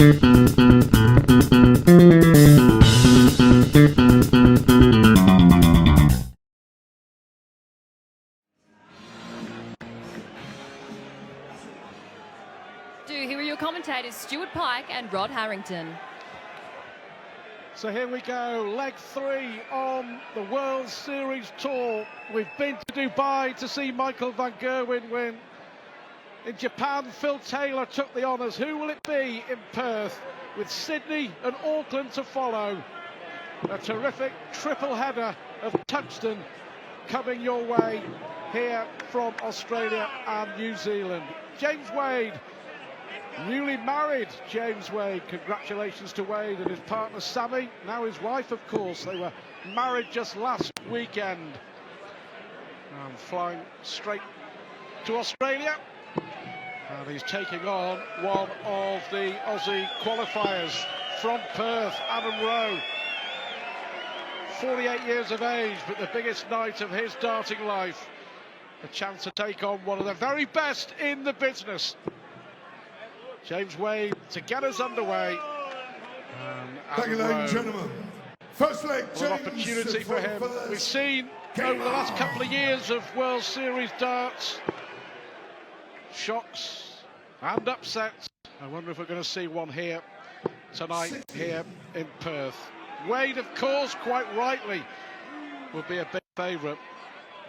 Here are your commentators, Stuart Pike and Rod Harrington. So here we go, leg 3 on the World Series tour. We've been to Dubai to see Michael van Gerwen win. In Japan, Phil Taylor took the honours. Who will it be in Perth, with Sydney and Auckland to follow? A terrific triple header of Tungsten coming your way here from Australia and New Zealand. James Wade, newly married James Wade. Congratulations to Wade and his partner Sammy, now his wife, of course. They were married just last weekend. And flying straight to Australia. And he's taking on one of the Aussie qualifiers from Perth, Adam Rowe. 48 years of age, but the biggest night of his darting life. A chance to take on one of the very best in the business. James Wade to get us underway. Thank you, ladies and gentlemen. First leg, an opportunity for him. We've seen over the last couple of years of World Series darts shocks and upsets. I wonder if we're going to see one here tonight here in Perth. Wade, of course, quite rightly, will be a big favourite.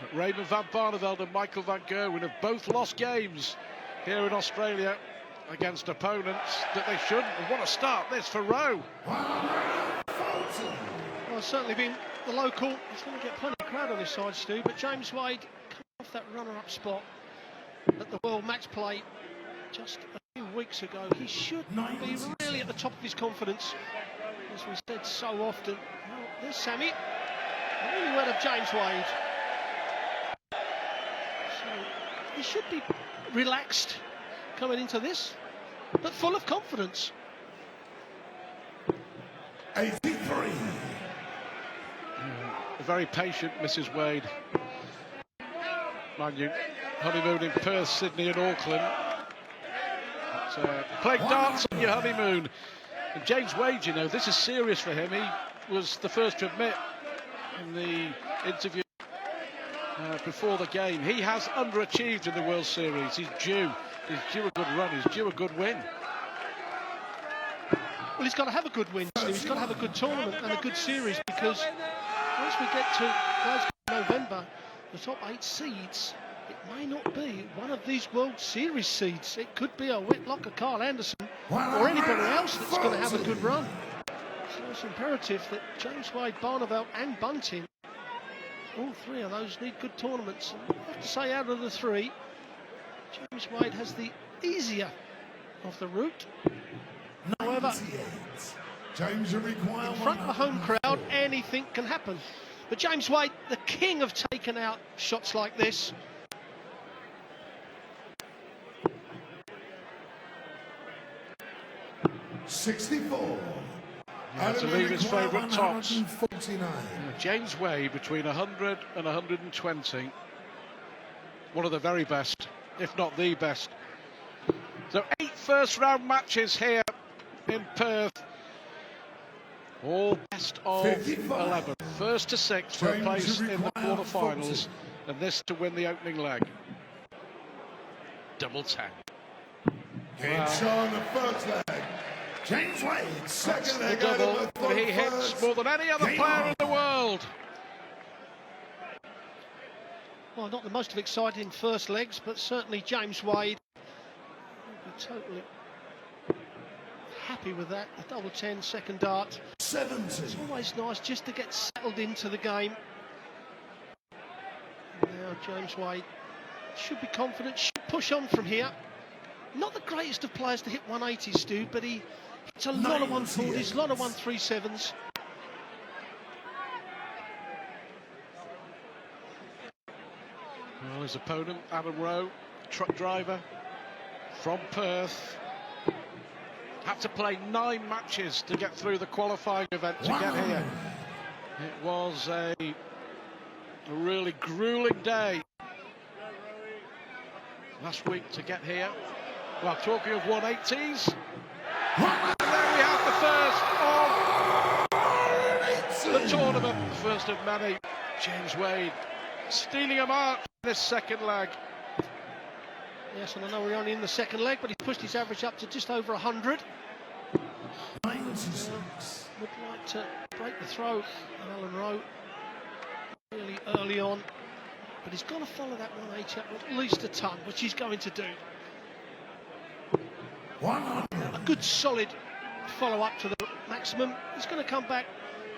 But Raymond van Barneveld and Michael van Gerwen have both lost games here in Australia against opponents that they shouldn't. And what a start this for Rowe. Well, it's certainly been the local. He's going to get plenty of crowd on his side, Stu, but James Wade coming off that runner-up spot at the World Match Play just a few weeks ago. He should be really at the top of his confidence, as we said so often. Well, there's Sammy. A really word of James Wade. So he should be relaxed coming into this, but full of confidence. 83. Very patient, Mrs. Wade. Mind you, honeymoon in Perth, Sydney and Auckland. Playing darts on your honeymoon. And James Wade, you know, this is serious for him. He was the first to admit in the interview before the game, he has underachieved in the World Series. He's due a good run, he's due a good win. Well, he's got to have a good win, Steve. He's got to have a good tournament and a good series, because once we get to Glasgow in November, the top 8 seeds, it may not be one of these World Series seeds. It could be a Whitlock, a Carl Anderson, or anybody else that's going to have a good run. So it's imperative that James Wade, Barneveld and Bunting, all three of those need good tournaments. And I have to say, out of the three, James Wade has the easier of the route. However, James, you require in front of the home crowd, anything can happen. But James Wade, the king of taking out shots like this. $64. To leave his favourite tops. James Wade between 100 and 120. One of the very best, if not the best. So 8 first-round matches here in Perth. All best of 11. First to 6 for a place in the quarterfinals, and this to win the opening leg. Double 10. It's on the first leg. James Wade, second leg. Double that he hits more than any other player in the world. Well, not the most exciting first legs, but certainly James Wade will be totally happy with that. A double 10 second dart. 70. It's always nice just to get settled into the game. And now James Wade should be confident, should push on from here. Not the greatest of players to hit 180s, Stu, but he hits a lot of 140s, a lot of 137s. Well, his opponent, Adam Rowe, truck driver from Perth, had to play 9 matches to get through the qualifying event to get here. It was a really grueling day last week to get here. Well, talking of 180s, first of many. James Wade stealing a mark in this second leg. Yes, and I know we're only in the second leg, but he's pushed his average up to just over 100. Would like to break the throw, Alan Rowe, really early on, but he's got to follow that 180 up at least a ton, which he's going to do. A good solid follow up to the maximum. He's going to come back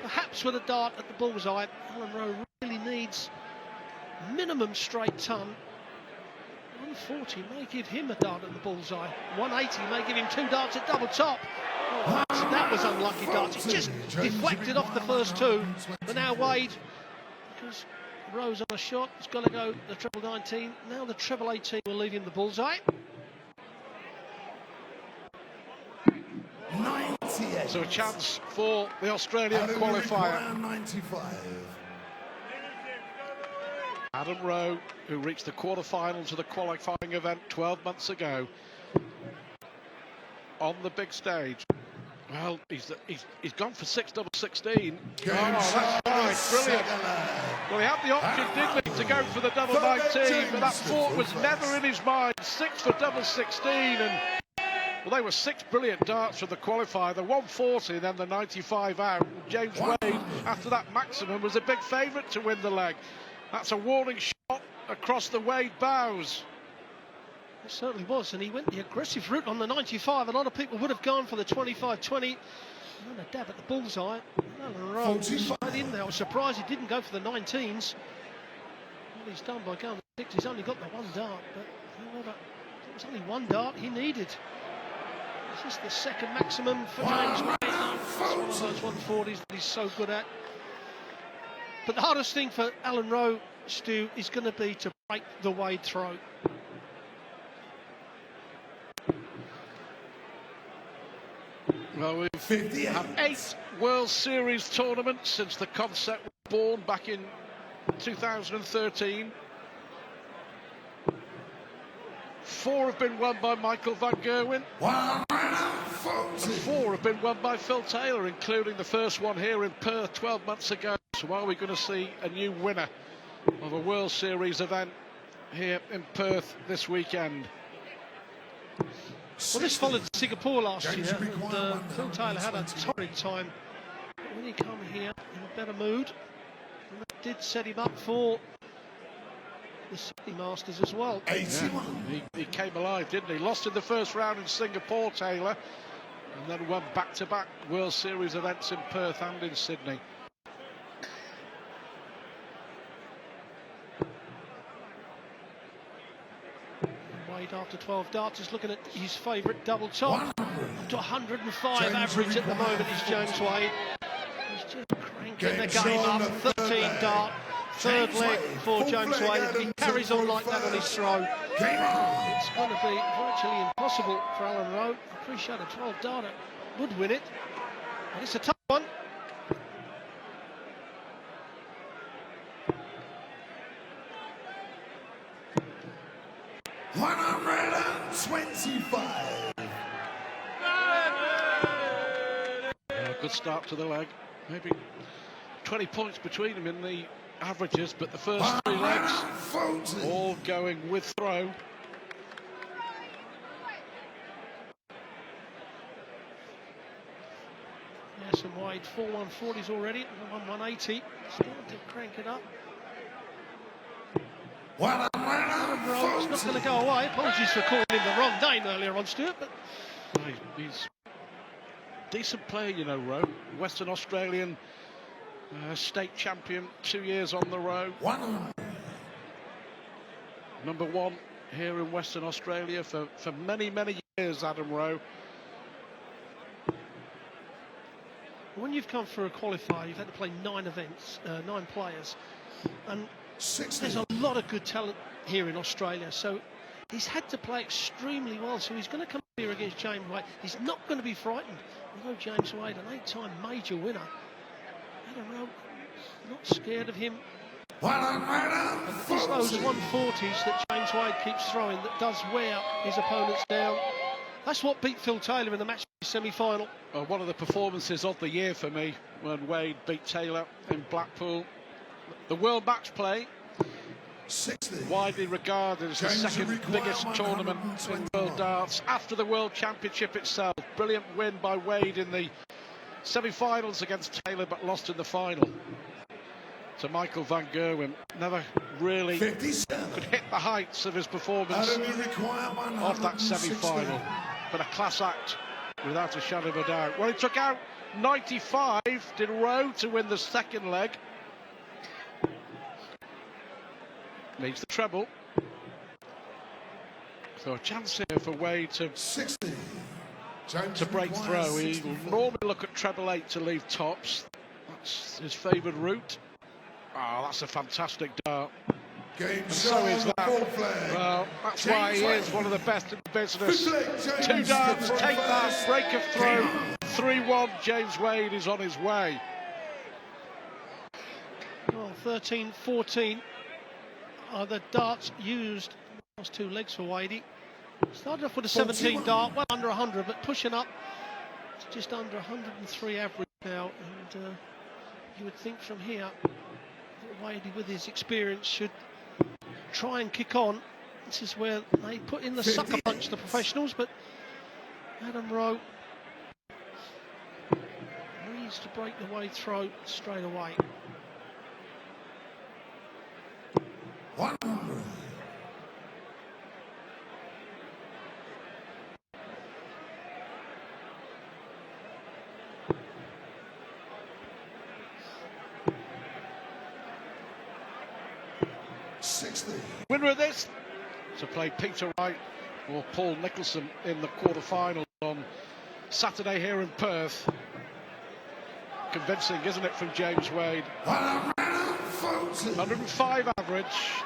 perhaps with a dart at the bullseye. Alan Rowe really needs minimum straight ton. 140 may give him a dart at the bullseye. 180 may give him 2 darts at double top. Oh, that was unlucky darts. It just deflected off the first 2. But now Wade, because Rowe's on a shot, he's got to go the treble 19. Now the treble 18 will leave him the bullseye. 98. So a chance for the Australian qualifier. 95. Adam Rowe, who reached the quarterfinals of the qualifying event 12 months ago, on the big stage. Well, he's gone for 6 double 16. Oh, that's fine, brilliant. Well, he had the option, didn't he, to go for the double 19, but that thought was never in his mind. 6 for double 16, and well, they were 6 brilliant darts from the qualifier. The 140, then the 95 out. James Wade, after that maximum, was a big favourite to win the leg. That's a warning shot across the Wade bows. It certainly was, and he went the aggressive route on the 95. A lot of people would have gone for the 25-20. And then a dab at the bullseye. Alan Rowe right in there. I was surprised he didn't go for the 19s. What he's done by going to 6, he's only got the 1 dart, but however, it was only 1 dart he needed. This is the second maximum for James Wade. It's one of those 140s that he's so good at. But the hardest thing for Alan Rowe, Stu, is going to be to break the Wade throw. Well, we've had 8 World Series tournaments since the concept was born back in 2013. 4 have been won by Michael van Gerwen. 4 have been won by Phil Taylor, including the first one here in Perth 12 months ago. So are we going to see a new winner of a World Series event here in Perth this weekend? Well, this followed Singapore last year, and Phil Taylor had a torrid time. But when he came here in a better mood, and that did set him up for the Sydney Masters as well. 81. Yeah, he came alive, didn't he? Lost in the first round in Singapore, Taylor, and then won back-to-back World Series events in Perth and in Sydney. Wade, after 12 darts, is looking at his favourite double top. Up to 105 average at the moment is James Wade. He's just cranking the game up. 13 dart, third leg for James Wade. If he carries on like that on his throw, it's going to be virtually impossible for Alan Rowe. I appreciate a 12 darter would win it, but it's a tough one. Good start to the leg. Maybe 20 points between them in the averages, but the first 3 legs all going with throw. Yes, and Wade 4 140s already, 180. Starting to crank it up. It's not going to go away. Apologies for calling him the wrong name earlier on, Stuart, but He's a decent player, you know, Rowe. Western Australian state champion 2 years on the row. Number 1 here in Western Australia for many, many years, Adam Rowe. When you've come for a qualifier, you've had to play 9 events, 9 players, and there's a lot of good talent here in Australia, so he's had to play extremely well. So he's going to come here against James Wade. He's not going to be frightened. Although James Wade, an 8-time major winner, Adam Rowe, not scared of him. And it's those 140s that James Wade keeps throwing that does wear his opponents down. That's what beat Phil Taylor in the match semi-final. One of the performances of the year for me when Wade beat Taylor in Blackpool. The World Match Play, 60. widely regarded as the second biggest tournament in world darts after the World Championship itself. Brilliant win by Wade in the semi-finals against Taylor, but lost in the final to Michael van Gerwen. Never really 57. could hit the heights of his performance of that semi-final, but a class act without a shadow of a doubt. Well, he took out 95, did Rowe to win the second leg. Needs the treble. So a chance here for Wade to 60. break through. He will normally look at treble 8 to leave tops. That's his favoured route. Oh, that's a fantastic dart. And so is that. Well, that's why he is one of the best in the business. 2 darts, take that, break of throw. 3-1, James Wade is on his way. Well, 13-14 are the darts used. Last 2 legs for Wadey. Started off with a 17 dart, well under 100, but pushing up to just under 103 average now. And you would think from here that Wadey, with his experience, should try and kick on. This is where they put in the sucker punch, the professionals, but Adam Rowe needs to break the way through straight away. 100. Winner of this to play Peter Wright or Paul Nicholson in the quarter-final on Saturday here in Perth. Convincing, isn't it, from James Wade? 105 average.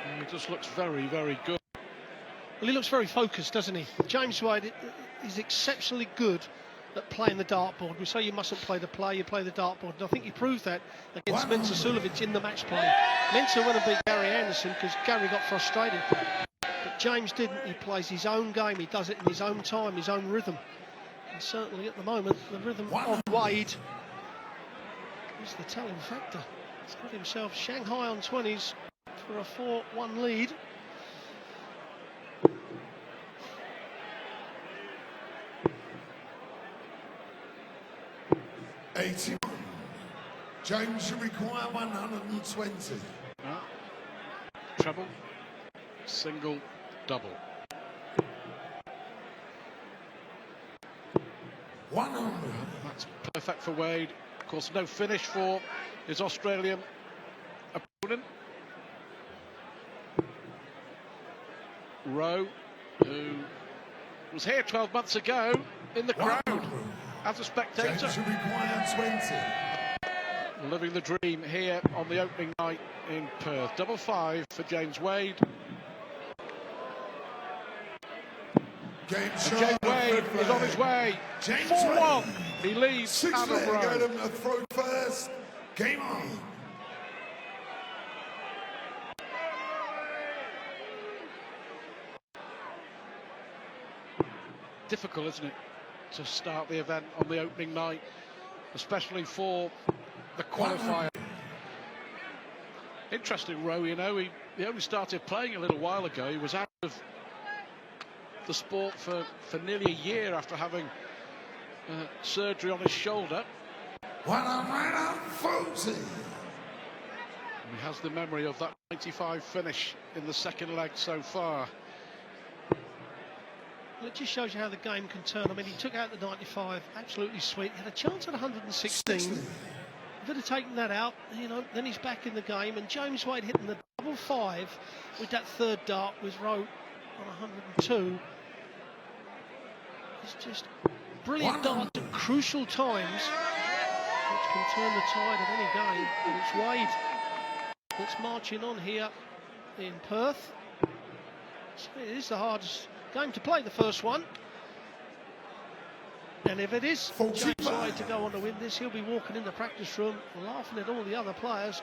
And he just looks very, very good. Well, he looks very focused, doesn't he? James Wade is exceptionally good at playing the dartboard. We say you mustn't play the play, you play the dartboard. And I think he proved that against Mensah Suljovic in the match play. Mensah went and beat Gary Anderson because Gary got frustrated. But James didn't. He plays his own game. He does it in his own time, his own rhythm. And certainly at the moment, the rhythm of Wade is the telling factor. He's got himself Shanghai on 20s for a 4-1 lead. James should require 120. Treble, single, double. 100. That's perfect for Wade. Of course, no finish for his Australian opponent. Rowe, who was here 12 months ago in the crowd as a spectator. James should require 20. Living the dream here on the opening night in Perth. 5-5 for James Wade. James Wade is on his way. 4-1. He leads Adam Rowe. Get him to throw first. Game on. Difficult, isn't it, to start the event on the opening night, especially for the qualifier. Interesting, Rowe, you know, he only started playing a little while ago. He was out of the sport for nearly a year after having surgery on his shoulder. 140. He has the memory of that 95 finish in the second leg so far. Well, it just shows you how the game can turn. I mean, he took out the 95, absolutely sweet. He had a chance at 116. If he'd have taken that out, you know, then he's back in the game. And James Wade hitting the 5-5 with that third dart with Rowe on 102. It's just brilliant darts at crucial times, which can turn the tide of any game. And it's Wade that's marching on here in Perth. So it is the hardest game to play, the first one. And if it is James Wade to go on to win this, he'll be walking in the practice room laughing at all the other players.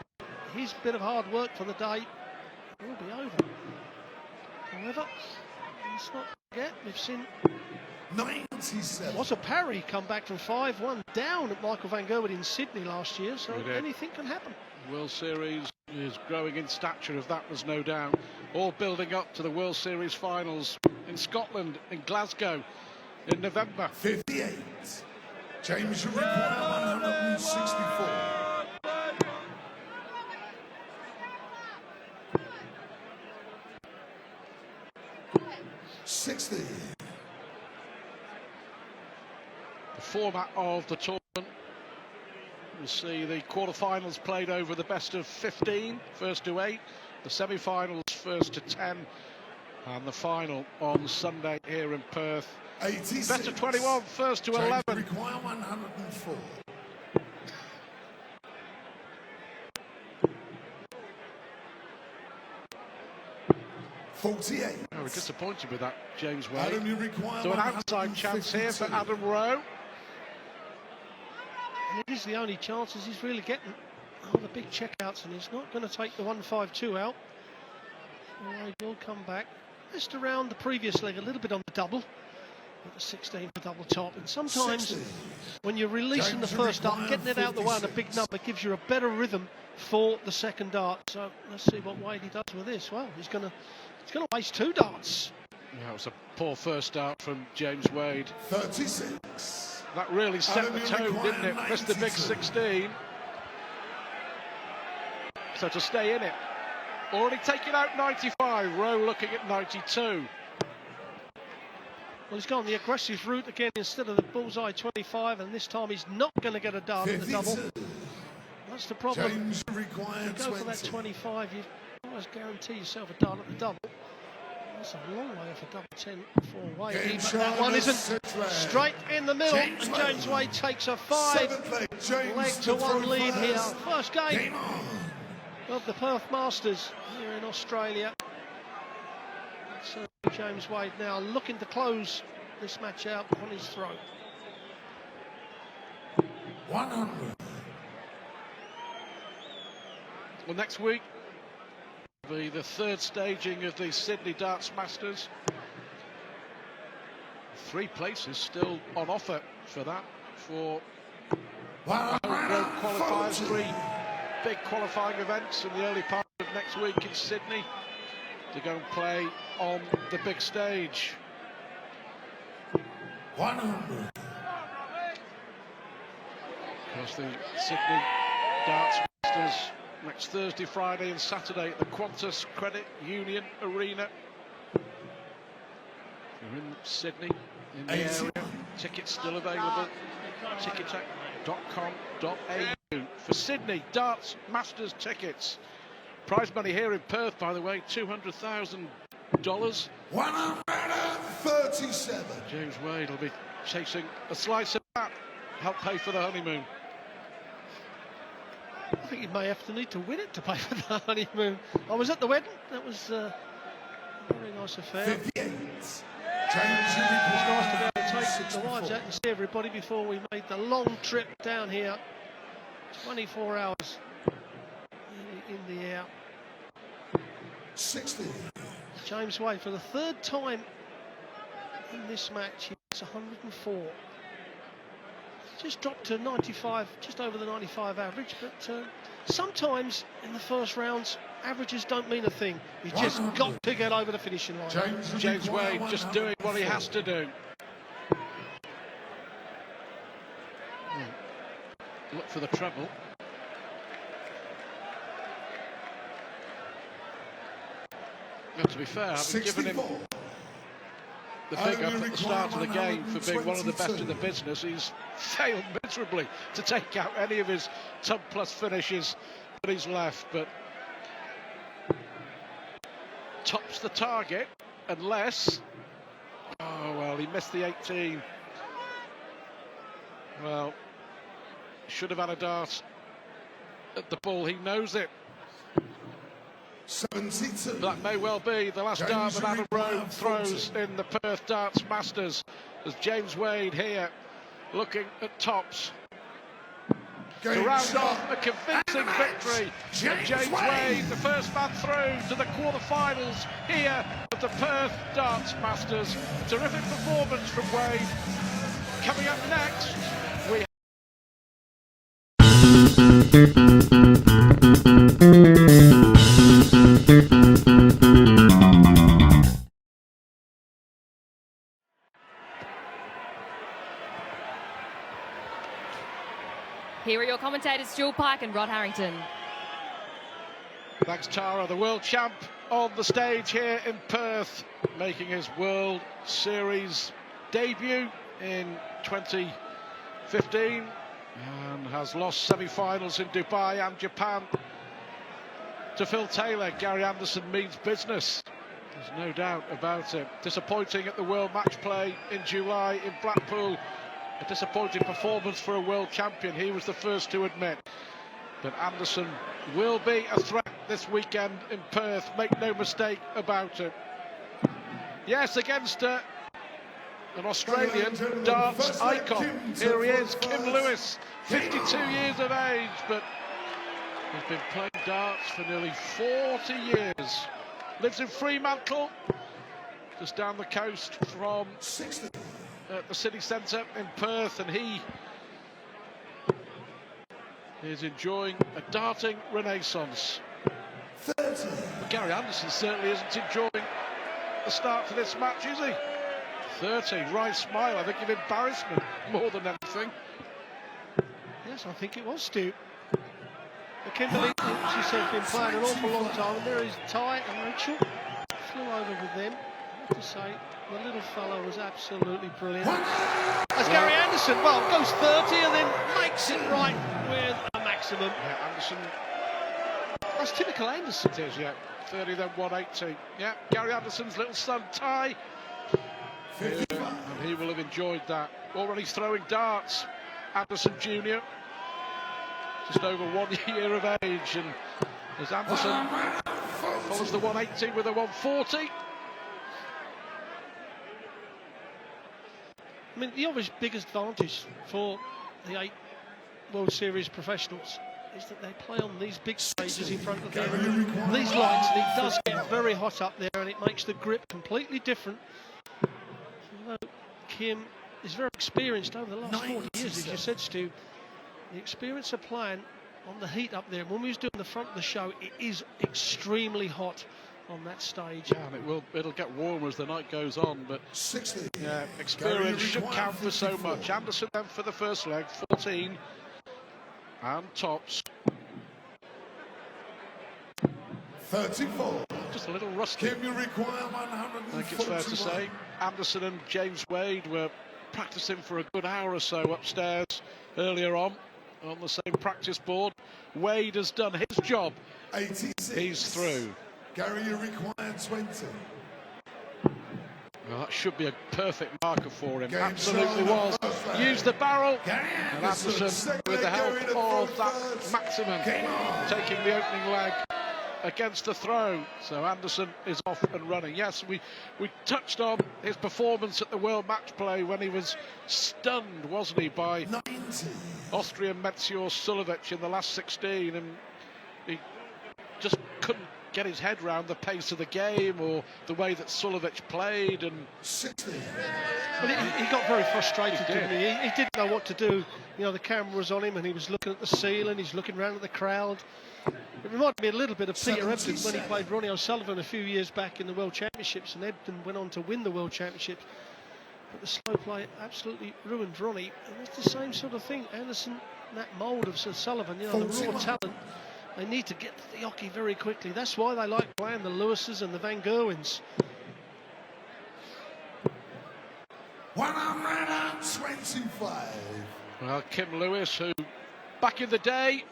His bit of hard work for the day will be over. However, let's not forget, we've seen 97. Was a parry, come back from 5-1 down at Michael Van Gerwen in Sydney last year, so anything can happen. World Series is growing in stature, if that was no doubt. All building up to the World Series finals in Scotland, in Glasgow, in November. 58. James, you require 164. The format of the tournament, we'll see the quarterfinals played over the best of 15, first to 8, the semi-finals first to 10, and the final on Sunday here in Perth. 86. Best of 21, first to 11. Require 104. Oh, we're disappointed with that, James Wade. Adam, you require So an outside chance here for Adam Rowe. And it is the only chances he's really getting. Oh, the big checkouts, and he's not going to take the 152 out. Wade will come back. Just around the previous leg, a little bit on the double. With the 16 for double top. And sometimes 60. when you're releasing the first dart, getting it out the way on a big number gives you a better rhythm for the second dart. So let's see what Wade does with this. Well, he's going to waste 2 darts. Yeah, it was a poor first dart from James Wade. 36. That really set the tone, didn't it? Missed the big 16. So to stay in it. Already taken out 95. Rowe looking at 92. Well, he's gone the aggressive route again instead of the bullseye 25, and this time he's not going to get a dart at the double. That's the problem. James required you go 20. for that 25, you almost guarantee yourself a dart at the double. That's a long way off a double 10 for Wade, but that one isn't straight in the middle, and James Wade takes a 5-leg to 1 lead here. First game of the Perth Masters here in Australia. So James Wade now looking to close this match out on his throat. 100. Well, next week will be the 3rd staging of the Sydney Darts Masters. 3 places still on offer for that, for homegrown qualifiers. 3 big qualifying events in the early part of next week in Sydney to go and play on the big stage. 100. Of course, the Sydney Darts Masters next Thursday, Friday and Saturday at the Qantas Credit Union Arena. If you're in Sydney, in the area, tickets still available. Ticketek.com.au for Sydney Darts Masters tickets. Prize money here in Perth, by the way, $200,000. 137. James Wade will be chasing a slice of that, help pay for the honeymoon. I think he may have to need to win it to pay for the honeymoon. I was at the wedding. That was a very nice affair. 58. It's nice to be able to take the wives out and see everybody before we made the long trip down here. 24 hours in the air. 60. James Wade, for the 3rd time in this match, he gets 104. Just dropped to 95, just over the 95 average, but sometimes in the first rounds, averages don't mean a thing. You just got to get over the finishing line. James Wade just doing what he has to do. Look for the treble. Now, to be fair, having given him the big up at the start of the game for being one of the best in the business, he's failed miserably to take out any of his top plus finishes that he's left, but tops the target unless, oh well, he missed the 18. Well, should have had a dart at the ball, he knows it. 72. That may well be the last dart that Adam Rowe throws in the Perth Darts Masters, as James Wade here looking at tops to round off a convincing victory of James Wade, the first man through to the quarterfinals here. of the Perth Darts Masters. A terrific performance from Wade. Coming up next, we Here are your commentators, Stuart Pike and Rod Harrington. Thanks, Tara. The world champ on the stage here in Perth, making his World Series debut in 2015 and has lost semi-finals in Dubai and Japan to Phil Taylor. Gary Anderson means business. There's no doubt about it. Disappointing at the World Match Play in July in Blackpool. A disappointing performance for a world champion, he was the first to admit. But Anderson will be a threat this weekend in Perth, make no mistake about it. Yes, against an Australian darts icon. Here he is, Kim Lewis, 52 years of age, but he's been playing darts for nearly 40 years. Lives in Fremantle, just down the coast from the city centre in Perth, and he is enjoying a darting renaissance. But Gary Anderson certainly isn't enjoying the start to this match, is he? 30, wry smile, I think of embarrassment more than anything. Yes, I think it was, Stu. Kimberley, she said, has been playing an awful long time, and there is Ty and Rachel. Flew over with them. I have to say, the little fellow was absolutely brilliant. As Gary Anderson, well, goes 30 and then makes it right with a maximum. Yeah, Anderson. That's typical Anderson. It is, yeah. 30, then 180. Yeah, Gary Anderson's little son, Ty. And he will have enjoyed that. Already throwing darts, Anderson Jr. Just over 1 year of age. And as Anderson follows the 180 with a 140. I mean, the obvious biggest advantage for the 8 World Series professionals is that they play on these big stages in front of these lights, and it does get very hot up there, and it makes the grip completely different. Although Kim is very experienced over the last 40 years, as you said, Stu, the experience of playing on the heat up there. When we was doing the front of the show, it is extremely hot on that stage. Yeah, and it'll get warmer as the night goes on, but yeah, experience should count for so much. Anderson then for the first leg, 14 and tops. 34. Just a little rusty. Kim, you require 141. I think it's fair to say. Anderson and James Wade were practicing for a good hour or so upstairs earlier on the same practice board. Wade has done his job. 86. He's through. Gary, you require 20. Well, that should be a perfect marker for him. Absolutely was. Used the barrel, and Anderson, with the help of that maximum, taking the opening leg against the throw. So Anderson is off and running. Yes, we touched on his performance at the World Match Play when he was stunned, wasn't he, by 90. Austrian Metzior Sulovic in the last 16, and he just couldn't get his head round the pace of the game or the way that Sulovic played. And 60. Well, he got very frustrated, didn't he? He didn't know what to do. You know, the camera was on him and he was looking at the ceiling, he's looking around at the crowd. It reminded me a little bit of Peter Ebdon when he played Ronnie O'Sullivan a few years back in the World Championships, and Ebdon went on to win the World Championships. But the slow play absolutely ruined Ronnie, and it's the same sort of thing. Anderson, that mould of Sir Sullivan, you know, the raw talent. They need to get to the hockey very quickly. That's why they like playing the Lewises and the Van Gerwens. 125. well, Kim Lewis, who back in the day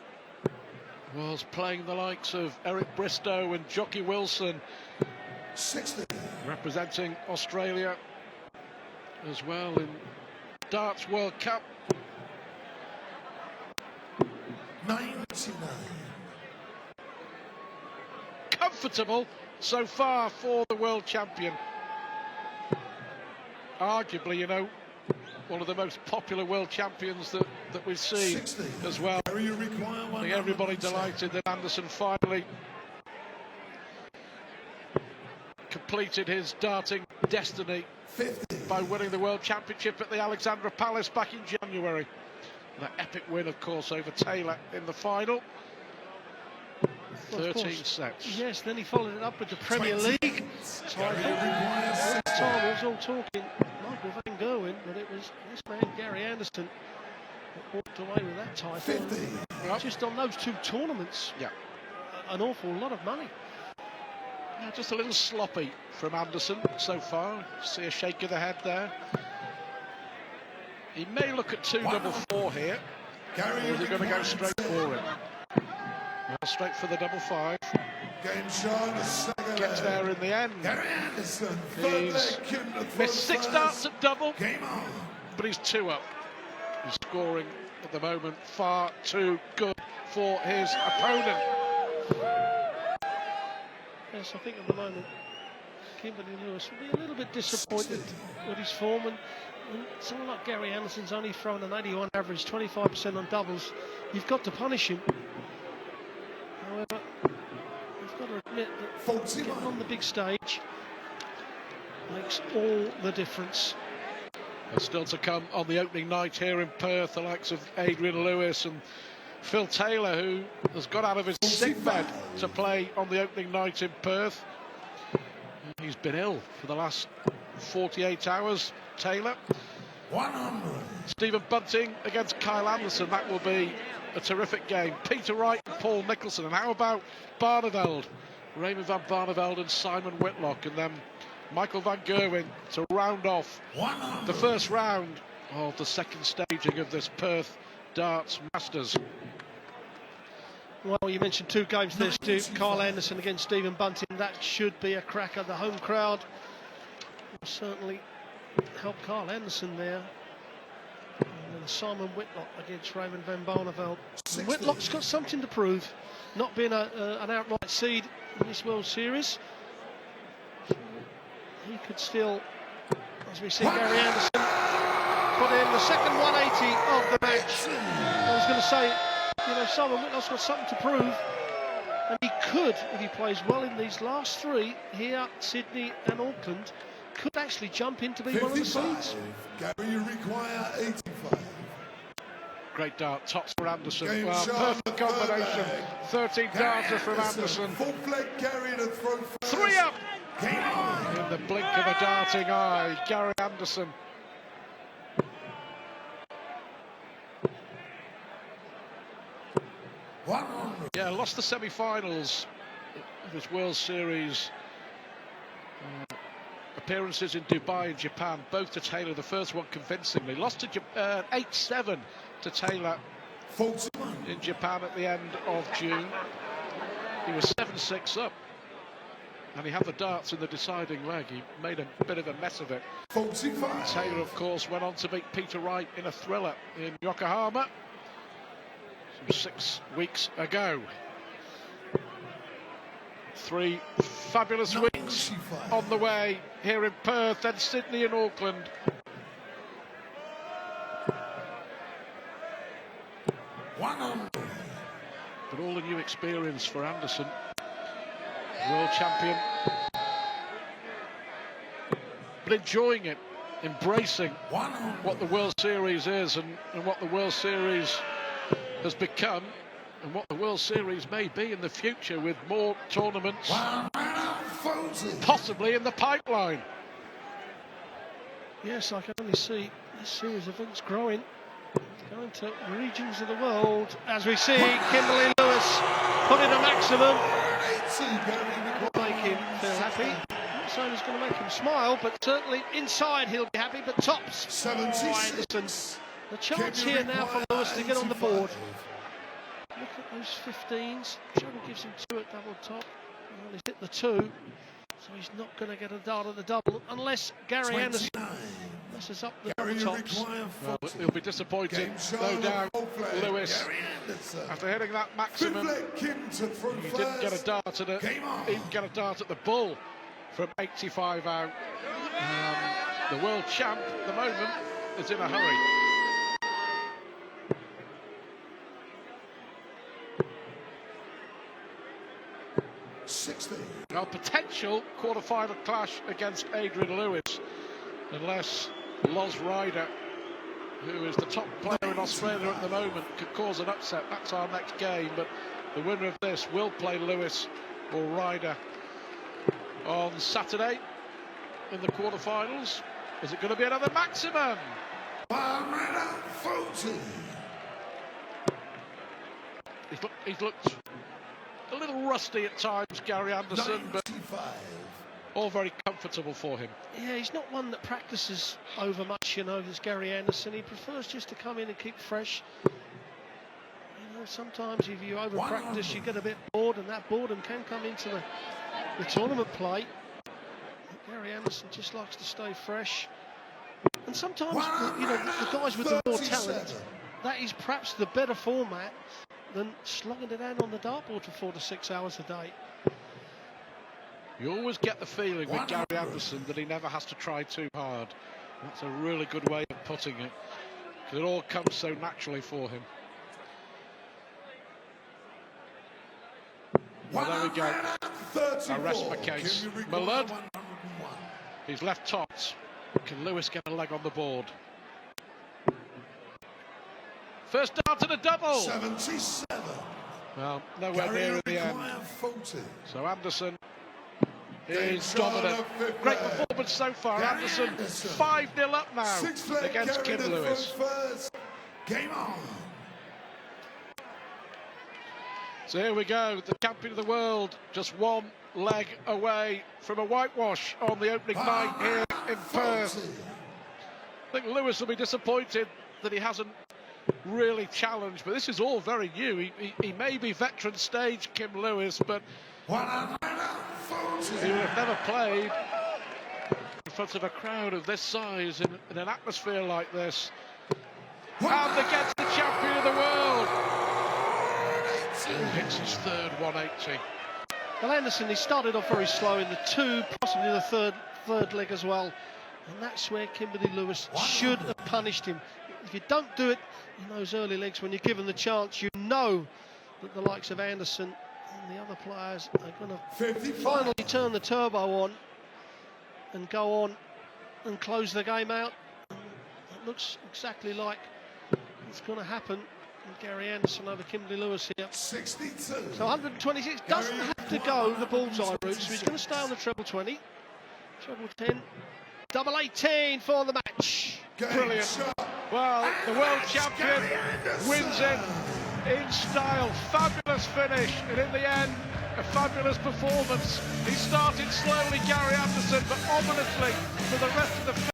was playing the likes of Eric Bristow and Jockey Wilson, 60. representing Australia as well in Darts World Cup. 99. Comfortable so far for the world champion. Arguably, you know, one of the most popular world champions that we've seen 60. as well. I You require think everybody delighted that Anderson finally could completed his darting destiny 50. by winning the World Championship at the Alexandra Palace back in January. That epic win, of course, over Taylor in the final. Well, 13 sets. Yes, then he followed it up with the Premier League title. At the time, it was all talking Michael van Gerwen, but it was this man, Gary Anderson, that walked away with that title. 50. Yep. Just on those two tournaments, Yeah. an awful lot of money. Yeah, just a little sloppy from Anderson so far. See a shake of the head there. He may look at 2-4 here. Or is he going to go straight for it? Well, straight for the 5-5. Gets there in the end. Gary Anderson, He's missed 6 darts at double, Game on. but he's 2 up. He's scoring at the moment far too good for his opponent. Yes, I think at the moment, Kimberly Lewis will be a little bit disappointed with his form, and someone like Gary Anderson's only thrown an 81 average, 25% on doubles. You've got to punish him. However, you've got to admit that getting on the big stage makes all the difference. And still to come on the opening night here in Perth, the likes of Adrian Lewis and Phil Taylor, who has got out of his sick bed to play on the opening night in Perth. He's been ill for the last 48 hours, Taylor. 100. Stephen Bunting against Kyle Anderson. That will be a terrific game. Peter Wright and Paul Nicholson. And how about Barneveld? Raymond van Barneveld and Simon Whitlock. And then Michael van Gerwen to round off 100. the first round of the second staging of this Perth Darts Masters. Well, you mentioned 2 games there, Stu. Kyle Anderson against Stephen Bunting. That should be a cracker. The home crowd will certainly help Kyle Anderson there. And then Simon Whitlock against Raymond van Barneveld. Whitlock's got something to prove, not being an outright seed in this World Series. He could still, as we see Gary Anderson put in the second 180 of the match. I was going to say, you know, Simon Whitlock's got something to prove, and he could, if he plays well in these last 3 here, Sydney and Auckland, could actually jump in to be one of the seeds. Gary, you require 85. Great dart, tops for Anderson. Game Well, shot, perfect combination. 13 darters from Anderson. Full flag Gary to throw first. 3 up Game on. in the blink of a darting eye. Gary Anderson. Yeah, lost the semi-finals of his World Series appearances in Dubai and Japan, both to Taylor. The first one convincingly. Lost to 8-7 to Taylor in Japan at the end of June. He was 7-6 up, and he had the darts in the deciding leg. He made a bit of a mess of it. 45. Taylor, of course, went on to beat Peter Wright in a thriller in Yokohama 6 weeks ago. 3 fabulous weeks on the way here in Perth, then Sydney and Auckland. But all a new experience for Anderson. World champion. But enjoying it, embracing what the World Series is and what the World Series has become, and what the World Series may be in the future, with more tournaments possibly in the pipeline. Yes, I can only see this series of events growing, going to regions of the world, as we see Kimberly Lewis put in a maximum. Will make him feel happy. I'm not saying it's going to make him smile, but certainly inside he'll be happy. But tops 76. The chance here now for Lewis to get on the board. Look at those 15s. Trouble gives him 2 at double top. Well, he's hit the 2, so he's not going to get a dart at the double unless Gary Anderson messes up the double tops. Well, he'll be disappointed, no doubt. Lewis, after hitting that maximum, he didn't get a dart at it. He didn't get a dart at the bull from 85 out. The world champ at the moment is in a hurry. 60. Oh, well, potential quarter-final clash against Adrian Lewis, unless Loz Ryder, who is the top player in Australia at the moment, could cause an upset. That's our next game, but the winner of this will play Lewis or Ryder on Saturday in the quarterfinals. Is it going to be another maximum? He's looked a little rusty at times, Gary Anderson, but all very comfortable for him. Yeah, he's not one that practices over much, you know, this Gary Anderson. He prefers just to come in and keep fresh. You know, sometimes if you over practice, you get a bit bored, and that boredom can come into the tournament play. But Gary Anderson just likes to stay fresh. And sometimes, you know, the guys with the more talent, that is perhaps the better format than slogging it out on the dartboard for 4 to 6 hours a day. You always get the feeling with Gary Anderson that he never has to try too hard. That's a really good way of putting it, because it all comes so naturally for him. Well, there we go. A rest my case. Malud, he's left tops. Can Lewis get a leg on the board? First dart to the double. 77. Well, nowhere near in the end. So Anderson is dominant. Great performance so far. Anderson 5-0 up now against Kim Lewis. Game on. So here we go. The champion of the world just one leg away from a whitewash on the opening night here in Perth. I think Lewis will be disappointed that he hasn't really challenged, but this is all very new. He may be veteran stage Kim Lewis, but he would have never played in front of a crowd of this size in an atmosphere like this. And against the champion of the world, who hits his third 180. Well, Anderson, he started off very slow in the 2, possibly the third leg as well, and that's where Kimberly Lewis should have punished him. If you don't do it in those early legs when you're given the chance, you know that the likes of Anderson and the other players are going to finally turn the turbo on and go on and close the game out. And it looks exactly like it's going to happen. And Gary Anderson over Kimberly Lewis here. 62. So 126 doesn't have to go the bullseye route, so he's going to stay on the treble 20, treble 10, double 18 for the match. Brilliant. Well, the world champion wins it in style. Fabulous finish, and in the end, a fabulous performance. He started slowly, Gary Anderson, but ominously for the rest of the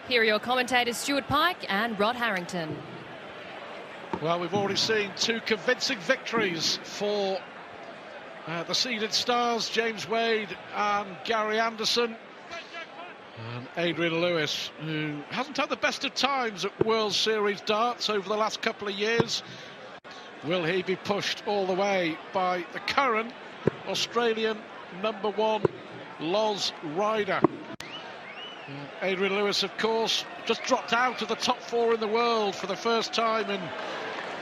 Here are your commentators Stuart Pike and Rod Harrington. Well, we've already seen 2 convincing victories for the seeded stars, James Wade and Gary Anderson. And Adrian Lewis, who hasn't had the best of times at World Series darts over the last couple of years. Will he be pushed all the way by the current Australian #1, Loz Ryder? Adrian Lewis, of course, just dropped out of the top 4 in the world for the first time in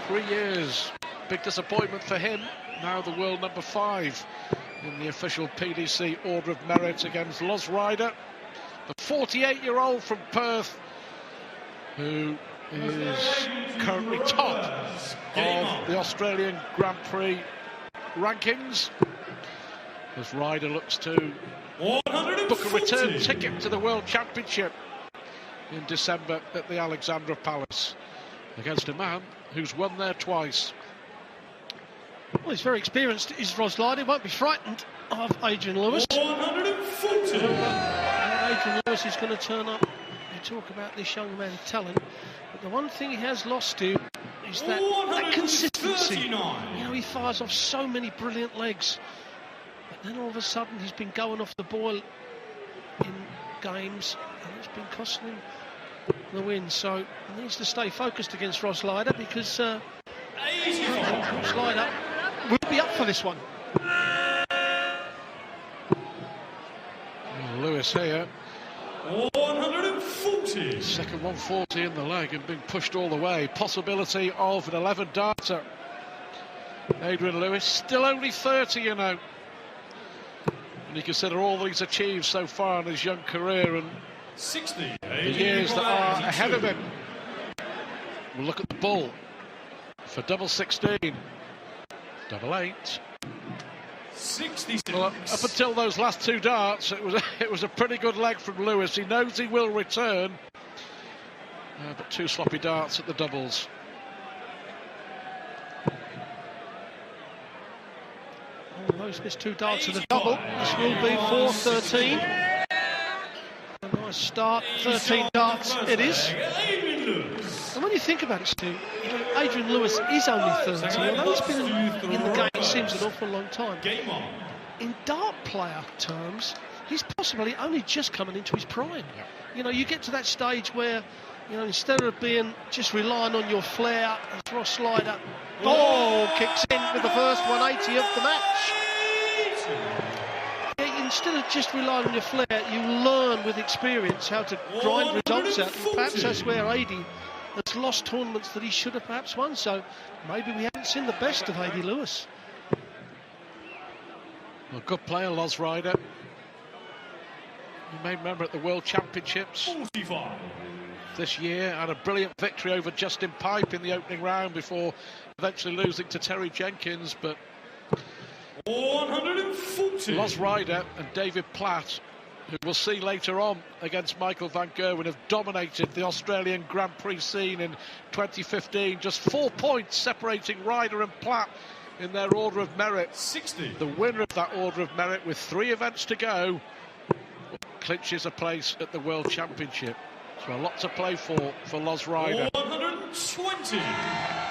3 years. Big disappointment for him. Now the world #5 in the official PDC Order of Merit against Loz Ryder, the 48-year-old from Perth, who is currently top of the Australian Grand Prix rankings, as Ryder looks to book a return ticket to the World Championship in December at the Alexandra Palace against a man who's won there twice. Well, he's very experienced, is Ros Ryder. Won't be frightened of Adrian Lewis. 140. Adrian Lewis is going to turn up. You talk about this young man's talent, but the one thing he has lost to is that consistency. You know, he fires off so many brilliant legs, but then all of a sudden he's been going off the boil in games, and it's been costing him the win. So he needs to stay focused against Ros Ryder, because Ros Ryder will be up for this one. Lewis here. 140. 140. Second 140 in the leg and being pushed all the way. Possibility of an 11-darter. Adrian Lewis, still only 30, you know. And you consider all that he's achieved so far in his young career and 60. the years that are ahead of him. We'll look at the ball for double 16. Double 8. 66. Well, up until those last two darts, it was a pretty good leg from Lewis. He knows he will return, but two sloppy darts at the doubles. Oh, Lewis missed two darts at the double. This will be 4-13. A nice start. 13 darts it is. And when you think about it, Stu, you know, Adrian Lewis is only 30. Although he's been in the game, it seems an awful long time. In dart player terms, he's possibly only just coming into his prime. You know, you get to that stage where, you know, instead of being just relying on your flair, and throw a slider, ball kicks in with the first 180 of the match. Instead of just relying on your flair, you learn with experience how to grind results out. And perhaps that's where AD has lost tournaments that he should have perhaps won. So maybe we haven't seen the best of AD Lewis. Well, good player, Loz Ryder. You may remember at the World Championships 45. this year, had a brilliant victory over Justin Pipe in the opening round before eventually losing to Terry Jenkins. But 140. Loz Ryder and David Platt, who we'll see later on against Michael van Gerwen, have dominated the Australian Grand Prix scene in 2015. Just 4 points separating Ryder and Platt in their order of merit. 60. The winner of that order of merit, with 3 events to go, clinches a place at the World Championship. So a lot to play for Loz Ryder. 120.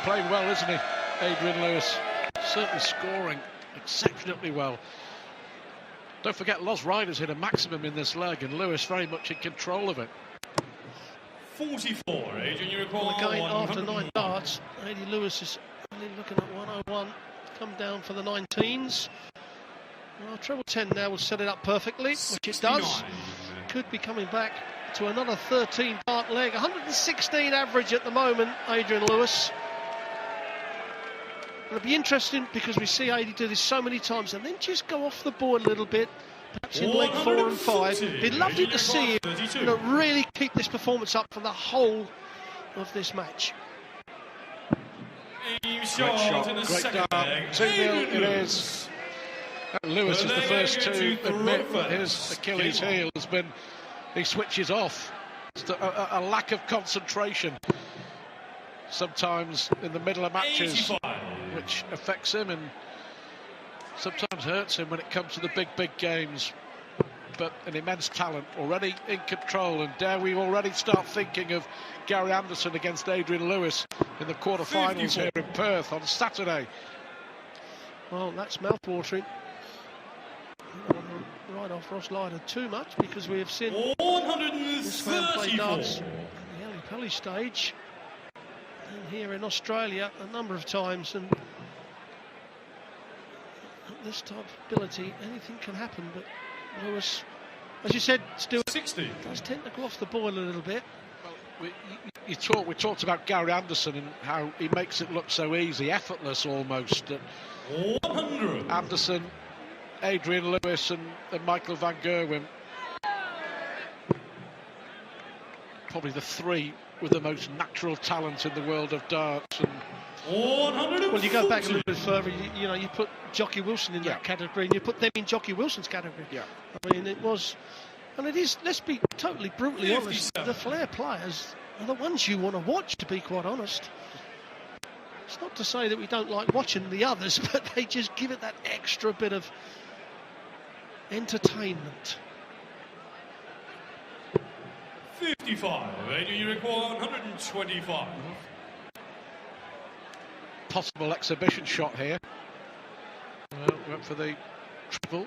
Playing well, isn't he, Adrian Lewis? Certainly scoring exceptionally well. Don't forget, Loz Ryder's hit a maximum in this leg, and Lewis very much in control of it. 44. Adrian, you recall Again, after 9 darts, AD Lewis is only looking at 101. Come down for the 19s. Well, treble 10 now will set it up perfectly, which it does. Could be coming back to another 13 dart leg. 116 average at the moment, Adrian Lewis. It'll be interesting because we see AD do this so many times and then just go off the board a little bit, perhaps in leg 4 and 5. It'd be lovely to see him, you know, really keep this performance up for the whole of this match. Great shot, great dart. 2-0 it is. Lewis is the first to admit that his Achilles heel has been, he switches off. It's a lack of concentration sometimes in the middle of matches, which affects him and sometimes hurts him when it comes to the big games. But an immense talent, already in control, and dare we already start thinking of Gary Anderson against Adrian Lewis in the quarterfinals here in Perth on Saturday. Well, that's mouth-watering. Right off Ross Ryder too much, because we have seen this man play darts in the Ali Pally stage and here in Australia a number of times, and at this type of ability anything can happen. But Lewis, as you said, Stuart, 60. does tend to go off the boil a little bit. Well, we talked about Gary Anderson and how he makes it look so easy, effortless almost. 100. Anderson, Adrian Lewis and Michael van Gerwen, probably the 3 with the most natural talent in the world of darts. And 140. Well, you go back a little bit further, you know, you put Jockey Wilson in that category, and you put them in Jockey Wilson's category. Yeah. I mean, it was, and it is, let's be totally brutally honest, the flair players are the ones you want to watch, to be quite honest. It's not to say that we don't like watching the others, but they just give it that extra bit of entertainment. 55. Adrian, you recall 125. Possible exhibition shot here. Well, went for the triple.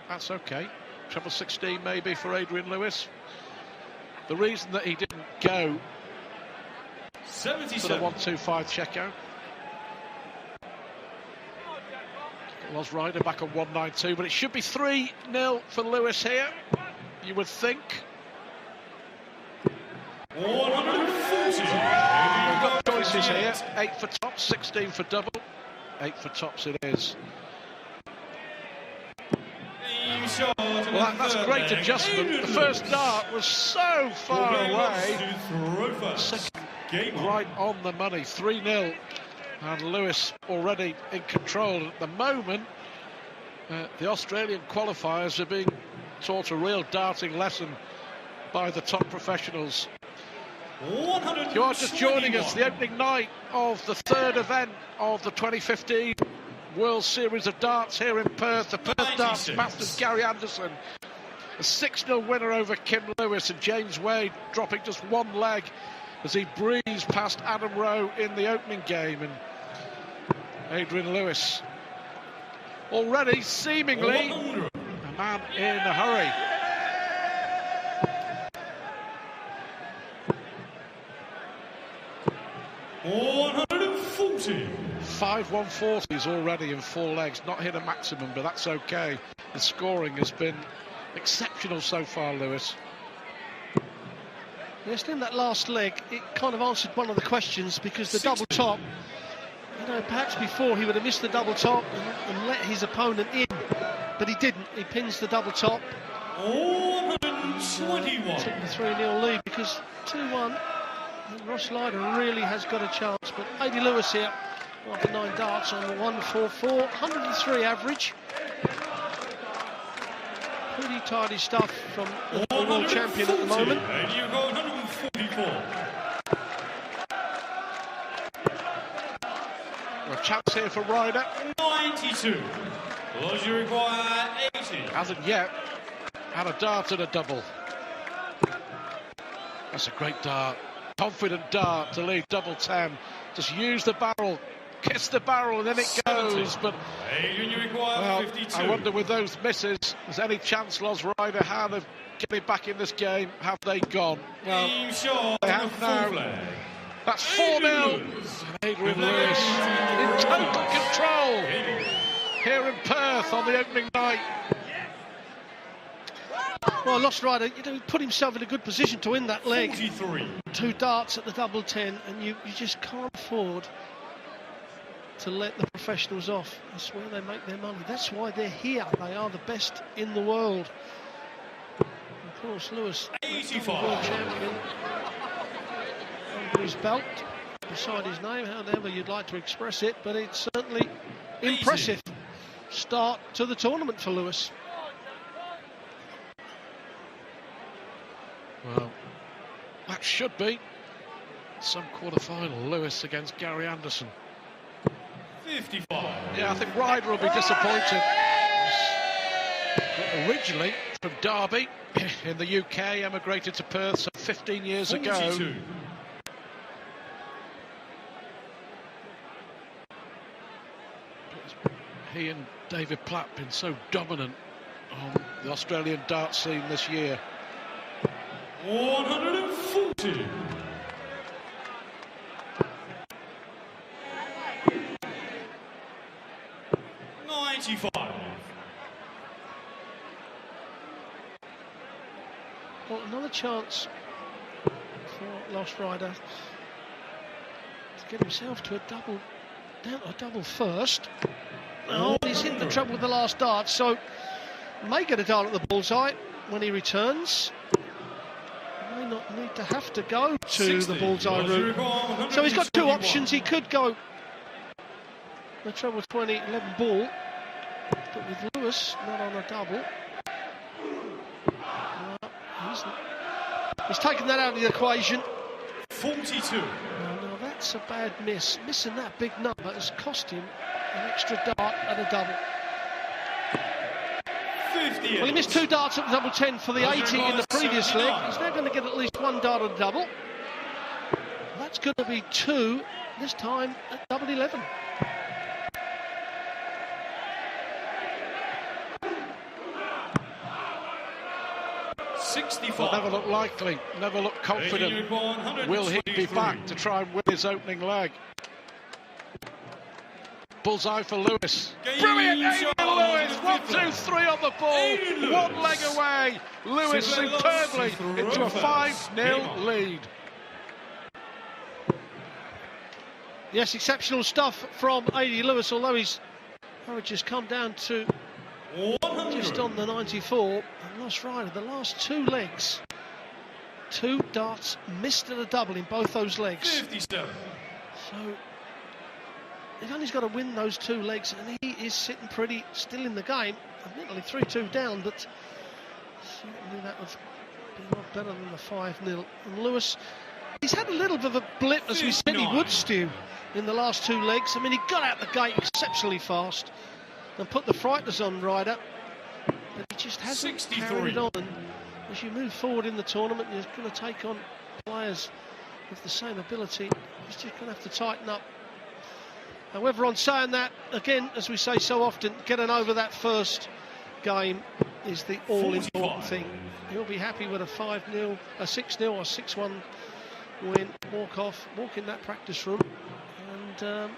That's okay. Treble 16 maybe for Adrian Lewis. The reason that he didn't go 77. for the 1-2-5 checkout. Loz Ryder back on 192, but it should be 3-0 for Lewis here, you would think. 140. We've got choices here. 8 for tops, 16 for double. 8 for tops it is. Well, that's a great adjustment. The first dart was so far away. Second, right on the money, 3-0. And Lewis already in control. At the moment, the Australian qualifiers are being taught a real darting lesson by the top professionals. If you are just joining us, the opening night of the third event of the 2015 World Series of Darts here in Perth. The Perth Darts Masters, Gary Anderson, a 6-0 winner over Kim Lewis, and James Wade dropping just one leg as he breezed past Adam Rowe in the opening game. And Adrian Lewis already seemingly a man in a hurry. $140. 5 140s already in 4 legs. Not hit a maximum, but that's okay. The scoring has been exceptional so far, Lewis. Yes, in that last leg, it kind of answered one of the questions, because the double top, you know, perhaps before he would have missed the double top and let his opponent in, but he didn't. He pins the double top. 121. Took the 3-0 lead, because 2-1. Ross Ryder really has got a chance, but Adi Lewis here after 9 darts on the 144, 103 average. Pretty tidy stuff from the world champion at the moment. And you go 144. A chance here for Ryder. 92. Because you require 80. Hasn't yet had a dart and a double. That's a great dart. Confident dart to lead double 10. Just use the barrel, kiss the barrel, and then it goes. But you require 52. I wonder, with those misses, is any chance Loz Ryder had of getting back in this game? Have they gone? Well, they have now. That's 4-0. Adrian Lewis in total control here in Perth on the opening night. Well, Lost Rider, you know, he put himself in a good position to win that leg. 43. 2 darts at the double 10, and you just can't afford to let the professionals off. That's where they make their money. That's why they're here. They are the best in the world. Of course, Lewis, 85. world champion, under his belt, beside his name, however you'd like to express it, but it's certainly impressive start to the tournament for Lewis. Well, that should be some quarter-final. Lewis against Gary Anderson. 55. Yeah, I think Ryder will be disappointed. Originally from Derby in the UK, emigrated to Perth some 15 years 42. ago. He and David Platt been so dominant on the Australian dart scene this year. 140. Well, another chance for Lost Rider to get himself to a double, down to a double first. Oh, he's hit the treble with the last dart, so may get a dart at the bullseye when he returns. May not need to have to go to 60. the bullseye route. So he's got 2 options. He could go the treble 20, 11 ball, but with Lewis not on a double. He's taken that out of the equation. 42. Now that's a bad miss. Missing that big number has cost him an extra dart and a double. 58. Well, he missed 2 darts at the double 10 for the 80 in the previous leg. He's now going to get at least 1 dart on a double. That's going to be 2 this time at double 11. Well, never looked likely, never looked confident. Will he be back to try and win his opening leg? Bullseye for Lewis. Brilliant, Adrian Lewis! 1, 2, 3 on the ball. 1 leg away. Lewis superbly into a 5-0 lead. Yes, exceptional stuff from A.D. Lewis, although his average has come down to 100. just on the 94. And Lost Rider, the last 2 legs, 2 darts missed at a double in both those legs. 57. So he's only got to win those 2 legs, and he is sitting pretty still in the game. Admittedly 3-2 down, but certainly that would be a lot better than the 5-0. And Lewis, he's had a little bit of a blip, as we said he would, Stu, in the last 2 legs. I mean, he got out the gate exceptionally fast and put the frighteners on Ryder, but he just hasn't 63. carried on. And as you move forward in the tournament, you're going to take on players with the same ability. He's just going to have to tighten up. However, on saying that, again, as we say so often, getting over that first game is the all-important thing. He'll be happy with a 5-0, a 6-0 or 6-1 win, walk in that practice room, and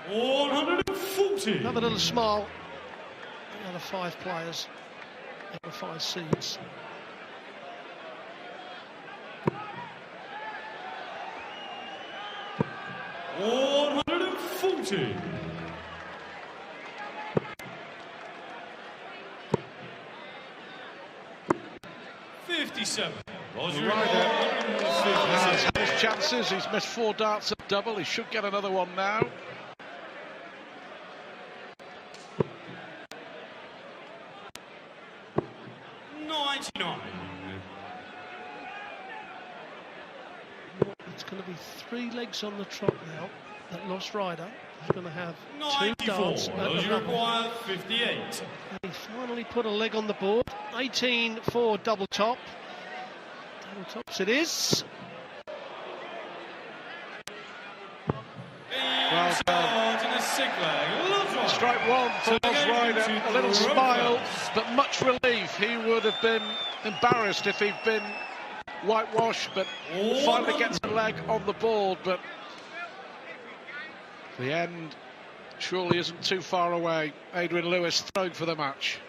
140. have a little smile. Another 5 players, over 5 seeds. $140. 57. Ryder has had his chances. He's missed 4 darts at double. He should get another one now. It's going to be 3 legs on the trot now. That Lost Rider is going to have 2 darts at the double. 58. And he finally put a leg on the board. 18 for double top. Double tops it is. Well done. Strike 1 for Lost Rider. A little smile, but much relief. He would have been embarrassed if he'd been whitewashed, but finally gets a leg on the board. But the end surely isn't too far away. Adrian Lewis throwing for the match.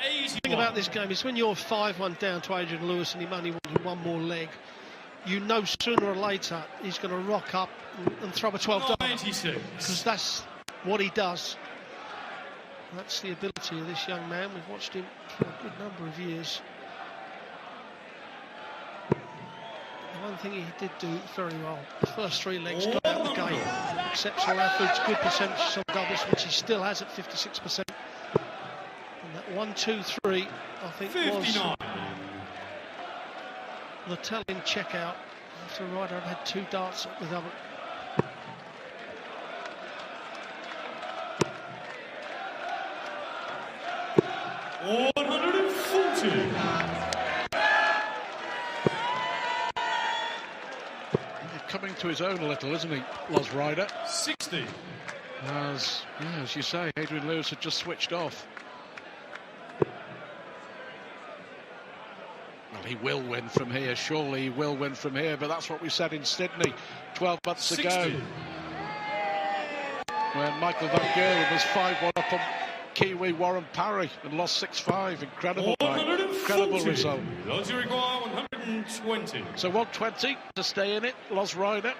The thing about this game is when you're 5-1 down to Adrian Lewis and he only wanted 1 more leg, you know sooner or later he's going to rock up and throw a 12 dart, because that's what he does. That's the ability of this young man. We've watched him for a good number of years. The one thing he did do very well, the first 3 legs got out the gate. Exceptional average, good percentage on doubles, which he still has at 56%. And that 1, 2, 3, I think 59. was the telling check out after Ryder had 2 darts at the double. Coming to his own a little, isn't he, Lost Rider? 60. As you say, Adrian Lewis had just switched off. Well, he will win from here, surely he will win from here, but that's what we said in Sydney 12 months 60. ago, when Michael van Gerwen was 5-1 up on Kiwi Warren Parry and lost 6-5. Incredible night, incredible result. Those you require 120. So 120 to stay in it, Lost Rider.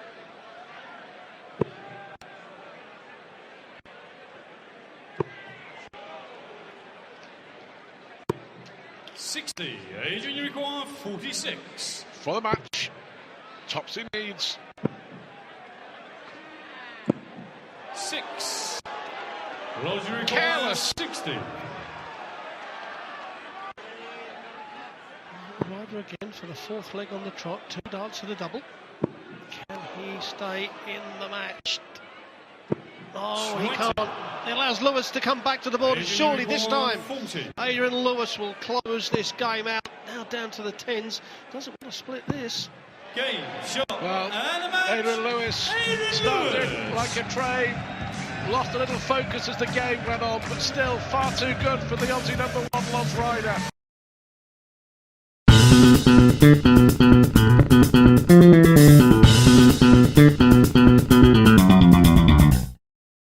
Adrian, you require 46. For the match, tops he needs. 6. Those you require Careless. 60. Ryder again for the 4th leg on the trot, 2 darts to the double. Can he stay in the match? Oh, 20. he can't. He allows Lewis to come back to the board, and surely this time 40. Adrian Lewis will close this game out. Now down to the 10s. Doesn't want to split this. Game, shot, Well, and the match. Adrian Lewis Adrian started Lewis. like a train, lost a little focus as the game went on, but still far too good for the Aussie #1 Lost Rider.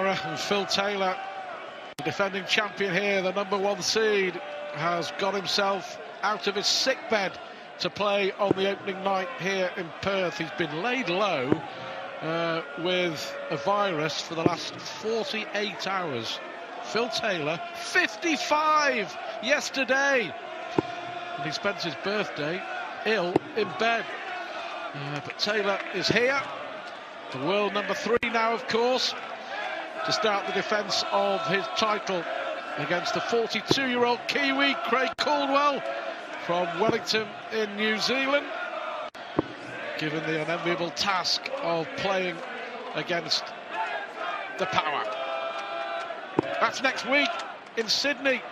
And Phil Taylor, the defending champion here, the #1 seed, has got himself out of his sickbed to play on the opening night here in Perth. He's been laid low with a virus for the last 48 hours. Phil Taylor, 55 yesterday. And he spent his birthday ill in bed. But Taylor is here. The world number 3 now, of course, to start the defence of his title against the 42-year-old Kiwi, Craig Caldwell, from Wellington in New Zealand, given the unenviable task of playing against the power. That's next week in Sydney,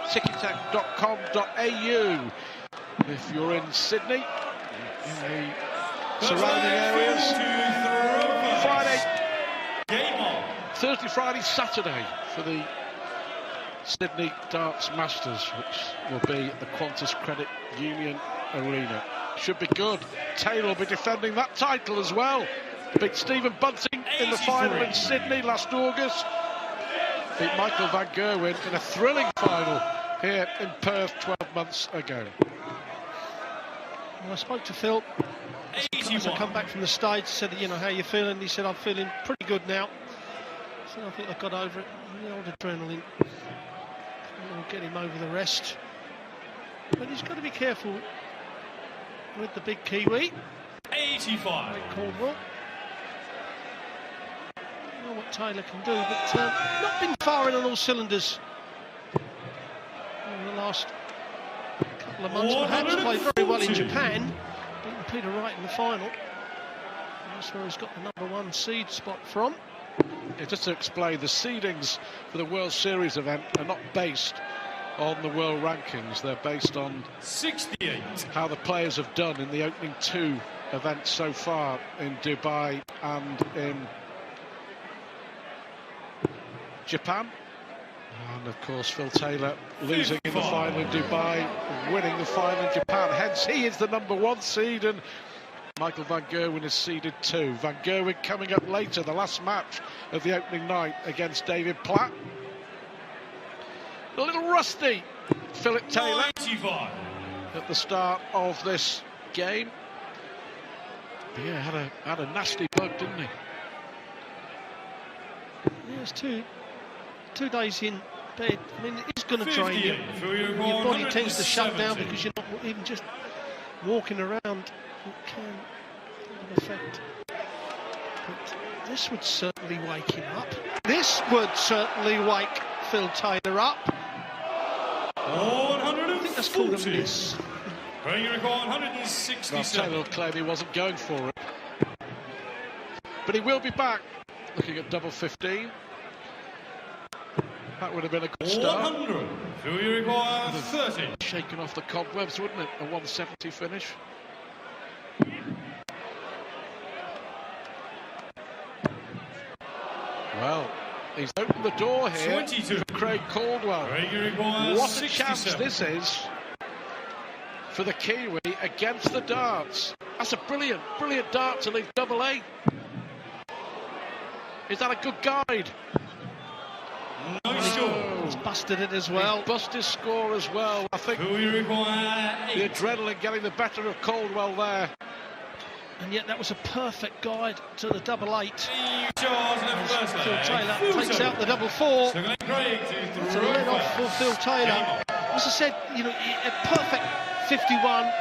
ticketek.com.au. If you're in Sydney, in the surrounding areas, Friday, Thursday, Friday, Saturday for the Sydney Darts Masters, which will be at the Qantas Credit Union Arena. Should be good. Taylor will be defending that title as well. Beat Stephen Bunting in the final in Sydney last August. Beat Michael van Gerwen in a thrilling final here in Perth 12 months ago. Well, I spoke to Phil as I come back from the stage. Said, you know, how you feeling? He said, I'm feeling pretty good now. So I think I got over it. The old adrenaline will get him over the rest. But he's got to be careful with the big Kiwi. 85. Caldwell. I don't know what Taylor can do, but not been firing on all cylinders in the last couple of months. Perhaps played very well in Japan, beating Peter Wright in the final. That's where he's got the #1 seed spot from. Yeah, just to explain, the seedings for the World Series event are not based on the world rankings. They're based on 68. how the players have done in the opening 2 events so far in Dubai and in Japan. And of course, Phil Taylor losing in the final in Dubai, winning the final in Japan. Hence, he is the #1 seed, and Michael van Gerwen is seeded 2. Van Gerwen coming up later, the last match of the opening night against David Platt. A little rusty, Philip Taylor, 95. at the start of this game. Yeah, had a nasty bug, didn't he? Yeah, it's two days in bed. I mean, it's going to drain you. Your body tends to shut down because you're not even just walking around. It can have an effect. But this would certainly wake him up. This would certainly wake Phil Taylor up. I think that's called a miss. Bring record 167. Well, Taylor will claim he wasn't going for it. But he will be back, looking at double 15. That would have been a good start. 100. Do you require 30? Shaking off the cobwebs, wouldn't it? A 170 finish. Well, he's opened the door here 22. for Craig Caldwell. What a chance this is for the Kiwi against the darts. That's a brilliant, brilliant dart to leave double 8. Is that a good guide? No, sure. He's busted it as well. He's busted his score as well. I think Do you require the 8? adrenaline getting the better of Caldwell there. And yet that was a perfect guide to the double 8. Charles left first Phil leg. Taylor takes out the double 4. So Glenn Craig It's a lead off for Phil Taylor. As I said, you know, a perfect 51.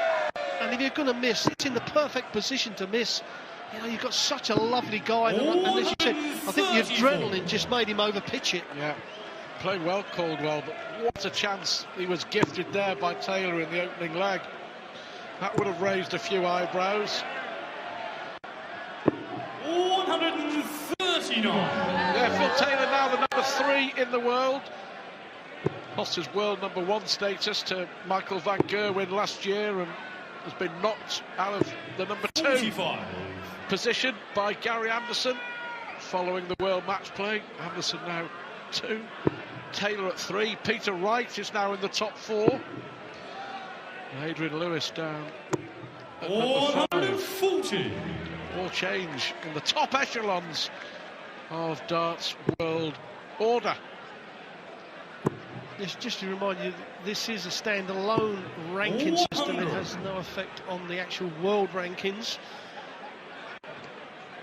And if you're going to miss, it's in the perfect position to miss. You know, you've got such a lovely guide. And as you said, I think the adrenaline just made him overpitch it. Yeah, played well, Caldwell, but what a chance he was gifted there by Taylor in the opening leg. That would have raised a few eyebrows. 139. Yeah, Phil Taylor now the #3 in the world. Lost his world #1 status to Michael van Gerwen last year and has been knocked out of the #2 45. position by Gary Anderson following the world match play. Anderson now 2, Taylor at 3. Peter Wright is now in the top 4. And Adrian Lewis down at #5. 140. All change in the top echelons of darts world order. Yes, just to remind you, this is a standalone ranking system. It has no effect on the actual world rankings.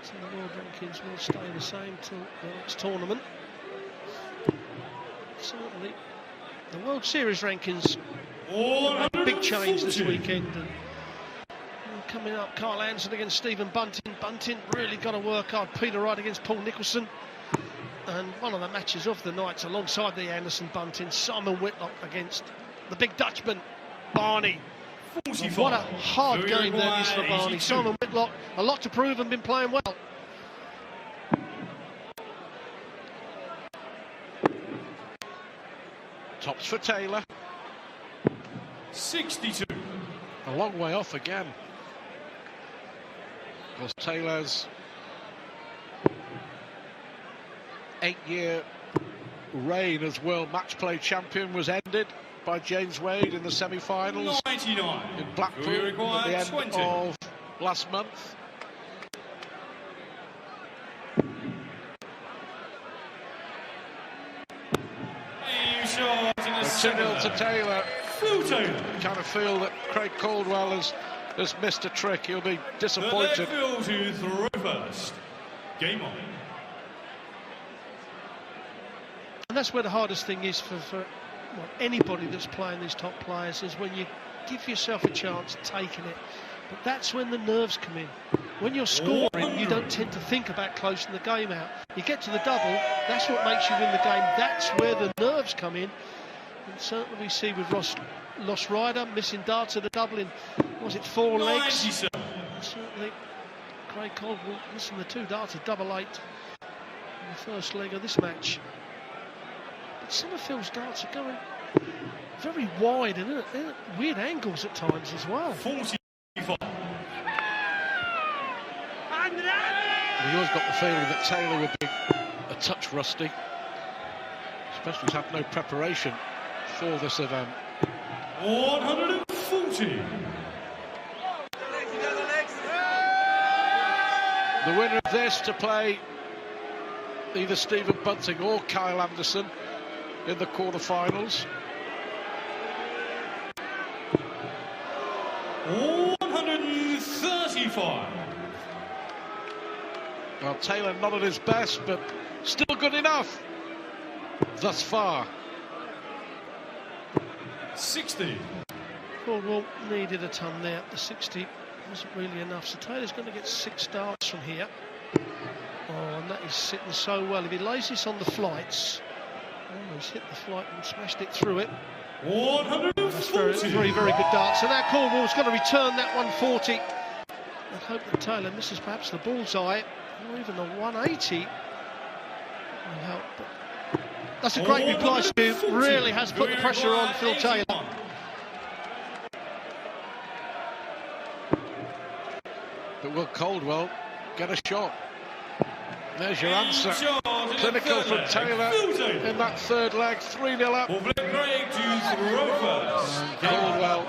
So the world rankings will stay the same till the next tournament. Certainly, the World Series rankings made a big change this weekend. And coming up, Carl Anderson against Stephen Bunting. Bunting really got to work hard. Peter Wright against Paul Nicholson. And one of the matches of the night, alongside the Anderson-Bunting, Simon Whitlock against the big Dutchman, Barney. 45. What a hard game that is for Barney. Simon Whitlock, a lot to prove and been playing well. Tops for Taylor. 62. A long way off again. Because Taylor's 8-year reign as world match play champion was ended by James Wade in the semi-finals 99. in Blackpool We at require the end 20. of last month. Shot in the 2-0 to Taylor. Phil Taylor. Kind of feel that Craig Caldwell has missed a trick. He'll be The disappointed. left field to throw first. Game on. And that's where the hardest thing is for well, anybody that's playing these top players, is when you give yourself a chance taking it. But that's when the nerves come in. When you're scoring, you don't tend to think about closing the game out. You get to the double, that's what makes you win the game. That's where the nerves come in. And certainly we see with Lost Rider missing darts at the double in, was it 4 legs? 97. Certainly Craig Caldwell missing the 2 darts at double 8 in the first leg of this match. But Summerfield's darts are going very wide and at weird angles at times as well. 45. We always got the feeling that Taylor would be a touch rusty, especially he's had no preparation for this event. 140. The winner of this to play either Stephen Bunting or Kyle Anderson in the quarterfinals. 135. Well, Taylor not at his best, but still good enough thus far. 60. Caldwell needed a ton there. The 60 wasn't really enough. So Taylor's going to get 6 darts from here. Oh, and that is sitting so well. If he lays this on the flights, he's hit the flight and smashed it through it. 140. That's very, very good darts. So now Caldwell's going to return that 140. I hope that Taylor misses perhaps the bullseye, or even the 180 will help. But that's a great reply, Stu. Really has put the pressure on Phil Taylor. But will Caldwell get a shot? There's your answer. Clinical from Taylor in that third leg. 3-0 up. Craig to throw first. Caldwell,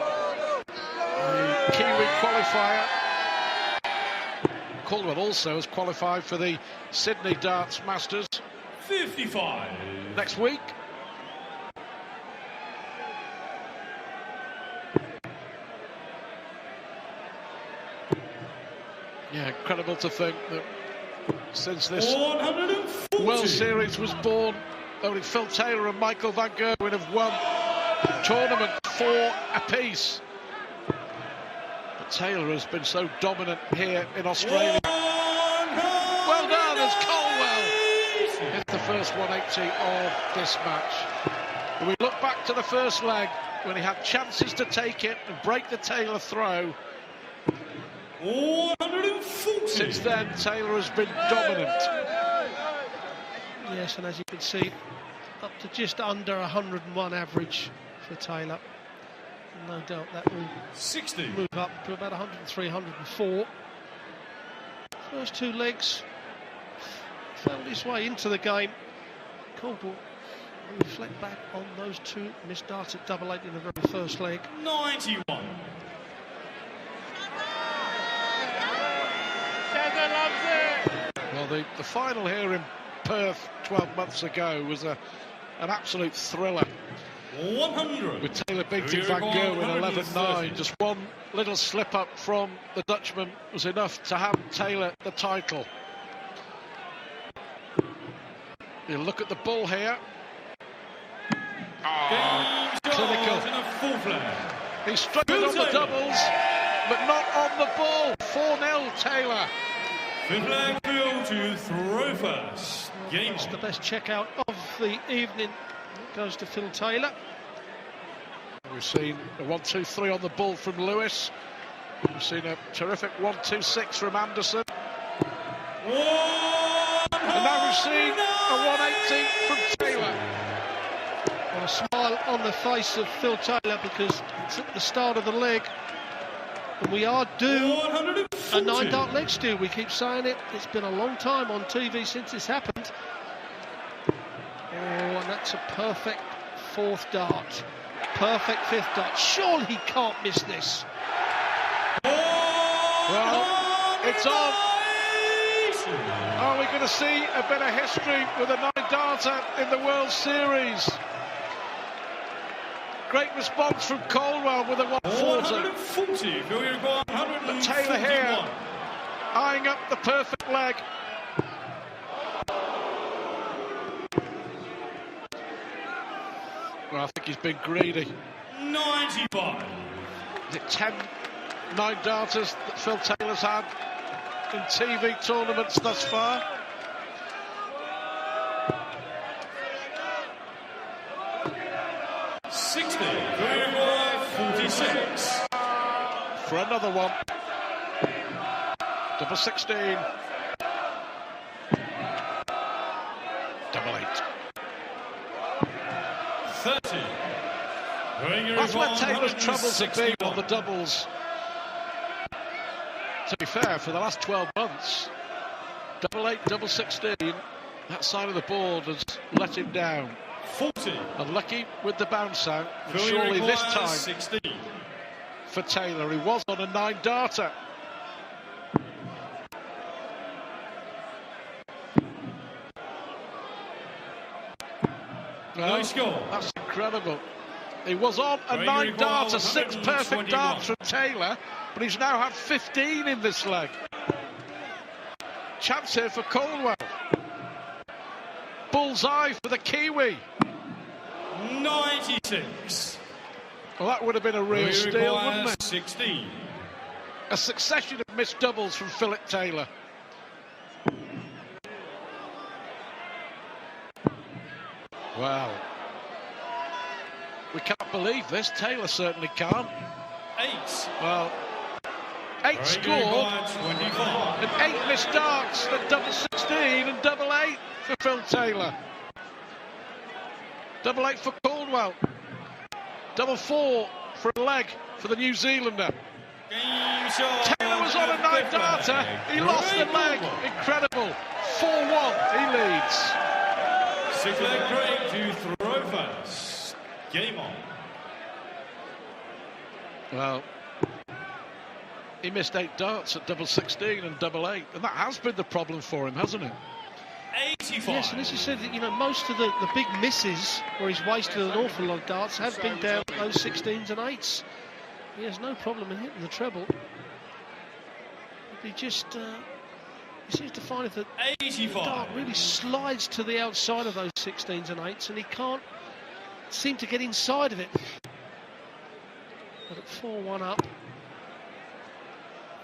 the Kiwi qualifier. Caldwell also has qualified for the Sydney Darts Masters 55. next week. Yeah, incredible to think that since this 140. World Series was born, only Phil Taylor and Michael Van Gerwen have won the tournament 4 apiece. But Taylor has been so dominant here in Australia. Well done as Caldwell hits the first 180 of this match. And we look back to the first leg when he had chances to take it and break the Taylor throw. 140. Since then, Taylor has been dominant. Yes, and as you can see, up to just under 101 average for Taylor. No doubt that will 60. move up to about 103, 104. First 2 legs found his way into the game. Caldwell will reflect back on those 2 missed darts at double 8 in the very first leg. 91. Well, the final here in Perth 12 months ago was an absolute thriller. 100. With Taylor beating Van Gerwen 11-9. Just one little slip up from the Dutchman was enough to hand Taylor the title. You look at the bull here. Clinical. He struggled on the doubles, but not on the bull. 4-0 Taylor. Fifth leg field to throw first. Game It's on. the best checkout of the evening. It goes to Phil Taylor. We've seen a 1-2-3 on the bull from Lewis. We've seen a terrific 1-2-6 from Anderson. And now we've seen a 1-18 from Taylor. And a smile on the face of Phil Taylor because it's at the start of the leg. And we are due a 9-dart leg steal. We keep saying it. It's been a long time on TV since this happened. Oh, and that's a perfect fourth dart. Perfect fifth dart. Surely he can't miss this. Well, it's on. Are we going to see a bit of history with a 9-darter in the World Series? Great response from Caldwell with a 140. 140. But Taylor here eyeing up the perfect leg. Well, I think he's been greedy. 95. Is it 10 9-darters that Phil Taylor's had in TV tournaments thus far? For another one. Double 16. Double 8. 30. That's where Taylor's troubles have been on the doubles. To be fair, for the last 12 months, double 8, double 16, that side of the board has let him down. 40. Unlucky with the bounce out, and surely this time 16. for Taylor, he was on a 9-darter. Well, Nice goal. That's incredible. He was on a 9-darter, 6 perfect darts from Taylor, but he's now had 15 in this leg. Chance here for Caldwell. Bullseye for the Kiwi. 96. Well, that would have been a real steal, wouldn't it? 16. A succession of missed doubles from Philip Taylor. Wow. We can't believe this. Taylor certainly can't. 8. Well, 8 scored, 25. and 8 missed darts at double 16 and double 8 for Phil Taylor. Double 8 for Caldwell. Double 4 for a leg for the New Zealander. Taylor was on a 9-darter. He lost the leg. Incredible. 4-1. He leads. 6 leg break to throw first. Game on. Well, he missed 8 darts at double 16 and double 8, and that has been the problem for him, hasn't it? 85. Yes, and as you said, you know, most of the big misses where he's wasted an awful lot of darts have been down those 16s and 8s. He has no problem in hitting the treble. He just he seems to find that the 85. dart really slides to the outside of those 16s and 8s, and he can't seem to get inside of it. But at 4-1 up,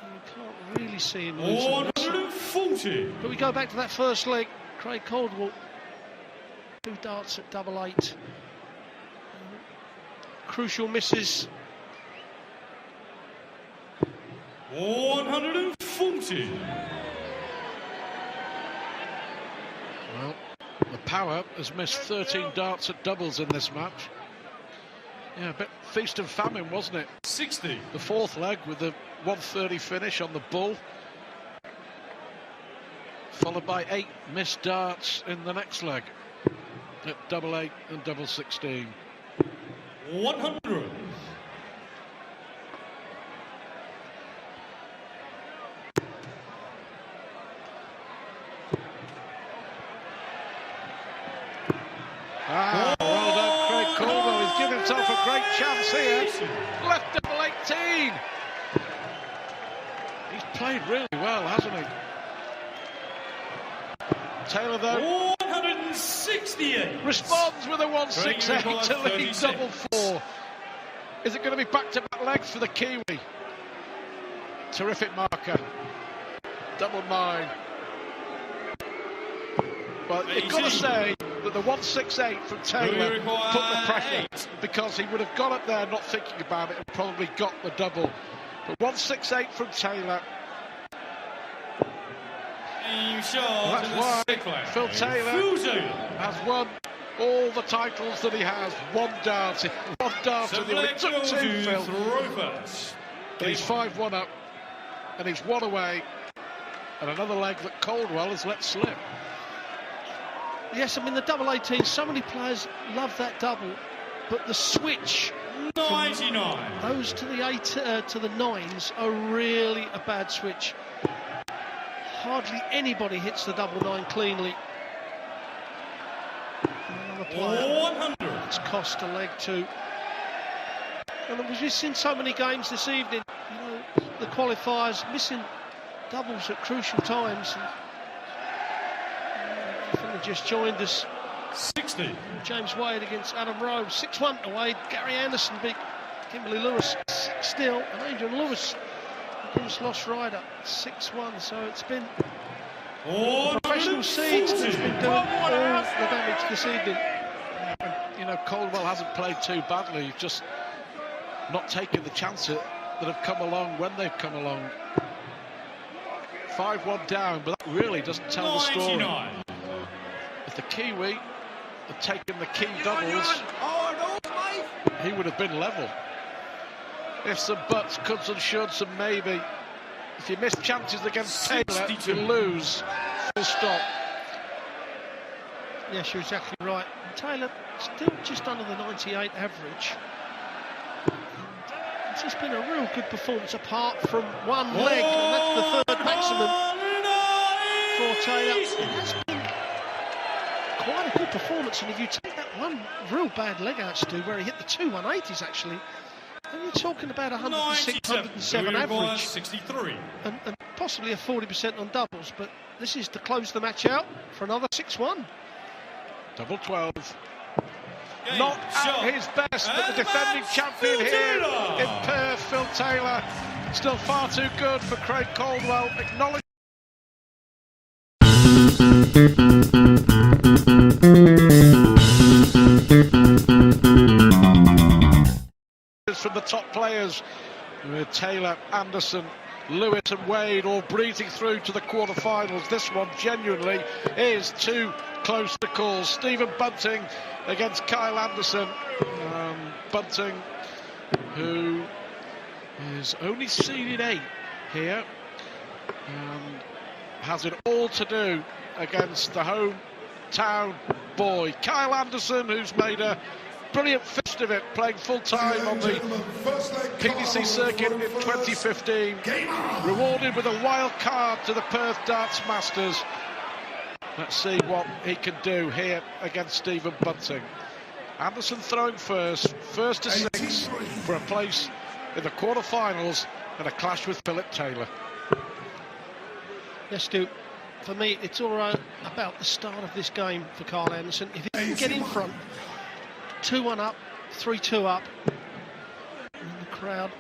you can't really see him losing. 140. But we go back to that first leg. Craig Caldwell, 2 darts at double 8. Crucial misses. 140. Well, the power has missed 13 darts at doubles in this match. Yeah, a bit feast and famine, wasn't it? 60. The fourth leg with the 130 finish on the bull, followed by 8 missed darts in the next leg at double 8 and double 16. 100. Well done, Craig Caldwell. He's himself a great chance here. Left double 18. He's played really well, hasn't he? Taylor, though, 168. responds with a 168 to lead 36. double 4. Is it going to be back-to-back legs for the Kiwi? Terrific marker. Double 9. Well, you've got to say that the 168 from Taylor put the pressure, because he would have gone up there not thinking about it and probably got the double. But 168 from Taylor. That's why Phil Taylor has won all the titles that he has. One dart in the only took 2, Phil. But he's 5-1 up, and he's 1 away, and another leg that Caldwell has let slip. Yes, I mean, the double 18, so many players love that double, but the switch 99. those to the 8 to the 9s are really a bad switch. Hardly anybody hits the double 9 cleanly. Another player. 100. It's cost a leg too. And we've just seen so many games this evening. You know, the qualifiers missing doubles at crucial times. I think they just joined us. 60. James Wade against Adam Rowe. 6-1 to Wade. Gary Anderson beat Kimberly Lewis. Still, and Adrian Lewis against Lost Rider. 6-1. So it's been professional seeds that's been doing all the damage this evening. You know, Caldwell hasn't played too badly. He's just not taking the chances that have come along when they've come along. 5-1 down, but that really doesn't tell the story. 99. If the Kiwi had taken the key doubles, he would have been level. If some buts, coulds and shoulds and maybe. If you miss chances against Taylor, 62. you lose. Full stop. Yes, you're exactly right. Taylor still just under the 98 average. It's just been a real good performance apart from one leg, and that's the third maximum for Taylor. It has been quite a good performance, and if you take that one real bad leg out, Stu, where he hit the 2 180s actually, then you're talking about 106, 107 average. 63. And possibly a 40% on doubles, but this is to close the match out for another 6-1. Double 12. Not at his best, but the defending champion here in Perth, Phil Taylor, still far too good for Craig Caldwell. Acknowledge from the top players, with Taylor, Anderson, Lewis and Wade all breezing through to the quarterfinals. This one genuinely is too close to call. Stephen Bunting against Kyle Anderson. Bunting, who is only seeded 8 here, has it all to do against the hometown boy Kyle Anderson, who's made a brilliant fist of it, playing full-time on the PDC circuit in 2015, rewarded with a wild card to the Perth Darts Masters. Let's see what he can do here against Stephen Bunting. Anderson throwing first to 6 for a place in the quarterfinals and a clash with Philip Taylor. Yes, Stu, for me it's all right about the start of this game for Kyle Anderson. If he can get in front, 2-1 up, 3-2 up, and the crowd,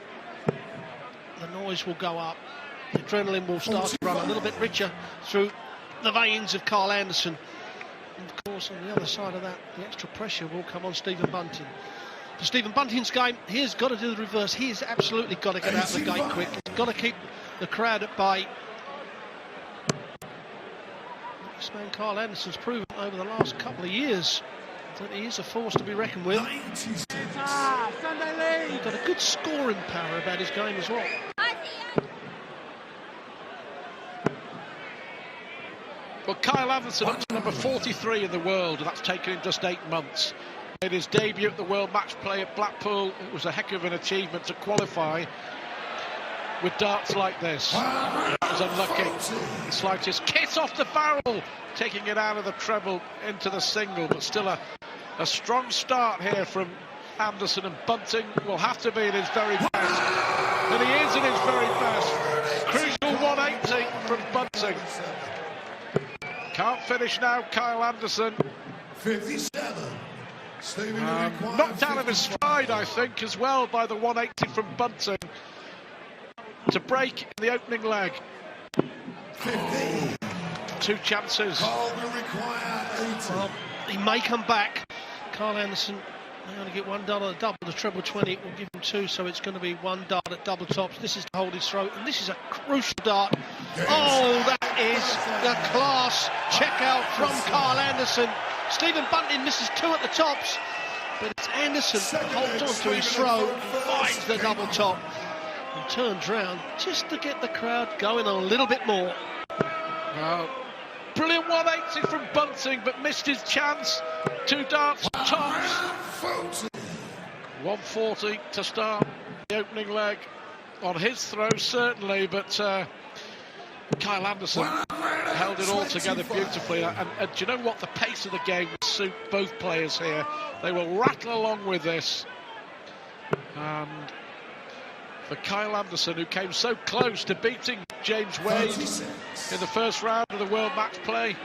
the noise will go up, the adrenaline will start to run a little bit richer through the veins of Kyle Anderson. And of course, on the other side of that, the extra pressure will come on Stephen Bunting. For Stephen Bunting's game, he has got to do the reverse. He has absolutely got to get out of the gate quick. He's got to keep the crowd at bay. This man Kyle Anderson's proven over the last couple of years that he is a force to be reckoned with. He's got a good scoring power about his game as well. Well, Kyle Anderson up to number 43 in the world, and that's taken him just 8 months. Made his debut at the World Match Play at Blackpool. It was a heck of an achievement to qualify with darts like this. It was unlucky. The slightest kiss off the barrel, taking it out of the treble into the single, but still a strong start here from Anderson, and Bunting will have to be at his very best. And he is at his very best. Crucial 180 from Bunting. Can't finish now, Kyle Anderson. 57. Knocked out of his stride, I think, as well by the 180 from Bunting to break in the opening leg. 15. Two chances. Cole will require 80. Well, he may come back. Kyle Anderson may only get one dart at the double. The treble 20 will give him two, so it's going to be one dart at double tops. This is to hold his throat, and this is a crucial dart. Oh, that is the class check out from Kyle Anderson. Stephen Bunting misses two at the tops, but it's Anderson who holds on to his throat, finds the double top, and turns round just to get the crowd going a little bit more. Brilliant 180 from Bunting, but missed his chance. Two darts tops. 140 to start the opening leg. On his throw, certainly, but Kyle Anderson held it all together beautifully. And do you know what? The pace of the game will suit both players here. They will rattle along with this. And for Kyle Anderson, who came so close to beating James Wade in the first round of the World Match Play,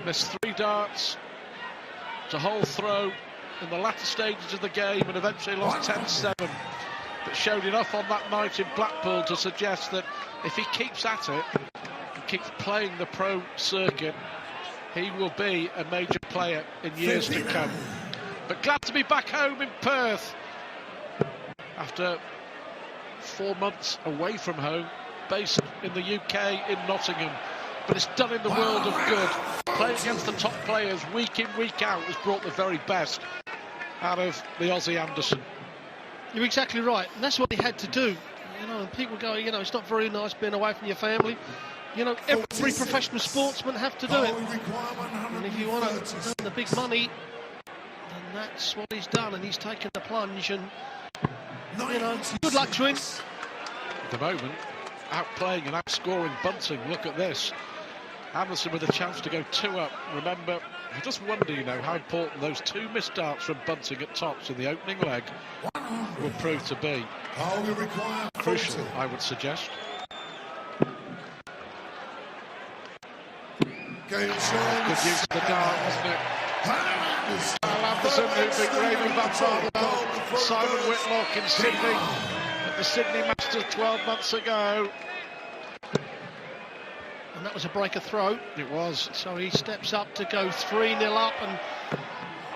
missed three darts to hold throw in the latter stages of the game and eventually lost 10-7, but showed enough on that night in Blackpool to suggest that if he keeps at it and keeps playing the pro circuit, he will be a major player in years to come. But glad to be back home in Perth after 4 months away from home, based in the UK in Nottingham. But it's done in the world of good. Playing against the top players week in, week out has brought the very best out of the Aussie Anderson. You're exactly right, and that's what he had to do. You know, and people go, you know, it's not very nice being away from your family. You know, every professional sportsman have to do it. And if you want to earn the big money, then that's what he's done, and he's taken the plunge. And you know, good luck to him. At the moment, outplaying and outscoring Bunting. Look at this. Anderson with a chance to go 2 up. Remember, I just wonder, you know, how important those two missed darts from Bunting at tops in the opening leg will prove to be. Crucial, I would suggest. Good use of the dart, wasn't it? Kyle Anderson, who beat Raymond Van Barneveld, Simon Whitlock in Sydney at the Sydney Masters 12 months ago. And that was a breaker throw. It was. So he steps up to go 3-0 up, and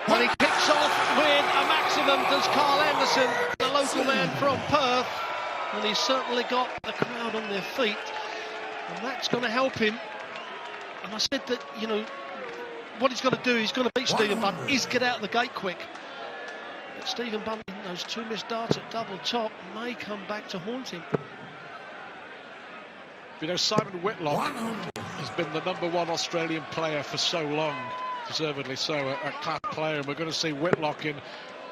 when he kicks off with a maximum, does Kyle Anderson, the local man from Perth, and he's certainly got the crowd on their feet, and that's going to help him. And I said that, you know, what he's got to do, he's going to beat Stephen Bunting, is get out of the gate quick. But Stephen Bunting, those two missed darts at double top, may come back to haunt him. You know, Simon Whitlock has been the #1 Australian player for so long, deservedly so, a class player, and we're going to see Whitlock in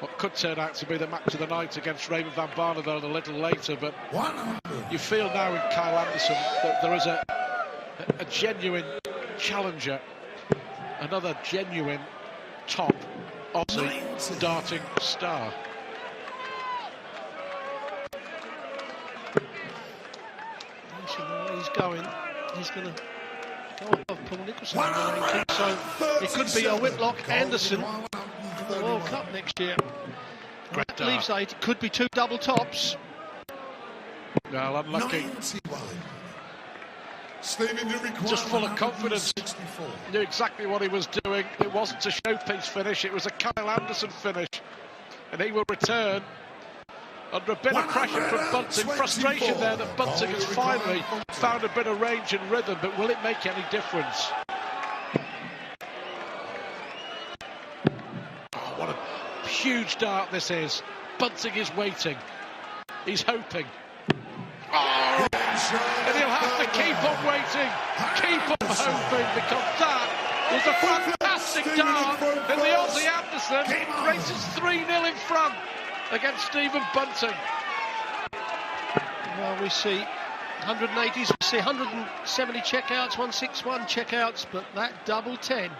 what could turn out to be the match of the night against Raymond Van Barneveld a little later. But you feel now in Kyle Anderson that there is a genuine challenger, another genuine top Aussie darting star. He's going. He's going to go above Paul Nicholson in the ranking, so it could be a Whitlock Anderson in the World Cup next year. That leaves 8. It could be 2 double tops. Well, unlucky. Just full of confidence. Knew exactly what he was doing. It wasn't a showpiece finish, it was a Kyle Anderson finish. And he will return under a bit of pressure from Bunting. Frustration there that Bunting has finally found a bit of range and rhythm, but will it make any difference? Oh, what a huge dart this is. Bunting is waiting. He's hoping. Oh, and he'll have to keep on waiting, keep on hoping, because that was a fantastic dart, and the Aussie Anderson races 3-0 in front against Stephen Bunting. Well, we see 180s, we see 170 checkouts, 161 checkouts, but that double 10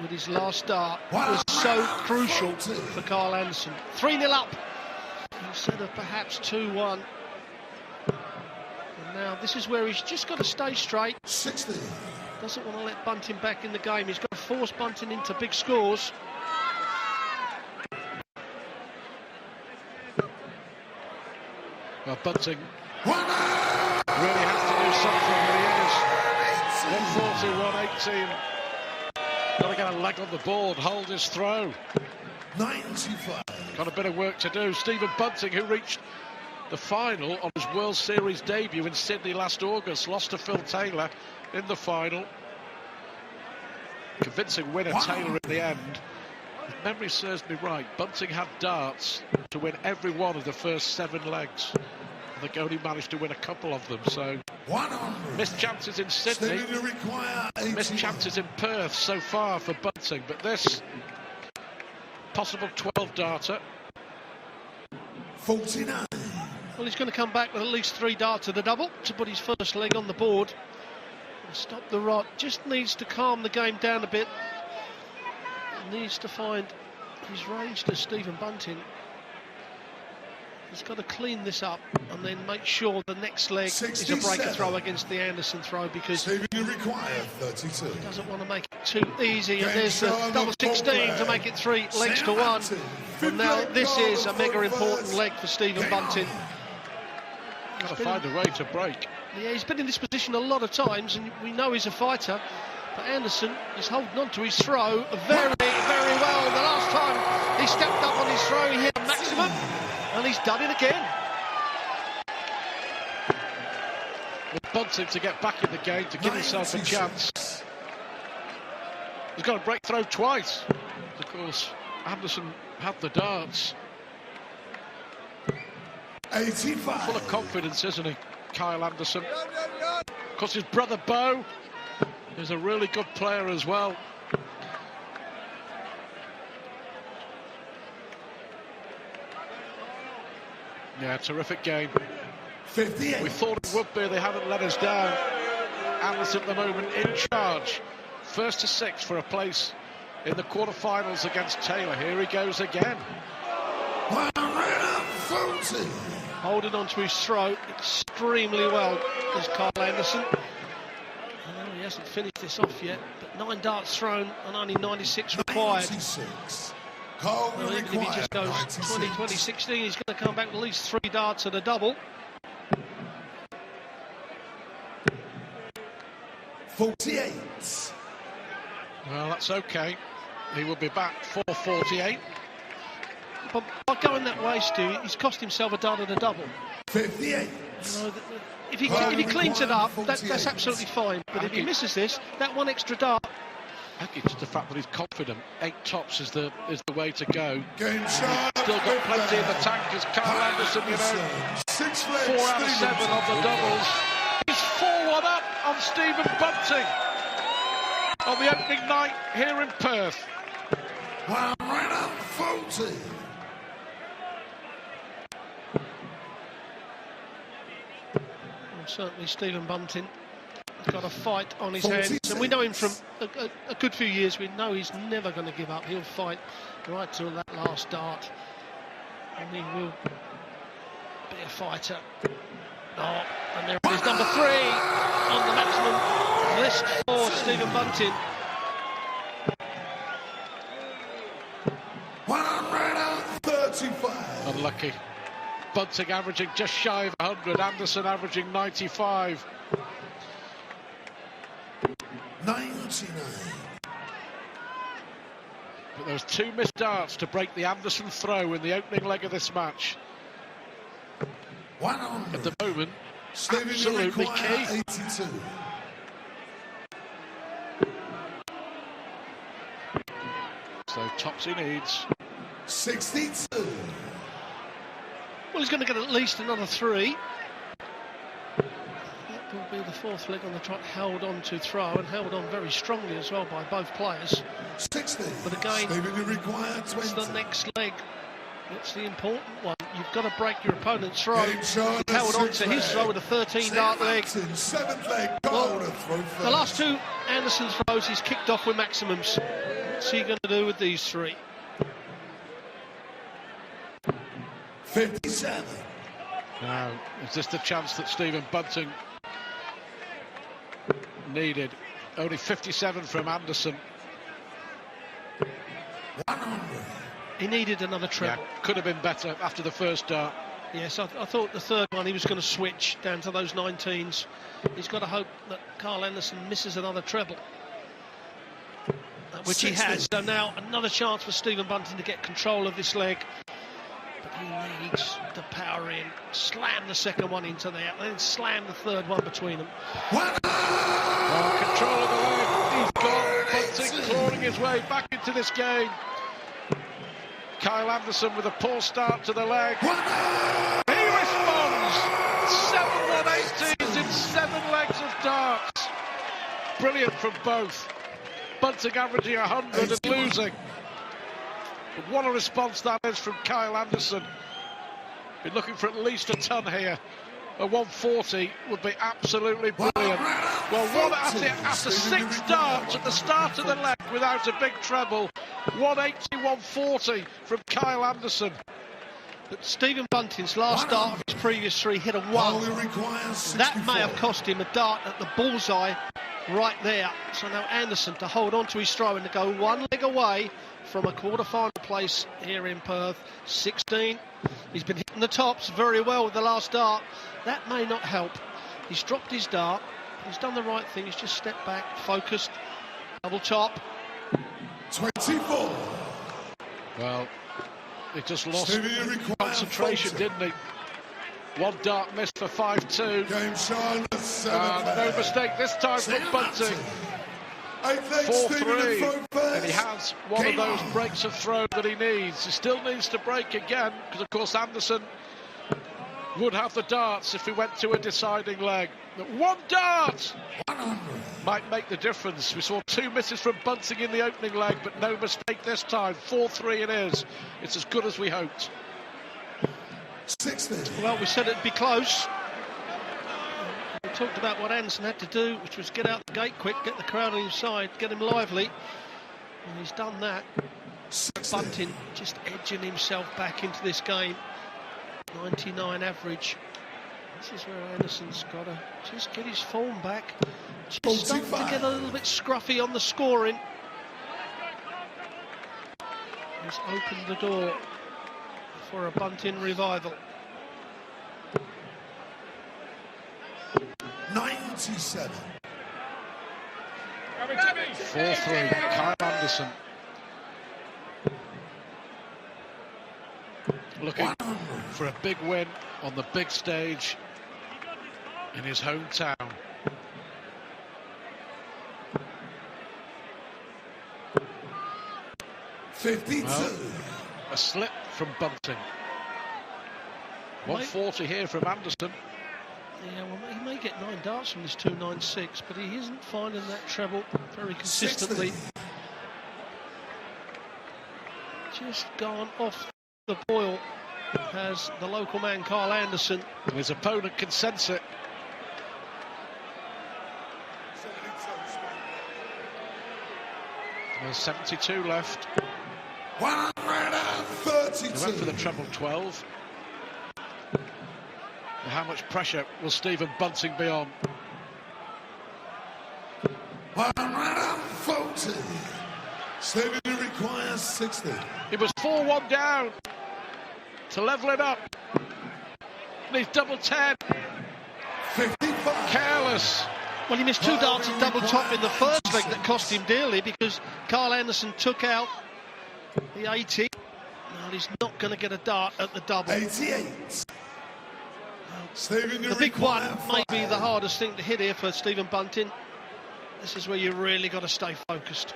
with his last start was so crucial for Kyle Anderson. 3-0 up instead of perhaps 2-1. And now this is where he's just got to stay straight. 60. Doesn't want to let Bunting back in the game. He's got to force Bunting into big scores. Well, Bunting really has to do something. He is 140, 118. Got to get a leg on the board, hold his throw. 95. Got a bit of work to do. Stephen Bunting, who reached the final on his World Series debut in Sydney last August, lost to Phil Taylor in the final. Convincing winner, Taylor, in the end. If memory serves me right, Bunting had darts to win every one of the first 7 legs. I think only managed to win a couple of them, so 100. missed chances in Sydney, missed chances in Perth so far for Bunting, but this possible 12-darter. 49. Well, he's going to come back with at least 3 darts of the double to put his first leg on the board. And stop the rot. Just needs to calm the game down a bit. Needs to find his range to Stephen Bunting. He's got to clean this up and then make sure the next leg 67. is a breaker throw against the Anderson throw, because Stephen, you require 32. he doesn't want to make it too easy. And there's the double 16 to make it 3 legs to 1. And now this is a mega important leg for Stephen Bunting. Got to find a way to break. Yeah, he's been in this position a lot of times, and we know he's a fighter. But Anderson is holding on to his throw very, very well. The last time he stepped up on his throw, he hit a maximum, and he's done it again. With Bunting to get back in the game, to give himself a chance. He's got to break throw twice. Of course, Anderson had the darts. 85. Full of confidence, isn't he, Kyle Anderson? Of course, his brother Bo is a really good player as well. Yeah, terrific game. 58. We thought it would be, they haven't let us down. Anderson at the moment in charge. 1st to 6 for a place in the quarterfinals against Taylor. Here he goes again. 140. Holding on to his throw extremely well is Kyle Anderson. I know he hasn't finished this off yet, but 9 darts thrown and only 96 required. 96. Well, even if he just goes 20-20-16, he's going to come back with at least 3 darts and a double. 48. Well, that's okay. He will be back for 48. But by going that way, Stu, he's cost himself a dart and a double. 58. You know, if he cleans it up, that's absolutely fine. But if he misses this, that 1 extra dart. I think it's just the fact that he's confident. 8 tops is the way to go. Game shot. Still got plenty in the tank as Kyle Anderson, you know. 6 4 out of 7 on the doubles. He's 4-1 up on Stephen Bunting on the opening night here in Perth. 140. Well, certainly Stephen Bunting has got a fight on his hands, and we know him from a good few years. We know he's never going to give up. He'll fight right till that last dart, and he will be a fighter. Oh, and there it is, number 3 on the maximum list for Stephen Bunting. 135. Unlucky. Bunting averaging just shy of 100. Anderson averaging 95. 99. But those 2 missed darts to break the Anderson throw in the opening leg of this match. 100. At the moment, Stephen, absolutely you require key. 82. So tops he needs. 62. Well, he's going to get at least another 3. That will be the 4th leg on the trot, held on to throw, and held on very strongly as well by both players. 60. But again, Stephen, you require 20. it's the next leg. It's the important one. You've got to break your opponent's throw. Game shot. He held on to his throw with a 13-dart leg. 7th leg. Well, Goal to throw first. the last 2 Anderson throws he's kicked off with maximums. What's he going to do with these three? 57. Now, is this the chance that Stephen Bunting needed? Only 57 from Anderson. 100. He needed another treble. Yeah, could have been better after the first dart. Yes, I thought the third one he was going to switch down to those 19s. He's got to hope that Carl Anderson misses another treble, which 60. he has. So now another chance for Stephen Bunting to get control of this leg. But he needs to power in, slam the second one into there, and then slam the third one between them. Well, control of the leg, he's got Bunting clawing his way back into this game. Kyle Anderson with a poor start to the leg. He responds! 7 180s in 7 legs of darts. Brilliant from both. Bunting averaging 100 and losing. But what a response that is from Kyle Anderson. Been looking for at least a ton here. A 140 would be absolutely brilliant. Well, after 6 darts at the start of the leg without a big treble, 180, 140 from Kyle Anderson. But Stephen Bunting's last dart of his previous 3 hit a 1. That may have cost him a dart at the bullseye right there. So now Anderson to hold on to his throw and to go 1 leg away from a quarter-final place here in Perth. 16. He's been hitting the tops very well with the last dart. That may not help. He's dropped his dart. He's done the right thing. He's just stepped back, focused, double top. 24. Well, he just lost concentration, didn't he? 1 dart missed for 5-2. Game shown at 7. No mistake this time from Bunting. 4-3, and he has one of those breaks of throw that he needs. He still needs to break again, because of course Anderson would have the darts if he went to a deciding leg. But 1 dart might make the difference. We saw 2 misses from Bunting in the opening leg, but no mistake this time. 4-3 it is. It's as good as we hoped. 60. Well, we said it'd be close. We talked about what Anderson had to do, which was get out the gate quick, get the crowd on his side, get him lively. And he's done that. 60. Bunting just edging himself back into this game. 99 average. This is where Anderson's got to just get his form back. Just starting to get a little bit scruffy on the scoring. He's opened the door for a Bunting revival. 97. 4-3, Kyle Anderson. Looking for a big win on the big stage in his hometown. Well, a slip from Bunting. 140 here from Anderson. Yeah, well, he may get 9 darts from this 296, but he isn't finding that treble very consistently. 60. Just gone off the boil has the local man Kyle Anderson. And his opponent can sense it. There's 72 left. 132. He went for the treble 12. And how much pressure will Stephen Bunting be on? 140. Stephen requires 60. He was 4-1 down to level it up. And he's double 10. 55. Careless. Well, he missed 2 darts at double top in the first leg that cost him dearly because Kyle Anderson took out the 80. Well, he's not going to get a dart at the double. 88. The big one may be the hardest thing to hit here for Stephen Bunting. This is where you really got to stay focused.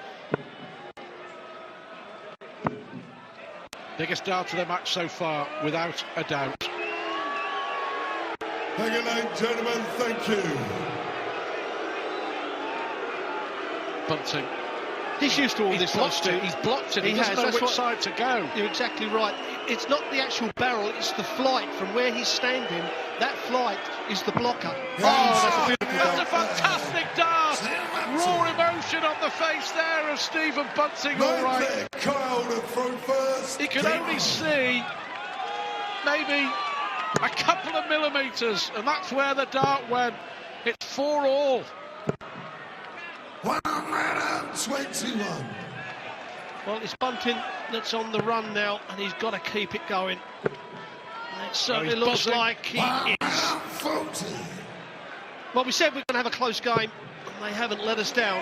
Biggest dart of the match so far, without a doubt. Thank you, ladies and gentlemen. Thank you. Bunting. He's used to all this. He's blocked it. He doesn't know which side to go. You're exactly right. It's not the actual barrel, it's the flight from where he's standing. That flight is the blocker. That's a fantastic dart. Raw emotion on the the face there of Stephen Bunting, all right. Kyle to throw first. He could only see maybe a couple of millimetres, and that's where the dart went. It's 4-all. 121. Well, it's Bunting that's on the run now, and he's got to keep it going. And it certainly looks buzzing. like he is. 40. Well, we said we're going to have a close game, and they haven't let us down.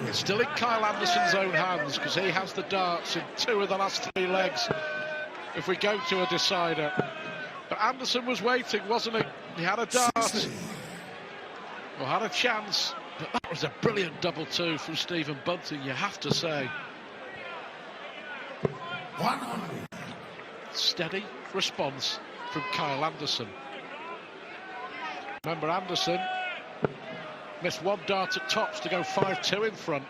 It's still in Kyle Anderson's own hands because he has the darts in 2 of the last 3 legs if we go to a decider. But Anderson was waiting, wasn't he? He had a dart, 60. or had a chance, but that was a brilliant double 2 from Stephen Bunting, you have to say. 100. Steady response from Kyle Anderson. Remember, Anderson missed 1 dart at tops to go 5-2 in front.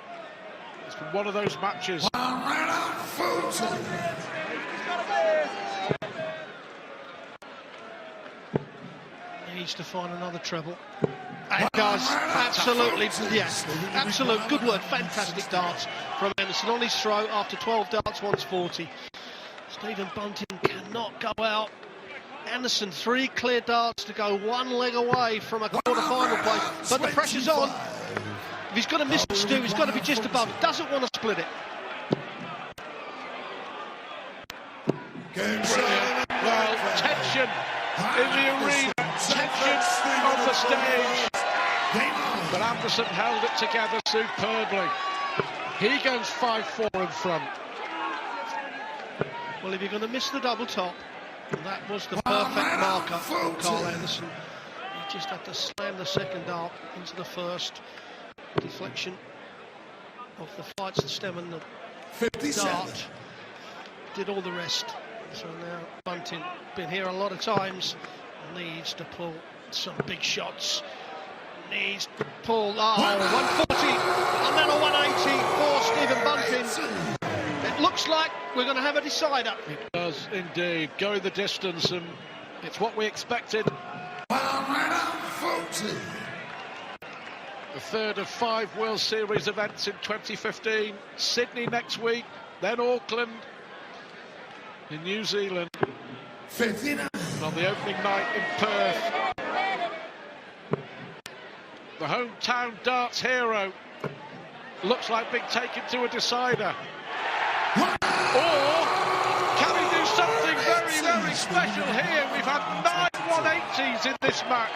It's been one of those matches. 140. Needs to find another treble. And it does. Absolutely. Yes. Absolute. Good word. Fantastic darts from Anderson on his throw after 12 darts, 140. Stephen Bunting cannot go out. Anderson, 3 clear darts to go 1 leg away from a quarter-final place. But the pressure's on. If he's got to miss Stu, he's got to be just above. Doesn't want to split it. Well, tension in the arena, tension on the stage. But Anderson held it together superbly. He goes 5-4 in front. Well, if you're going to miss the double top, that was the perfect marker from Kyle Anderson. He just had to slam the second dart into the first. Deflection of the flights to stem and the 57. dart did all the rest. So now Bunting, been here a lot of times, needs to pull some big shots. Needs to pull, 140 and then a 180 for Stephen Bunting. It looks like we're going to have a decider. It does indeed, going the distance, and it's what we expected. 140. The third of 5 World Series events in 2015. Sydney next week, then Auckland in New Zealand. 59. And on the opening night in Perth, the hometown darts hero looks like being taken to a decider. Or can he do something very, very special here? We've had 9 180s in this match.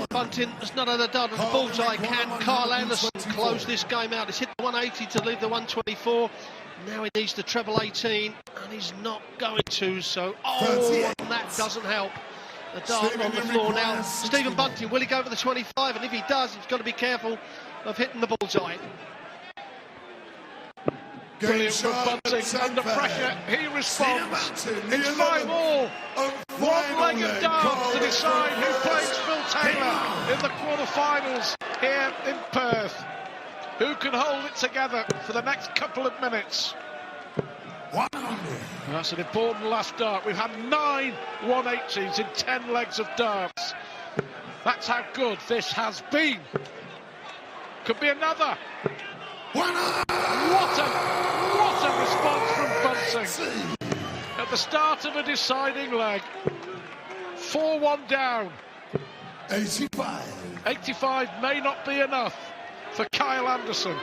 Bunting has not had a dart at the bullseye. Can Kyle Anderson close this game out? He's hit the 180 to leave the 124. Now he needs the treble 18, and he's not going to. So, and that doesn't help. The dart on the floor now. Stephen Bunting, will he go for the 25? And if he does, he's got to be careful of hitting the bullseye. Brilliant from Bunting, under pressure, he responds. It's 5-all. 1 leg of darts to decide who plays Phil Taylor in the quarter-finals here in Perth. Who can hold it together for the next couple of minutes? 100. That's an important last dart. We've had 9 180s in 10 legs of darts. That's how good this has been. Could be another. What a response from Bunting at the start of a deciding leg. 4-1 down. 85. 85 may not be enough for Kyle Anderson.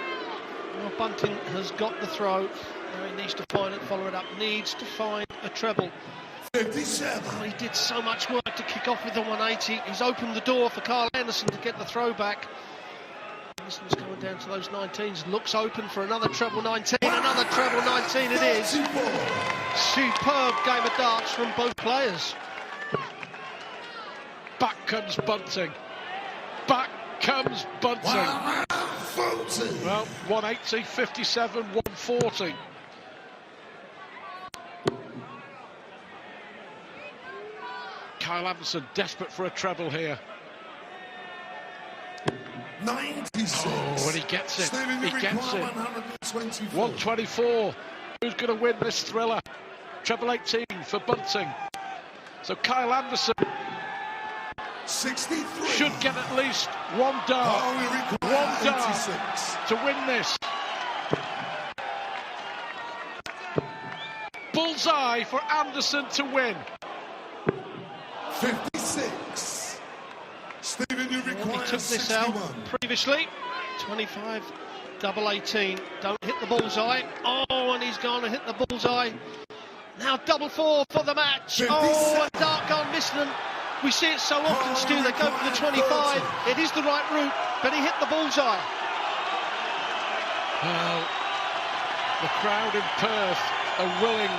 Well, Bunting has got the throw. Now he needs to find it, follow it up. Needs to find a treble. 57. Oh, he did so much work to kick off with the 180. He's opened the door for Kyle Anderson to get the throw back. Anderson's coming down to those 19s. Looks open for another treble 19. Another treble 19 it is. Superb game of darts from both players. Back comes Bunting. Back comes Bunting. Well, 180, 57, 140. Kyle Anderson desperate for a treble here. 96. Oh, and he gets it. He gets it. 124. 124. Who's going to win this thriller? treble 18 for Bunting. So Kyle Anderson 63. should get at least one dart to win this. Bullseye for Anderson to win. 56. Stephen, you require He took this 61. out previously. 25, double 18. Don't hit the bullseye. Oh, and he's gone and hit the bullseye. Now double 4 for the match. 57. Oh, a dart gun missing them. We see it so often, Stu. They go for the 25. It is the right route, but he hit the bullseye. Well, the crowd in Perth are willing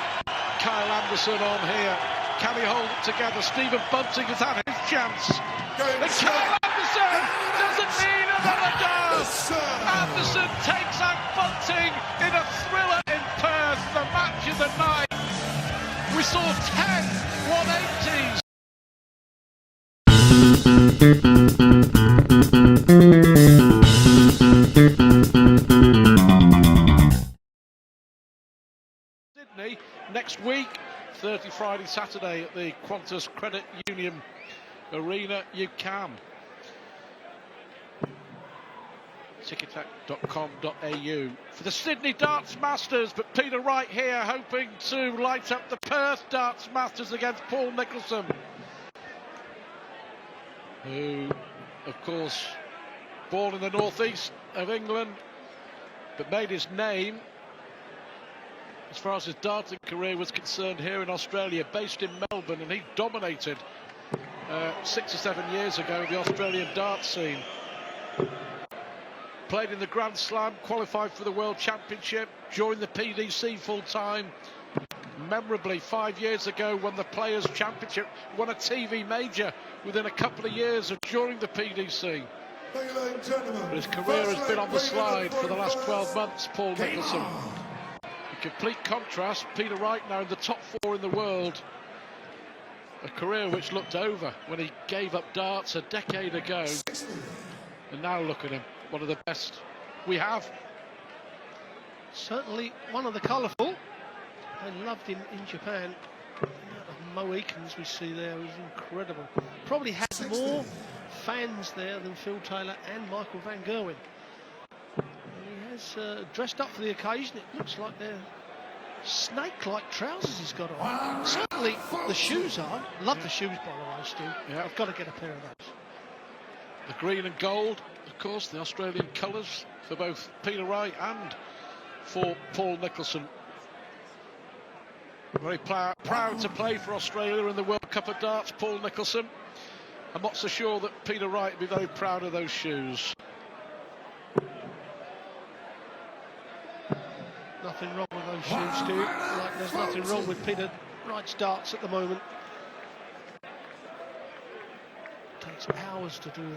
Kyle Anderson on here. Can he hold it together? Stephen Bunting has had his chance. And Kyle Anderson doesn't need another dart. Anderson takes out Bunting in a thriller in Perth, the match of the night. We saw 10 180s. Sydney next week, 30 Friday, Saturday at the Qantas Credit Union Arena. You can. Ticketek.com.au for the Sydney Darts Masters, but Peter Wright here hoping to light up the Perth Darts Masters against Paul Nicholson, who, of course, born in the northeast of England, but made his name, as far as his darting career was concerned, here in Australia, based in Melbourne, and he dominated 6 or 7 years ago the Australian dart scene. Played in the Grand Slam, qualified for the World Championship, joined the PDC full-time. Memorably, 5 years ago, won the Players' Championship, won a TV major within a couple of years of joining the PDC. But his career has been on the slide for the last 12 months, Paul Nicholson. In complete contrast, Peter Wright now in the top 4 in the world. A career which looked over when he gave up darts a decade ago. And now look at him, one of the best we have. Certainly one of the colourful. I loved him in Japan. The amount of Mohicans we see there is incredible. Probably had more fans there than Phil Taylor and Michael Van Gerwen. He has dressed up for the occasion. It looks like they're snake-like trousers he's got on. Certainly the shoes are. Love the shoes, by the way, Stu. Yeah. I've got to get a pair of those. The green and gold, of course, the Australian colours for both Peter Wright and for Paul Nicholson. Very proud to play for Australia in the World Cup of Darts, Paul Nicholson. I'm not so sure that Peter Wright would be very proud of those shoes. Nothing wrong with those shoes, Stu. Like there's nothing wrong with Peter Wright's darts at the moment. It takes hours to do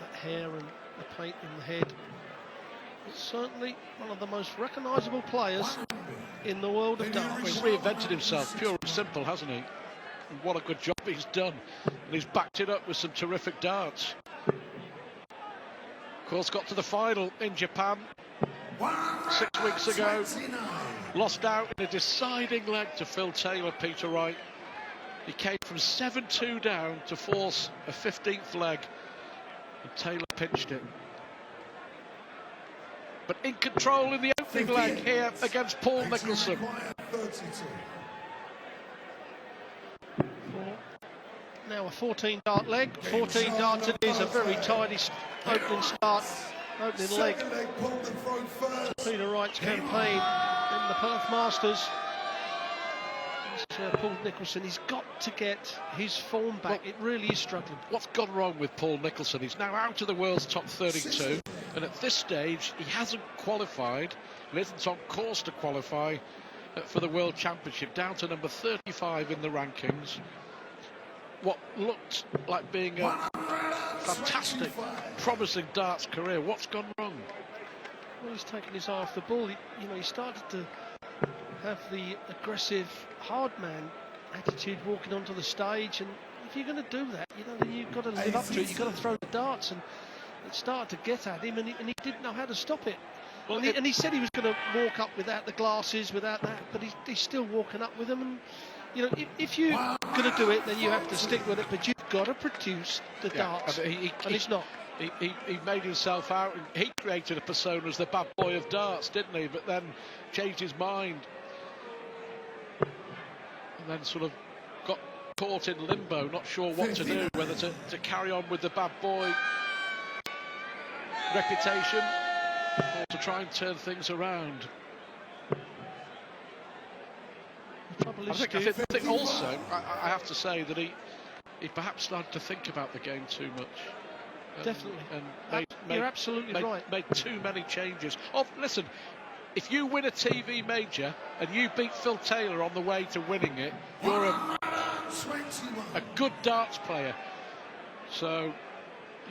that hair and the paint in the head. It's certainly one of the most recognisable players in the world of darts. He's reinvented himself, pure and simple, hasn't he? And what a good job he's done. And he's backed it up with some terrific darts. Of course, got to the final in Japan 6 weeks ago. Lost out in a deciding leg to Phil Taylor, Peter Wright. He came from 7-2 down to force a 15th leg. And Taylor pinched it. But in control in the opening leg here against Paul Nicholson. Now a 14 dart leg. 14 darts it is, a very tidy opening start, opening leg to Peter Wright's campaign in the Perth Masters. Paul Nicholson, he's got to get his form back. It really is struggling. What's gone wrong with Paul Nicholson? He's now out of the world's top 32, and at this stage he hasn't qualified, and isn't on course to qualify for the World Championship, down to number 35 in the rankings. What looked like being a fantastic, promising darts career. What's gone wrong? Well, he's taken his eye off the ball. He started to have the aggressive hard man attitude walking onto the stage, and if you're going to do that, then you've got to live up to it. You've got to throw the darts, and it started to get at him, and he didn't know how to stop it. Well, and he said he was going to walk up without the glasses, without that, but he's still walking up with them. And you know, if you're going to do it, then you have to stick with it. But you've got to produce the darts, and it's not. He made himself out, and he created a persona as the bad boy of darts, didn't he? But then changed his mind, and then sort of got caught in limbo, not sure what to do, whether to carry on with the bad boy reputation or to try and turn things around. I think also, I have to say that he perhaps started to think about the game too much. Definitely. And you're absolutely right. Made too many changes. Oh, listen, if you win a TV major and you beat Phil Taylor on the way to winning it, you're a good darts player. So,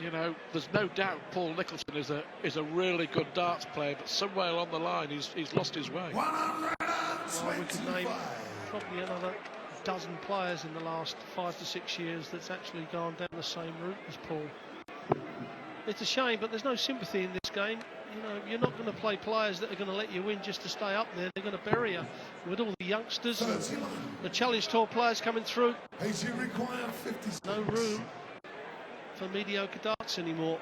you know, there's no doubt Paul Nicholson is a really good darts player, but somewhere along the line he's lost his way. Well, we could name probably another dozen players in the last 5 to 6 years that's actually gone down the same route as Paul. It's a shame, but there's no sympathy in this game. You know, you're not going to play players that are going to let you win just to stay up there. They're going to bury you with all the youngsters and the Challenge Tour players coming through. No room for mediocre darts anymore.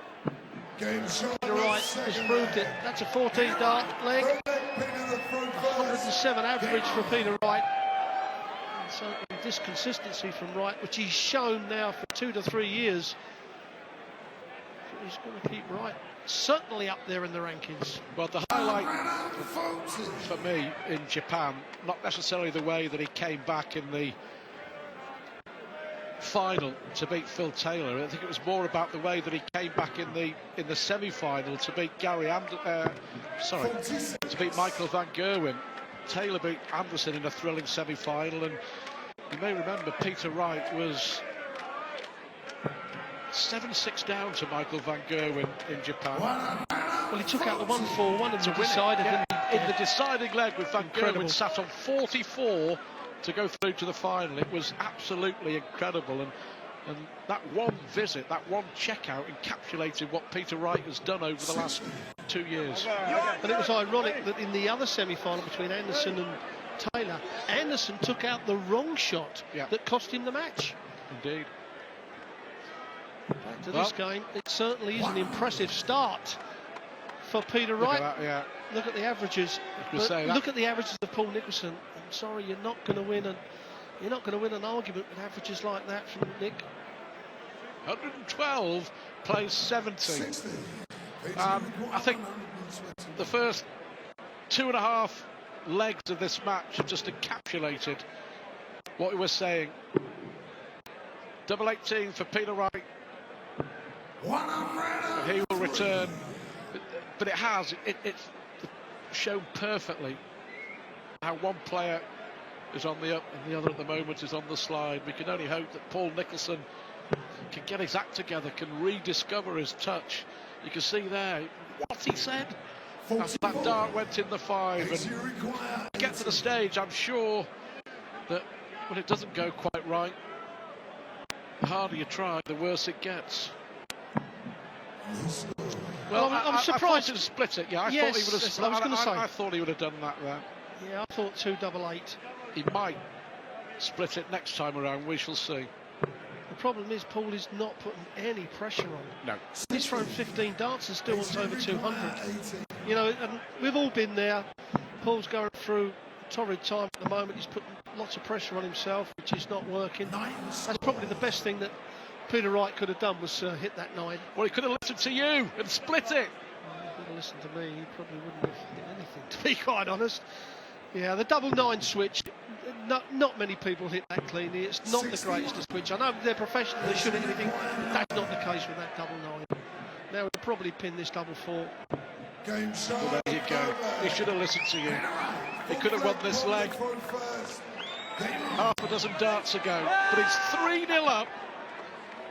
Peter Wright has proved it. That's a 14 dart leg. 107 average for Peter Wright. And so this consistency from Wright, which he's shown now for 2 to 3 years. He's going to keep Wright certainly up there in the rankings. Well, the highlight for me in Japan, not necessarily the way that he came back in the final to beat Phil Taylor. I think it was more about the way that he came back in the semi-final to beat to beat Michael van Gerwen. Taylor beat Anderson in a thrilling semi-final, and you may remember Peter Wright was 7-6 down to Michael van Gerwen in Japan. Well, he took out the 1-4-1 and decided in the deciding leg with van Gerwen sat on 44 to go through to the final. It was absolutely incredible, and that one visit, that one checkout encapsulated what Peter Wright has done over the last 2 years. And it was ironic that in the other semi-final between Anderson and Taylor, Anderson took out the wrong shot that cost him the match. Indeed. Back to this game, it certainly is an impressive start for Peter Wright. Look at that, Look at the averages. Look at the averages of Paul Nicholson. I'm sorry, you're not going to win an argument with averages like that from Nick. 112 plays 70. I think the first 2.5 legs of this match have just encapsulated what we were saying. Double 18 for Peter Wright. And he will return, but it's shown perfectly how one player is on the up and the other at the moment is on the slide. We can only hope that Paul Nicholson can get his act together, can rediscover his touch. You can see there what he said after that dart went in the 5, and get to the stage. I'm sure that when it doesn't go quite right, the harder you try, the worse it gets. Well, I'm surprised to split it. Yeah, I thought he would have. I thought he would have done that there. Yeah, I thought 2-8. He might split it next time around. We shall see. The problem is Paul is not putting any pressure on. No. He's thrown 15 darts and still wants over 200. You know, and we've all been there. Paul's going through a torrid time at the moment. He's putting lots of pressure on himself, which is not working. That's probably the best thing that Peter Wright could have done was hit that 9. Well, he could have listened to you and split it. Well, he could have listened to me. He probably wouldn't have hit anything, to be quite honest. Yeah, the double 9 switch. Not many people hit that cleanly. It's not the greatest of switch. I know they're professional. They should hit anything. But that's not the case with that double 9. Now he'll probably pin this double 4. Game shot. Well, there you go. He should have listened to you. He could have won this leg half a dozen darts ago. But he's 3-0 up.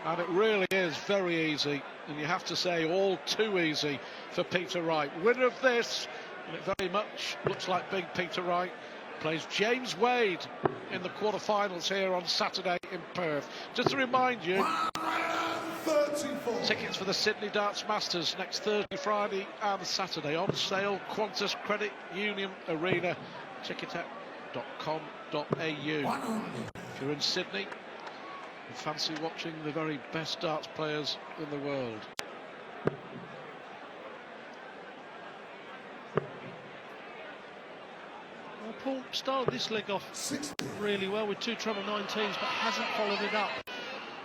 And it really is very easy, and you have to say all too easy for Peter Wright. Winner of this, and it very much looks like big Peter Wright, plays James Wade in the quarterfinals here on Saturday in Perth. Just to remind you, 34. Tickets for the Sydney Darts Masters next Thursday, Friday and Saturday on sale. Qantas Credit Union Arena, ticketek.com.au. If you're in Sydney and fancy watching the very best darts players in the world. Well, Paul started this leg off really well with 2 treble 19s, but hasn't followed it up.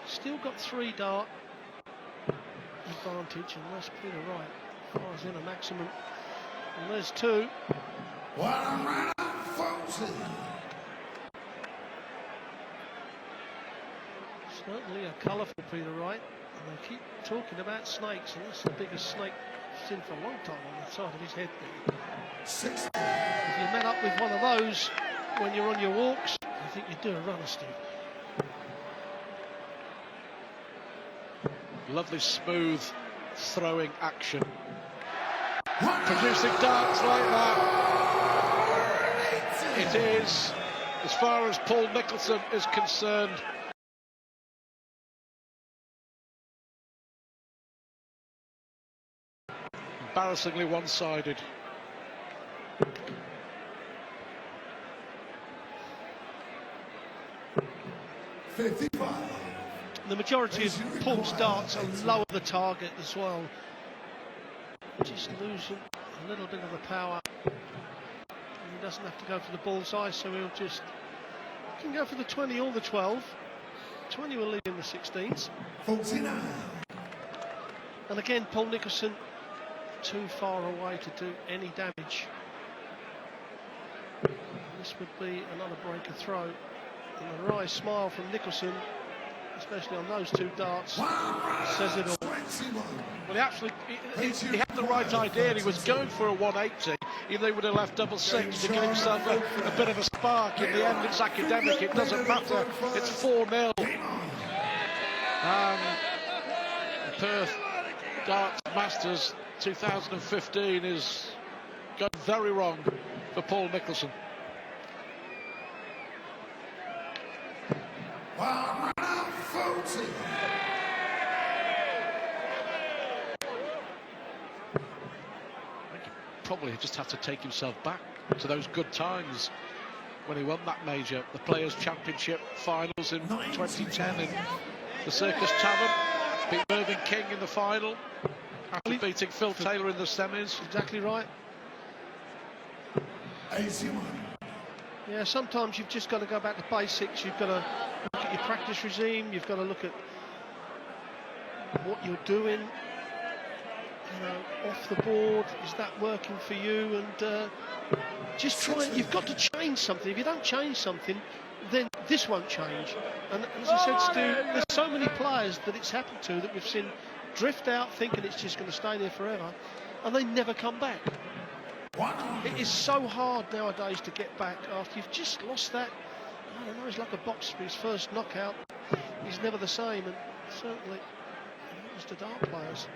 Still got 3 dart advantage, and that's Peter Wright fires in a maximum. And there's 2. Certainly a colourful Peter Wright, and they keep talking about snakes, and that's the biggest snake I've seen for a long time on the side of his head there. If you met up with one of those when you're on your walks, I think you'd do a runner, Steve. Lovely smooth throwing action, producing darts like that. It is, as far as Paul Nicholson is concerned, embarrassingly one-sided. The majority of Paul's darts are lower the target as well, just losing a little bit of the power. And he doesn't have to go for the bullseye, so he'll just can go for the 20 or the 12. 20 will lead in the 16s. 49. And again, Paul Nicholson too far away to do any damage. This would be another breaker throw. And the wry smile from Nicholson, especially on those 2 darts, says it all. Well, he had the right idea. He was going for a 180. Even though he would have left double 6 to give himself a bit of a spark. In the end, it's academic. It doesn't matter. It's 4-0. And Perth Darts Masters 2015 is going very wrong for Paul Nicholson. Probably just had to take himself back to those good times when he won that major, the Players' Championship finals in 2010 in the Circus Tavern. Beat Mervyn King in the final after beating Phil Taylor in the semis. Exactly right. Yeah, sometimes you've just got to go back to basics. You've got to look at your practice regime. You've got to look at what you're doing. You know, off the board, is that working for you? And just try. You've got to change something. If you don't change something, then this won't change. And as I said, Stu, there's so many players that it's happened to that we've seen drift out thinking it's just going to stay there forever, and they never come back. It is so hard nowadays to get back after you've just lost that. I don't know, it's like a boxer, his first knockout. He's never the same, and certainly it was the dart players.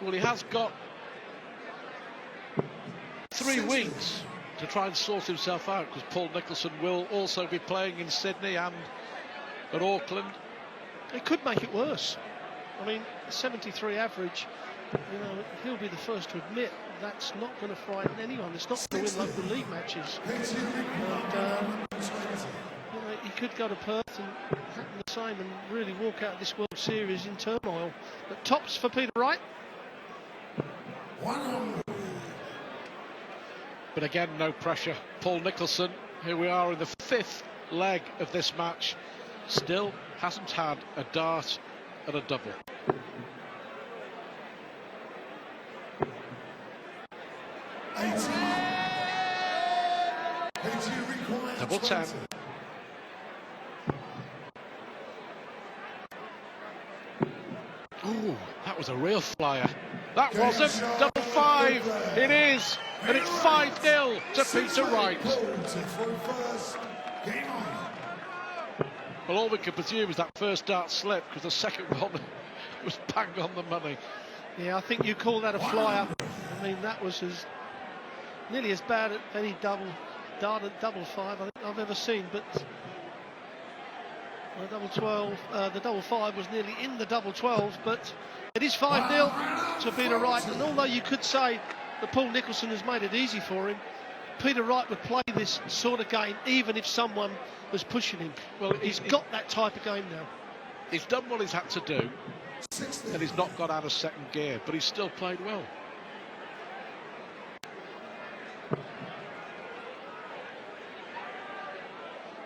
Well, he has got 3 weeks to try and sort himself out, because Paul Nicholson will also be playing in Sydney and at Auckland. It could make it worse. I mean, 73 average, you know, he'll be the first to admit that's not going to frighten anyone. It's not going to win local league matches. And, you know, he could go to Perth and happen the same and really walk out of this World Series in turmoil. But tops for Peter Wright. But again, no pressure. Paul Nicholson, here we are in the 5th leg of this match, still hasn't had a dart and a double. Double 10. Ooh, that was a real flyer. That wasn't. Double 5. It is. And it's 5-0 to Peter Wright. Well, all we can presume is that first dart slipped, because the second one was bang on the money. Yeah, I think you call that a flyer. I mean, that was nearly as bad at any double dart at double 5 I think I've ever seen, but the double 12, the double 5 was nearly in the double 12, but it is 5-0 to Peter Wright. And although you could say that Paul Nicholson has made it easy for him, Peter Wright would play this sort of game even if someone was pushing him. Well, he's got that type of game now. He's done what he's had to do, and he's not got out of second gear, but he's still played well.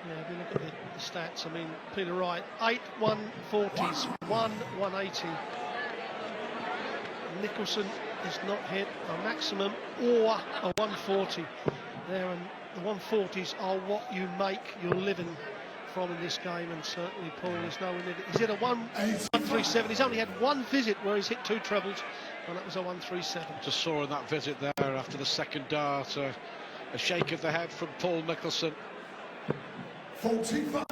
Yeah, if you look at the stats, I mean, Peter Wright, 8 140s, 1 180. Nicholson has not hit a maximum or a 140 there, and the 140s are what you make your living from in this game, and certainly Paul is nowhere near it. He's hit a 137. He's only had one visit where he's hit 2 trebles, and that was a 137. Just saw in that visit there after the second dart, a shake of the head from Paul Nicholson. 45.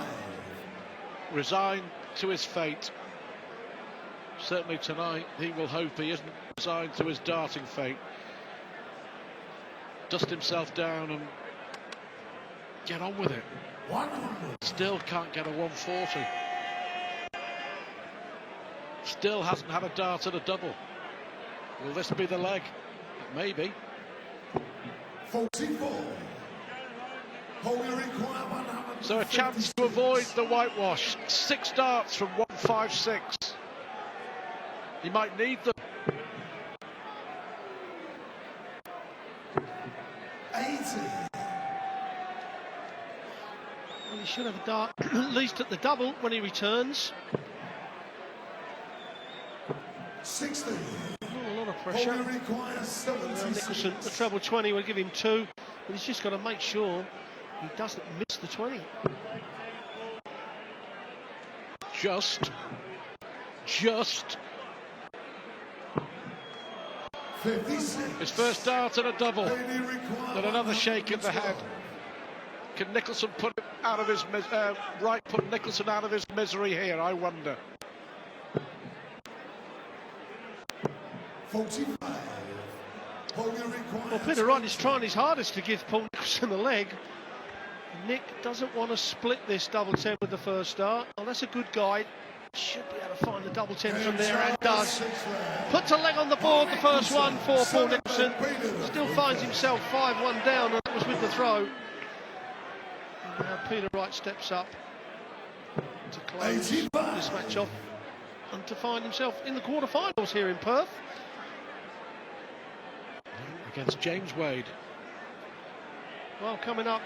Resigned to his fate. Certainly tonight he will hope he isn't resigned to his darting fate. Dust himself down and get on with it. 100. Still can't get a 140. Still hasn't had a dart at a double. Will this be the leg? Maybe. 44. Holding require 100. So a chance to avoid the whitewash. 6 darts from 156. He might need them. 80. Well, he should have a dart at least at the double when he returns. 60. Not a lot of pressure. Holding requires 76. Nicholson, the treble 20 will give him 2, but he's just got to make sure he doesn't miss the 20. Just. 56. His first dart at a double. Then another shake of the head. Can Nicholson put him out of his Wright put Nicholson out of his misery here? I wonder. 45. Well, Peter Wright is trying his hardest to give Paul Nicholson a leg. Nick doesn't want to split this double 10 with the first dart. Well, that's a good guide. Should be able to find the double 10 from there, and does. Puts a leg on the board, the first one for Paul Nicholson. Still finds himself 5-1 down, and that was with the throw. And now Peter Wright steps up to close this match off and to find himself in the quarterfinals here in Perth. Against James Wade. Well, coming up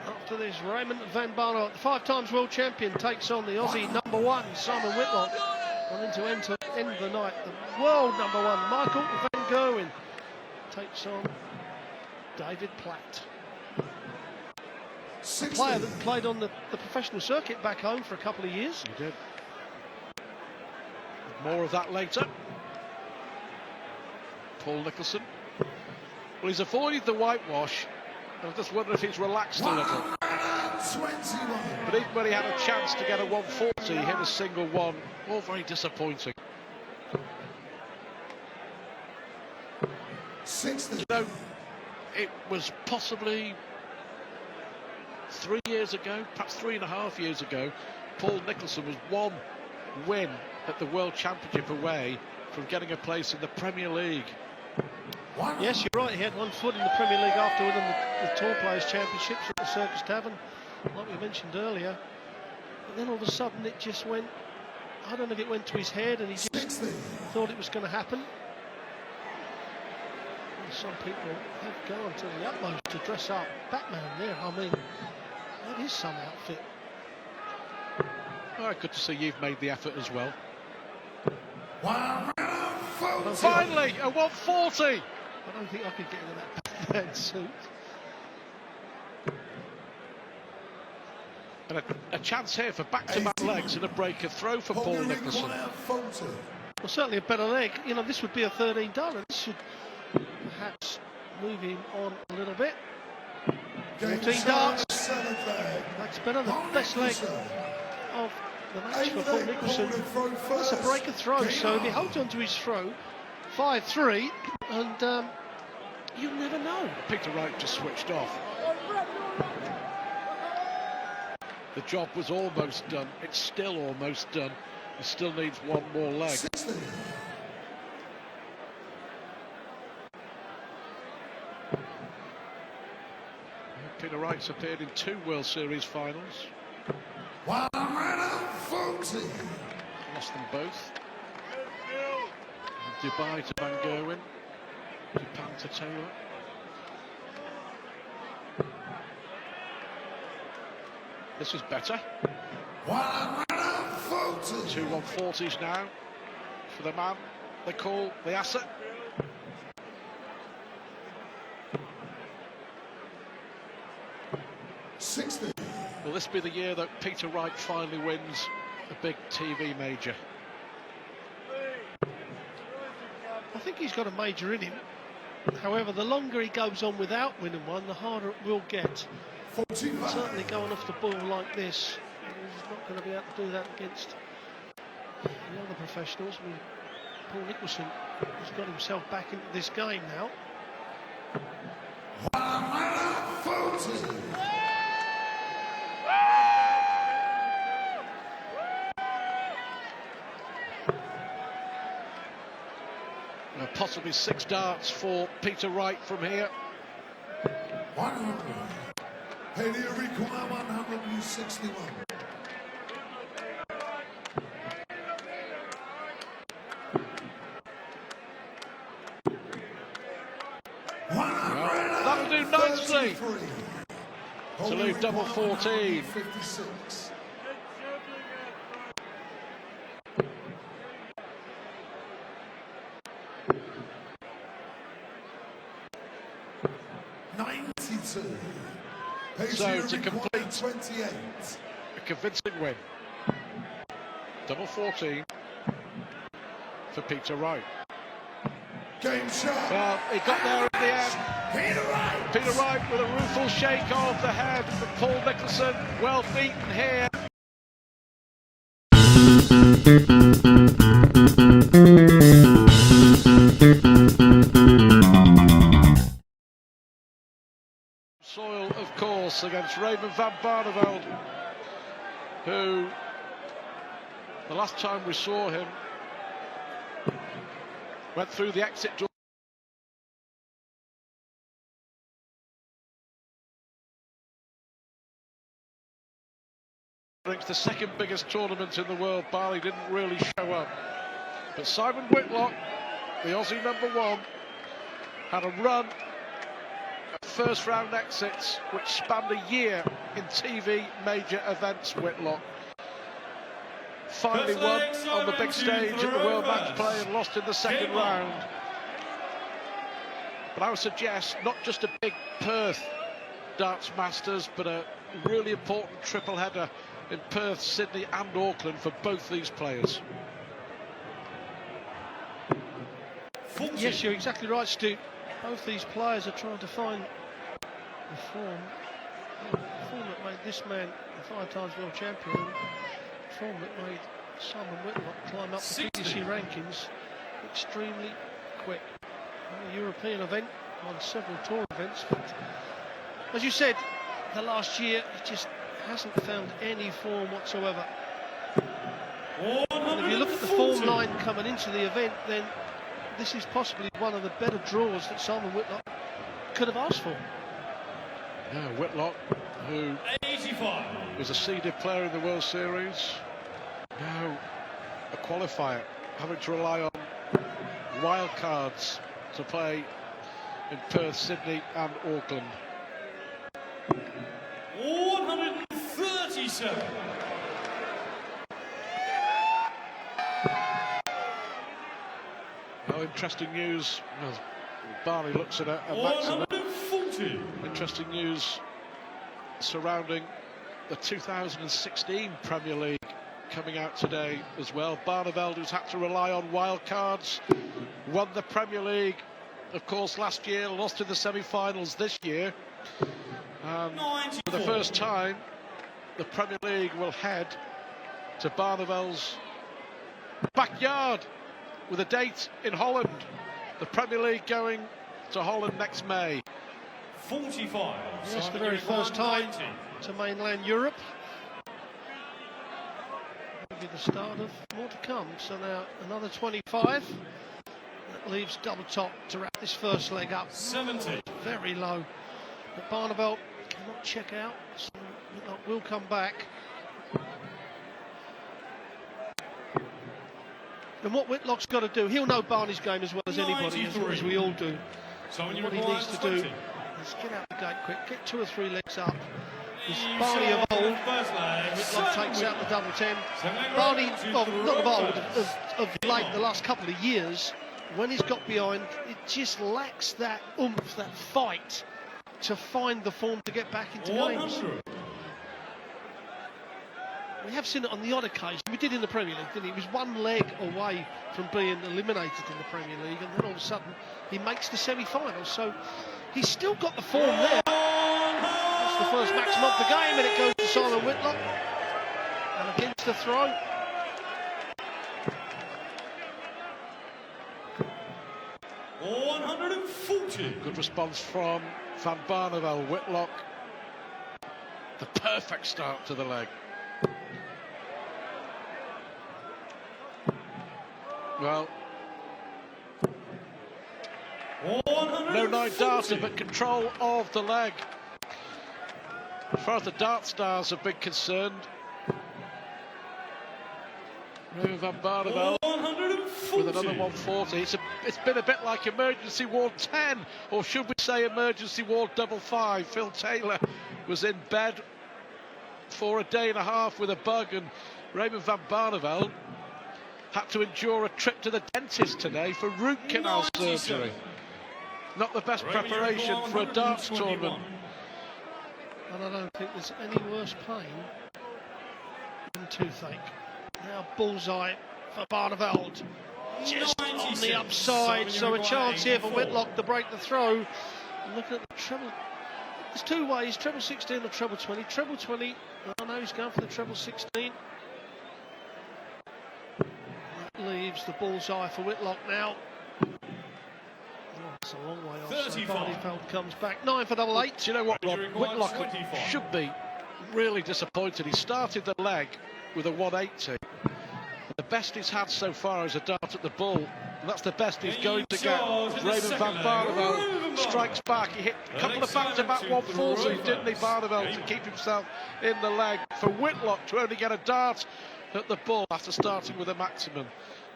after this, Raymond van Barneveld, the 5-times world champion, takes on the Aussie #1, Simon Whitlock. And then to end the night, the world #1, Michael van Gerwen, takes on David Platt. A player that played on the professional circuit back home for a couple of years. He did. More of that later. Paul Nicholson. Well, he's avoided the whitewash. I just wonder if he's relaxed a little. But even when he had a chance to get a 140, he hit a single one. All very disappointing. 60. You know, it was possibly 3 years ago, perhaps 3.5 years ago, Paul Nicholson was 1 win at the World Championship away from getting a place in the Premier League. Yes, you're right, he had 1 foot in the Premier League after winning the Tour Players Championships at the Circus Tavern, like we mentioned earlier. And then all of a sudden it just went, I don't know if it went to his head and he just 60. thought it was going to happen. And some people have gone to the utmost to dress up Batman there. I mean, that is some outfit. All right, good to see you've made the effort as well. Finally, a 140! I don't think I could get into that Batman suit. And a chance here for back-to-back legs and a breaker throw for Paul Nicholson. Well, certainly a better leg. You know, this would be a 13 dart. This should perhaps move him on a little bit. 14 darts. That's better. The best leg of the match for Paul Nicholson. That's a breaker throw. So if he holds on to his throw, 5-3, and You never know. Peter Wright just switched off. The job was almost done. It's still almost done. He still needs one more leg. Peter Wright's appeared in 2 World Series finals. 140. Lost them both. Dubai to Van Gerwen. Japan to Taylor. This is better. 140. 2 140s now for the man they call the asset. Will this be the year that Peter Wright finally wins a big TV major? I think he's got a major in him. However, the longer he goes on without winning one, the harder it will get. 45. Certainly going off the ball like this, he's not going to be able to do that against the other professionals. I mean, Paul Nicholson has got himself back into this game now. 140. Possibly 6 darts for Peter Wright from here. 100. Hey, the require 161. 100. That'll do nicely to leave double 14. 56. So to complete 28. a convincing win. Double 14 for Peter Wright. Game shot. Well, he got there at the end. Peter Wright. Peter Wright with a rueful shake of the head. But Paul Nicholson well beaten here. Soil, of course, against Raymond van Barneveld, who the last time we saw him went through the exit door. It's the second biggest tournament in the world. Barley didn't really show up. But Simon Whitlock, the Aussie #1, had a run at first round exits which spanned a year in TV major events. Whitlock finally won on the big stage at the World Match Play and lost in the second round. But I would suggest not just a big Perth Darts Masters, but a really important triple header in Perth, Sydney and Auckland for both these players. Yes, you're exactly right, Stu. Both these players are trying to find the form that made this man a 5 times world champion, and the form that made Simon Whitlock climb up the PDC rankings extremely quick. A European event, won several tour events, but as you said, the last year he just hasn't found any form whatsoever. And if you look at the form line coming into the event, then this is possibly one of the better draws that Simon Whitlock could have asked for. Yeah, Whitlock, who 85. was a seeded player in the World Series, now a qualifier, having to rely on wild cards to play in Perth, Sydney and Auckland. 137. Well, interesting news as Barney looks at a maximum. 140. Interesting news surrounding the 2016 Premier League coming out today as well. Barneveld, who's had to rely on wild cards, won the Premier League, of course, last year, lost in the semi-finals this year. For the first time, the Premier League will head to Barneveld's backyard with a date in Holland. The Premier League going to Holland next May. 45. Yes, the very first time to mainland Europe. Maybe the start of more to come. So now another 25. That leaves double top to wrap this first leg up. 70. Very low. But Barneveld cannot check out, so Whitlock will come back. And what Whitlock's got to do, he'll know Barney's game as well as anybody, as we all do. So And what he needs to do is get out the gate quick, get 2 or 3 legs up. This Barney of old, Whitlock takes out the double 10. Barney, not of old, of late, the last couple of years, when he's got behind, it just lacks that oomph, that fight to find the form to get back into games. We have seen it on the odd occasion. We did in the Premier League, didn't he? He was 1 leg away from being eliminated in the Premier League, and then all of a sudden he makes the semi-final. So he's still got the form there. That's the first maximum of the game, and it goes to Simon Whitlock. And against the throw. Good response from Van Barneveld. Whitlock, the perfect start to the leg. Well, no 9 darter, but control of the leg. As far as the dart stars have been concerned, Raymond Van Barneveld with another 140. It's been a bit like emergency ward 10, or should we say emergency ward 55. Phil Taylor was in bed for a day and a half with a bug, and Raymond Van Barneveld had to endure a trip to the dentist today for root canal surgery. Not the best preparation for a darts tournament. And I don't think there's any worse pain than toothache. Now bullseye for Barneveld. Just on the upside, so a chance here for Whitlock to break the throw. And looking at the treble, there's 2 ways, treble 16 or treble 20. Treble 20, I know he's going for the treble 16. That leaves the bullseye for Whitlock now. Oh, it's a long way off, so Barneveld comes back. 9 for double 8. Do you know what, Rob? Whitlock should be really disappointed. He started the leg with a 180. The best he's had so far is a dart at the bull, and that's the best he's going to get. Raymond Van Barneveld strikes back. He hit a couple of back-to-back 140s, didn't he, Barneveld, to keep himself in the leg. For Whitlock to only get a dart at the bull after starting with a maximum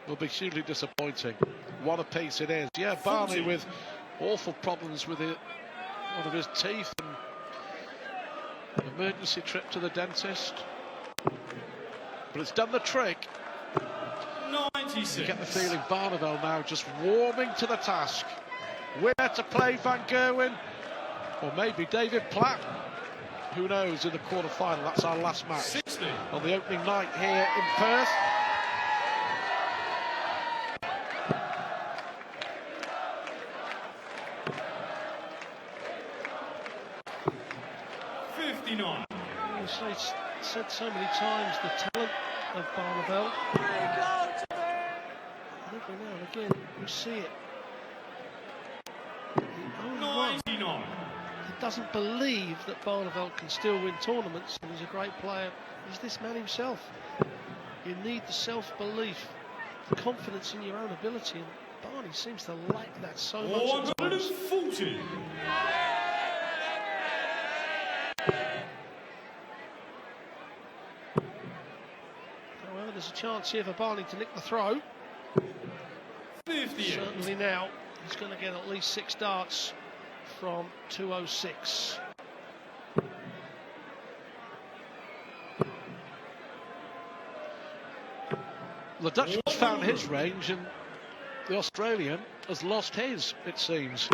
will be hugely disappointing. What a piece it is. Yeah, Barney with awful problems with one of his teeth and emergency trip to the dentist. But it's done the trick. 96. You get the feeling Barneveld now just warming to the task. Where to play Van Gerwen, or maybe David Platt. Who knows in the quarter-final? That's our last match 60. on the opening night here in Perth. I've said so many times the talent of Barneveld. Every now and again you see it. The only one that doesn't believe that Barneveld can still win tournaments and is a great player is this man himself. You need the self-belief, the confidence in your own ability, and Barney seems to lack that so much at times. 140. However, there's a chance here for Barney to nick the throw. 58. Certainly now he's going to get at least 6 darts from 206. The Dutchman's found his range and the Australian has lost his, it seems.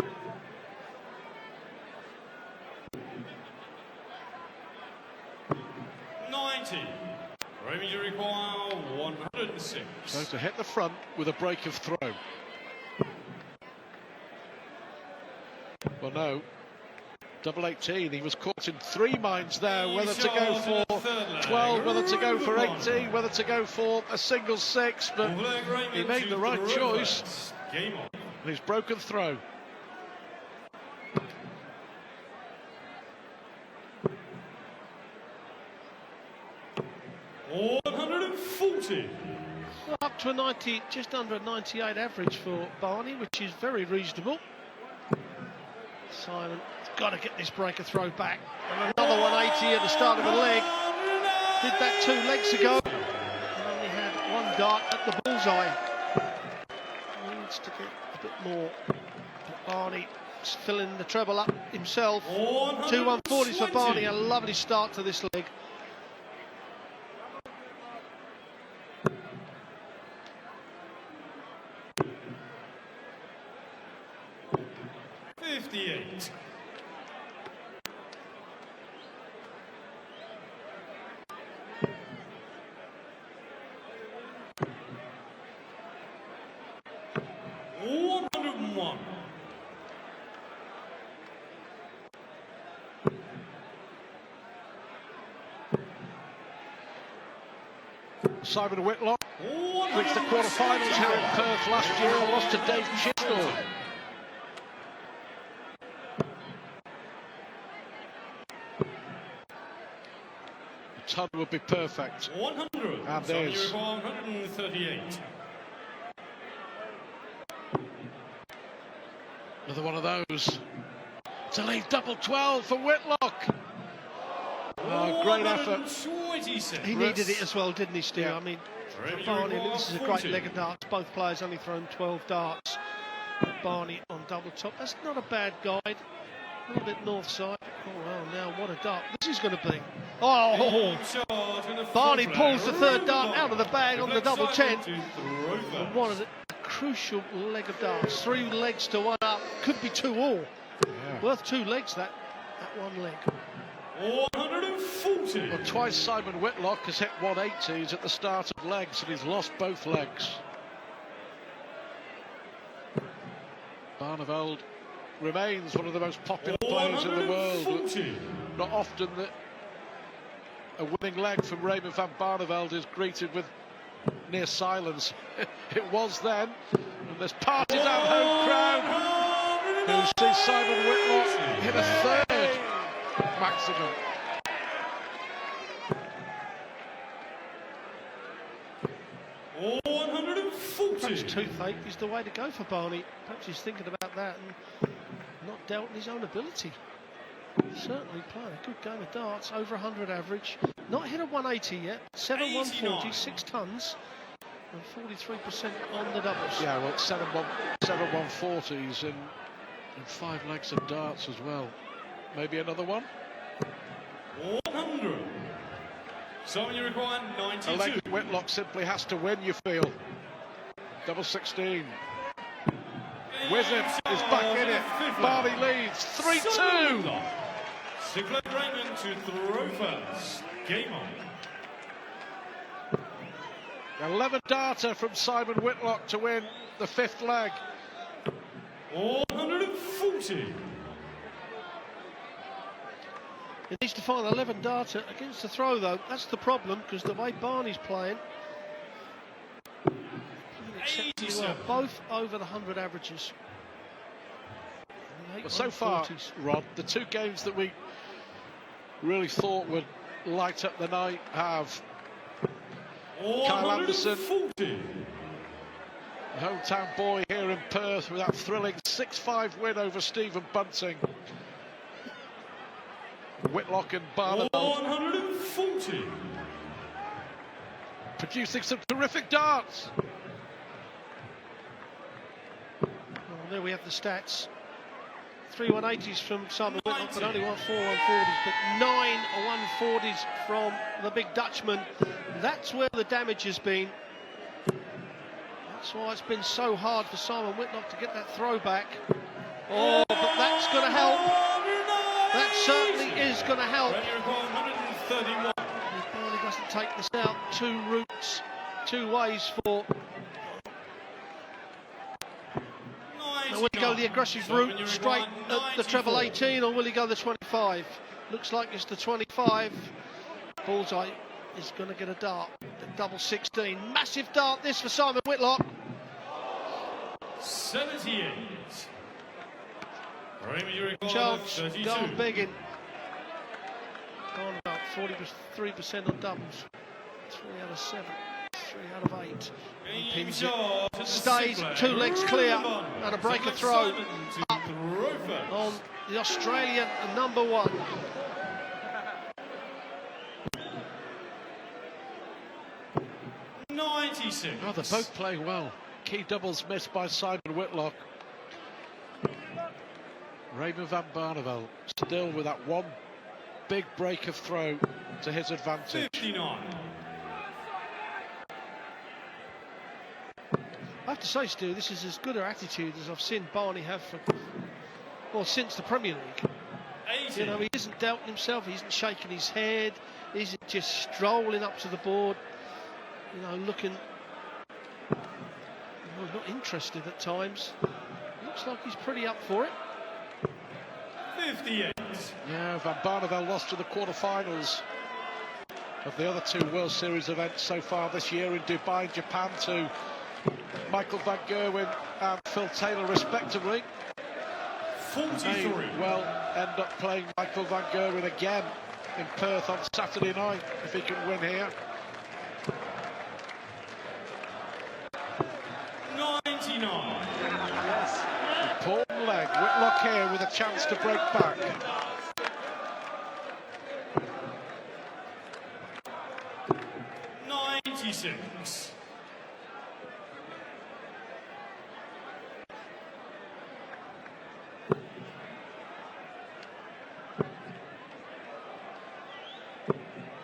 Aiming to require 106. So to hit the front with a break of throw. Well, no. Double 18. He was caught in 3 minds there. Whether to go for 12, whether to go for 18, whether to go for a single 6. But he made the right choice. And he's broken throw. 40. Well, up to a 90, just under a 98 average for Barney, which is very reasonable. Simon got to get this breaker throw back. And another 180 at the start of the leg. Did that 2 legs ago. And only had 1 dart at the bullseye. Needs to get a bit more. But Barney is filling the treble up himself. 2 140s for Barney. A lovely start to this leg. 58. $101. Simon Whitlock reached the quarterfinals here in Perth last year and lost to Dave Chisnell. The ton would be perfect. 100. And there's 138. another one of those. To leave double 12 for Whitlock. Oh, great effort. 126. He needed it as well, didn't he, Stu? Yeah. I mean, for Barney, this is a great leg of darts. Both players only thrown 12 darts. Barney on double top. That's not a bad guide. A little bit north side. Oh, well, now what a dart this is going to be. Oh! Barney pulls the 3rd dart out of the bag on the double 10. And one of the crucial leg of darts. 3 legs to 1 up. Could be 2 all. Yeah. Worth 2 legs, that 1 leg. 140. Well, twice Simon Whitlock has hit 180s at the start of legs, and he's lost both legs. Barneveld remains one of the most popular players in the world. 140. Not often that a winning leg from Raymond van Barneveld is greeted with near silence. It was then, and there's parties at home crowd who see Simon Whitlock hit a 3rd maximum. Perhaps toothache is the way to go for Barney. Perhaps he's thinking about that and not doubting his own ability. Certainly playing a good game of darts, over 100 average. Not hit a 180 yet. 7 140, 6 tons, and 43% on the doubles. Yeah, well, 7 140s and 5 legs of darts as well. Maybe another one. 100. So you require 92. A leg Whitlock simply has to win, you feel. Double 16. Wizard is back in it. Barney leads 3-2. Sigler Raymond to throw first. Game on. 11 darter from Simon Whitlock to win the 5th leg. 140. He needs to find 11 darter against the throw, though. That's the problem, because the way Barney's playing exceptionally well. Both over the 100 averages. But so far, Rod, the 2 games that we really thought would light up the night have Kyle Anderson, the hometown boy here in Perth, with that thrilling 6-5 win over Stephen Bunting. Whitlock and Barneveld 140. producing some terrific darts. Well, there we have the stats. 3 180s from Simon Whitlock, but only 4 140s, but 9 140s from the big Dutchman. That's where the damage has been. That's why it's been so hard for Simon Whitlock to get that throw back. Oh, but that's going to help. That certainly is going to help. If Barney doesn't take this out, 2 routes, 2 ways for. Now, will he go the aggressive route straight at the treble 18, or will he go the 25? Looks like it's the 25. Bullseye is going to get a dart. The double 16. Massive dart this for Simon Whitlock. 78. Chance going begging. Gone about 43% on doubles. 3 out of 7. 3 out of 8. He pins it. Games Stays, on. 2 legs clear, and a breaker throw up Up. on the Australian number 1. Oh, they're both playing well. Key doubles missed by Simon Whitlock. Raymond van Barneveld still with that one big break of throw to his advantage. 59. I have to say, Stu, this is as good an attitude as I've seen Barney have for, well, since the Premier League. 80. You know, he isn't doubting himself, he isn't shaking his head, he isn't just strolling up to the board, you know, looking, well, not interested at times. Looks like he's pretty up for it. 58. Yeah, Van Barneveld lost to the quarterfinals of the other 2 World Series events so far this year in Dubai and Japan to Michael van Gerwen and Phil Taylor respectively. 43. May well end up playing Michael van Gerwen again in Perth on Saturday night if he can win here. 99. Important leg, Whitlock here with a chance to break back. $96.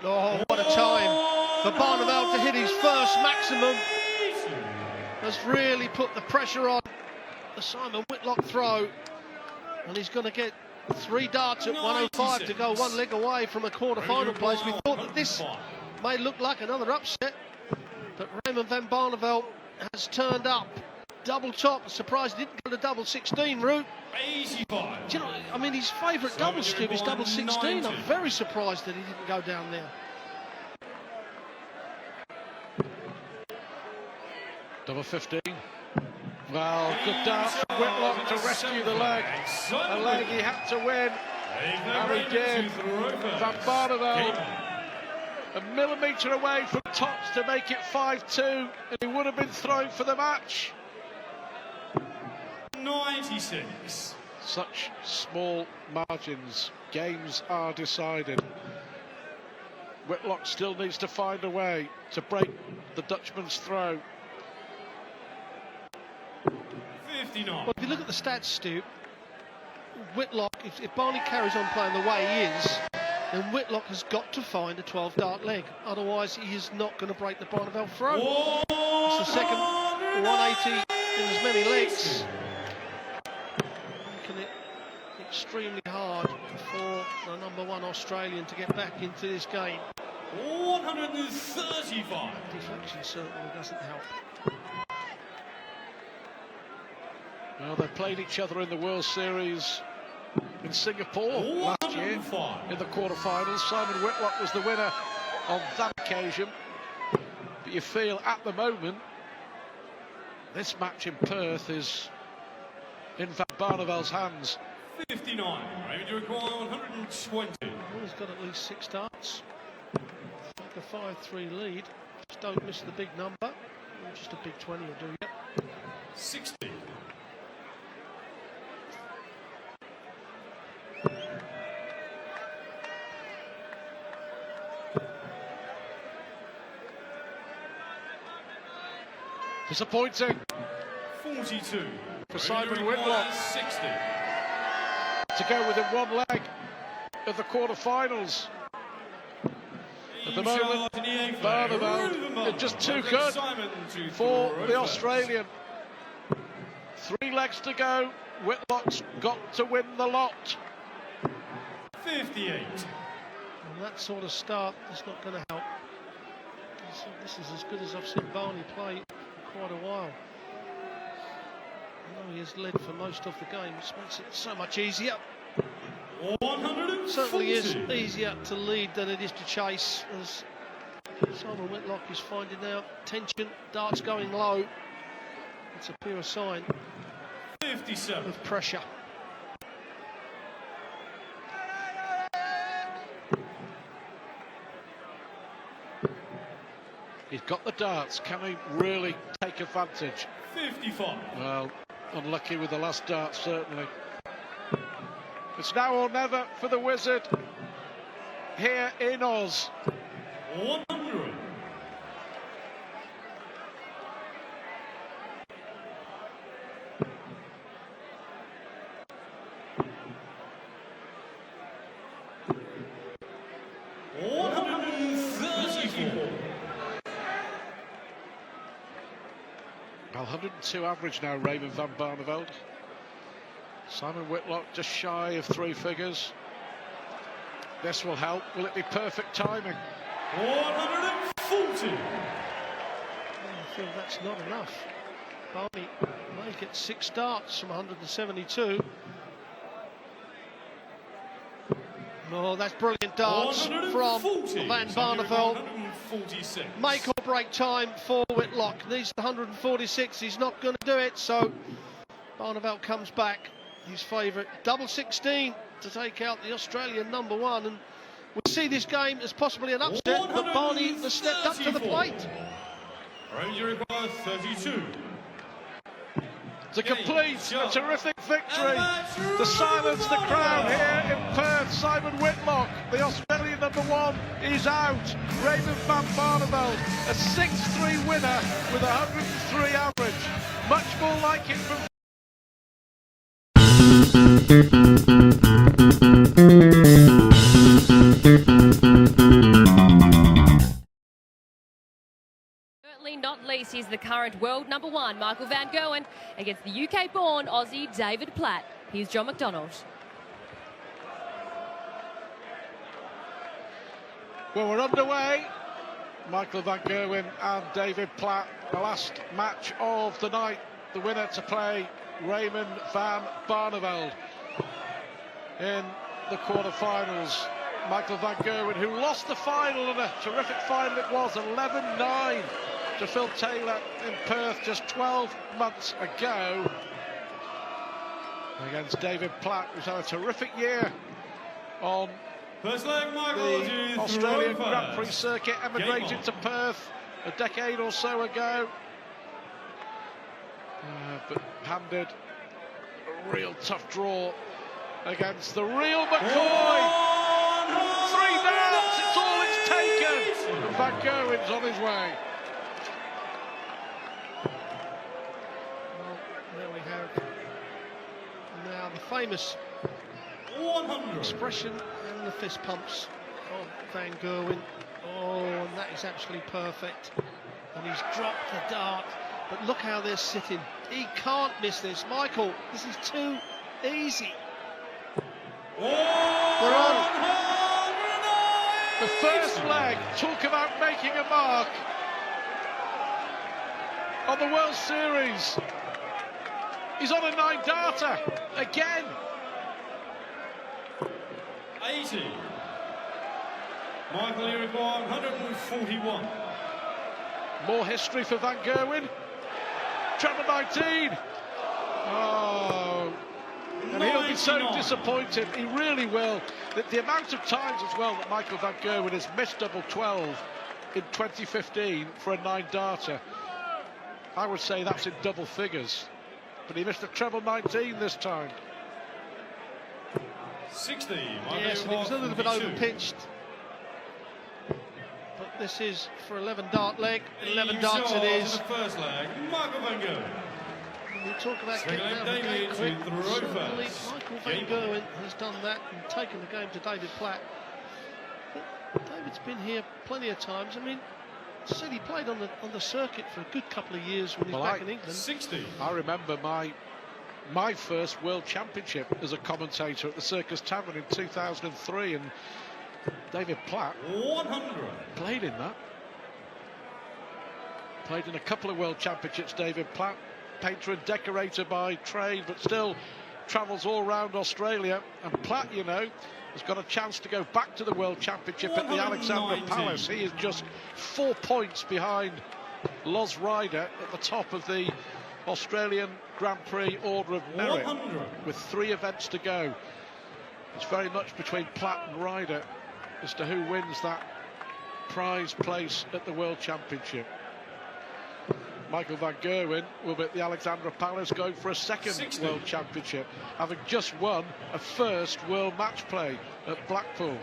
Oh, what a time for Barneveld to hit his first maximum. Has really put the pressure on the Simon Whitlock throw, and he's going to get 3 darts at 105 to go 1 leg away from a quarter-final place. We thought that this may look like another upset, but Raymond van Barneveld has turned up. Double top, surprised he didn't go the double 16 route. 85. Do you know, I mean, his favourite double skip is double 16. I'm very surprised that he didn't go down there. Double 15. Well, good dart from Whitlock to rescue the leg. A leg he had to win, and he did. Van Barneveld a millimetre away from tops to make it 5-2, and he would have been thrown for the match. 96. Such small margins. Games are decided. Whitlock still needs to find a way to break the Dutchman's throw. 59. Well, if you look at the stats, Stu, Whitlock, if Barney carries on playing the way he is, then Whitlock has got to find a 12-dart leg. Otherwise, he is not going to break the Barneveld throw. It's the second 180 in as many legs. Making it extremely hard for the number 1 Australian to get back into this game. 135. Deflection certainly doesn't help. Well, they played each other in the World Series in Singapore last year in the quarterfinals. Simon Whitlock was the winner on that occasion. But you feel at the moment this match in Perth is in Van Barneveld's hands. 59. Aiming to require 120. Well, he's got at least 6 darts. Like a 5-3 lead. Just don't miss the big number. Just a big 20 will do you. 60. Disappointing 42. for Simon Whitlock 60. to go within 1 leg of the quarterfinals. At the moment, Barneveld is just too good for the Australian. 3 legs to go. Whitlock's got to win the lot. 58. And that sort of start is not going to help. This is as good as I've seen Barney play for quite a while. I know he has led for most of the game, which makes it so much easier. 140. Certainly is easier to lead than it is to chase, as Simon Whitlock is finding now tension, darts going low. It's a pure sign 57. of pressure. He's got the darts. Can he really take advantage? 55. Well, unlucky with the last dart, certainly. It's now or never for the Wizard here in Oz. 100. Well, 102 average now, Raymond van Barneveld. Simon Whitlock just shy of 3 figures. This will help. Will it be perfect timing? 140. I feel that's not enough. Barney may get 6 starts from 172. Oh, that's brilliant darts from Van Barneveld. 146. Make or break time for Whitlock. Needs the 146. He's not going to do it, so Barneveld comes back. His favourite, double 16 to take out the Australian number 1. And we see this game as possibly an upset, but Barney has stepped up to the plate. Ranger requires 32. To complete a terrific victory, to silence the crowd here in Perth. Simon Whitlock, the Australian number 1, is out. Raymond van Barneveld, a 6-3 winner with 103 average. Much more like it from Certainly not least, he's the current world number 1, Michael van Gerwen, against the UK-born Aussie David Platt. Here's John McDonald. Well, we're underway. Michael van Gerwen and David Platt, the last match of the night. The winner to play Raymond van Barneveld in the quarter-finals. Michael van Gerwen, who lost the final, and a terrific final it was, 11-9 to Phil Taylor in Perth just 12 months ago, against David Platt, who's had a terrific year on First leg, Michael, the Australian Grand Prix circuit, emigrated to Perth a decade or so ago, but handed a real tough draw against the real McCoy. 3 darts, it's all it's taken, and Van Gerwen's on his way. Well, there we have now the famous 100. expression and the fist pumps of Van Gerwen. Oh, and that is absolutely perfect. And he's dropped the dart, but look how they're sitting. He can't miss this. Michael, this is too easy. We're on. The first leg, talk about making a mark on the World Series. He's on a 9-darter again. 80. Michael, you require 141. More history for Van Gerwen. Treble 19. Oh, and he'll be so 99. disappointed. He really will. The amount of times as well that Michael van Gerwen has missed double 12 in 2015 for a 9-darter, I would say that's in double figures. But he missed a treble 19 this time. 60. Yes, and it was a little bit overpitched. But this is for 11 dart leg. 11 darts it is. The first leg, Michael van Gerwen. We talk about Second getting out leg, of the game David quick. to throw Certainly first. Michael van Gerwen has done that and taken the game to David Platt. But David's been here plenty of times. I mean, said he played on the circuit for a good couple of years when he was back in England. 60. I remember my first World Championship as a commentator at the Circus Tavern in 2003, and David Platt 100. played in that. Played in a couple of World Championships, David Platt. Painter and decorator by trade, but still travels all around Australia. And Platt, you know, has got a chance to go back to the World Championship at the Alexandra 119. Palace. He is just 4 points behind Loz Ryder at the top of the Australian Grand Prix Order of Merit, 100. with 3 events to go. It's very much between Platt and Ryder as to who wins that prize place at the World Championship. Michael van Gerwen will be at the Alexandra Palace going for a second 60. World Championship, having just won a first World Match Play at Blackpool.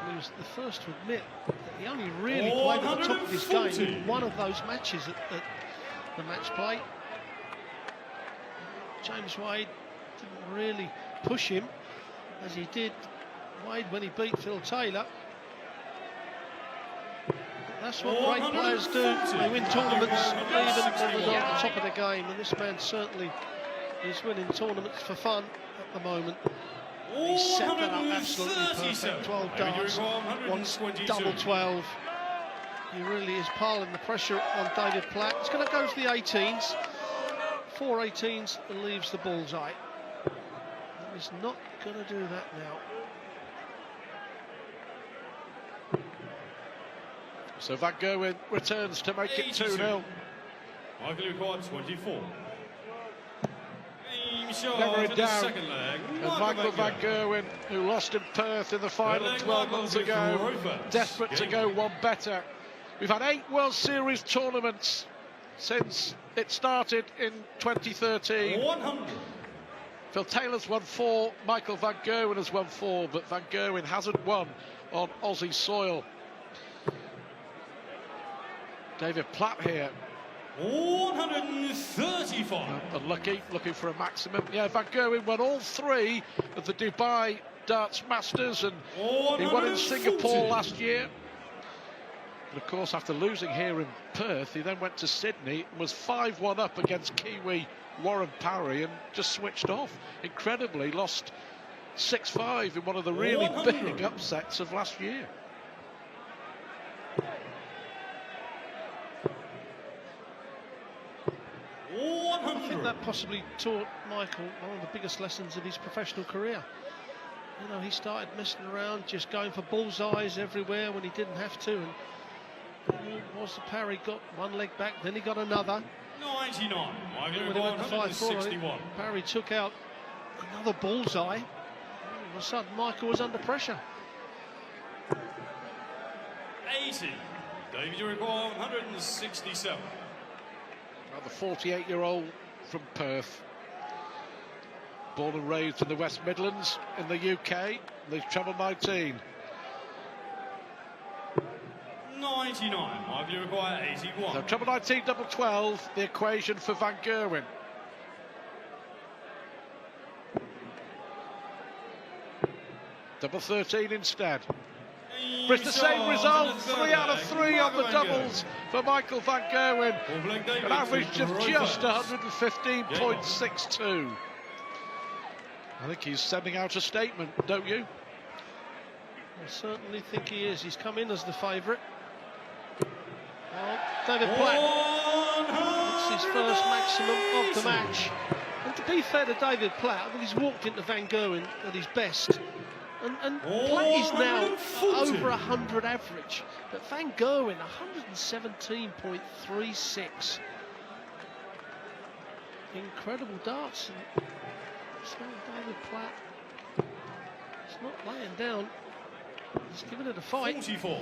He was the first to admit that he only really played at the top of his game in one of those matches at the match play. James Wade didn't really push him as he did Wade when he beat Phil Taylor. That's what great players do. They win tournaments even when they're not at the top of the game, and this man certainly is winning tournaments for fun at the moment. He set that up absolutely perfect. 12 darts, once double 12. He really is piling the pressure on David Platt. He's going to go to the 18s. 4 18s and leaves the bullseye. He's not going to do that now. So Van Gerwen returns to make it 2-0. Michael required 24. Never in doubt. And Michael van Gerwen, who lost in Perth in the final 12 months ago, desperate to go one better. We've had 8 World Series tournaments since it started in 2013. 100. Phil Taylor's won 4, Michael van Gerwen has won 4, but van Gerwen hasn't won on Aussie soil. David Platt here. 135. Unlucky, looking for a maximum. Yeah, Van Gerwen won all 3 of the Dubai Darts Masters, and he won in Singapore last year. But of course, after losing here in Perth, he then went to Sydney and was 5-1 up against Kiwi Warren Parry and just switched off. Incredibly, lost 6-5 in one of the really 100. big upsets of last year. I think that possibly taught Michael one of the biggest lessons of his professional career. You know, he started messing around, just going for bullseyes everywhere when he didn't have to. And was the Parry got one leg back, then he got another. 99. When he went to 5-4, Parry took out another bullseye. All of a sudden, Michael was under pressure. 80. David required 167. Now the 48-year-old from Perth, born and raised in the West Midlands in the UK. He's treble 19. 99. Michael required 81. So treble 19, double 12, the equation for Van Gerwen. Double 13 instead. But it's the same result, 3 out of 3 on the doubles for Michael van Gerwen. An average of just 115.62. I think he's sending out a statement, don't you? I certainly think he is. He's come in as the favourite. Well, David Platt, it's his first maximum of the match. And to be fair to David Platt, I think he's walked into Van Gerwen at his best. And Platt is now over 100 average, but Van Gerwen 117.36. Incredible darts. And so David Platt, he's not laying down. He's giving it a fight. 44.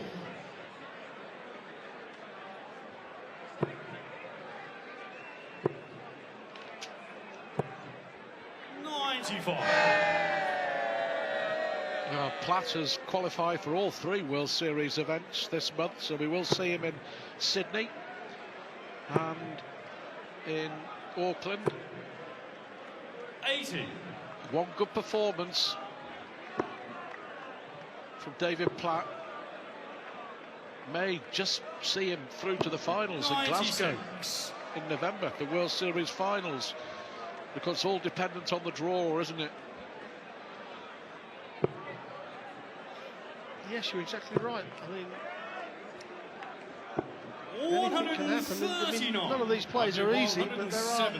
Platt has qualified for all 3 World Series events this month, so we will see him in Sydney and in Auckland. 80. One good performance from David Platt may just see him through to the finals 96. in Glasgow in November, the World Series finals, because it's all dependent on the draw, isn't it? Yes, you're exactly right. I mean, anything can happen. I mean, none of these plays are easy, but there are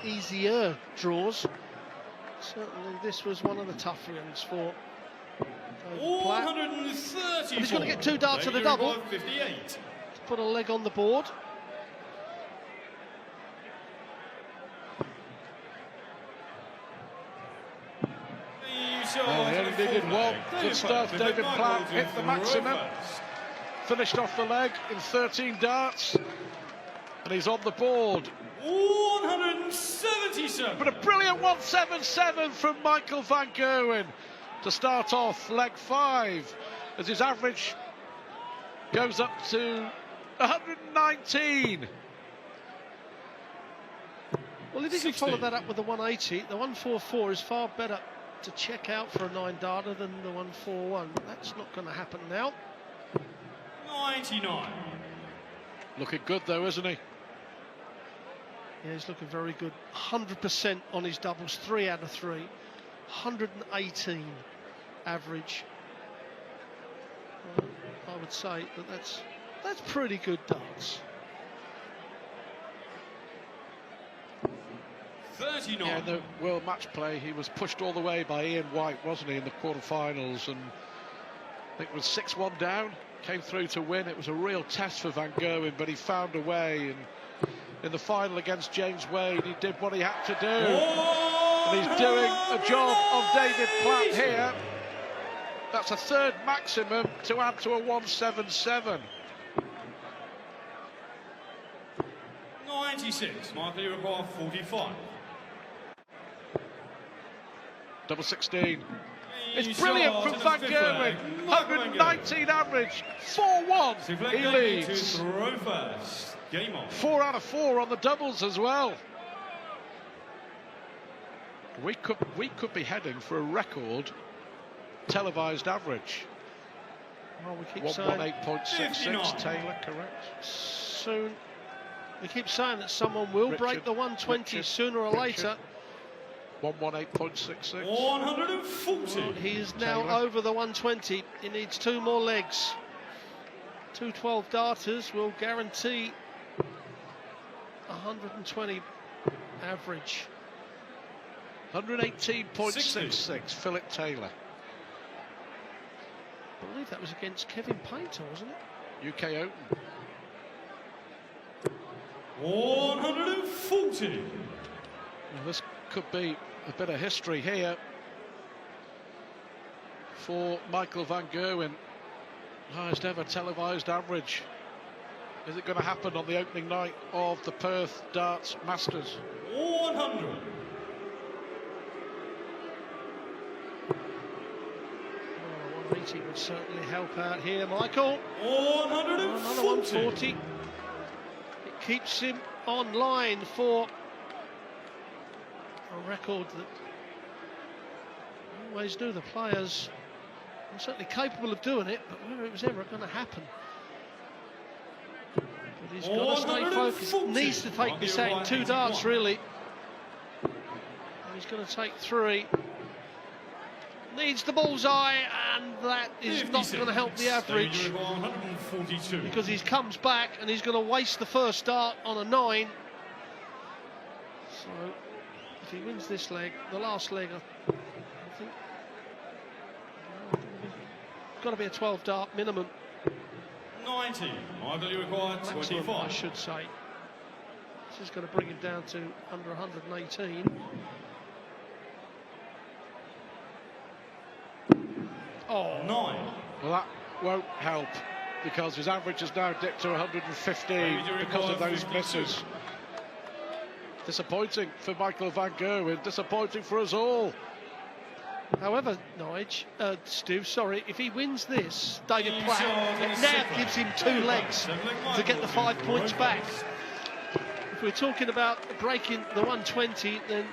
easier draws. Certainly, this was one of the tougher ones for David Platt. But he's going to get 2 darts at the double to put a leg on the board. Well, he only needed 1. Good stuff. David Platt hit the maximum. finished off the leg in 13 darts, and he's on the board. 177. But a brilliant 177 from Michael van Gerwen to start off leg 5, as his average goes up to 119. Well, if he can follow that up with the 180, the 144 is far better to check out for a 9-darter than the 141. That's not going to happen now. 99. Looking good though, isn't he? Yeah, he's looking very good. 100% on his doubles, 3 out of 3. 118 average. Well, I would say that's pretty good darts. 39. Yeah, in the World Match Play, he was pushed all the way by Ian White, wasn't he, in the quarterfinals, and I think it was 6-1 down, came through to win. It was a real test for Van Gerwen, but he found a way, and in the final against James Wade, he did what he had to do. And he's doing a job on David Platt here. That's a third maximum to add to a 177. 96. Michael, you require 45. Double 16. It's brilliant from Van Gerwen. 119 average. 4-1. He leads. To throw first. Game on. 4 out of 4 on the doubles as well. We could be heading for a record televised average. Well, we keep saying 118.66. Taylor, correct? Soon. We keep saying that someone will break the 120 sooner or later. 118.66. 140. Well, he is now over the 120. He needs 2 more legs. 2 12-darters will guarantee 120 average. 118.66. Philip Taylor. I believe that was against Kevin Painter, wasn't it? UK Open. 140. Well, this could be a bit of history here for Michael van Gerwen. Highest ever televised average. Is it going to happen on the opening night of the Perth Darts Masters? 100. 180 would certainly help out here, Michael. 140. Another 140. It keeps him online for a record that always do. The players are certainly capable of doing it, but whether it was ever going to happen. But he's got to stay focused. Needs to take this out in 2 darts, really. And he's going to take 3. Needs the bullseye, and that is not going to help the average. 142. Because he comes back and he's going to waste the first dart on a 9. So if he wins this leg, the last leg, I think got to be a 12-dart minimum. 90. Michael, you require 25. Maximum, I should say. This is going to bring him down to under 118. Oh, 9. Well, that won't help because his average has now dipped to 115 because of those misses. Disappointing for Michael van Gerwen, disappointing for us all. However, Stu, sorry, if he wins this, David Platt, it now gives him 2 legs to get the 5 points back. If we're talking about breaking the 120, then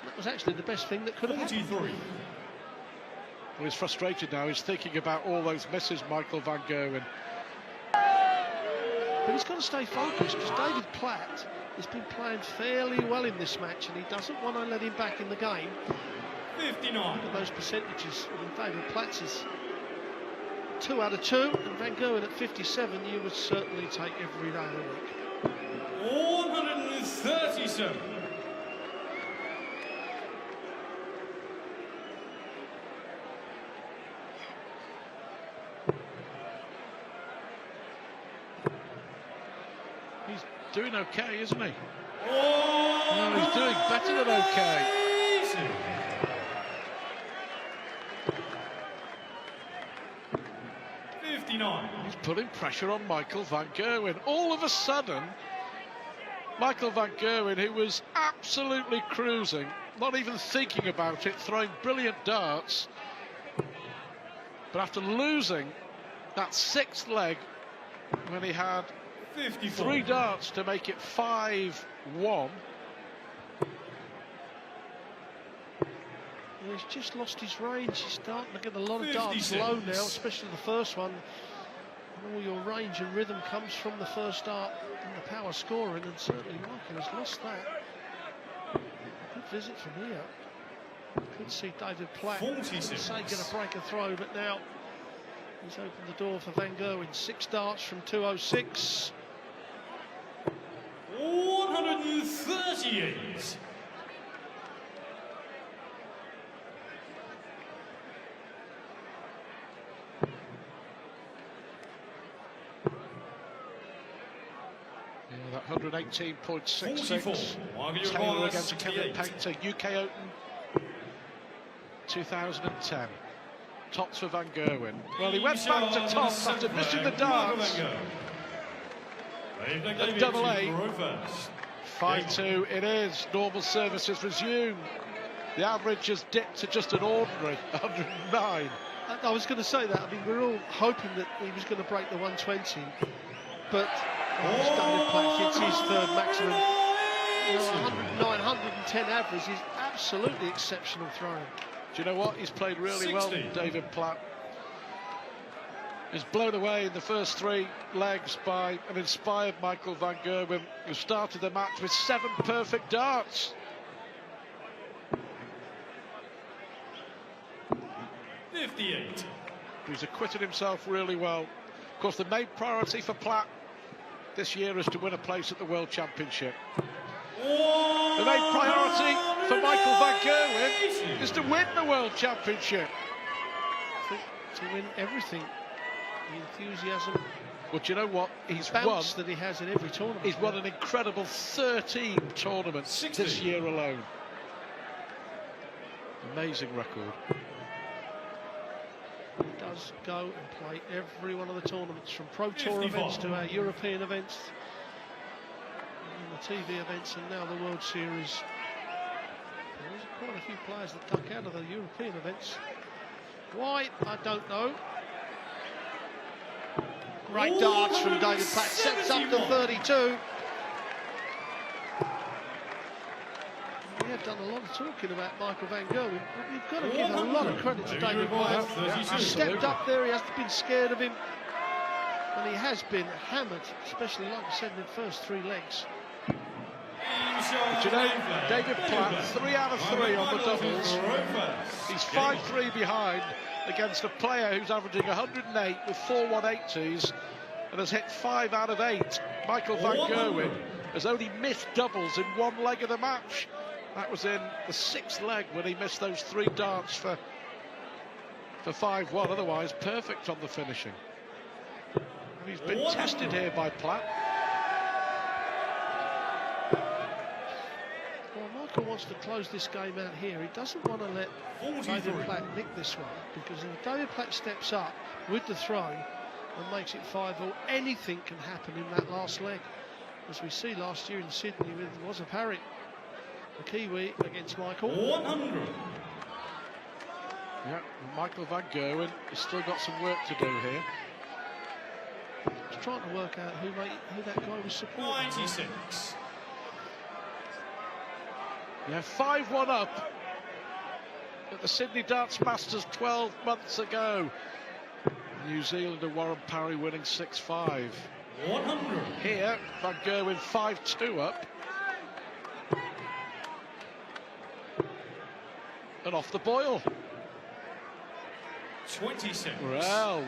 that was actually the best thing that could have happened. 43. Well, he's frustrated now. He's thinking about all those misses, Michael van Gerwen. But he's got to stay focused because David Platt has been playing fairly well in this match and he doesn't want to let him back in the game. 59. Look at those percentages. I mean, David Platt's is 2 out of 2, and Van Gerwen at 57, you would certainly take every day of the week. 137. He's doing okay, isn't he? Oh, No, he's doing better than okay. 59. He's putting pressure on Michael van Gerwen. All of a sudden, Michael van Gerwen, who was absolutely cruising, not even thinking about it, throwing brilliant darts, but after losing that sixth leg when he had 3 darts to make it 5-1. He's just lost his range. He's starting to get a lot of darts low now, especially the first one. And all your range and rhythm comes from the first dart and the power scoring, and certainly Michael has lost that. Good visit from here. Could see David Platt say going to break a throw, but now he's opened the door for Van Gerwen. 6 darts from 206. 138. That 118.66. Taylor against Kevin Painter, UK Open 2010. Tops for Van Gerwen. Well, he went back to tops after missing the darts. At double A. 5-2 it is. Normal services resumed. The average has dipped to just an ordinary 109. I was going to say that. I mean, we're all hoping that he was going to break the 120, but David Platt hits his third maximum. 109, 110 average is absolutely exceptional throwing. Do you know what? He's played really well, David Platt. He's blown away in the first 3 legs by an inspired Michael van Gerwen, who started the match with 7 perfect darts. 58. He's acquitted himself really well. Of course, the main priority for Platt this year is to win a place at the World Championship. The main priority for Michael van Gerwen is to win the World Championship. To win everything. The enthusiasm. Well, do you know what? He's won that he has in every tournament. He's won an incredible 13 tournaments this year alone. Amazing record. He does go and play every one of the tournaments, from Pro Tour events to our European events, and the TV events, and now the World Series. There's quite a few players that duck out of the European events. Why? I don't know. Great darts from David Platt, sets up to 32. We have done a lot of talking about Michael van Gerwen, but we've got to give a lot of credit to David Platt. He stepped up there, he hasn't been scared of him, and he has been hammered, especially, like I said, in the first 3 legs. But you know, David Platt, 3 out of 3 on the doubles. He's 5-3 behind against a player who's averaging 108 with 4 180s and has hit 5 out of 8. Michael van Gerwen has only missed doubles in 1 leg of the match. That was in the 6th leg when he missed those 3 darts for 5-1. Otherwise, perfect on the finishing. And he's been tested here by Platt. Well, Michael wants to close this game out here. He doesn't want to let David Platt nick this one, because if David Platt steps up with the throw and makes it 5-all, anything can happen in that last leg. As we see last year in Sydney, with was a parry. The Kiwi against Michael. 100. Yeah, Michael van Gerwen has still got some work to do here. He's trying to work out who that guy was supporting. 96. Yeah, 5-1 up at the Sydney Darts Masters 12 months ago. New Zealander Warren Parry winning 6-5. 100. Here, Van Gerwen 5-2 up. And off the boil. 26.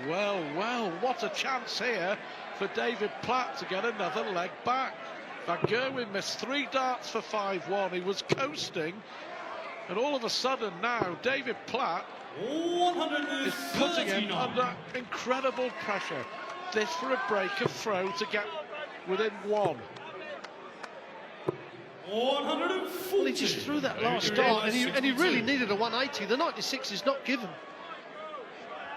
Well, what a chance here for David Platt to get another leg back. Van Gerwen missed 3 darts for 5-1. He was coasting, and all of a sudden now David Platt is putting him under incredible pressure. This for a break of throw to get within 1. 140. Well, he just threw that last dart, and he really needed a 180. The 96 is not given.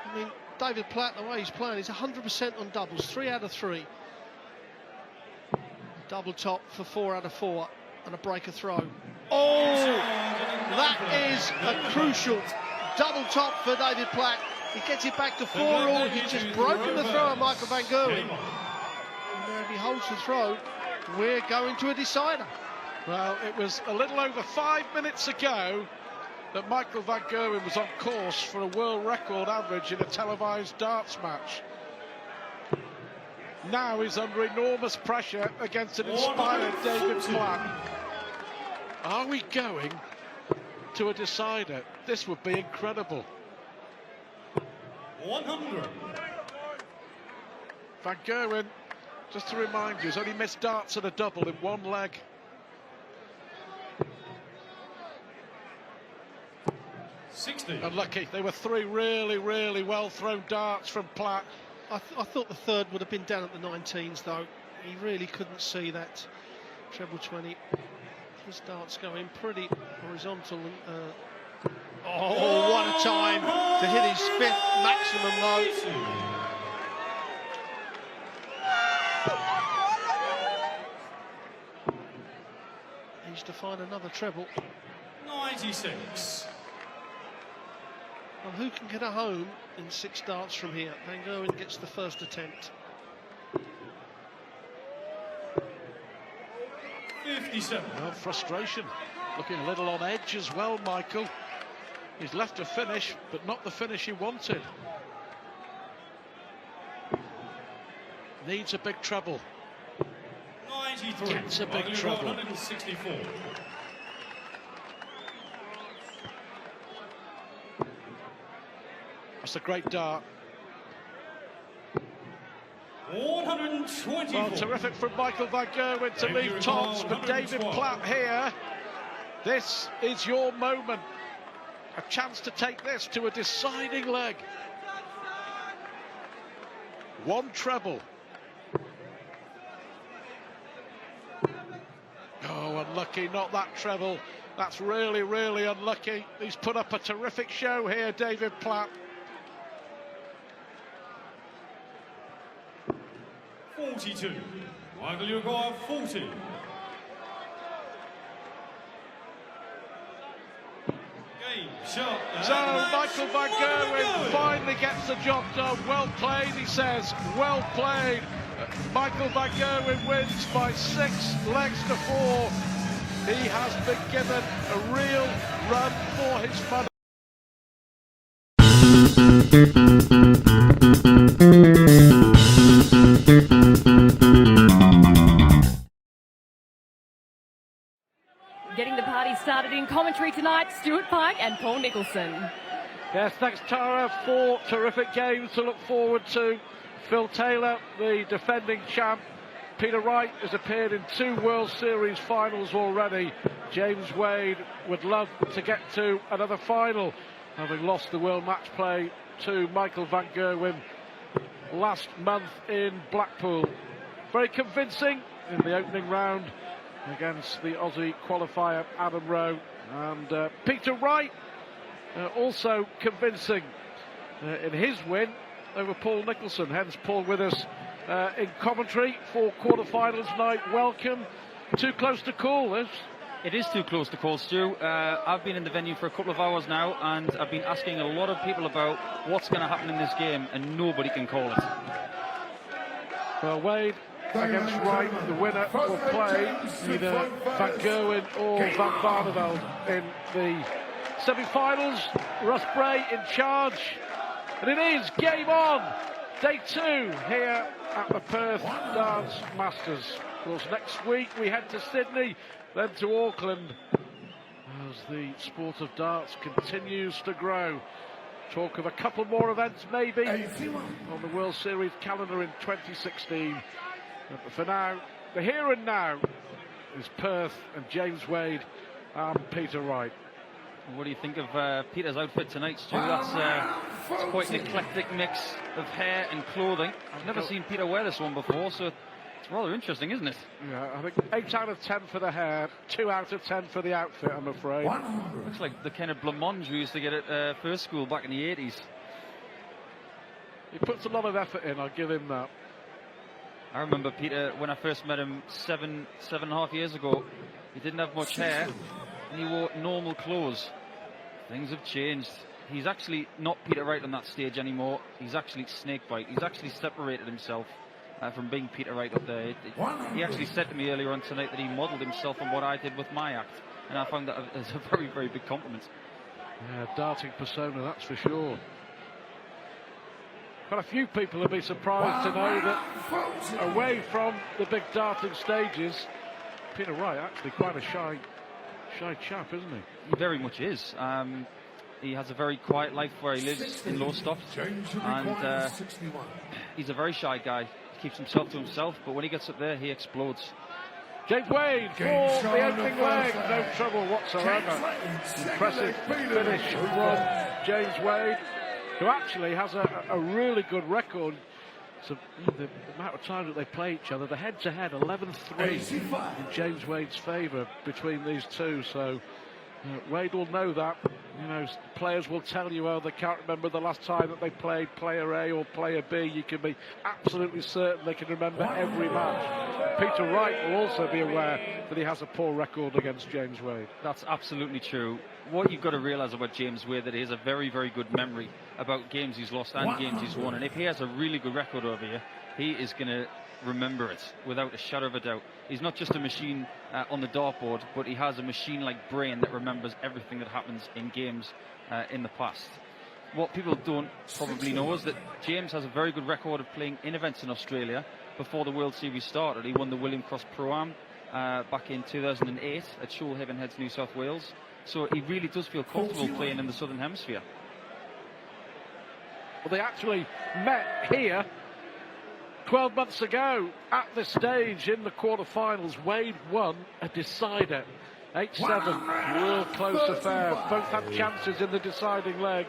I mean, David Platt, the way he's playing, he's 100% on doubles, 3 out of 3. Double top for 4 out of 4, and a breaker throw. Oh, that is a crucial double top for David Platt. He gets it back to 4-all. He's just broken the throw of Michael Van Gerwen. And now if he holds the throw, we're going to a decider. Well, it was a little over 5 minutes ago that Michael Van Gerwen was on course for a world record average in a televised darts match. Now he's under enormous pressure against an inspired David Platt. Are we going to a decider? This would be incredible. 100. Van Gerwen, just to remind you, has only missed darts and a double in one leg. Unlucky. They were 3 really, really well thrown darts from Platt. I thought the third would have been down at the 19s, though. He really couldn't see that treble 20. His darts going pretty horizontal. And, oh, what a time to hit his 5th maximum low. Needs to find another treble. 96. Well, who can get a home in 6 darts from here? Van Gerwen gets the first attempt. 57. Well, frustration. Looking a little on edge as well, Michael. He's left a finish, but not the finish he wanted. Needs a big treble. 93. Gets a big treble. 164. That's a great dart. 124. Well, terrific from Michael Van Gerwen to leave tops, but David Platt here. This is your moment. A chance to take this to a deciding leg. 1 treble. Oh, unlucky, not that treble. That's really, really unlucky. He's put up a terrific show here, David Platt. 42. Michael, you got 40. Game shot. So Michael Van Gerwen finally gets the job done. Well played, he says. Well played. Michael Van Gerwen wins by 6 legs to 4. He has been given a real run for his money. Getting the party started in commentary tonight, Stuart Pike and Paul Nicholson. Yes, thanks Tara. 4 terrific games to look forward to. Phil Taylor, the defending champ. Peter Wright has appeared in 2 World Series finals already. James Wade would love to get to another final, having lost the World Match Play to Michael Van Gerwen last month in Blackpool. Very convincing in the opening round against the Aussie qualifier Adam Rowe, and Peter Wright also convincing in his win over Paul Nicholson. Hence Paul with us in commentary for quarterfinals night. Welcome. Too close to call this? It is too close to call, Stu. I've been in the venue for a couple of hours now, and I've been asking a lot of people about what's going to happen in this game, and nobody can call it. Well, Wade against Wright, the winner will play either Van Gerwen or Van Barneveld in the semi-finals. Russ Bray in charge, and it is game on. Day 2 here at the Perth Darts Masters. Of course, next week we head to Sydney, then to Auckland, as the sport of darts continues to grow. Talk of a couple more events maybe on the World Series calendar in 2016. But for now, the here and now is Perth and James Wade and Peter Wright. What do you think of Peter's outfit tonight, Stu? That's quite an eclectic mix of hair and clothing. I've never seen Peter wear this one before, so it's rather interesting, isn't it? Yeah, I think 8 out of 10 for the hair, 2 out of 10 for the outfit, I'm afraid. Looks like the kind of blancmange we used to get at first school back in the 80s. He puts a lot of effort in, I'll give him that. I remember Peter, when I first met him 7.5 years ago, he didn't have much hair and he wore normal clothes. Things have changed. He's actually not Peter Wright on that stage anymore. He's actually Snakebite. He's actually separated himself from being Peter Wright up there. He actually said to me earlier on tonight that he modelled himself on what I did with my act, and I found that as a very, very big compliment. Yeah, darting persona, that's for sure. Quite a few people will be surprised to know that away from the big darting stages, Peter Wright actually quite a shy chap, isn't he? He very much is. He has a very quiet life where he lives in Lowestoft, and he's a very shy guy. He keeps himself to himself, but when he gets up there, he explodes. James Wade for the opening leg, no trouble whatsoever. Impressive finish from James Wade, who actually has a really good record. So the amount of times that they play each other, the head-to-head 11-3 in James Wade's favour between these two. So Wade will know that. You know, players will tell you, oh, they can't remember the last time that they played player A or player B. You can be absolutely certain they can remember every match. Peter Wright will also be aware that he has a poor record against James Wade. That's absolutely true. What you've got to realise about James Wade, that he has a very, very good memory about games he's lost and games he's won. And if he has a really good record over here, he is going to remember it without a shadow of a doubt. He's not just a machine on the dartboard, but he has a machine-like brain that remembers everything that happens in games in the past. What people don't probably know is that James has a very good record of playing in events in Australia before the World Series started. He won the William Cross Pro-Am back in 2008 at Shoalhaven Heads, New South Wales. So he really does feel comfortable playing in the Southern Hemisphere. Well, they actually met here 12 months ago at this stage in the quarterfinals. Wade won a decider. 8-7, real close affair. Both had chances in the deciding leg.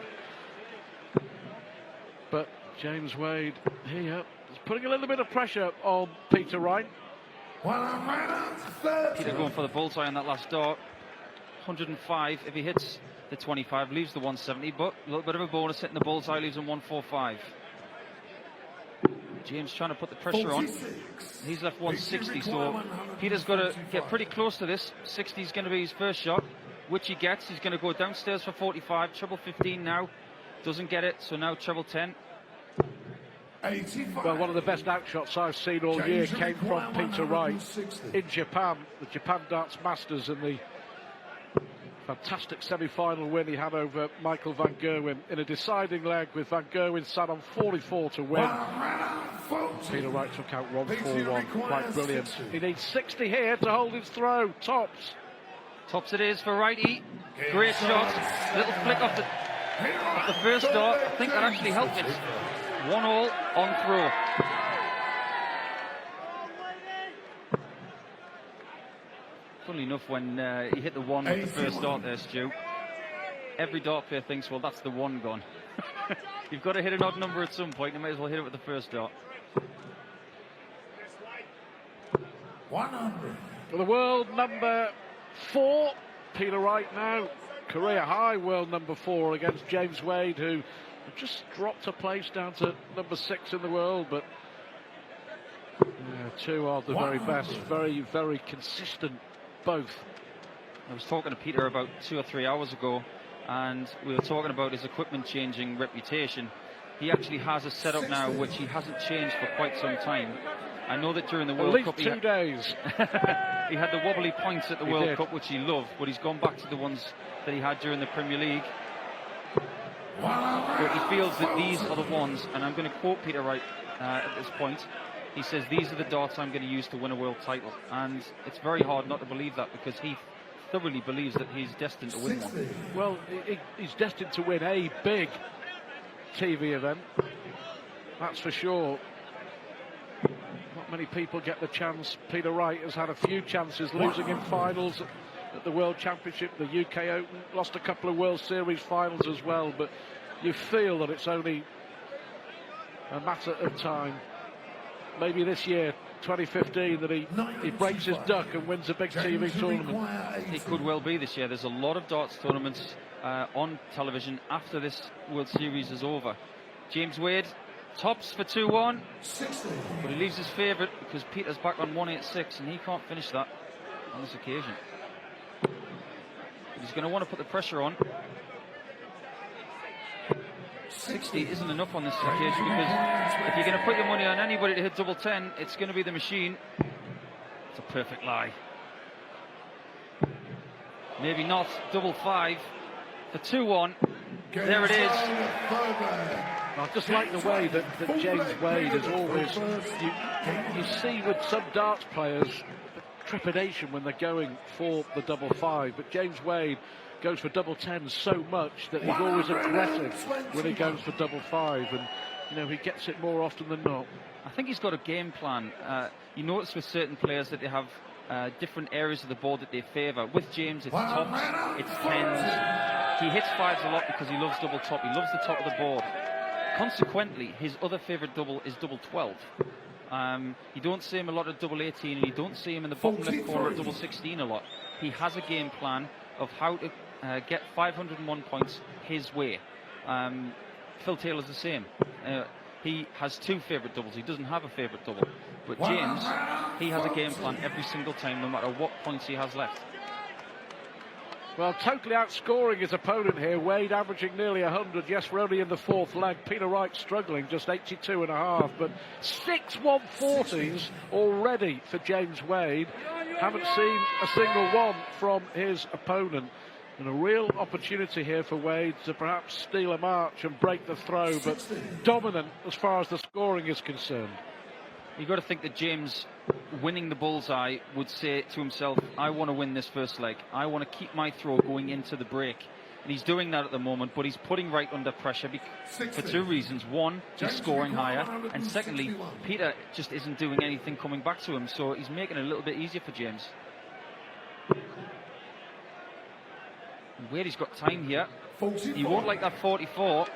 But James Wade here is putting a little bit of pressure on Peter Wright. Peter going for the bullseye on that last dart. 105. If he hits the 25, leaves the 170, but a little bit of a bonus hitting the bullseye, leaves him 145. James trying to put the pressure on. He's left 160, so Peter's got to get pretty close to this. 60 is going to be his first shot, which he gets. He's going to go downstairs for 45, treble 15 now. Doesn't get it, so now treble 10. Well, one of the best outshots I've seen all year came from Peter Wright in Japan, the Japan Darts Masters, and the fantastic semi-final win he had over Michael van Gerwen in a deciding leg with Van Gerwen sat on 44 to win. Peter Wright took out 141, quite brilliant. He needs 60 here to hold his throw. Tops. Tops it is for Righty. Great shot. Little flick off the first dart. I think that actually helped it. 1-all on throw. Funnily enough, when he hit the one with the first dart there, Stu, every dart player thinks, well, that's the one gone. You've got to hit an odd number at some point. You may as well hit it with the first dart. 100. For the world number 4, Peter Wright now. Career high world number 4 against James Wade, who just dropped a place down to number 6 in the world, but two of the very best, very, very consistent, both. I was talking to Peter about 2 or 3 hours ago, and we were talking about his equipment changing reputation. He actually has a setup now which he hasn't changed for quite some time. I know that during the World Cup he had 2 days. he had the wobbly points at the World Cup, which he loved, but he's gone back to the ones that he had during the Premier League. But he feels that these are the ones, and I'm going to quote Peter Wright at this point. He says, these are the darts I'm going to use to win a world title. And it's very hard not to believe that, because he thoroughly believes that he's destined to win one. Well, he's destined to win a big TV event, that's for sure. Not many people get the chance. Peter Wright has had a few chances, losing in finals at the World Championship, the UK Open, lost a couple of World Series finals as well, but you feel that it's only a matter of time. Maybe this year, 2015, that he breaks his duck and wins a big TV tournament. It could well be this year. There's a lot of darts tournaments on television after this World Series is over. James Wade, Tops for 2-1, 60. but he leaves his favourite because Peter's back on 186 and he can't finish that on this occasion. But he's going to want to put the pressure on. 60 isn't enough on this occasion because if you're going to put your money on anybody to hit double 10, it's going to be the machine. It's a perfect lie. Maybe not. Double 5 for 2-1. There it is. I just like the way that James Wade is always, you see with some darts players trepidation when they're going for the double 5, but James Wade goes for double 10 so much that he's always aggressive when he goes for double 5, and you know he gets it more often than not. I think he's got a game plan. You notice with certain players that they have different areas of the board that they favour. With James, it's tops, it's 10s. He hits 5s a lot because he loves double top. He loves the top of the board. Consequently, his other favourite double is double 12. You don't see him a lot at double 18, and you don't see him in the bottom left corner at double 16 a lot. He has a game plan of how to get 501 points his way. Phil Taylor's the same. He has 2 favourite doubles. He doesn't have a favourite double. But James, he has a game plan every single time, no matter what points he has left. Well, totally outscoring his opponent here. Wade averaging nearly 100. Yes, we're only in the 4th leg. Peter Wright struggling, just 82.5. But 6 140s already for James Wade. Haven't seen a single one from his opponent. And a real opportunity here for Wade to perhaps steal a march and break the throw, but dominant as far as the scoring is concerned. You've got to think that James, winning the bullseye, would say to himself, I want to win this first leg. I want to keep my throw going into the break. And he's doing that at the moment, but he's putting Wright under pressure for 2 reasons. One, he's scoring higher, and secondly, Peter just isn't doing anything coming back to him, so he's making it a little bit easier for James. Wade, he's got time here. He won't like that 44,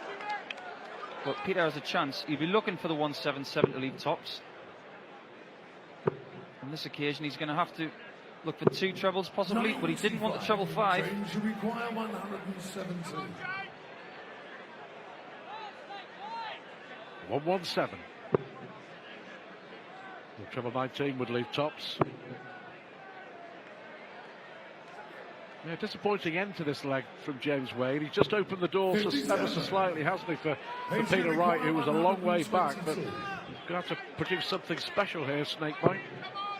but Peter has a chance. He'll be looking for the 177 to leave tops. On this occasion, he's going to have to look for 2 trebles possibly, but he didn't want the treble 5. James, you require 117. 117. The treble 19 would leave tops. Yeah, disappointing end to this leg from James Wade. He's just opened the door ever so slightly, hasn't he, for Peter Wright, who was a long way back, but he's going to have to produce something special here, Snakebite.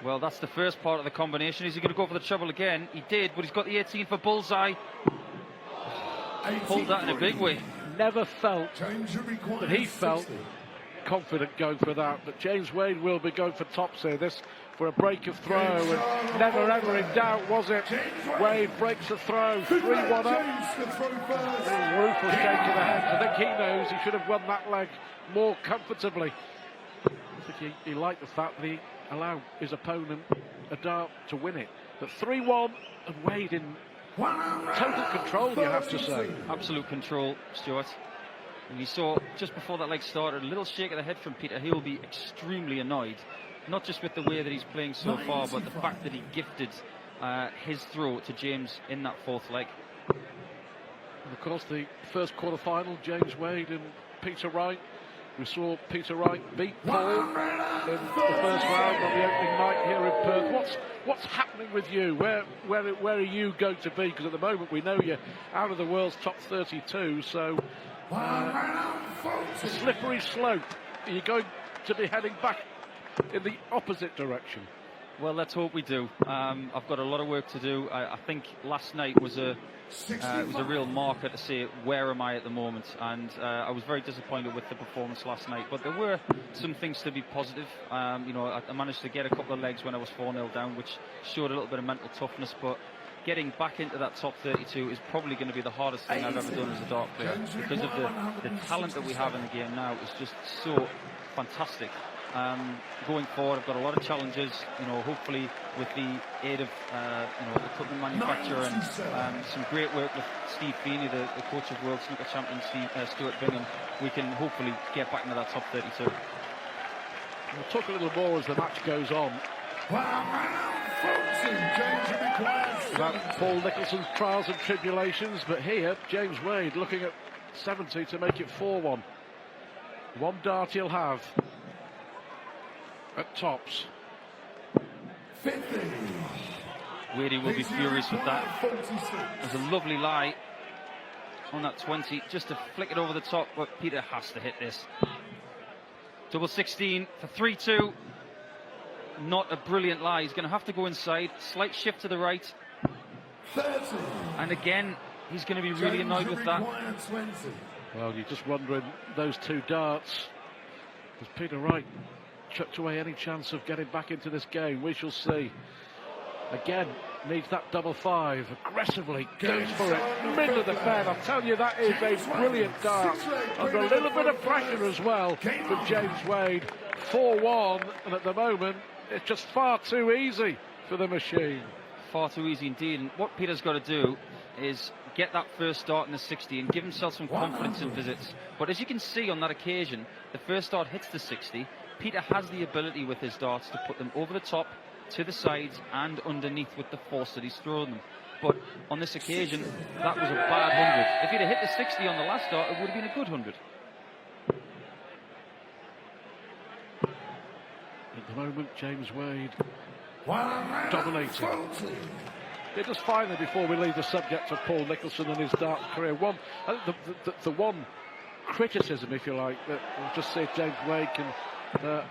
Well, that's the first part of the combination. Is he going to go for the treble again? He did, but he's got the 18 for bullseye. Pulled that in a big way. Never felt that he felt confident going for that, but James Wade will be going for tops here. This for a break of throw, and never ever in doubt, was it? Wade breaks the throw, 3-1 up. A rueful shake of the head. I think he knows he should have won that leg more comfortably. I think he liked the fact that he allowed his opponent a dart to win it. But 3-1, and Wade in total control, you have to say. Absolute control, Stuart. And you saw just before that leg started, a little shake of the head from Peter. He will be extremely annoyed, not just with the way that he's playing so far, but the fact that he gifted his throw to James in that 4th leg. And of course, the first quarter-final, James Wade and Peter Wright. We saw Peter Wright beat Paul in the first round on the opening night here in Perth. What's happening with you? Where are you going to be? Because at the moment we know you're out of the world's top 32, so a slippery slope. Are you going to be heading back in the opposite direction? Well, let's hope we do. I've got a lot of work to do. I think last night was a real marker to say where am I at the moment, and I was very disappointed with the performance last night. But there were some things to be positive. You know, I managed to get a couple of legs when I was 4-0 down, which showed a little bit of mental toughness. But getting back into that top 32 is probably going to be the hardest thing I've ever done as a dart player, because of the talent that we have in the game now is just so fantastic. Going forward, I've got a lot of challenges, you know, hopefully with the aid of equipment manufacturer and some great work with Steve Feeney, the coach of World Snooker Champion Stuart Bingham. We can hopefully get back into that top 32. We'll talk a little more as the match goes on about Paul Nicholson's trials and tribulations, but here James Wade looking at 70 to make it 4-1. One dart he'll have at tops. 50. Wadey will be furious with that. There's a lovely lie on that 20, just to flick it over the top, but Peter has to hit this. Double 16 for 3-2. Not a brilliant lie. He's going to have to go inside. Slight shift to the right. 30. And again, he's going to be really annoyed with that. 20. Well, you're just wondering, those two darts, has Peter Wright chucked away any chance of getting back into this game? We shall see. Again, needs that double 5, aggressively goes for it, middle of the bed. I'll tell you, that is a brilliant dart, under a little bit of pressure as well from James Wade. 4-1, and at the moment, it's just far too easy for the machine. Far too easy indeed, and what Peter's got to do is get that first start in the 60 and give himself some confidence in visits. But as you can see on that occasion, the first start hits the 60. Peter has the ability with his darts to put them over the top, to the sides and underneath with the force that he's throwing them. But on this occasion, that was a bad 100. If he'd have hit the 60 on the last start, it would have been a good 100. At the moment, James Wade dominating. It just finally, before we leave the subject of Paul Nicholson and his dart career, the one criticism, if you like, that we'll just see if James Wade can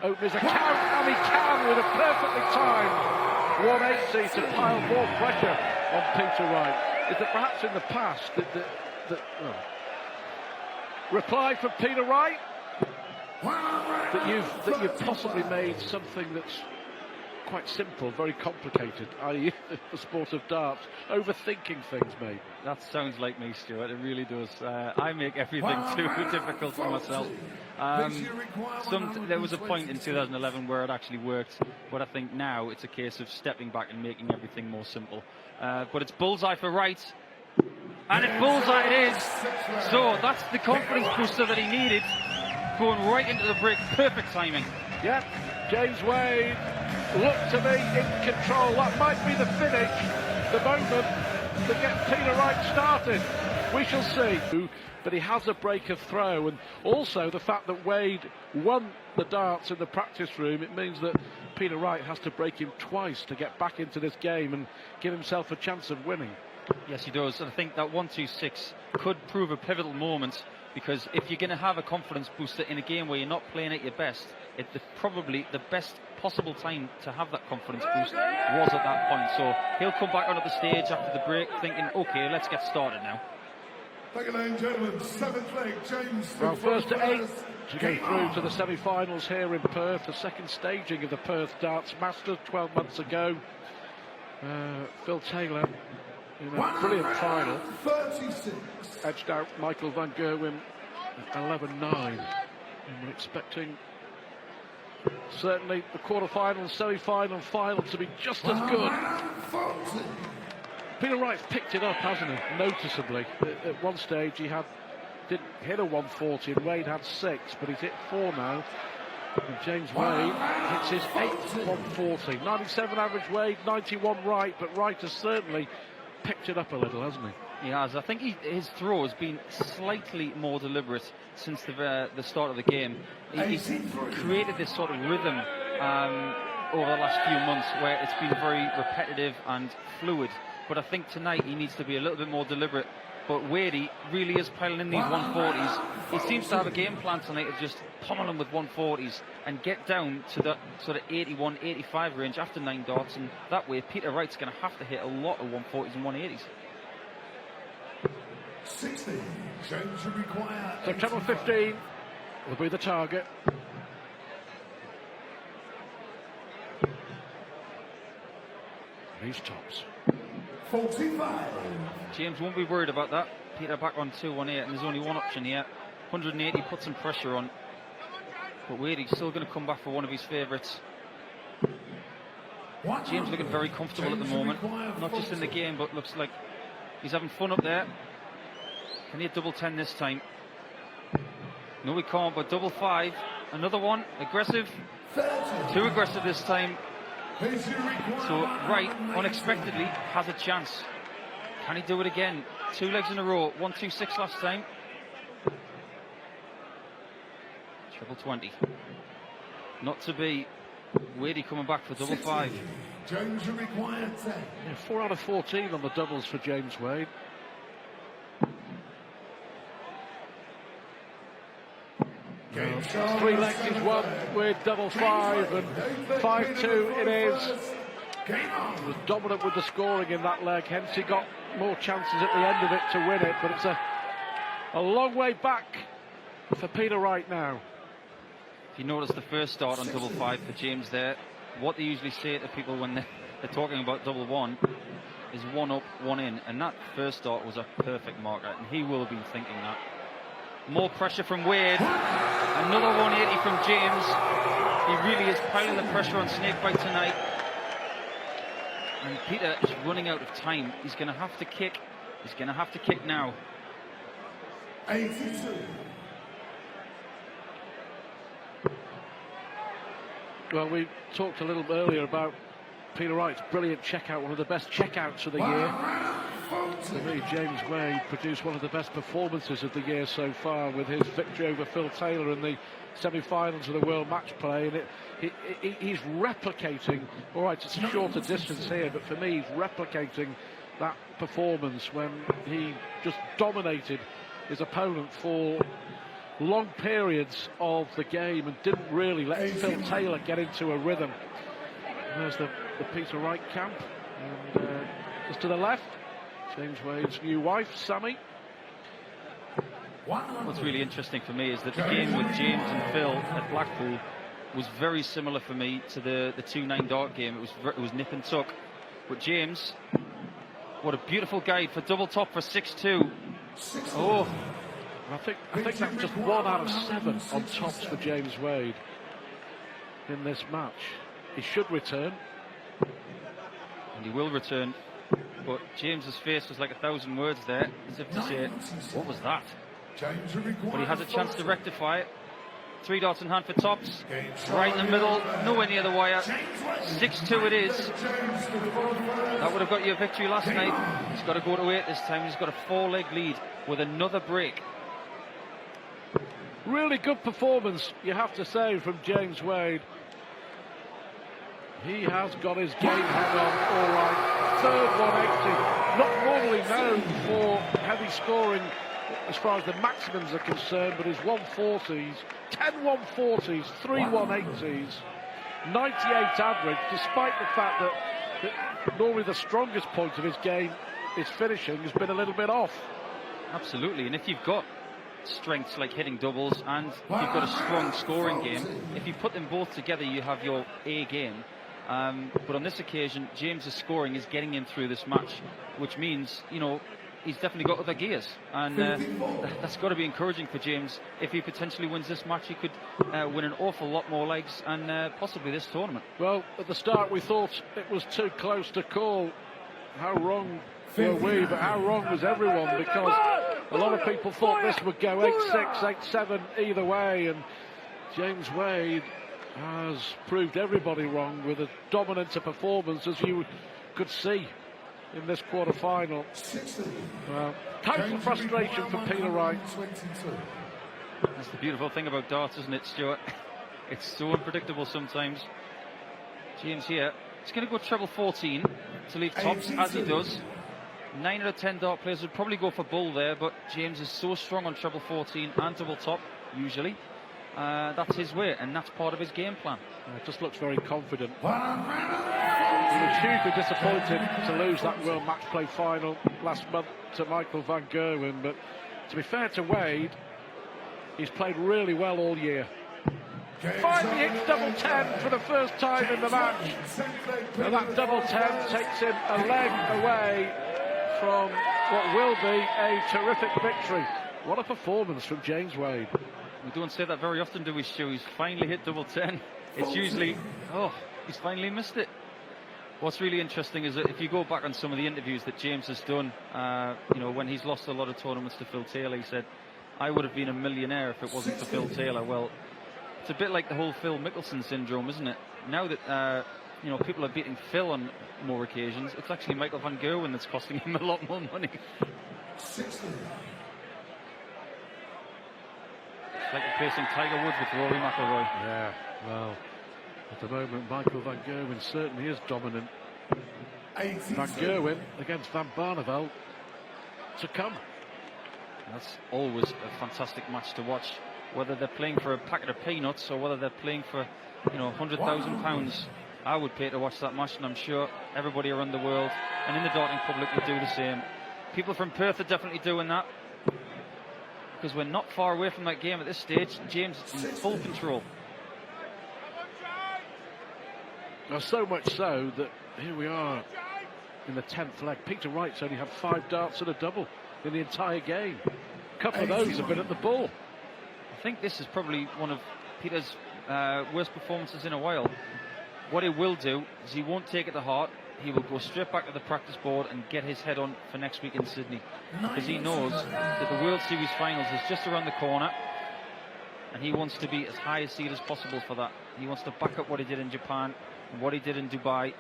open his account, and he can with a perfectly timed 180 to pile more pressure on Peter Wright. Is that perhaps in the past reply from Peter Wright that you've possibly made something that's quite simple, very complicated, i.e. the sport of darts, overthinking things maybe. That sounds like me, Stuart, it really does. I make everything too difficult for myself. There was a point in 2011 where it actually worked, but I think now it's a case of stepping back and making everything more simple. But it's bullseye for Wright, and it bullseye it is. So that's the confidence booster that he needed, going right into the break. Perfect timing. Yep, James Wade looked to be in control. That might be the finish, the moment to get Peter Wright started. We shall see. But he has a break of throw, and also the fact that Wade won the darts in the practice room, it means that Peter Wright has to break him twice to get back into this game and give himself a chance of winning. Yes, he does. And I think that 1-2-6 could prove a pivotal moment, because if you're going to have a confidence booster in a game where you're not playing at your best, it's probably the best possible time to have that confidence boost was at that point. So he'll come back onto the stage after the break thinking, okay, let's get started now. Thank you, ladies and gentlemen. Seventh leg, James. Well, first to 8 to go through to the semi-finals here in Perth, the second staging of the Perth Darts Masters 12 months ago. Phil Taylor in a brilliant final 36. edged out Michael Van Gerwen at 11-9, and we're expecting certainly the quarter-final, semi-final, final to be just as good. 40. Peter Wright's picked it up, hasn't he? Noticeably. At one stage he didn't hit a 140 and Wade had 6, but he's hit 4 now. And James Wade hits his 8th 140. 97 average Wade, 91 Wright, but Wright has certainly picked it up a little, hasn't he? He has. I think his throw has been slightly more deliberate since the start of the game. He's created this sort of rhythm over the last few months where it's been very repetitive and fluid. But I think tonight he needs to be a little bit more deliberate. But Wadey really is piling in these 140s. He seems to have a game plan tonight of just pummeling with 140s and get down to that sort of 81, 85 range after 9 darts. And that way Peter Wright's going to have to hit a lot of 140s and 180s. 60. James should require. September 15 will be the target. These tops. 45. James won't be worried about that. Peter back on 2-1-8, and there's only one option here. 180, put some pressure on. But Wadey's still going to come back for one of his favourites. James looking very comfortable at the moment, not just in the game, but looks like he's having fun up there. Can he hit double 10 this time? No, he can't, but double 5. Another one, aggressive. 30. Too aggressive this time. So Wright, unexpectedly, has a chance. Can he do it again? 2 legs in a row, 1-2-6 last time. Treble 20. Not to be. Wadey coming back for double 5. James required 10. Yeah, 4 out of 14 on the doubles for James Wade. Three legs he's won with double 5, and 5-2 it is. He was dominant with the scoring in that leg, hence he got more chances at the end of it to win it, but it's a long way back for Peter Wright now. If you notice the first start on double 5 for James there, what they usually say to people when they're talking about double 1 is 1 up, 1 in, and that first start was a perfect marker, and he will have been thinking that. More pressure from Wade, another 180 from James. He really is piling the pressure on Snakebite tonight. And Peter is running out of time. He's going to have to kick. He's going to have to kick now. 82. Well, we talked a little bit earlier about Peter Wright's brilliant checkout, one of the best checkouts of the year. For me, James Wade produced one of the best performances of the year so far with his victory over Phil Taylor in the semi-finals of the World Match Play, and he's replicating, all right, it's a shorter distance here, but for me, he's replicating that performance when he just dominated his opponent for long periods of the game and didn't really let Phil Taylor get into a rhythm. And there's the Peter Wright camp, and just to the left, James Wade's new wife, Sammy. What's really interesting for me is that the game with James and Phil at Blackpool was very similar for me to the 2-9 dart game. It was nip and tuck. But James, what a beautiful guide for double top for 6-2. Oh, I think that's just 1 out of 7 on tops for James Wade in this match. He should return. And he will return. But James's face was like 1,000 words there, as if to say, what was that? But he has a chance to rectify it. 3 darts in hand for tops. Right in the middle, nowhere near the wire. 6-2 it is. That would have got you a victory last night. He's got to go to 8 this time. He's got a 4-leg lead with another break. Really good performance, you have to say, from James Wade. He has got his game head on, all right. Third 180, not normally known for heavy scoring as far as the maximums are concerned, but his 140s, 10 140s, 3 180s, 98 average, despite the fact that normally the strongest point of his game, his finishing, has been a little bit off. Absolutely, and if you've got strengths like hitting doubles and you've got a strong scoring game, if you put them both together, you have your A game. But on this occasion, James's scoring is getting him through this match, which means, you know, he's definitely got other gears, and that's got to be encouraging for James. If he potentially wins this match, he could win an awful lot more legs and possibly this tournament. Well, at the start we thought it was too close to call. How wrong were we, but how wrong was everyone, because a lot of people thought this would go 8-6, 8-7 either way, and James Wade has proved everybody wrong with as dominant a performance as you could see in this quarter-final. Total frustration for Peter Wright. That's the beautiful thing about darts, isn't it, Stuart? It's so unpredictable sometimes. James here, he's going to go treble 14 to leave tops, as he does. 9 out of 10 dart players would probably go for bull there, but James is so strong on treble 14 and double top, usually. That's his way, and that's part of his game plan. It just looks very confident. He was hugely disappointed to lose that World Match Play final last month to Michael van Gerwen, but to be fair to Wade, he's played really well all year. Finally hits double 10 for the first time in the match, and that double 10 takes him a leg away from what will be a terrific victory. What a performance from James Wade. We don't say that very often, do we, Stu? He's finally hit double 10. It's usually, oh, he's finally missed it. What's really interesting is that if you go back on some of the interviews that James has done, you know, when he's lost a lot of tournaments to Phil Taylor, he said, I would have been a millionaire if it wasn't for Phil Taylor. Well, it's a bit like the whole Phil Mickelson syndrome, isn't it? Now that, you know, people are beating Phil on more occasions, it's actually Michael van Gerwen that's costing him a lot more money. like replacing Tiger Woods with Rory McIlroy. Yeah, well, at the moment, Michael van Gerwen certainly is dominant. Van Gerwen against Van Barneveld to come. That's always a fantastic match to watch. Whether they're playing for a packet of peanuts or whether they're playing for, you know, £100,000, I would pay to watch that match, and I'm sure everybody around the world and in the darting public would do the same. People from Perth are definitely doing that, because we're not far away from that game at this stage. James is in full control. Now, so much so that here we are in the 10th leg. Peter Wright's only had 5 darts and a double in the entire game. A couple of those have been at the ball. I think this is probably one of Peter's worst performances in a while. What he will do is he won't take it to heart. He will go straight back to the practice board and get his head on for next week in Sydney, because he knows that the World Series Finals is just around the corner, and he wants to be as high a seed as possible for that. He wants to back up what he did in Japan and what he did in Dubai.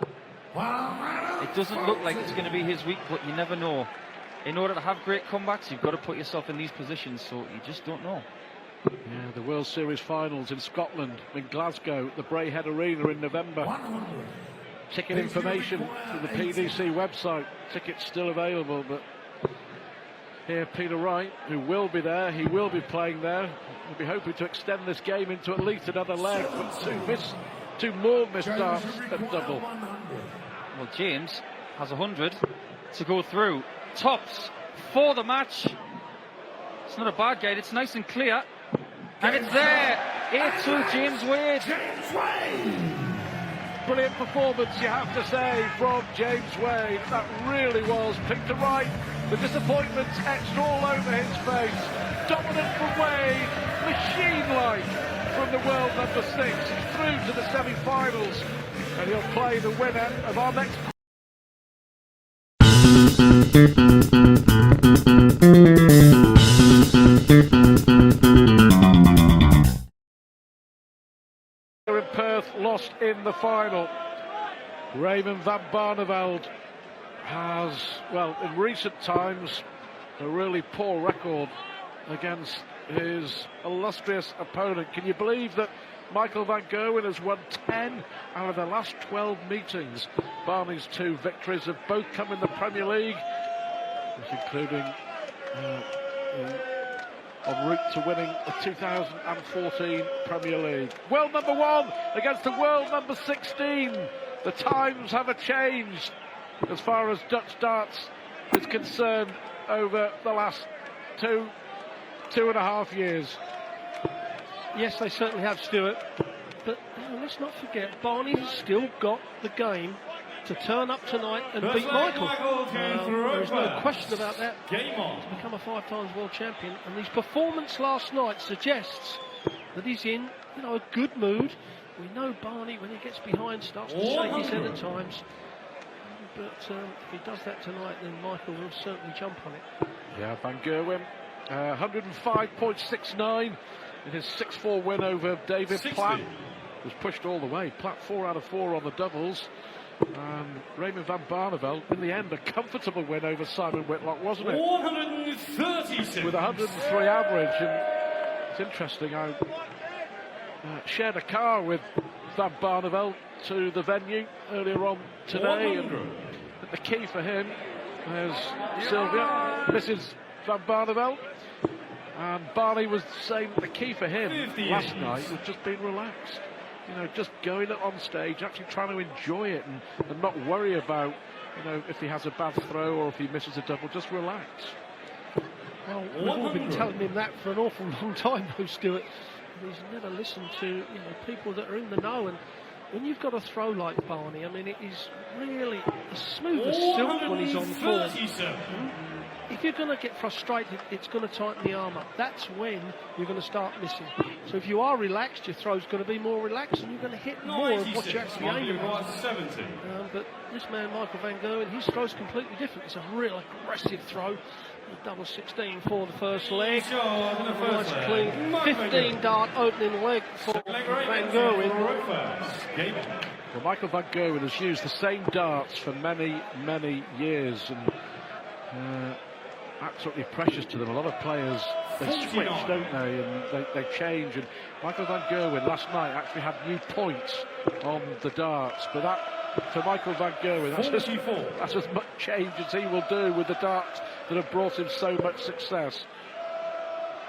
It doesn't look like it's going to be his week, but you never know. In order to have great comebacks, you've got to put yourself in these positions, so you just don't know. Yeah, the World Series Finals in Scotland, in Glasgow, the Braehead Arena in November. Ticket information through the PDC website. Tickets still available, but here Peter Wright, who will be there, he will be playing there. We'll be hoping to extend this game into at least another leg, but two more missed darts at double. Well, James has 100 to go through. Tops for the match. It's not a bad gate, it's nice and clear. And it's there. 8-2 James Wade. Brilliant performance, you have to say, from James Wade. That really was. Peter Wright, the disappointment etched all over his face. Dominant from Wade, machine-like from the world number 6, through to the semi-finals. And he'll play the winner of our next. In Perth, lost in the final. Raymond van Barneveld has, well, in recent times, a really poor record against his illustrious opponent. Can you believe that Michael van Gerwen has won 10 out of the last 12 meetings? Barney's 2 victories have both come in the Premier League, including en route to winning the 2014 Premier League. World number 1 against the world number 16. The times have changed as far as Dutch darts is concerned over the last two and a half years. Yes, they certainly have, Stuart. But let's not forget, Barney's still got the game to turn up tonight and beat Michael. There's no question about that. He's become a 5 times world champion, and his performance last night suggests that he's in, a good mood. We know Barney, when he gets behind, starts to shake his head at times. But if he does that tonight, then Michael will certainly jump on it. Yeah, Van Gerwen, 105.69 in his 6-4 win over David Platt. Was pushed all the way. Platt 4 out of 4 on the doubles. And Raymond van Barneveld, in the end, a comfortable win over Simon Whitlock, wasn't it? 136. With 103 average. And it's interesting, I shared a car with van Barneveld to the venue earlier on today. And the key for him, there's Sylvia, Mrs. van Barneveld. And Barney was saying the key for him last night was just being relaxed. Just going on stage, actually trying to enjoy it and not worry about, if he has a bad throw or if he misses a double, just relax. Well, we've all been telling him that for an awful long time, though, Stuart. He's never listened to, people that are in the know. And when you've got a throw like Barney, I mean, it is really as smooth as silk when he's on form. If you're going to get frustrated, it's going to tighten the arm up. That's when you're going to start missing. So if you are relaxed, your throw's going to be more relaxed, and you're going to hit more of what you're actually aiming at. But this man, Michael van Gerwen, his throw's completely different. It's a real aggressive throw. Double 16 for the first leg. Nice clean 15 dart opening leg for van Gerwen. Well, Michael van Gerwen has used the same darts for many, many years, and absolutely precious to them. A lot of players, they switch, don't they, and they change. And Michael van Gerwen last night actually had new points on the darts, but that, for Michael van Gerwen, that's as much change as he will do with the darts that have brought him so much success.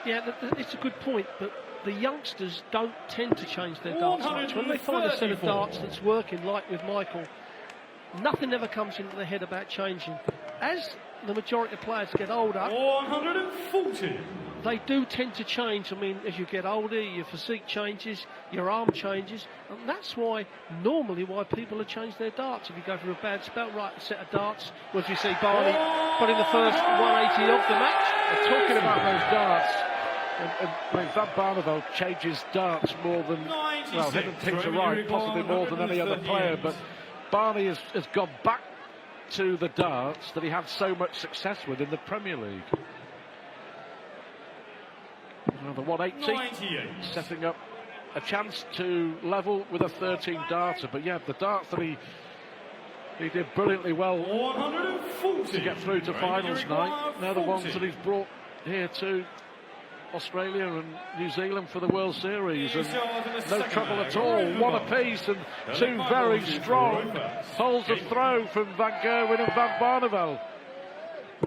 Yeah, it's a good point, but the youngsters don't tend to change their darts much. When they find a set of darts that's working, like with Michael, nothing ever comes into their head about changing. As the majority of players get older, 140. they do tend to change. I mean, as you get older, your physique changes, your arm changes, and that's why people have changed their darts. If you go through a bad spell, right, a set of darts, well, if you see Barney putting the first 180 of the match. We're talking about those darts. And Van Barneveld changes darts more than, well, him and Peter Wright, possibly more than any other player, but Barney has gone back to the darts that he had so much success with in the Premier League. Now the 180, setting up a chance to level with a 13 darter, but yeah, the darts that he did brilliantly well to get through to finals night. Now the ones that he's brought here to Australia and New Zealand for the World Series, and no trouble at all. One apiece, and two very strong holes of throw from Van Gerwen and Van Barneveld.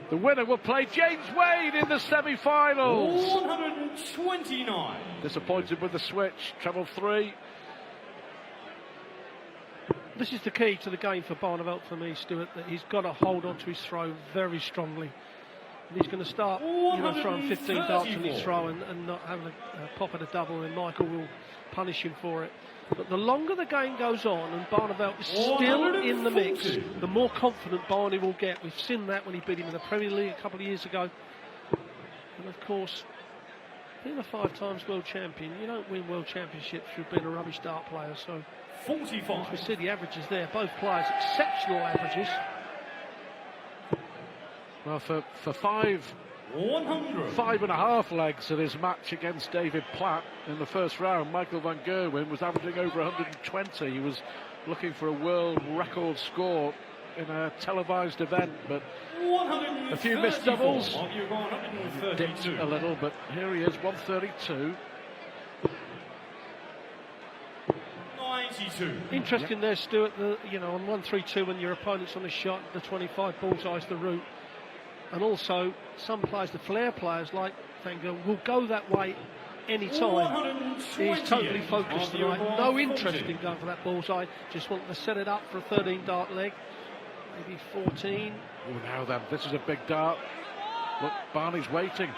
The winner will play James Wade in the semi-finals. 129. Disappointed with the switch, treble 3. This is the key to the game for Barneveld for me, Stuart, that he's got to hold on to his throw very strongly. And he's going to start, throwing 15 darts in his throw and not having a pop at a double, and Michael will punish him for it. But the longer the game goes on and Barneveld is still in the mix, the more confident Barney will get. We've seen that when he beat him in the Premier League a couple of years ago. And of course, being a 5-times world champion, you don't win world championships through being a rubbish dart player. So 45. as we see the averages there, both players exceptional averages. Well, for 5.5 legs of his match against David Platt in the first round, Michael van Gerwen was averaging over 120. He was looking for a world record score in a televised event, but a few missed doubles. Dipped a little, but here he is, 132. 92. Interesting there, Stuart, on 132 when your opponent's on a shot, the 25 bullseye's the route. And also, some players, the flair players like Van Gerwen, will go that way any time. He's totally focused tonight. No interest in going for that bullseye. Just wanting to set it up for a 13 dart leg. Maybe 14. Oh, now then, this is a big dart. Look, Barney's waiting.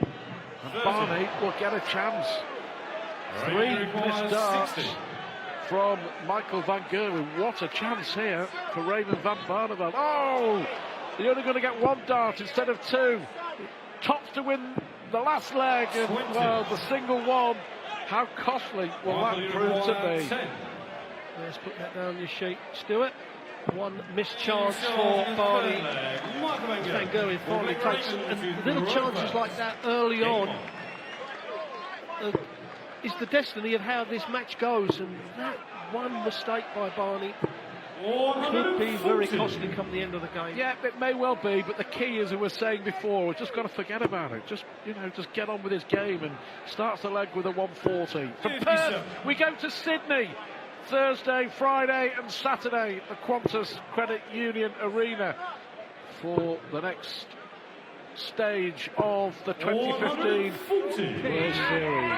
And Barney will get a chance. 3 missed darts from Michael van Gerwen. What a chance here for Raymond van Barneveld. Oh! You're only going to get 1 dart instead of 2. Tops to win the last leg, and well, the single one. How costly will that prove to be? Let's put that down your sheet, Stuart. 1 missed chance for Barney. Van Gerwen finally takes some, and little chances like that early on is the destiny of how this match goes, and that one mistake by Barney could be very costly come the end of the game. Yeah, it may well be, but the key, as we were saying before, we've just got to forget about it. Just get on with his game, and starts the leg with a 140. From Perth, we go to Sydney. Thursday, Friday and Saturday, the Qantas Credit Union Arena for the next stage of the 2015 World Series.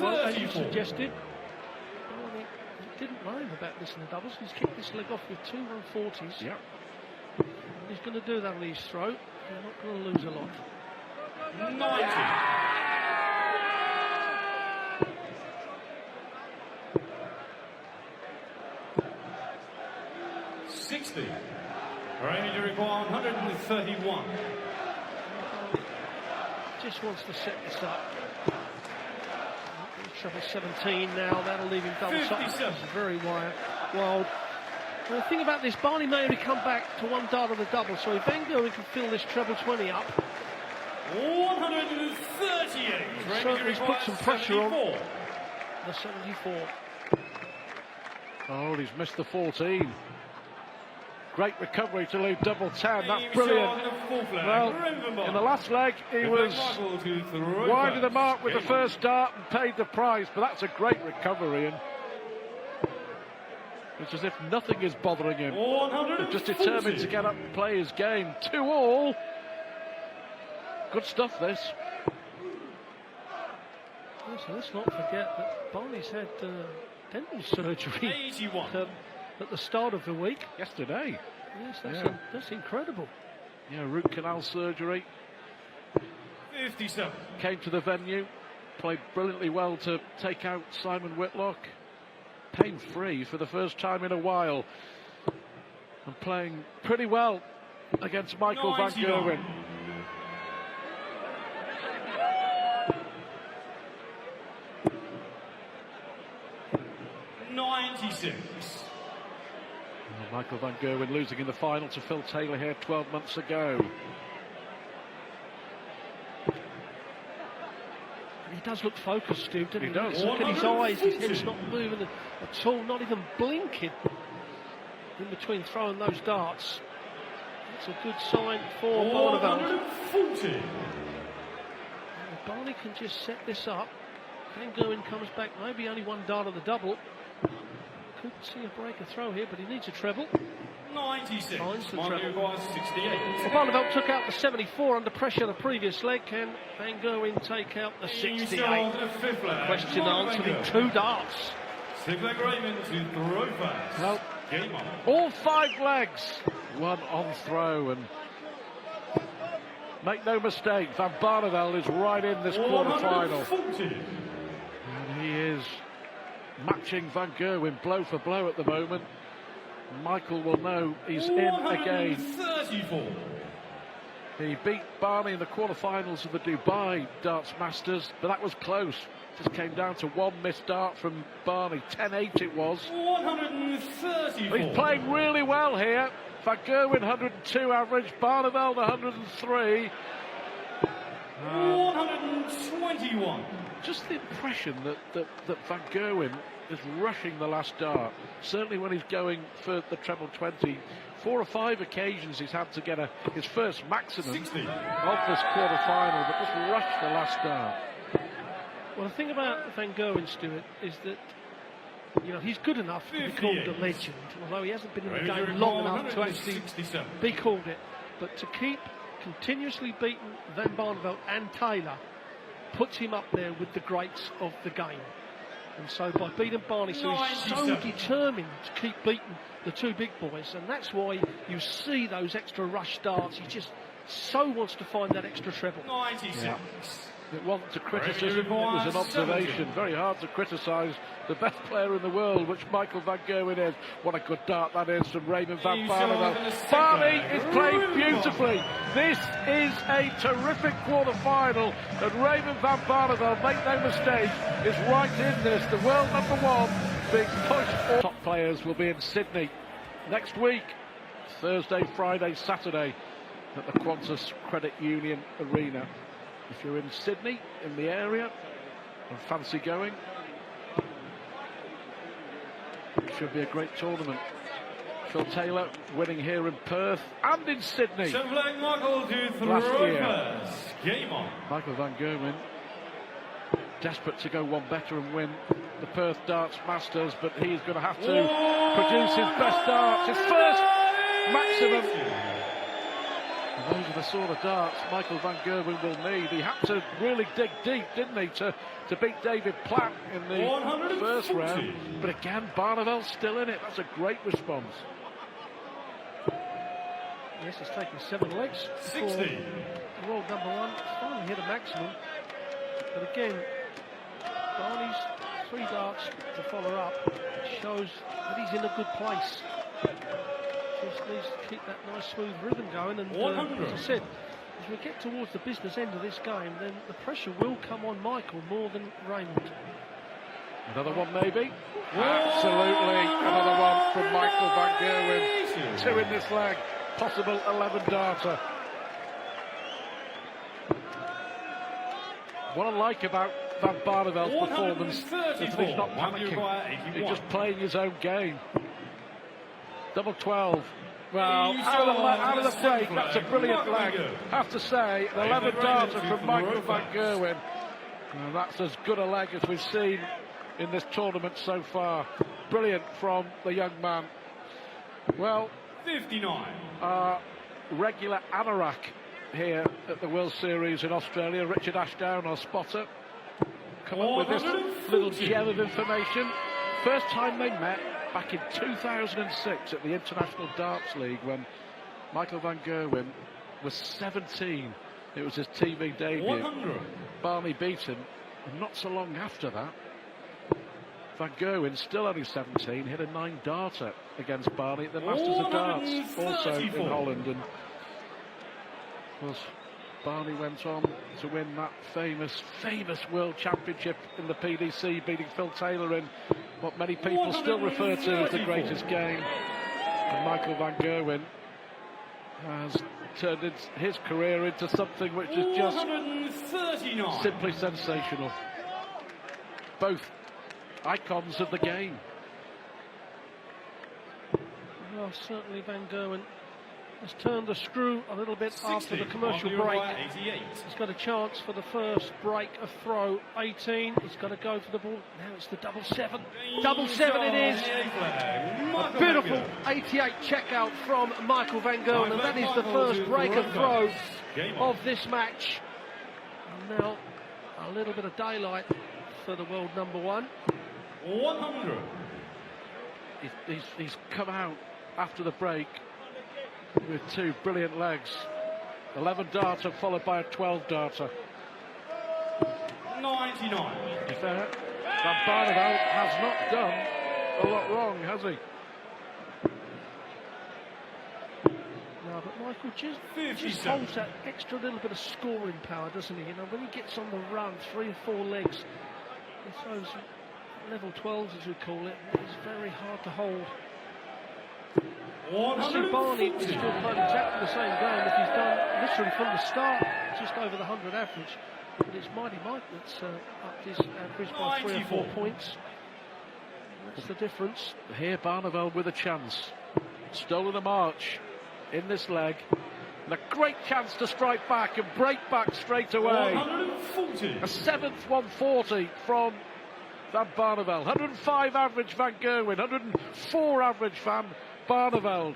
Well, as you suggested, Barney didn't worry about this in the doubles. He's kicked this leg off with 2 140s. Yep. He's going to do that on his throat. They're not going to lose a lot. 90. 60. Raymond to require 131. Just wants to set this up. Treble 17 now, that'll leave him double top. It's very wild. And the thing about this, Barney may only come back to 1 dart on the double, so if Van Gerwen can fill this treble 20 up, 138. certainly he's put some pressure on the 74. Oh, he's missed the 14. Great recovery to leave double 10. That's brilliant. Well, in the last leg, he was wide of the mark with the first dart and paid the price, but that's a great recovery. And it's as if nothing is bothering him. He's just determined to get up and play his game. 2-all. Good stuff, this. So let's not forget that Barney's had dental surgery at the start of the week. Yesterday. Yes, that's incredible. Yeah, root canal surgery. 57. Came to the venue, played brilliantly well to take out Simon Whitlock. Pain-free for the first time in a while. And playing pretty well against Michael van Gerwen. 96. Michael van Gerwen losing in the final to Phil Taylor here 12 months ago. He does look focused, Steve, doesn't he? He does. Look at his eyes, his head's not moving at all, not even blinking in between throwing those darts. That's a good sign for Barneveld. 140. Barney can just set this up. Van Gerwen comes back, maybe only one dart of the double. Could see a breaker throw here, but he needs a treble. 96. Finds the treble. Well, 68. Well, Barneveld took out the 74 under pressure the previous leg. Can Van Gerwen take out the 68? Question answered in 2 darts. 6 leg Raymond to throw fast. Well, Game on. all 5 legs, one on throw, and make no mistake, Van Barneveld is right in this quarter-final. 140. And he is matching Van Gerwen blow for blow at the moment. Michael will know he's in again. 134. He beat Barney in the quarterfinals of the Dubai Darts Masters, but that was close. Just came down to one missed dart from Barney. 10-8 it was. 134. He's playing really well here. Van Gerwen 102 average, Barneveld 103. 121. Just the impression that Van Gerwen is rushing the last dart. Certainly when he's going for the treble 20. 4 or 5 occasions he's had to get his first maximum 60. of this quarter-final, but just rushed the last dart. Well, the thing about Van Gerwen, Stuart, is that he's good enough to be called a legend, although he hasn't been in the game long enough to actually be called it. But to keep continuously beating Van Barneveld and Taylor puts him up there with the greats of the game. And so by beating Barney, so he's so determined to keep beating the 2 big boys, and that's why you see those extra rush darts. He just so wants to find that extra treble. 96. Yeah. It wasn't a criticism, it was an observation. Very hard to criticise the best player in the world, which Michael van Gerwen is. What a good dart that is from Raymond van Barneveld. Barney is playing beautifully. This is a terrific quarter-final, and Raymond van Barneveld, make no mistake, is right in this. The world #1, big push. Top players will be in Sydney next week, Thursday, Friday, Saturday, at the Qantas Credit Union Arena. If you're in Sydney, in the area, and fancy going, it should be a great tournament. Phil Taylor winning here in Perth and in Sydney. Michael to Last throw year. first. Game on. Michael van Gerwen, desperate to go one better and win the Perth Darts Masters, but he's going to have to produce his best darts, his first maximum. And those are the sort of darts Michael van Gerwen will need. He had to really dig deep, didn't he, to beat David Platt in the first round. But again, Barneveld's still in it. That's a great response. Yes, it's taken 7 legs. 60. World #1, finally hit a maximum. But again, Barney's 3 darts to follow up shows that he's in a good place. Just needs to keep that nice smooth rhythm going, and as I said, as we get towards the business end of this game, then the pressure will come on Michael more than Raymond. Another one maybe? Absolutely, another one from Michael van Gerwen. 2 in this leg, possible 11-darter. What I like about Van Barnevelt's performance is that he's not 134, panicking. He's just playing his own game. Double 12. Well, out of the break, that's a brilliant leg. Have to say, an 11 darter from Michael van Gerwen. And that's as good a leg as we've seen in this tournament so far. Brilliant from the young man. Well, 59. Regular anorak here at the World Series in Australia, Richard Ashdown, our spotter, come up with this little gem of information. First time they met back in 2006 at the International Darts League when Michael van Gerwen was 17. It was his TV debut. 100. Barney beat him, and not so long after that, Van Gerwen, still only 17, hit a 9-darter against Barney at the Masters of Darts, also in Holland. And of course, Barney went on to win that famous World Championship in the PDC, beating Phil Taylor in what many people still refer to as the greatest game. And Michael van Gerwen has turned his career into something which is just simply sensational. Both icons of the game. Well, certainly Van Gerwen has turned the screw a little bit after the commercial break. He's got a chance for the first break of throw. 18, he's got to go for the ball. Now it's the double 7. Double 7 it is. A beautiful 88 checkout from Michael van Gerwen, and that is the first break of throw of this match. And now a little bit of daylight for the world number 1. 100. He's come out after the break with 2 brilliant legs. 11 darter followed by a 12 darter. 99. To be fair, Van Barneveld has not done a lot wrong, has he? No, but Michael just holds that extra little bit of scoring power, doesn't he? You know, when he gets on the run, 3 or 4 legs, he throws level 12s, as we call it. It's very hard to hold. See, Barney is still playing exactly the same game that he's done literally from the start, just over the 100 average. But it's Mighty Mike that's upped his average by 3 or 4 points. That's the difference. Here, Barneveld with a chance. Stolen a march in this leg. And a great chance to strike back and break back straight away. 140. A 7th 140 from Van Barneveld. 105 average Van Gerwen. 104 average Van Barneveld.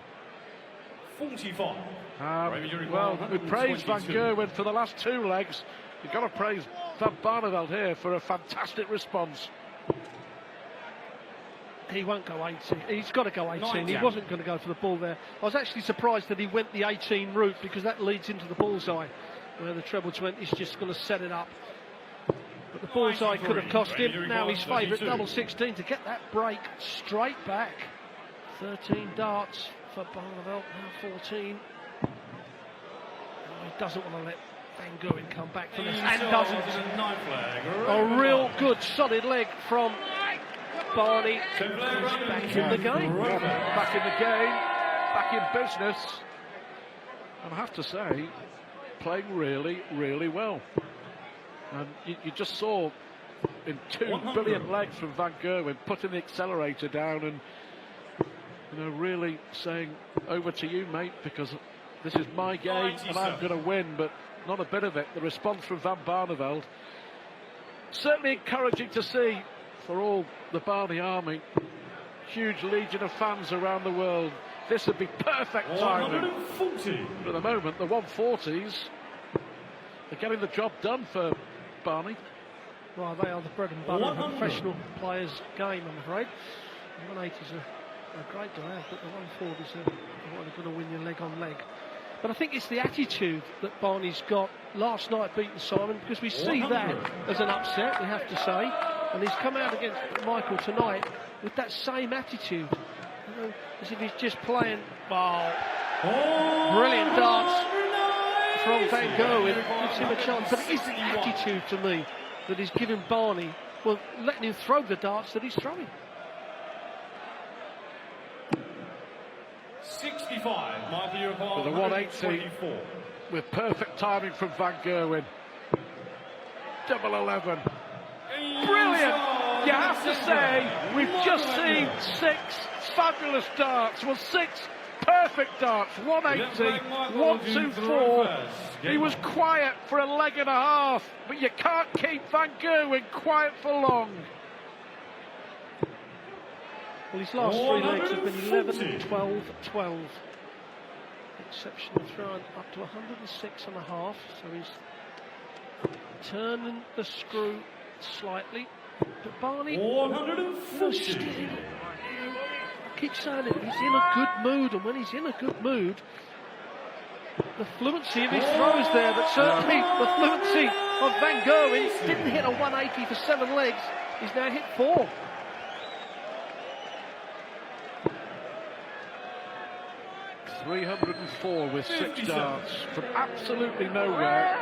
45. Well, we praised Van Gerwen for the last 2 legs. You've got to praise Van Barneveld here for a fantastic response. He won't go 18. He's got to go 18. 90. He wasn't going to go for the ball there. I was actually surprised that he went the 18 route, because that leads into the bullseye, where the treble 20 is just going to set it up. But the bullseye could have cost him. Now his favourite double 16 to get that break straight back. 13 darts for Barneveld, now 14. Oh, he doesn't want to let Van Gerwen come back from this, and doesn't. A real good solid leg from Barney. He's back in the game. Back in the game, back in business. And I have to say, playing really, really well. And you just saw in 2 brilliant legs from Van Gerwen putting the accelerator down and, you know, really saying, over to you, mate, because this is my game and I'm going to win. But not a bit of it. The response from Van Barneveld, certainly encouraging to see for all the Barney army. Huge legion of fans around the world. This would be perfect timing. 140. But at the moment, the 140s are getting the job done for Barney. Well, they are the bread and butter of a professional player's game, I'm afraid. The 180s are great to have, but the 140s are going to win you leg on leg. But I think it's the attitude that Barney's got. Last night beating Simon, because we see that as an upset, we have to say. And he's come out against Michael tonight with that same attitude. You know, as if he's just playing. Oh, brilliant darts from Van Gerwen. Gives him a chance. But it is the attitude, to me, that is giving Barney, well, letting him throw the darts that he's throwing. 65. Michael With a 180 with perfect timing from Van Gerwen. Double 11. you have to say, we've just seen 6 fabulous darts. Well, 6 perfect darts. 180, 124. He was quiet for a leg and a half, but you can't keep Van Gerwen quiet for long. Well, his last 3 legs have been 11, 12, 12. Exceptional throw up to 106.5, so he's turning the screw slightly. But Barney, 140. I keep saying it, he's in a good mood, and when he's in a good mood, the fluency of his throws there, but certainly the fluency of Van Gerwen didn't hit a 180 for 7 legs, he's now hit 4. .304 with 6 darts from absolutely nowhere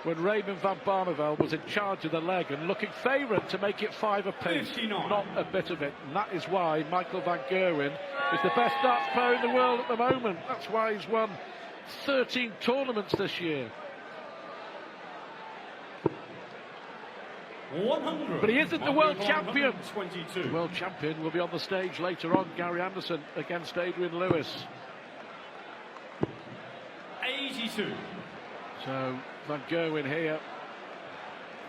when Raymond van Barneveld was in charge of the leg and looking favourite to make it 5 apiece. 59. Not a bit of it, and that is why Michael van Gerwen is the best darts player in the world at the moment. That's why he's won 13 tournaments this year. 100. But he isn't the world champion. 22. The world champion will be on the stage later on, Gary Anderson against Adrian Lewis. 82. So Van Gerwen here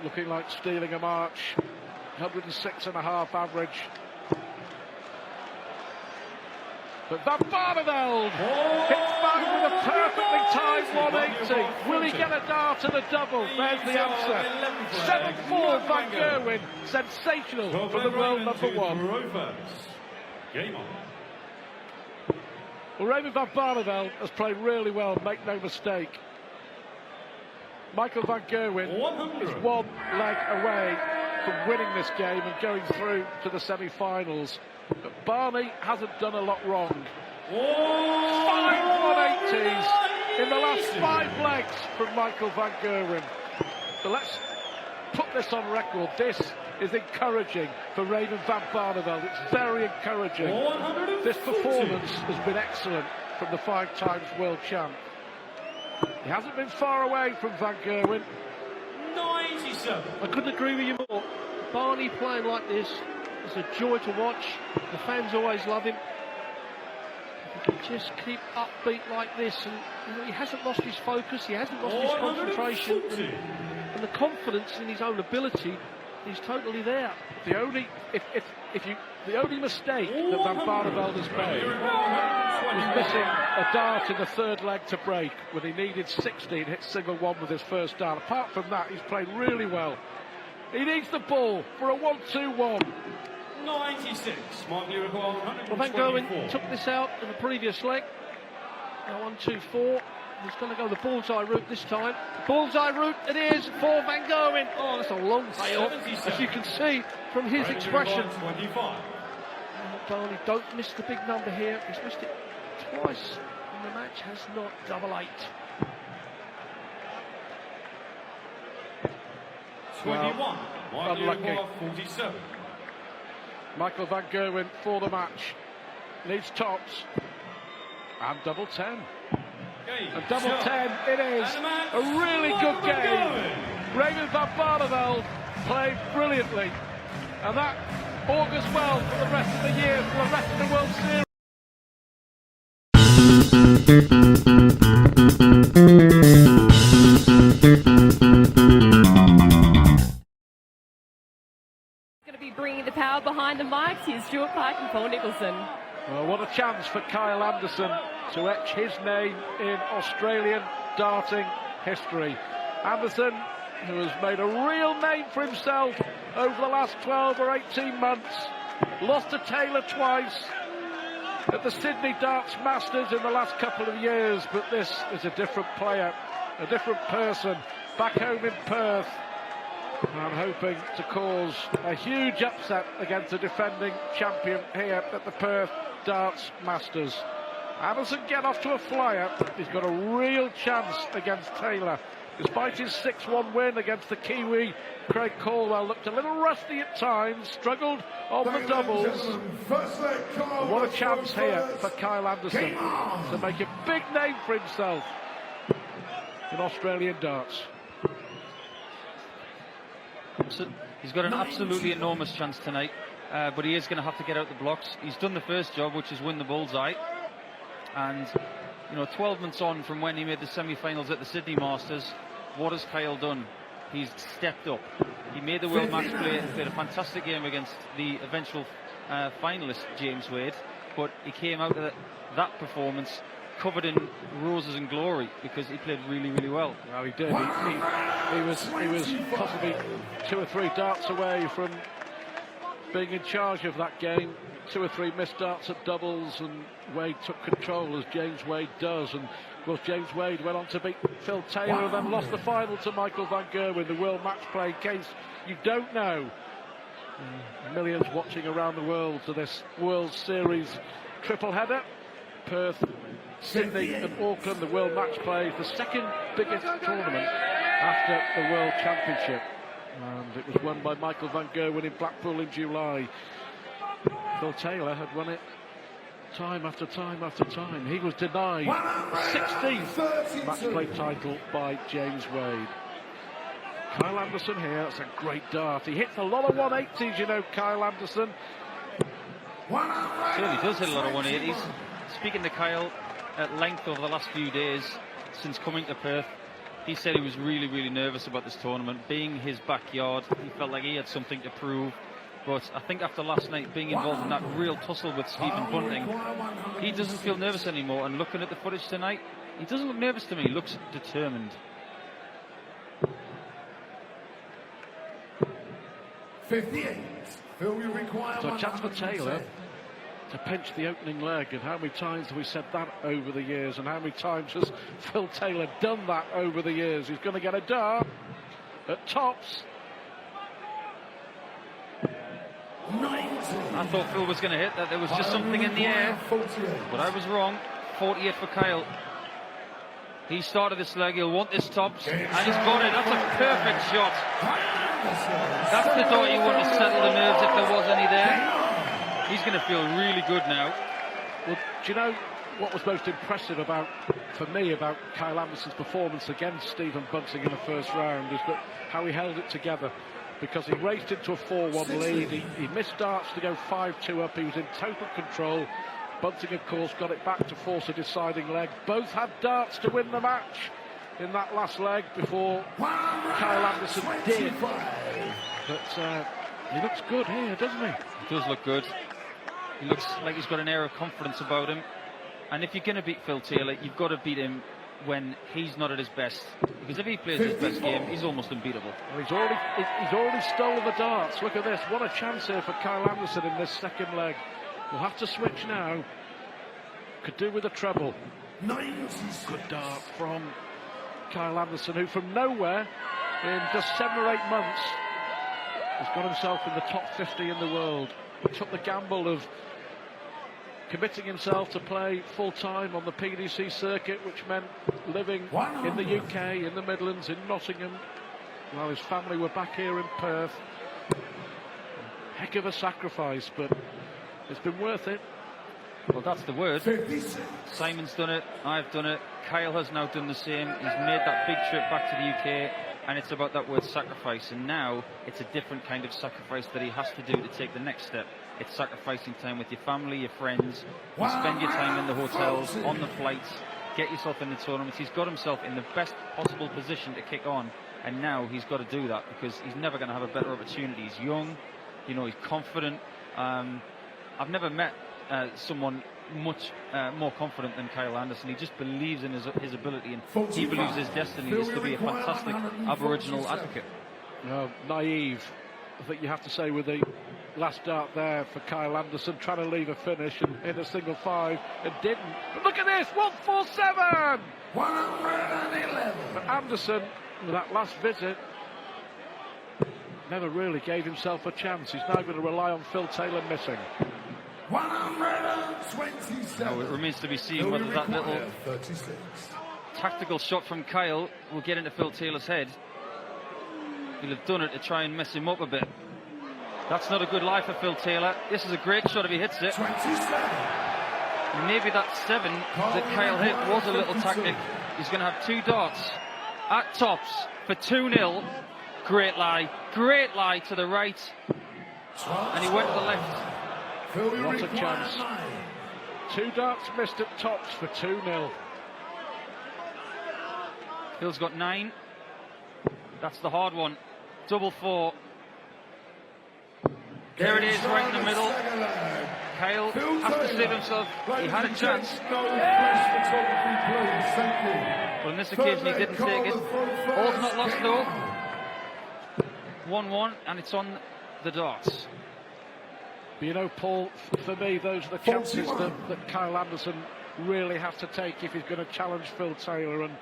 looking like stealing a march. 106.5 average. But Van Barneveld hits back with a perfectly timed 180. Will he get a dart and a double? There's the answer. 7-4 Van Gerwen. Sensational for the world number 1. Game on. Well, Raymond van Barneveld has played really well, make no mistake. Michael van Gerwen is 1 leg away from winning this game and going through to the semi-finals. But Barney hasn't done a lot wrong. 5 180s in the last 5 legs from Michael van Gerwen. So let's put this on record. This is encouraging for Raymond van Barneveld. It's very encouraging. This performance has been excellent from the 5 times world champ. He hasn't been far away from Van Gerwen. 97. I couldn't agree with you more. Barney playing like this is a joy to watch. The fans always love him. If he can just keep upbeat like this, and he hasn't lost his focus, he hasn't lost his concentration, and the confidence in his own ability is totally there. The only the only mistake that Van Barneveld has made was missing a dart in the 3rd leg to break when he needed 16, hit single 1 with his first dart. Apart from that, he's played really well. He needs the ball for a 1-2-1. 96. Markley required 124. Well, Van Gerwen took this out in the previous leg. Now 1-2-4. He's going to go the bullseye route this time. Bullseye route it is for Van Gerwen. Oh, that's a long payoff, as you can see from his expression. 25. Barney, don't miss the big number here. He's missed it twice, and the match has not double 8. 21. Unlucky. 47. Michael van Gerwen for the match. Needs tops. And double 10. And double 10 it is. A really good game. Raymond van Barneveld played brilliantly. And that augurs well for the rest of the year, for the rest of the World Series. Going to be bringing the power behind the mics. Here's Stuart Pike and Paul Nicholson. Well, what a chance for Kyle Anderson to etch his name in Australian darting history. Anderson, who has made a real name for himself over the last 12 or 18 months, lost to Taylor twice at the Sydney Darts Masters in the last couple of years, but this is a different player, a different person, back home in Perth. I'm hoping to cause a huge upset against the defending champion here at the Perth Darts Masters. Anderson get off to a flyer. He's got a real chance against Taylor. Despite his 6-1 win against the Kiwi, Craig Caldwell looked a little rusty at times, struggled on the doubles. And what a chance here for Kyle Anderson to make a big name for himself in Australian darts. He's got an absolutely enormous chance tonight, but he is going to have to get out the blocks. He's done the first job, which is win the bullseye. And, 12 months on from when he made the semi-finals at the Sydney Masters, what has Kyle done? He's stepped up. He made the World Match Play, played a fantastic game against the eventual finalist, James Wade, but he came out of that performance covered in roses and glory because he played really, really well. Well, he did. He was possibly 2 or 3 darts away from being in charge of that game. 2 or 3 missed darts at doubles, and Wade took control, as James Wade does. And of course, James Wade went on to beat Phil Taylor and then lost the final to Michael van Gerwen, the World Match Play. In case you don't know, millions watching around the world to this World Series triple header. Perth, Sydney and Auckland, the World Match Play, the second biggest tournament after the World Championship. And it was won by Michael van Gerwen in Blackpool in July. Phil Taylor had won it time after time after time. He was denied 16th match play title by James Wade. Kyle Anderson here, that's a great dart. He hits a lot of 180s, Kyle Anderson. Certainly does hit a lot of 180s. Speaking to Kyle at length over the last few days since coming to Perth, he said he was really, really nervous about this tournament. Being his backyard, he felt like he had something to prove. But I think after last night being involved in that real tussle with Stephen Bunting, he doesn't feel nervous anymore. And looking at the footage tonight, he doesn't look nervous to me. He looks determined. 58. So a chance for Taylor to pinch the opening leg, and how many times have we said that over the years, and how many times has Phil Taylor done that over the years? He's going to get a dart at tops. 90. I thought Phil was going to hit that. There was just something in the air, but I was wrong. 48 for Kyle. He started this leg, he'll want this tops, and he's got it. That's a perfect shot. That's the dart you want to settle the nerves if there was any there. He's going to feel really good now. Well, do you know what was most impressive for me about Kyle Anderson's performance against Stephen Bunting in the first round is that how he held it together, because he raced into a 4-1 lead. He missed darts to go 5-2 up. He was in total control. Bunting, of course, got it back to force a deciding leg. Both had darts to win the match in that last leg before Kyle Anderson did. But he looks good here, doesn't he? He does look good. He looks like he's got an air of confidence about him. And if you're going to beat Phil Taylor, you've got to beat him when he's not at his best. Because if he plays his best game, he's almost unbeatable. Well, he's already stolen the darts. Look at this. What a chance here for Kyle Anderson in this second leg. We'll have to switch now. Could do with a treble. Good dart from Kyle Anderson, who from nowhere in just 7 or 8 months has got himself in the top 50 in the world. He took the gamble of committing himself to play full-time on the PDC circuit, which meant living in the UK, in the Midlands, in Nottingham, while his family were back here in Perth. Heck of a sacrifice, but it's been worth it. Well, that's the word. Simon's done it, I've done it, Kyle has now done the same. He's made that big trip back to the UK, and it's about that word sacrifice. And now it's a different kind of sacrifice that he has to do to take the next step. It's sacrificing time with your family, your friends. You spend your time in the hotels, on the flights, get yourself in the tournaments. He's got himself in the best possible position to kick on, and now he's got to do that because he's never going to have a better opportunity. He's young, he's confident. I've never met someone much more confident than Kyle Anderson. He just believes in his ability, and he believes his destiny is to be a fantastic Aboriginal advocate. Naive, I think you have to say, with the last dart there for Kyle Anderson, trying to leave a finish and hit a single 5 and didn't. But look at this, 147! 111. But Anderson, with that last visit, never really gave himself a chance. He's now going to rely on Phil Taylor missing. 127. Now it remains to be seen whether that little 36. tactical shot from Kyle will get into Phil Taylor's head. He'll have done it to try and mess him up a bit. That's not a good lie for Phil Taylor. This is a great shot if he hits it. 27. Maybe that 7 that Kyle hit was a little tactic. He's going to have 2 darts at tops for 2-0. Great lie to the right, and he went to the left. What a chance. 2 darts missed at tops for 2-0. Phil's got 9. That's the hard one. Double 4. There it is, right in the middle. Kyle has to save himself. He had a chance. But on this occasion, he didn't take it. All's not lost, though. 1-1, and it's on the darts. But you know, Paul, for me, those are the chances that Kyle Anderson really has to take if he's going to challenge Phil Taylor. And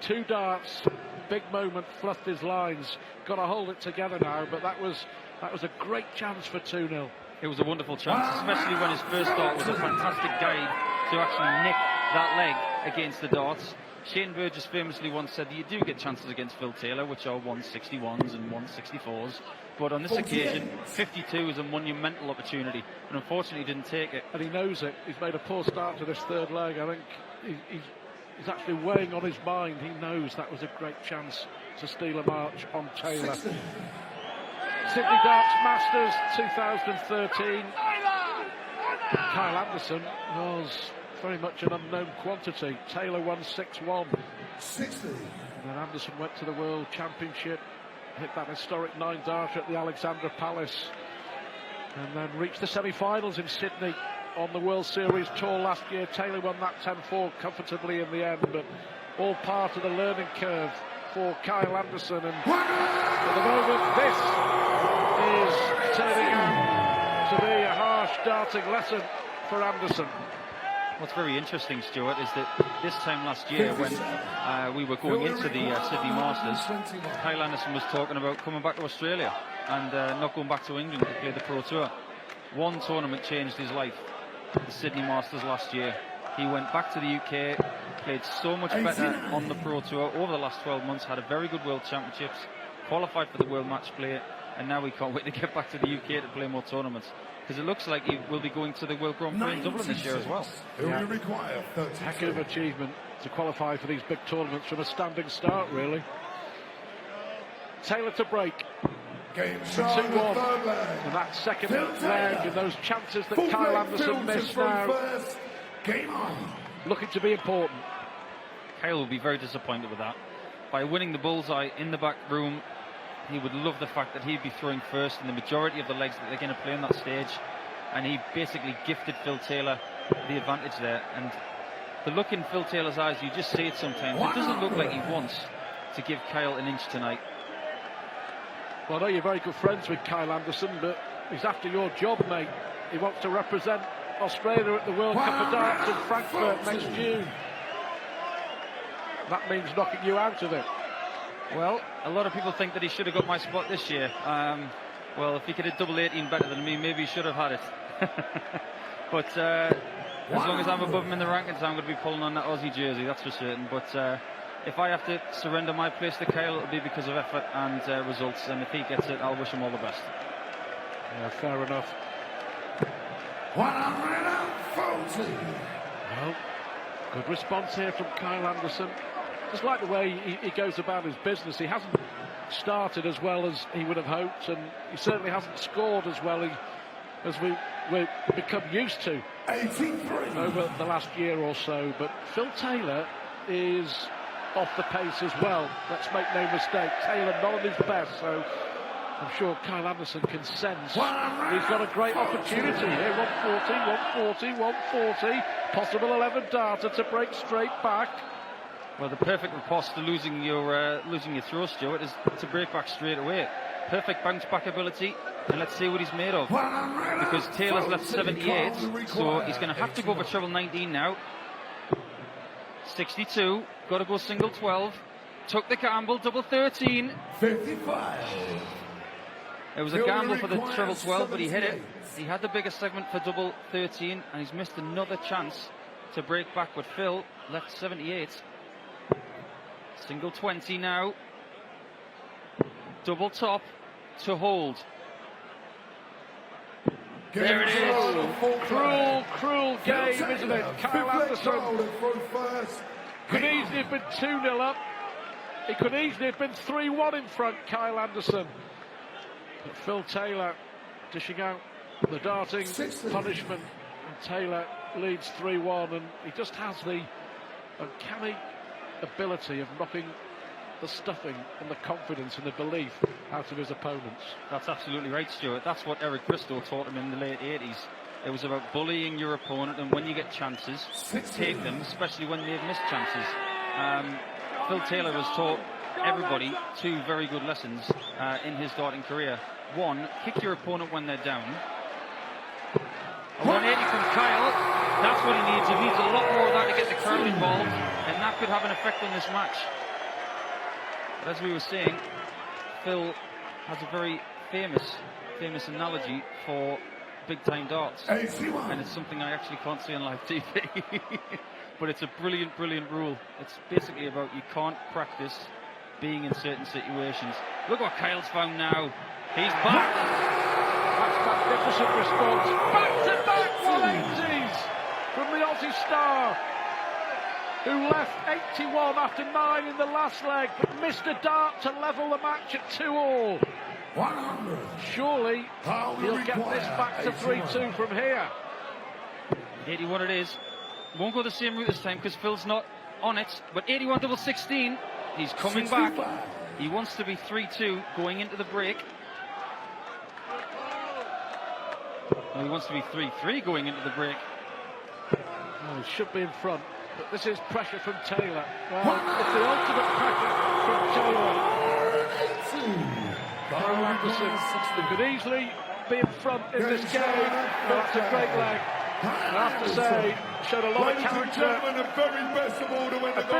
2 darts, big moment, fluffed his lines. Got to hold it together now, but that was a great chance for 2-0. It was a wonderful chance, especially when his first dart was a fantastic guide to actually nick that leg against the darts. Shane Burgess famously once said that you do get chances against Phil Taylor, which are 161s and 164s. But on this occasion, 52 is a monumental opportunity, and unfortunately didn't take it. And he knows it. He's made a poor start to this 3rd leg. I think he's actually weighing on his mind. He knows that was a great chance to steal a march on Taylor. Sydney Darts Masters 2013. Kyle Anderson was very much an unknown quantity. Taylor won 6-1. 60. And then Anderson went to the World Championship, hit that historic 9-darter at the Alexandra Palace, and then reached the semi-finals in Sydney on the World Series Tour last year. Taylor won that 10-4 comfortably in the end, but all part of the learning curve for Kyle Anderson. And at the moment, this is turning out to be a harsh darting lesson for Anderson. What's very interesting, Stuart, is that this time last year when we were going into the Sydney Masters, Kyle Anderson was talking about coming back to Australia and not going back to England to play the Pro Tour. One tournament changed his life, the Sydney Masters last year. He went back to the UK, played so much better on the Pro Tour over the last 12 months, had a very good World Championships, qualified for the World Match Play, and now he can't wait to get back to the UK to play more tournaments. Because it looks like he will be going to the World Grand Prix in Dublin this year as well. Yeah. Heck of an achievement to qualify for these big tournaments from a standing start, really. Taylor to break. Game 2-1. And that second leg and those chances that Kyle Anderson missed now. Game on. Looking to be important. Kyle will be very disappointed with that. By winning the bullseye in the back room, he would love the fact that he'd be throwing first in the majority of the legs that they're going to play on that stage, and he basically gifted Phil Taylor the advantage there. And the look in Phil Taylor's eyes, you just see it sometimes. It doesn't look like he wants to give Kyle an inch tonight. Well, I know you're very good friends with Kyle Anderson, but he's after your job, mate. He wants to represent Australia at the World Cup of Darts in Frankfurt next June. That means knocking you out of it. Well, a lot of people think that he should have got my spot this year. Well, if he could have double 18 better than me, maybe he should have had it. But as long as I'm above him in the rankings, I'm going to be pulling on that Aussie jersey, that's for certain. But if I have to surrender my place to Kyle, it'll be because of effort and results. And if he gets it, I'll wish him all the best. Yeah, fair enough. 140. Well, good response here from Kyle Anderson. Just like the way he goes about his business. He hasn't started as well as he would have hoped, and he certainly hasn't scored as well as we've become used to 83. over the last year or so. But Phil Taylor is off the pace as well. Let's make no mistake. Taylor not on his best, so I'm sure Kyle Anderson can sense he's got a great opportunity here. 140, 140, 140. Possible 11 darter to break straight back. Well, the perfect riposte to losing your throw, Stuart, is to break back straight away. Perfect bounce back ability, and let's see what he's made of. Because Taylor's left 78, so he's going to have to go for treble 19 now. 62, got to go single 12. Took the gamble, double 13. 55. It was a gamble for the treble 12, but he hit it. He had the biggest segment for double 13, and he's missed another chance to break back with Phil. Left 78. Single 20 now. Double top to hold. There it is. Cruel game, isn't it? Kyle Anderson could easily have been 2-0 up. He could easily have been 3-1 in front, Kyle Anderson. But Phil Taylor dishing out the darting punishment, and Taylor leads 3-1, and he just has the uncanny ability of knocking the stuffing and the confidence and the belief out of his opponents. That's absolutely right, Stuart. That's what Eric Bristow taught him in the late 80s. It was about bullying your opponent, and when you get chances, take them, especially when they've missed chances. Phil Taylor has taught everybody two very good lessons in his darting career. One, kick your opponent when they're down. A 180 from Kyle, that's what he needs. He needs a lot more of that to get the crowd involved, and that could have an effect on this match. But as we were saying, Phil has a very famous analogy for big-time darts, and it's something I actually can't see on live TV. But it's a brilliant rule. It's basically about you can't practice being in certain situations. Look what Kyle's found now. He's back. That's magnificent response. Back-to-back 180s from the Aussie star, who left 81 after 9 in the last leg, but missed a dart to level the match at 2-all. 100. Surely he'll get this back to 3-2 from here. 81 it is. Won't go the same route this time because Phil's not on it, but 81 double 16. He's coming back. He wants to be 3-2 going into the break. Well, he wants to be 3-3 going into the break. Well, he should be in front, but this is pressure from Taylor. Well, it's the ultimate pressure from Taylor. Kyle Anderson could easily be in front in this game. That's a great leg. And I have to say, showed a lot of character, a bit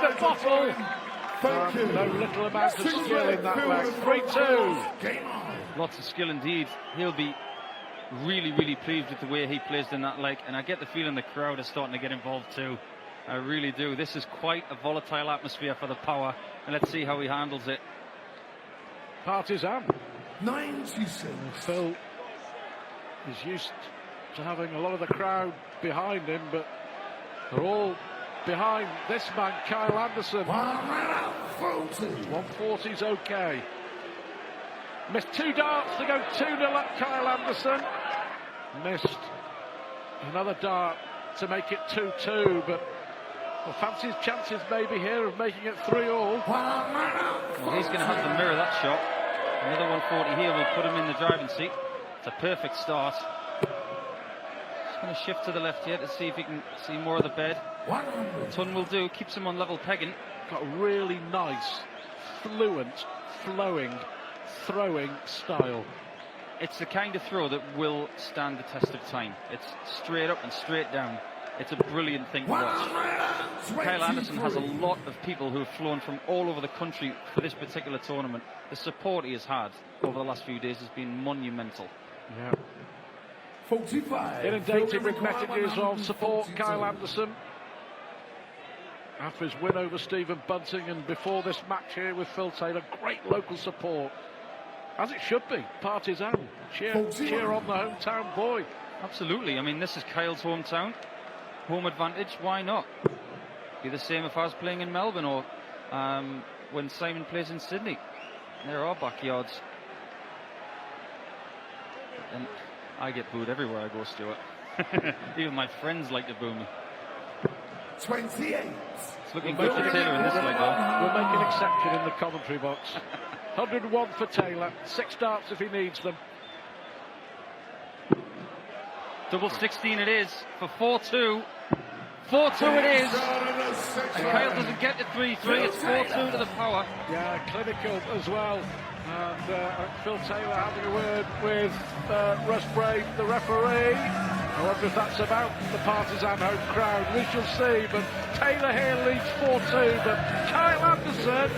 of bottle, no little amount of skill in that leg. 3-2. Lots of skill indeed. He'll be really pleased with the way he plays in that leg, and I get the feeling the crowd is starting to get involved too. I really do. This is quite a volatile atmosphere for the power, and let's see how he handles it. Partisan. 96. Phil is used to having a lot of the crowd behind him, but they're all behind this man, Kyle Anderson. 140's okay. Missed 2 darts to go 2-0 up Kyle Anderson. Missed another dart to make it 2-2, but well, fancies chances maybe here of making it 3-all. Well, he's going to have to mirror that shot. Another 140 here will put him in the driving seat. It's a perfect start. Just going to shift to the left here to see if he can see more of the bed. Ton will do, keeps him on level pegging. Got a really nice, fluent, flowing, throwing style. It's the kind of throw that will stand the test of time. It's straight up and straight down. It's a brilliant thing to watch. Kyle Anderson has a lot of people who have flown from all over the country for this particular tournament. The support he has had over the last few days has been monumental. Yeah. 45. Inundated with messages of support, Kyle Anderson. After his win over Stephen Bunting and before this match here with Phil Taylor, great local support. As it should be, partisan. Cheer on the hometown boy. Absolutely. I mean, this is Kyle's hometown. Home advantage, why not? Be the same if I was playing in Melbourne or when Simon plays in Sydney. There are backyards. And I get booed everywhere I go, Stuart. Even my friends like to boo me. 28. It's looking good for Taylor in this leg, though. We'll make an exception in the commentary box. 101 for Taylor, 6 darts if he needs them. Double 16 it is for 4-2. 4-2 it is. And Kyle doesn't get to 3-3. It's 4-2 to the power. Yeah, clinical as well. And Phil Taylor having a word with Russ Brave, the referee. I wonder if that's about the partisan home crowd. We shall see. But Taylor here leads 4-2. But Kyle Anderson,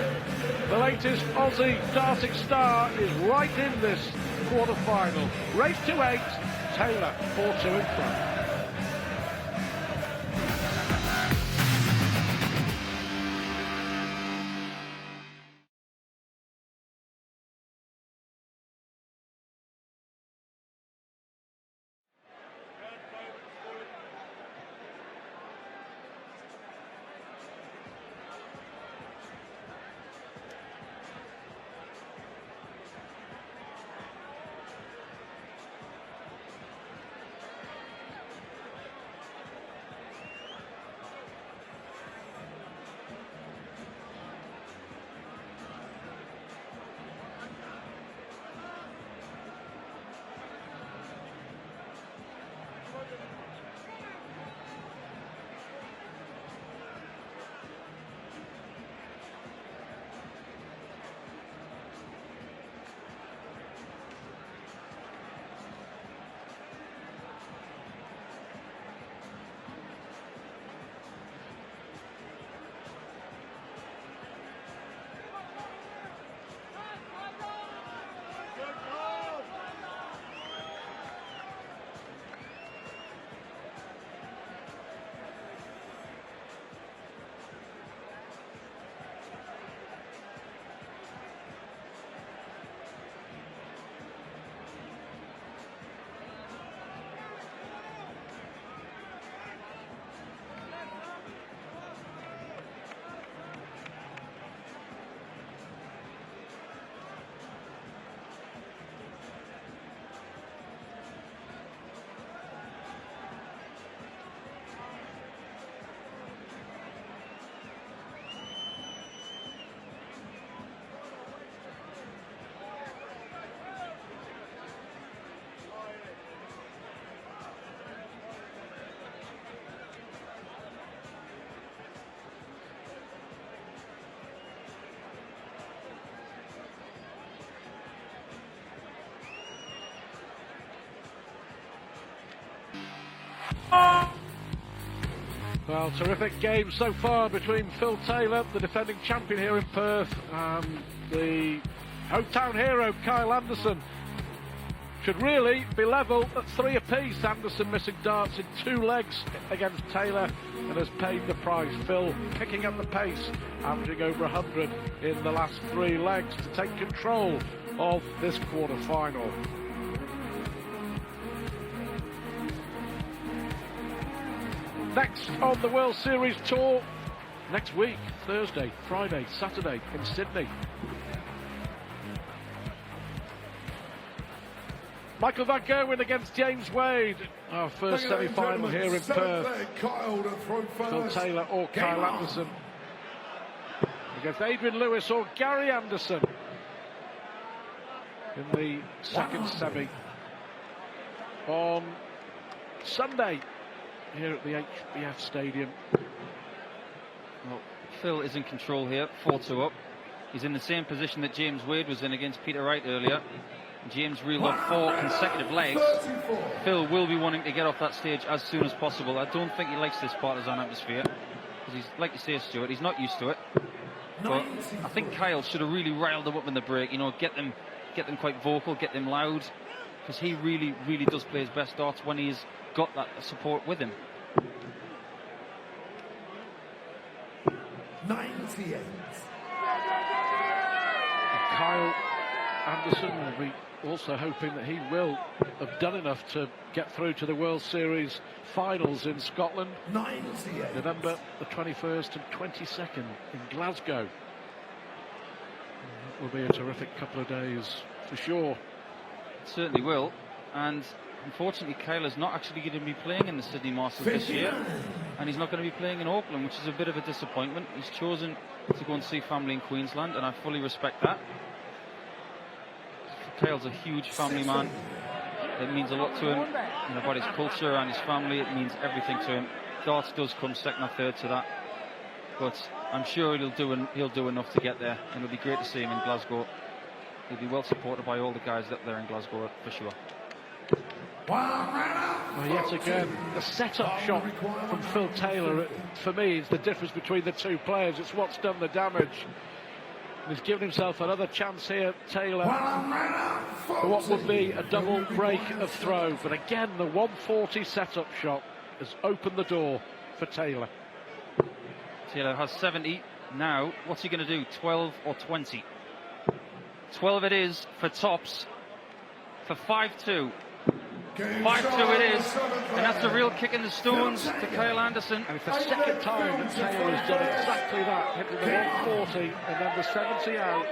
the latest Aussie darting star, is right in this quarter-final. Race to 8. Taylor 4-2 in front. Well, terrific game so far between Phil Taylor, the defending champion here in Perth, and the hometown hero, Kyle Anderson. Should really be level at 3 apiece. Anderson missing darts in 2 legs against Taylor and has paid the price. Phil picking up the pace, averaging over 100 in the last 3 legs to take control of this quarter-final. Next on the World Series Tour, next week, Thursday, Friday, Saturday in Sydney. Michael Van Gerwen against James Wade, our first semi-final here in Perth. Phil Taylor or Kyle Anderson against Adrian Lewis or Gary Anderson in the second semi on Sunday here at the HBF Stadium. Well, Phil is in control here, 4-2 up. He's in the same position that James Wade was in against Peter Wright earlier. James reeled off 4 consecutive legs. Phil will be wanting to get off that stage as soon as possible. I don't think he likes this partisan atmosphere, because he's, like you say, Stuart, he's not used to it. But I think Kyle should have really riled them up in the break, you know, get them quite vocal, get them loud, because he really, really does play his best darts when he's got that support with him. 98. Kyle Anderson will be also hoping that he will have done enough to get through to the World Series finals in Scotland, 98. November the 21st and 22nd in Glasgow. It will be a terrific couple of days for sure. It certainly will. And unfortunately, Kyle is not actually going to be playing in the Sydney Masters this year, and he's not going to be playing in Auckland, which is a bit of a disappointment. He's chosen to go and see family in Queensland, and I fully respect that. Kyle's a huge family man. It means a lot to him, you know, about his culture and his family. It means everything to him. Darts does come second or third to that, but I'm sure he'll do enough to get there, and it'll be great to see him in Glasgow. He'll be well supported by all the guys up there in Glasgow for sure. Well, yet again, the setup shot from Phil Taylor, for me, is the difference between the two players. It's what's done the damage. He's given himself another chance here, Taylor, for what would be a double break of throw. But again, the 140 setup shot has opened the door for Taylor. Taylor has 70 now. What's he going to do? 12 or 20? 12 it is for tops for 5-2. 5-2 it is, and that's a real kick in the stones to Kyle Anderson. And it's the second time that Taylor has done exactly that, hitting the 140 and then the 70 out.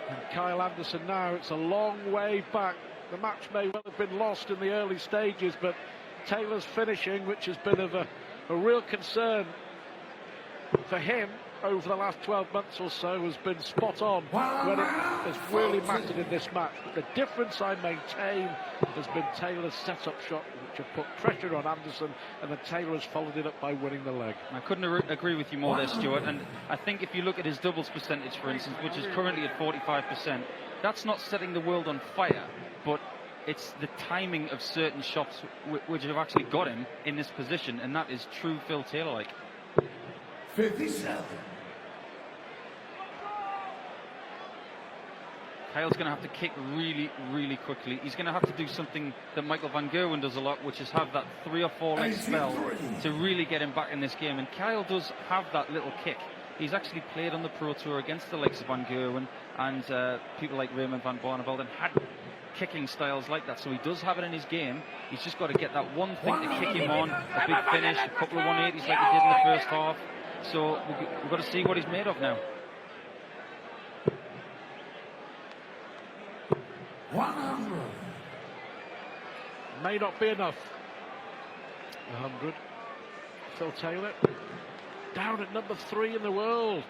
And Kyle Anderson now, it's a long way back. The match may well have been lost in the early stages, but Taylor's finishing, which has been of a real concern for him over the last 12 months or so, has been spot on when it has really mattered in this match. But the difference, I maintain, has been Taylor's setup shot, which have put pressure on Anderson, and then Taylor has followed it up by winning the leg. I couldn't agree with you more there, Stuart. And I think if you look at his doubles percentage, for instance, which is currently at 45%, that's not setting the world on fire, but it's the timing of certain shots which have actually got him in this position, and that is true Phil Taylor-like. 57. Kyle's going to have to kick really, really quickly. He's going to have to do something that Michael Van Gerwen does a lot, which is have that 3 or 4 leg spell to really get him back in this game. And Kyle does have that little kick. He's actually played on the Pro Tour against the likes of Van Gerwen and people like Raymond van Barneveld, and had kicking styles like that. So he does have it in his game. He's just got to get that one thing to kick him on, a big finish, a couple of 180s like he did in the first half. So we've got to see what he's made of now. 100. May not be enough. 100. Phil Taylor down at number 3 in the world.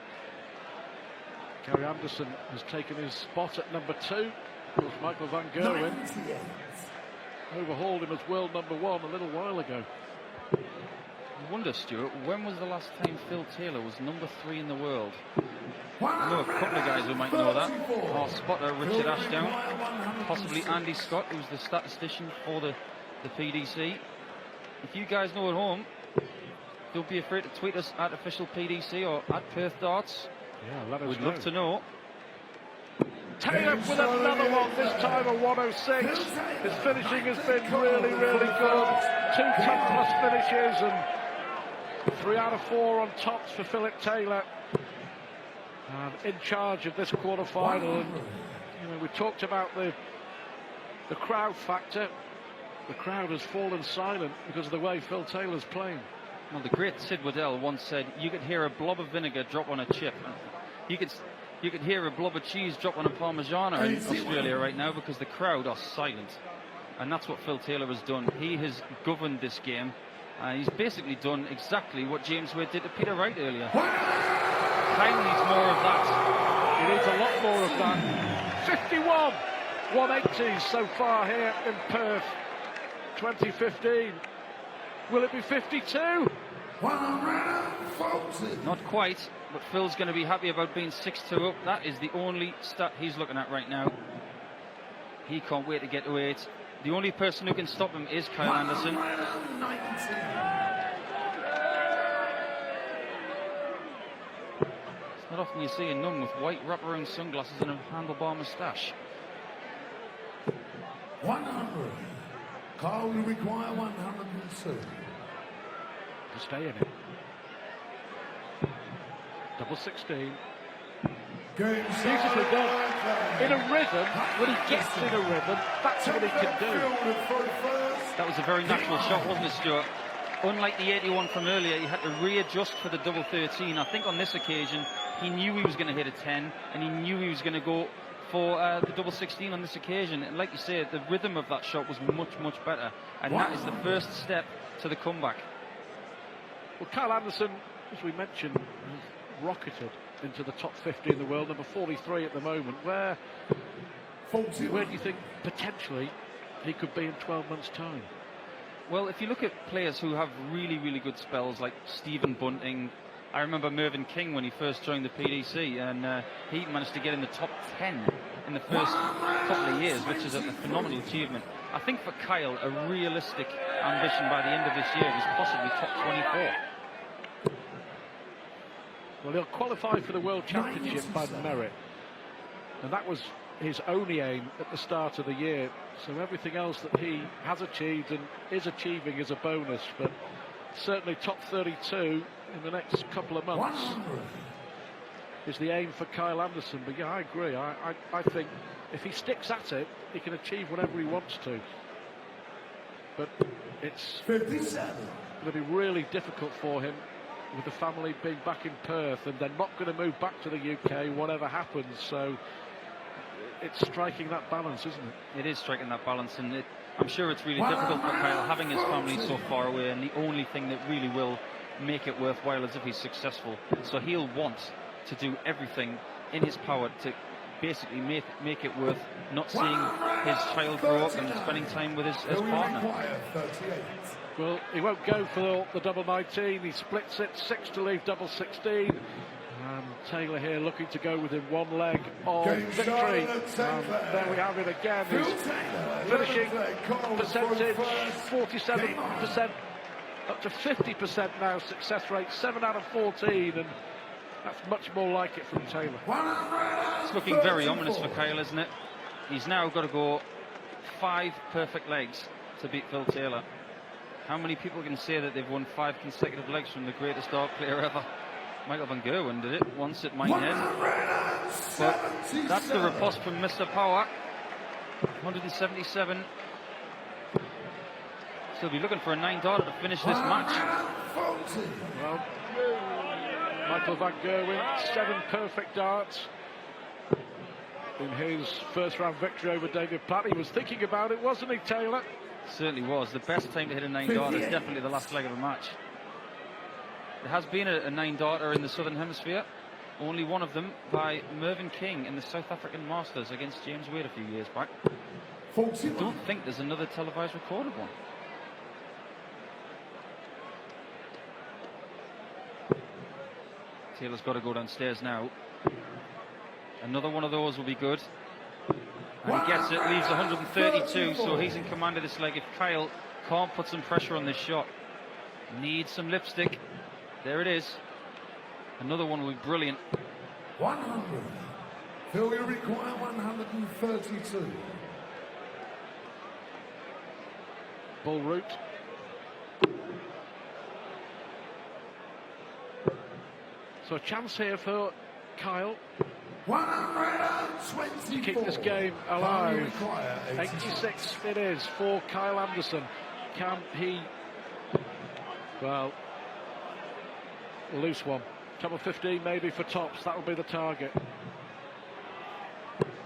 Gary Anderson has taken his spot at number 2. Of course, Michael Van Gerwen overhauled him as world number 1 a little while ago. I wonder, Stuart, when was the last time Phil Taylor was number 3 in the world? I know a couple of guys who might know that. Our spotter, Richard Ashdown, possibly Andy Scott, who's the statistician for the PDC. if you guys know at home, don't be afraid to tweet us at official PDC or at Perth Darts. Yeah, let us We'd know. love to know. Taylor with another one, this time a 106. His finishing has been really, really good. 2 top plus finishes and 3 out of 4 on tops for Philip Taylor. In charge of this quarter-final. And, you know, we talked about the crowd factor. The crowd has fallen silent because of the way Phil Taylor's playing. Well, the great Sid Waddell once said, you could hear a blob of vinegar drop on a chip. You could hear a blob of cheese drop on a Parmigiana in Australia right now because the crowd are silent. And that's what Phil Taylor has done. He has governed this game. He's basically done exactly what James Wade did to Peter Wright earlier. Kyle needs more of that. He needs a lot more of that. 51 180s so far here in Perth 2015. Will it be 52? Not quite, but Phil's going to be happy about being 6-2 up. That is the only stat he's looking at right now. He can't wait to get to 8. The only person who can stop him is Kyle Anderson. It's not often you see a nun with white wraparound sunglasses and a handlebar moustache. 100. Carl will require 102. To stay in it. Double 16. Beautifully done. In a rhythm, when he gets in a rhythm, that's what he can do. That was a very natural shot, wasn't it, Stuart? Unlike the 81 from earlier, he had to readjust for the double 13. I think on this occasion, he knew he was going to hit a 10, and he knew he was going to go for the double 16 on this occasion. And like you said, the rhythm of that shot was much, much better. And that is the first step to the comeback. Well, Kyle Anderson, as we mentioned, has rocketed into the top 50 in the world, number 43 at the moment. Where do you think potentially he could be in 12 months' time? Well, if you look at players who have really, really good spells, like Stephen Bunting, I remember Mervyn King when he first joined the PDC, and he managed to get in the top 10 in the first couple of years, which is a phenomenal achievement. I think for Kyle, a realistic ambition by the end of this year is possibly top 24. Well, he'll qualify for the World Championship by merit, and that was his only aim at the start of the year. So everything else that he has achieved and is achieving is a bonus, but certainly top 32 in the next couple of months is the aim for Kyle Anderson. But yeah, I agree. I think if he sticks at it, he can achieve whatever he wants to. But it's going to be really difficult for him with the family being back in Perth, and they're not going to move back to the UK whatever happens. So it's striking that balance, isn't it? It is striking that balance, and I'm sure it's really difficult for Kyle having his family so far away, and the only thing that really will make it worthwhile is if he's successful. So he'll want to do everything in his power to basically make it worth not seeing his child grow up and spending time with his partner. Well, he won't go for the double 19. He splits it, 6 to leave double 16. Taylor here looking to go within one leg of victory. There we have it again. His finishing percentage 47%, up to 50% now. Success rate 7 out of 14, and that's much more like it from Taylor. It's looking very ominous for Kyle, isn't it? He's now got to go 5 perfect legs to beat Phil Taylor. How many people can say that they've won 5 consecutive legs from the greatest dart player ever? Michael van Gerwen did it once at Minehead. But that's the riposte from Mr. Power. 177. So he'll be looking for a 9-darter to finish this match. Well, Michael van Gerwen, 7 perfect darts in his first round victory over David Platt. He was thinking about it, wasn't he, Taylor? Certainly was. The best time to hit a 9-darter is definitely the last leg of a match. There has been a 9-darter in the Southern Hemisphere. Only one of them by Mervyn King in the South African Masters against James Wade a few years back. I don't think there's another televised recorded one. Taylor's got to go downstairs now. Another one of those will be good. And he gets it, leaves 132, so he's in command of this leg. If Kyle can't put some pressure on this shot. Needs some lipstick. There it is. Another one will be brilliant. 100. Phil, you require 132. Ball route. So a chance here for Kyle 124. to keep this game alive. 86 it is for Kyle Anderson. Can he, well, loose one. Treble 15 maybe for tops, that will be the target.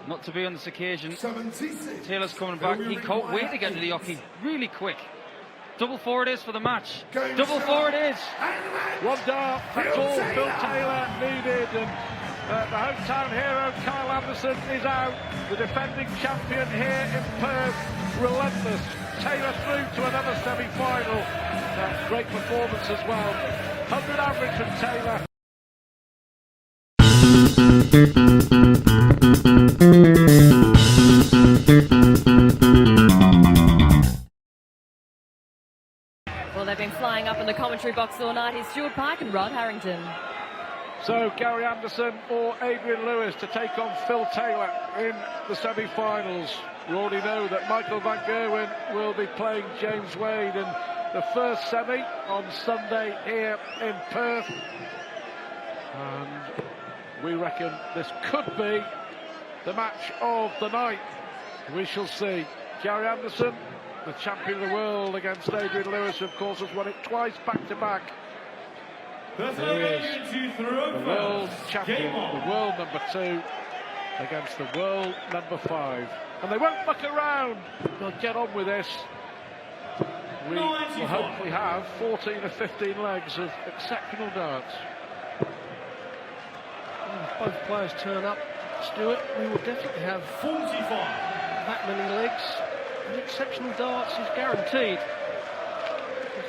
Not to be on this occasion. 76. Taylor's coming back. He can't wait to get to the hockey. Really quick. Double four it is for the match. Double four it is. One dart, that's all Phil Taylor needed, and the hometown hero Kyle Anderson is out. The defending champion here in Perth, relentless. Taylor through to another semi-final. Great performance as well. 100 average from Taylor. Well, they've been flying up in the commentary box all night. Here's Stuart Pike and Rod Harrington. So Gary Anderson or Adrian Lewis to take on Phil Taylor in the semi-finals. We already know that Michael Van Gerwen will be playing James Wade in the first semi on Sunday here in Perth. And we reckon this could be the match of the night. We shall see. Gary Anderson, the champion of the world, against Adrian Lewis, who of course has won it twice back-to-back. There he is, the world champion, the world number 2 against the world number 5. And they won't muck around, they'll get on with this. We will hopefully have 14 or 15 legs of exceptional darts. Well, if both players turn up, Stuart, we will definitely have 45. that many legs. And exceptional darts is guaranteed.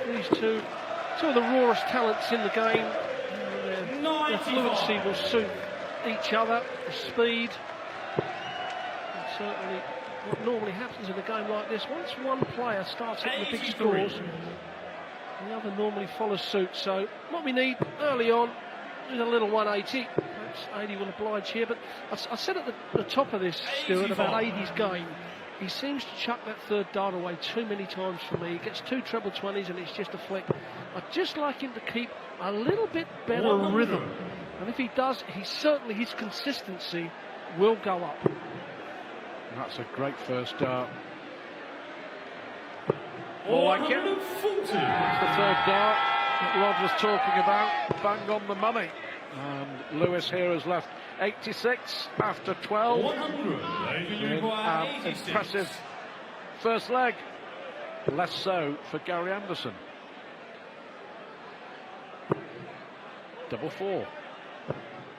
These two of the rawest talents in the game. Their fluency will suit each other, the speed. And certainly what normally happens in a game like this, once one player starts hitting the big scores, the other normally follows suit. So what we need early on is a little 180. Perhaps 80 will oblige here, but I said at the top of this, Stuart, about 80's game. He seems to chuck that third dart away too many times for me. He gets 2 treble 20s and it's just a flick. I'd just like him to keep a little bit better rhythm. And if he does, his consistency will go up. That's a great first dart. More like it. That's the third dart that Rod was talking about. Bang on the money. And Lewis here has left 86 after 12. 100. Impressive first leg. Less so for Gary Anderson. Double 4.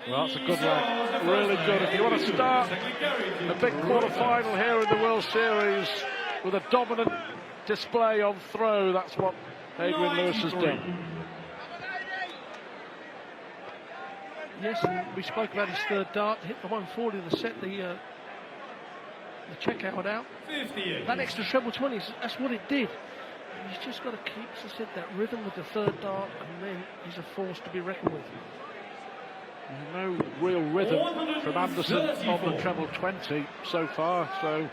Well, that's a good leg. Really good. If you want to start a big quarter-final here in the World Series with a dominant display on throw, that's what Adrian Lewis has done. Yes, we spoke about his third dart, hit the 140 to set the checkout out. 58. That extra treble 20s, that's what it did. And he's just got to keep, as I said, that rhythm with the third dart, and then he's a force to be reckoned with. No real rhythm from Anderson on the treble 20 so far, so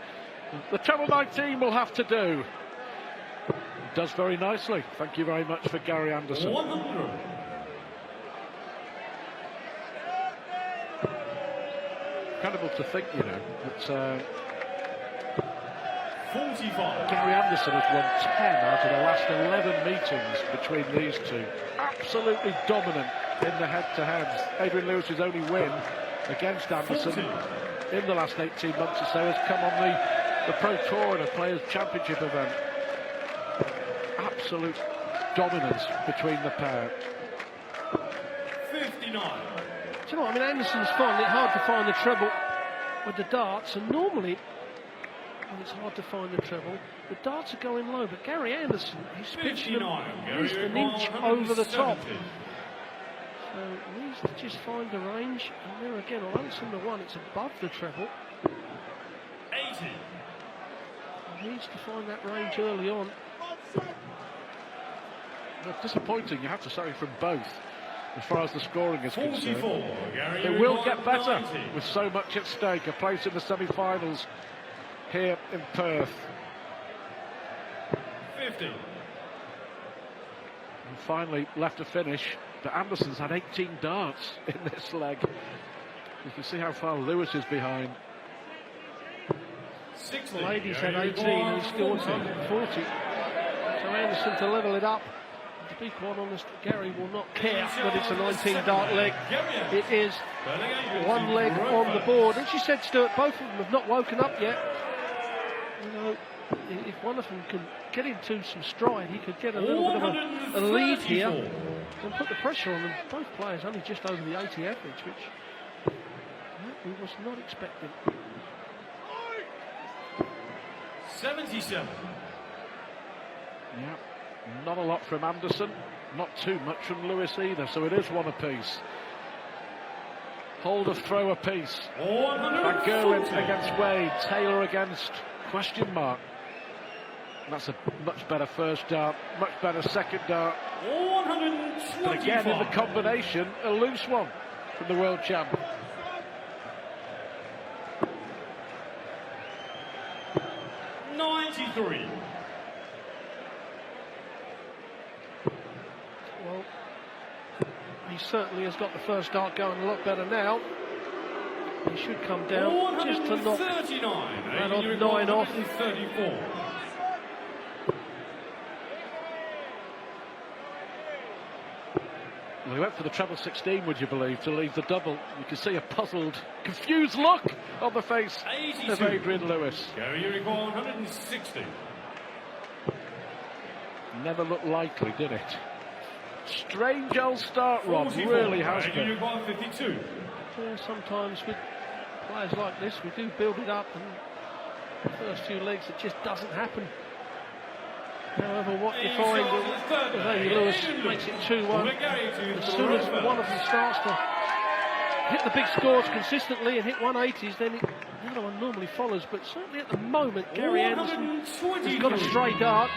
the treble 19 will have to do. Does very nicely. Thank you very much for Gary Anderson. 100. Incredible to think, you know, that 45. Gary Anderson has won 10 out of the last 11 meetings between these two. Absolutely dominant in the head-to-heads. Adrian Lewis's only win against Anderson 40. in the last 18 months or so has come on the Pro Tour in a Players' Championship event. Absolute dominance between the pair. 59. Do you know what, I mean, Anderson's finding it hard to find the treble with the darts, and normally when it's hard to find the treble, the darts are going low, but Gary Anderson, he's pitching them at least an inch over the top. So he needs to just find the range, and there again, although it's in the one, it's above the treble. 80. He needs to find that range early on. Well, disappointing, you have to say, from both, as far as the scoring is 44. concerned. Gary, They will get better 90. with so much at stake. A place in the semi-finals here in Perth. 50. And finally left to finish, but Anderson's had 18 darts in this leg. You can see how far Lewis is behind. 60. The ladies had Gary, 18 and he scored 40. 140. So Anderson to level it up. To be quite honest, Gary will not care that it's a 19-dart leg. It is one leg on the board. And she said, Stuart, both of them have not woken up yet. You know, if one of them can get into some stride, he could get a little bit of a lead here and put the pressure on them. Both players only just over the 80 average, which we was not expecting. 77. Yeah, not a lot from Anderson, not too much from Lewis either, so it is one apiece. Holder throw apiece. Van Gerwen against Wade, Taylor against question mark. And that's a much better first dart, much better second dart. 125. But again, in the combination, a loose one from the world champ. Well, he certainly has got the first dart going a lot better now. He should come down just to knock that odd 9 off. 34. Well, he went for the treble 16, would you believe, to leave the double. You can see a puzzled, confused look on the face of Adrian Lewis. Gary, you recall 160. Never looked likely, did it? Strange old start, Rob, 44. really has Gary, you been. recall 52. Yeah, sometimes with players like this, we do build it up, and the first few legs, it just doesn't happen. However, what you find with Adrian Lewis makes it 2-1. As soon as one of them starts to hit the big scores consistently and hit 180s, then the other one normally follows. But certainly at the moment, Gary Anderson has got a stray dart.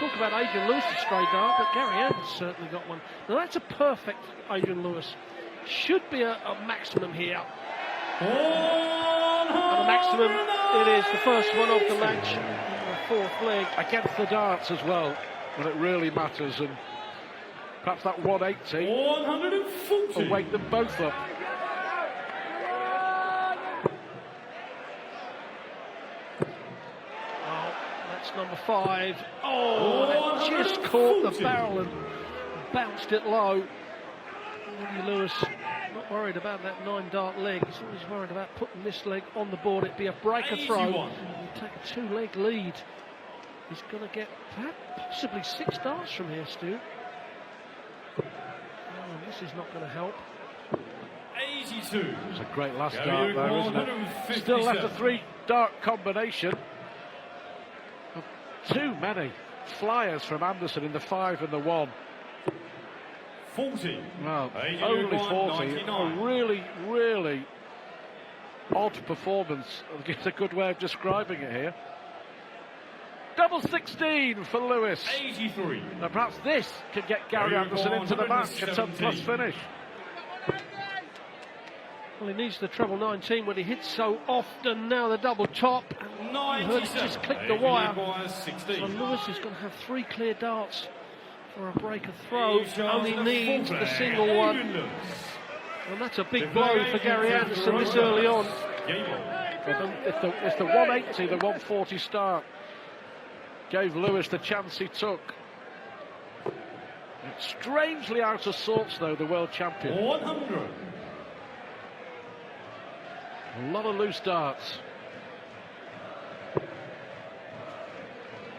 We talk about Adrian Lewis's stray dart, but Gary Anderson's certainly got one. Now that's a perfect Adrian Lewis. Should be a maximum here. And a maximum it is, the first one of the match. Fourth leg. Against the darts as well, when it really matters, and perhaps that 180 will wake them both up. Oh, that's number 5. Oh, that just caught the barrel and bounced it low. Adrian Lewis not worried about that 9-dart leg. He's always worried about putting this leg on the board. It'd be a breaker throw. You take a 2-leg lead. He's going to get possibly 6 darts from here, Stu. Oh, this is not going to help. 82. It's a great last dart there, isn't it? Still left a 3-dart combination. Too many flyers from Anderson in the 5 and the 1. 40. Well, only 40. A really, really odd performance. It's a good way of describing it here. Double 16 for Lewis. 83. Now perhaps this can get Gary Anderson into the match. A 10+ finish. Well, he needs the treble 19 when he hits so often. Now the double top. You heard it just click the wire. So Lewis is going to have 3 clear darts for a breaker throw. Only needs the single one. And that's a big blow for Gary Anderson this early on. It's the 180, the 140 start gave Lewis the chance he took. Strangely out of sorts, though, the world champion. 100. A lot of loose darts.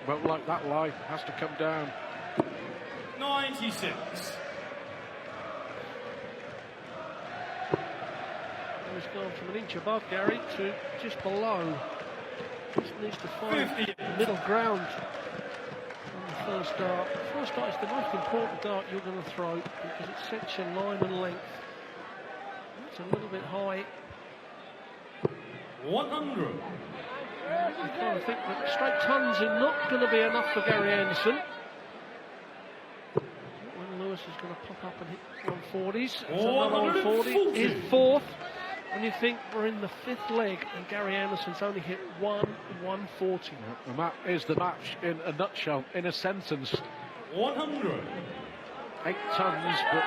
Won't like that lie. Has to come down. 96. He's gone from an inch above Gary to just below. Just needs to find 50. middle ground on the first dart. The first dart is the most important dart you're going to throw because it sets your line and length. That's a little bit high. 100. I kind of think that straight tons are not going to be enough for Gary Anderson. When Lewis is going to pop up and hit 140s. It's another 140. He's fourth. And you think we're in the fifth leg, and Gary Anderson's only hit 140. And that is the match in a nutshell, in a sentence. 100. 8 tons, but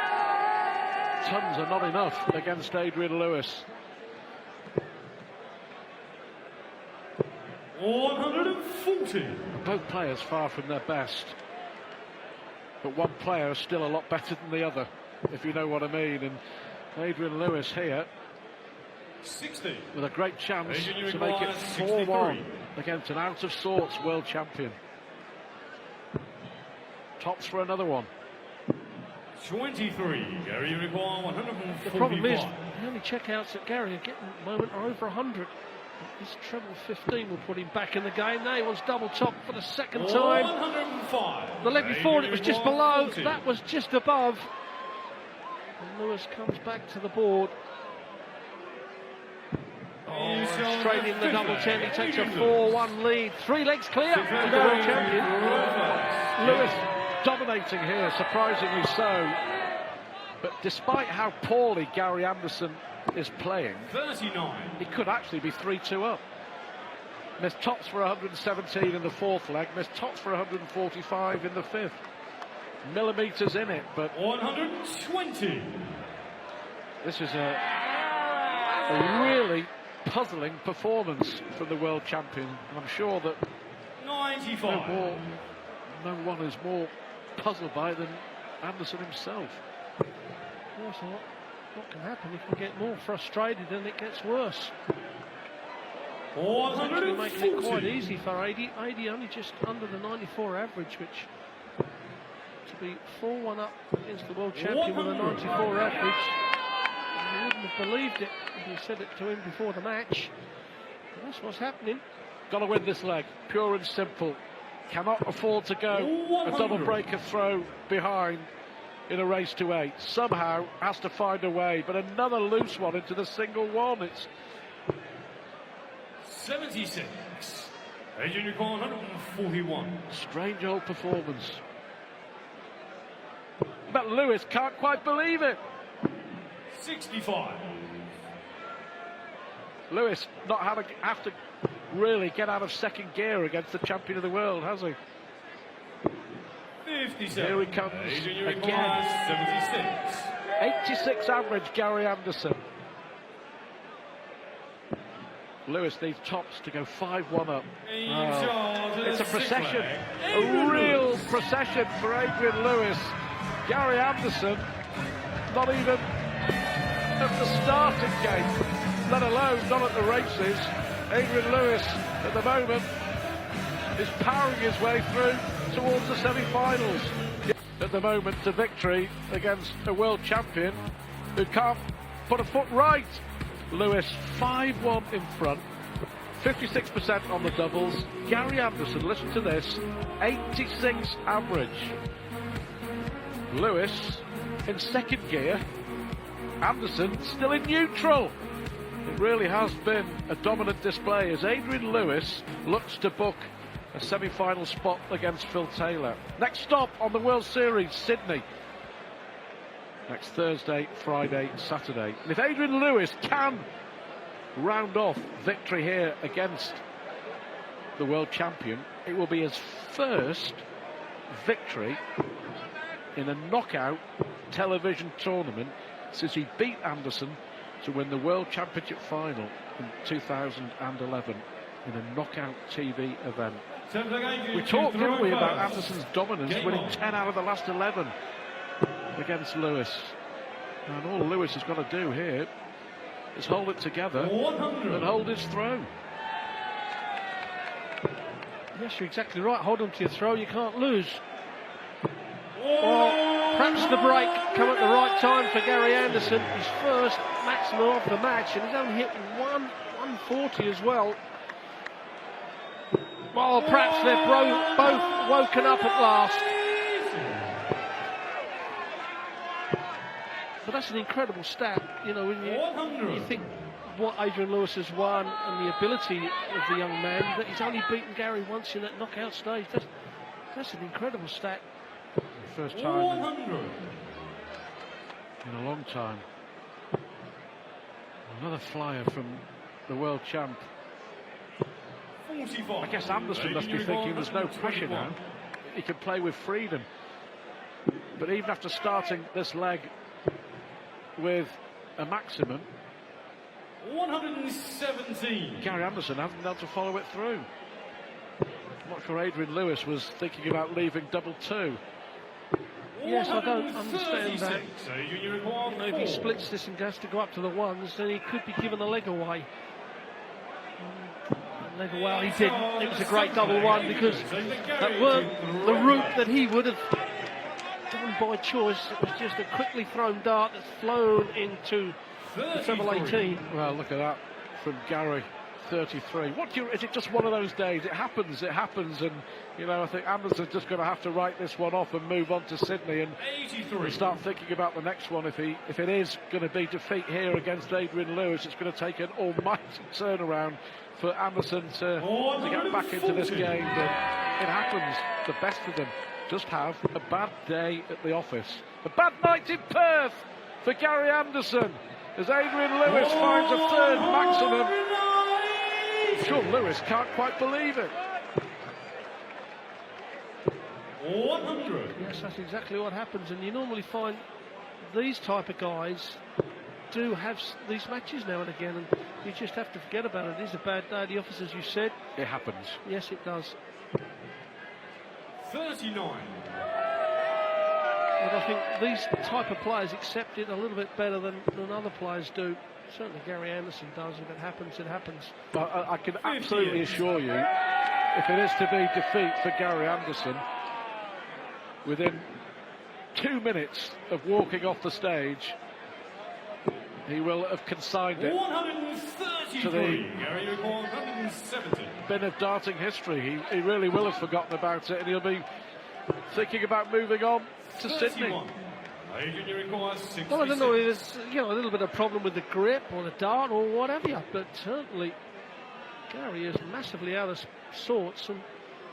tons are not enough against Adrian Lewis. 140. Both players far from their best, but one player is still a lot better than the other, if you know what I mean. And Adrian Lewis here 60. with a great chance Adrian to make it requires 4-1 against an out of sorts world champion. Tops for another one. 23. Gary require 145. The problem is, the only checkouts that Gary are getting at the moment are over 100. This treble 15 will put him back in the game. Now he wants double top for the second time. 105. The leg before it was just below, 40. that was just above. And Lewis comes back to the board. Oh, straight in the double 10, he takes a 4-1 lead. 3 legs clear for the world champion. Lewis dominating here, surprisingly so. But despite how poorly Gary Anderson is playing, 39. he could actually be 3-2 up. Missed tops for 117 in the fourth leg, missed tops for 145 in the fifth. Millimetres in it, but 120. this is a really puzzling performance from the world champion. I'm sure that 95. no one is more puzzled by it than Anderson himself. Also, what can happen? He can get more frustrated and it gets worse. It's actually making it quite 140. easy for 80. 80 only just under the 94 average, which to be 4-1 up against the world champion with a 94 average. You wouldn't have believed it if you said it to him before the match. But that's what's happening. Got to win this leg, pure and simple. Cannot afford to go a 100. double breaker throw behind in a race to 8. Somehow has to find a way, but another loose one into the single one. It's 76. Adrian require 141. strange old performance. But Lewis can't quite believe it. 65. Lewis not have to really get out of second gear against the champion of the world, has he? 57. Here he comes Adrian again. requires 76. 86 average, Gary Anderson. Lewis needs tops to go 5-1 up. It's a procession, a real procession for Adrian Lewis. Gary Anderson, not even at the starting gate, let alone not at the races. Adrian Lewis, at the moment, is powering his way through towards the semi-finals. At the moment, to victory against a world champion who can't put a foot right. Lewis 5-1 in front, 56% on the doubles. Gary Anderson, listen to this, 86 average. Lewis in second gear, Anderson still in neutral. It really has been a dominant display as Adrian Lewis looks to book a semi-final spot against Phil Taylor. Next stop on the World Series, Sydney. Next Thursday, Friday, Saturday. And if Adrian Lewis can round off victory here against the world champion, it will be his first victory in a knockout television tournament since he beat Anderson to win the World Championship final in 2011 in a knockout TV event. We talked, didn't we, about Anderson's dominance, winning 10 out of the last 11 against Lewis. And all Lewis has got to do here is hold it together and hold his throw. Yes, you're exactly right. Hold on to your throw, you can't lose. Well, perhaps the break come at the right time for Gary Anderson. His first maximum of the match, and he's only hit 140 as well. Well, perhaps they're both woken up at last. But that's an incredible stat, you know, when you think what Adrian Lewis has won and the ability of the young man, that he's only beaten Gary once in that knockout stage. That's an incredible stat. First time 100. in a long time. Another flyer from the world champ. 45. I guess Anderson must be thinking there's no pressure now. He can play with freedom. But even after starting this leg with a maximum, 117. Gary Anderson hasn't been able to follow it through. I'm not sure Adrian Lewis was thinking about leaving double two. Yes, I don't understand that. Adrian, you You know, if he splits this and has to go up to the ones, then he could be given a leg away. Leg away, he didn't. It was a great double one, because that weren't the route that he would have done by choice. It was just a quickly thrown dart that's flown into the treble 18. Well, look at that from Gary. 33. Is it just one of those days? It happens, and you know, I think Anderson's just going to have to write this one off and move on to Sydney and 83. start thinking about the next one. If it is going to be defeat here against Adrian Lewis, it's going to take an almighty turnaround for Anderson to get back into this game. But it happens. The best of them just have a bad day at the office. A bad night in Perth for Gary Anderson as Adrian Lewis finds a third maximum. I'm sure Lewis can't quite believe it. 100. Yes, that's exactly what happens, and you normally find these type of guys do have these matches now and again, and you just have to forget about it. It is a bad day at the office, as you said. It happens. Yes, it does. 39. But I think these type of players accept it a little bit better than other players do. Certainly Gary Anderson does. If it happens, it happens. But I can absolutely assure you, if it is to be defeat for Gary Anderson, within 2 minutes of walking off the stage, he will have consigned it 133. to the Gary, you recall 170. bin of darting history. He really will have forgotten about it, and he'll be thinking about moving on to 31. Sydney. Adrian, you recall 66. Well, I don't know if there's a little bit of problem with the grip or the dart or whatever, but certainly Gary is massively out of sorts. And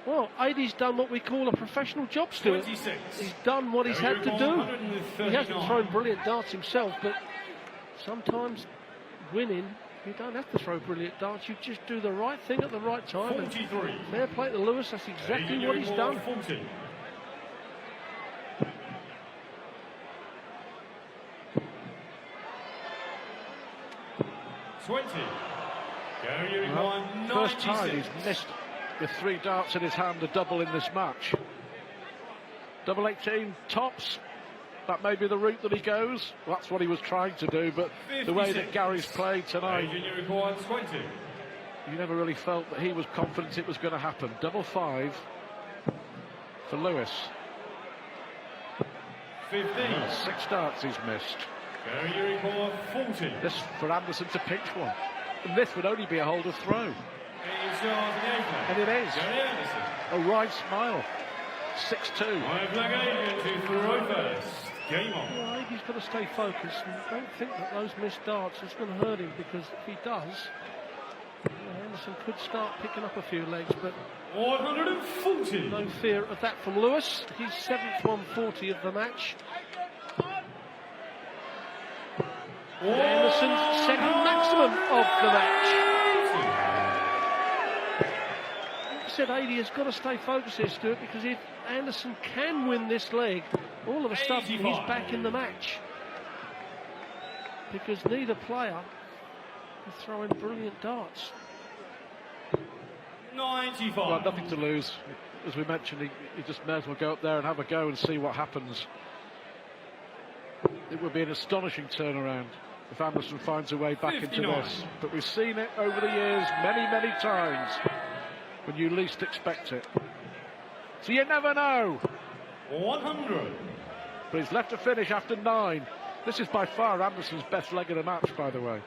well, Adie's done what we call a professional job, Stuart. 26. He's done what he's had to do. He hasn't thrown brilliant darts himself, but sometimes winning, you don't have to throw brilliant darts. You just do the right thing at the right time. 43. And fair play to Lewis. That's exactly what he's done. 40. Gary, you recall 96. First time he's missed with 3 darts in his hand, a double in this match. Double 18 tops. That may be the route that he goes. Well, that's what he was trying to do, but 56. The way that Gary's played tonight, Adrian, you recall 20. you never really felt that he was confident it was going to happen. Double 5 for Lewis. 15. 6 darts he's missed. Gary, you recall 40. This for Anderson to pinch one. And this would only be a holder throw. It's yours again. And it is. Gary Anderson. A right smile. 6-2. White flag Adrian to throw first. Game on. Well, he's got to stay focused, and don't think that those missed darts is going to hurt him, because if he does, Anderson could start picking up a few legs, but 140. no fear of that from Lewis. He's 7th 140 of the match. Anderson's second maximum of the match. Like I said, Adie has got to stay focused here, Stuart, because if Anderson can win this leg, all of a sudden he's back in the match. Because neither player is throwing brilliant darts. 95. Well, nothing to lose. As we mentioned, he just may as well go up there and have a go and see what happens. It would be an astonishing turnaround if Anderson finds a way back 59. into this. But we've seen it over the years many, many times when you least expect it. So you never know. 100. But he's left to finish after 9. This is by far Anderson's best leg of the match, by the way.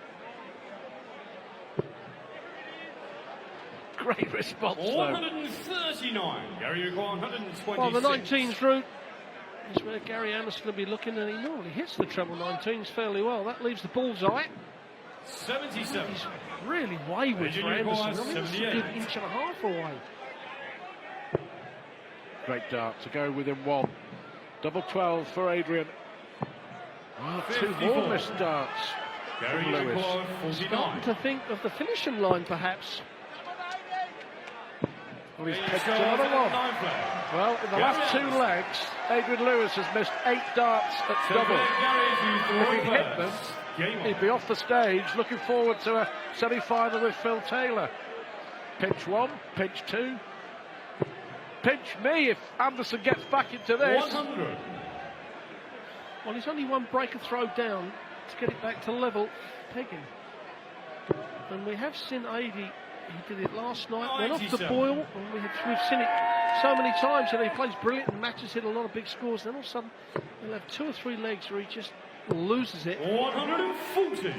Great response, though. 139. Gary, you call 126. Well, the 19s route is where Gary Anderson will be looking, and he normally hits the treble 19s fairly well. That leaves the bullseye. 77. He's really wayward for Anderson. I mean, that's a good 1.5 inches away. Great dart to go within one. Double 12 for Adrian. Well, 2 more missed darts Gary from Lewis. Starting to think of the finishing line, perhaps. Well, he's picked another one. Well, in the last 2 legs, Adrian Lewis has missed 8 darts at double. If he hit them, he'd be off the stage, looking forward to a semi-final with Phil Taylor. Pinch 1, pinch 2. Pinch me if Anderson gets back into this. 100. Well, he's only one breaker throw down to get it back to level pegging. And we have seen Adi, he did it last night, went off the 97. boil, and we've seen it so many times. You know, he plays brilliant and matches, hit a lot of big scores, then all of a sudden he'll have 2 or 3 legs where he just loses it. 140.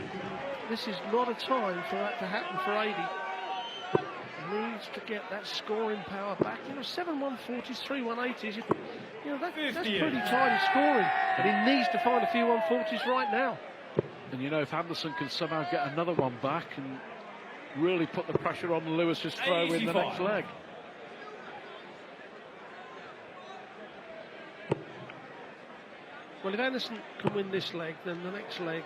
This is not a time for that to happen for Adi. He needs to get that scoring power back. You know, 7 140s, 3 180s. You know, that's pretty tidy scoring. But he needs to find a few 140s right now. And you know, if Anderson can somehow get another one back and really put the pressure on Lewis's throw in the next leg. Well, if Anderson can win this leg, then the next leg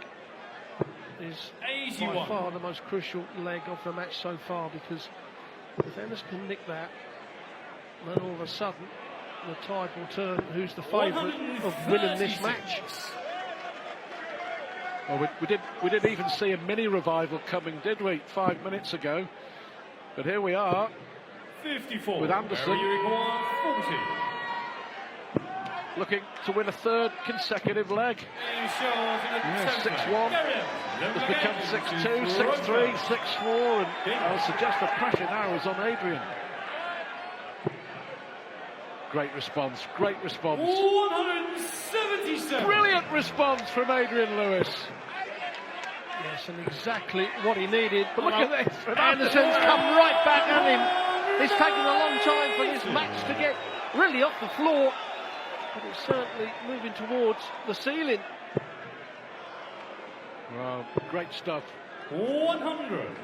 is by far the most crucial leg of the match so far, because if Anderson can nick that, then all of a sudden the tide will turn who's the favourite of winning this match. Well, we didn't even see a mini revival coming, did we, 5 minutes ago? But here we are 54. with Anderson looking to win a 3rd consecutive leg. 6-1 has become 6-2, 6-3, 6-4, and I'll suggest the pressure now is on Adrian. Great response, great response. 177. Brilliant response from Adrian Lewis. Yes, and exactly what he needed. But look at this. Anderson's come right back at him. It's taken a long time for this match to get really off the floor, but it's certainly moving towards the ceiling. Wow, great stuff. 100.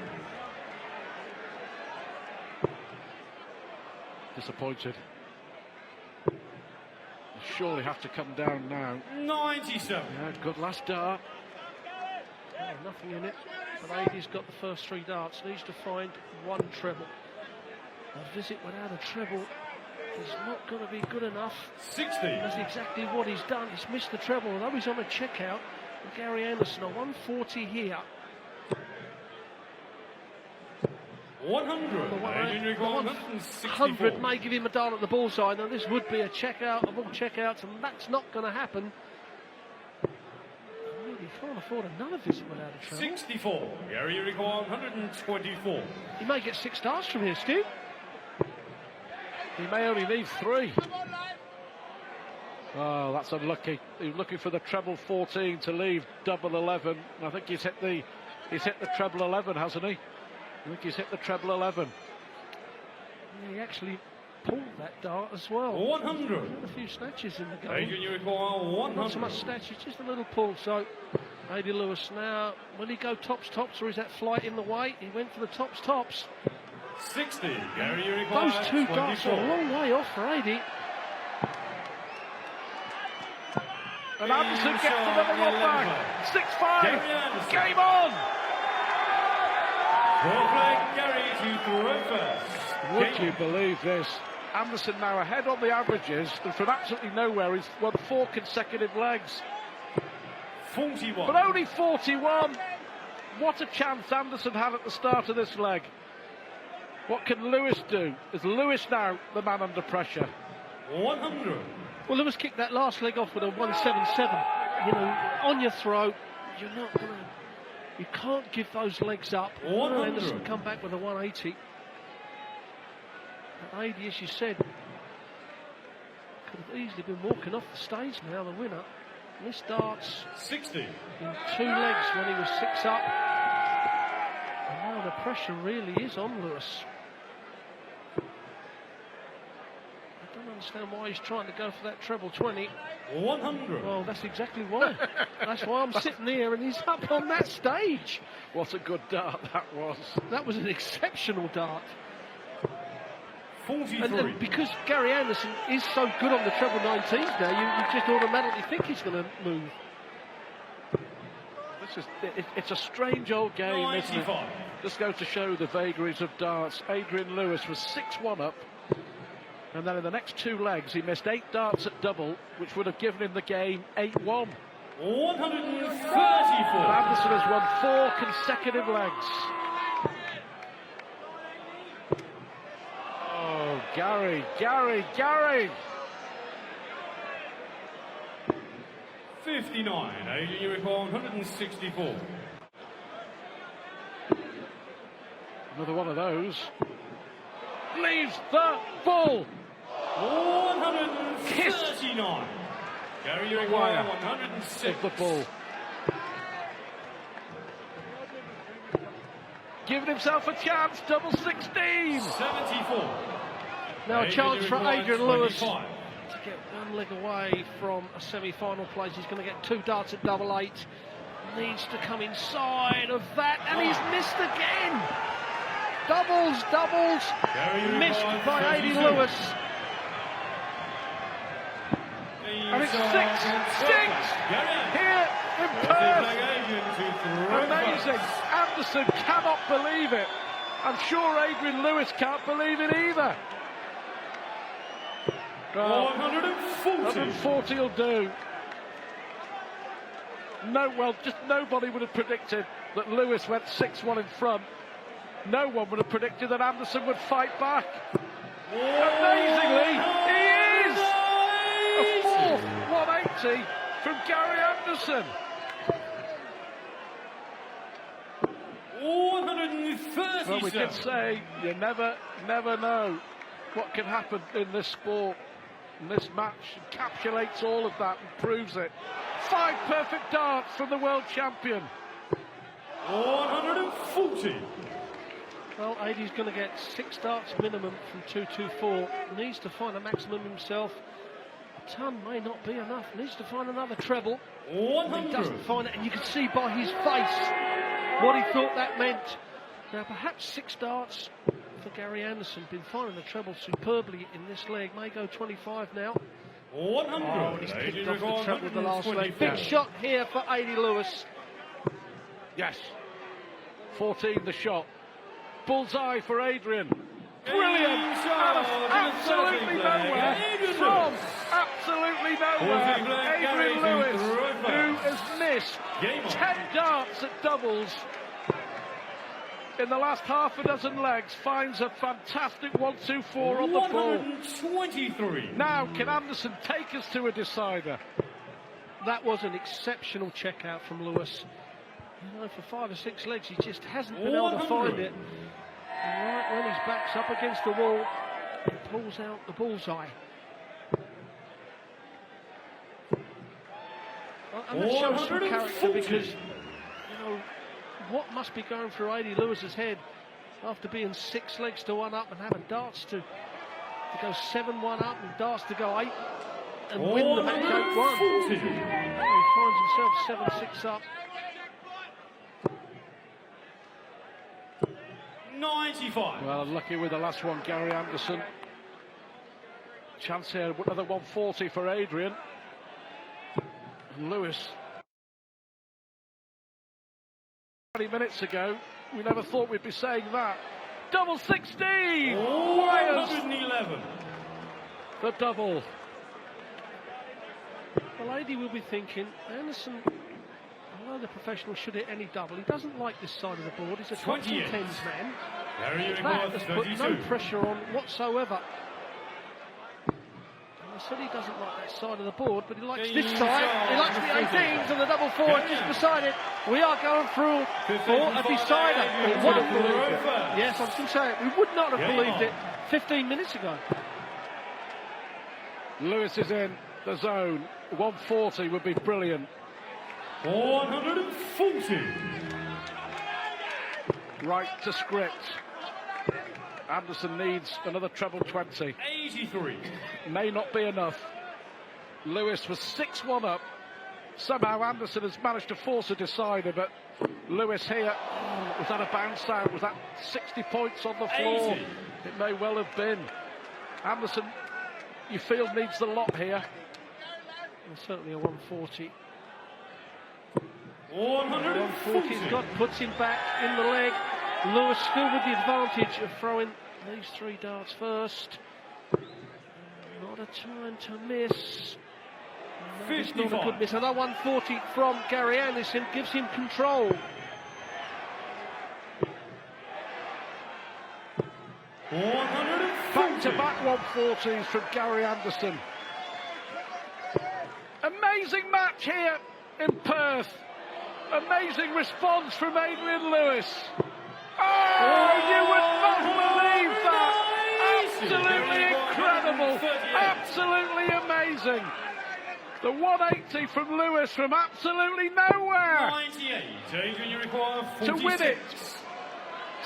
Disappointed. Surely have to come down now. 97. Yeah, good last dart. Oh, nothing in it, but Adi's got the first 3 darts. Needs to find 1 treble. A visit without a treble is not going to be good enough. 60. That's exactly what he's done. He's missed the treble, although he's on a checkout. And Gary Anderson, a 140 here. 100. The 164. 100 may give him a dart at the bullseye. Now, this would be a checkout of all checkouts, and that's not going to happen. He can't afford another visit without a treble. 64. Gary Uriquois 124. He may get 6 darts from here, Stu. He may only need 3. Oh, that's unlucky. He was looking for the treble 14 to leave double 11. I think he's hit the treble 11, hasn't he? I think he's hit the treble 11. Yeah, he actually pulled that dart as well. 100. He had a few snatches in the game. Adrian Uriquois 100. Not so much snatches, just a little pull. So, Adi Lewis now, will he go tops, or is that flight in the way? He went for the tops. 60. Gary Uriquois Those 2 darts are a long way off for Adi. And Anderson gets another one back. 6-5. Game on. 12th leg, Gary to throw first. Would you believe this? Anderson now ahead on the averages, and from absolutely nowhere he's won 4 consecutive legs. 41. But only 41. What a chance Anderson had at the start of this leg. What can Lewis do? Is Lewis now the man under pressure? 100. Well, Lewis kicked that last leg off with a 177. You know, on your throat, you're not going to... You can't give those legs up. 100. Anderson come back with a 180. But Adi, as you said, could have easily been walking off the stage now, the winner. Missed darts 60. in 2 legs when he was 6 up. And now the pressure really is on Lewis. I don't understand why he's trying to go for that treble 20. 100. Well, that's exactly why. That's why I'm sitting here and he's up on that stage. What a good dart that was. That was an exceptional dart. 43. And because Gary Anderson is so good on the treble 19s now, you just automatically think he's going to move. It's a strange old game, isn't it? 95. Just goes to show the vagaries of darts. Adrian Lewis was 6-1 up, and then in the next 2 legs he missed 8 darts at double, which would have given him the game 8-1. 134. And Anderson has won 4 consecutive legs. Oh, Gary. 59. Adrian, you require 164. Another one of those. Leaves the ball. 139. Gary, you require Wire 106. of the ball. Giving himself a chance. Double 16. 74. Now a chance for Adrian Lewis 25. to get 1 leg away from a semi-final place. He's going to get 2 darts at double 8. Needs to come inside of that, and he's missed again. Doubles, missed by Adrian Lewis. And it's 6 here in Perth. Amazing. Anderson cannot believe it. I'm sure Adrian Lewis can't believe it either. 140 will do. Just nobody would have predicted that Lewis went 6-1 in front. No one would have predicted that Anderson would fight back. Amazingly, he is! A 4th 180 from Gary Anderson. 137. Well, we did say you never know what can happen in this sport. And this match encapsulates all of that and proves it. 5 perfect darts from the world champion. 140. Well, Adie's going to get 6 darts minimum from 224. Needs to find a maximum himself. A ton may not be enough. Needs to find another treble. 100. He doesn't find it, and you can see by his face what he thought that meant. Now, perhaps 6 darts for Gary Anderson. Been finding the treble superbly in this leg. May go 25 now. 100. Oh, he's picked off the treble with the last leg. Big shot here for Adie Lewis. Yes. 14 the shot. Bullseye for Adrian. Brilliant. Out of absolutely nowhere. From absolutely nowhere. Adrian Lewis, who has missed 10 darts at doubles in the last half a dozen legs, finds a fantastic 1-2-4 on the ball. 123. Now, can Anderson take us to a decider? That was an exceptional check out from Lewis. You know, for 5 or 6 legs, he just hasn't been able to find it. And right when his back's up against the wall, he pulls out the bullseye. And that shows some character because, you know, what must be going through Adie Lewis's head after being 6 legs to 1 up and having darts to go 7-1 up and darts to go 8 and win the match 8-1. He finds himself 7-6 up. 95. Well, unlucky with the last one, Gary Anderson. Chance here, another 140 for Adrian. And Lewis. 20 minutes ago, we never thought we'd be saying that. Double 16! 111. The double. The lady will be thinking, Anderson, although the professional should hit any double, he doesn't like this side of the board. He's a top 10s man. That has put no pressure on whatsoever. I said he doesn't like that side of the board, but he likes this side. He likes the 18s and the double 4 just beside it. We are going through for a decider. We would have believed it. Yes, I'm still saying it. We would not have believed it 15 minutes ago. Lewis is in the zone. 140 would be brilliant. 140. Right to script. Anderson needs another treble 20. 83. May not be enough. Lewis was 6-1 up. Somehow Anderson has managed to force a decider, but Lewis here, was that a bounce out? Was that 60 points on the floor? 80. It may well have been. Anderson, you feel, needs the lot here. And certainly a 140. 140. He's got, puts him back in the leg. Lewis still with the advantage of throwing these 3 darts first. Not a time to miss. No, it's not a good miss. Another 140 from Gary Anderson gives him control. Back-to-back 140s from Gary Anderson. Amazing match here in Perth. Amazing response from Adrian Lewis. Oh, you would not believe that. Absolutely incredible. Absolutely amazing. The 180 from Lewis from absolutely nowhere. 98. Adrian, you require 46. To win it.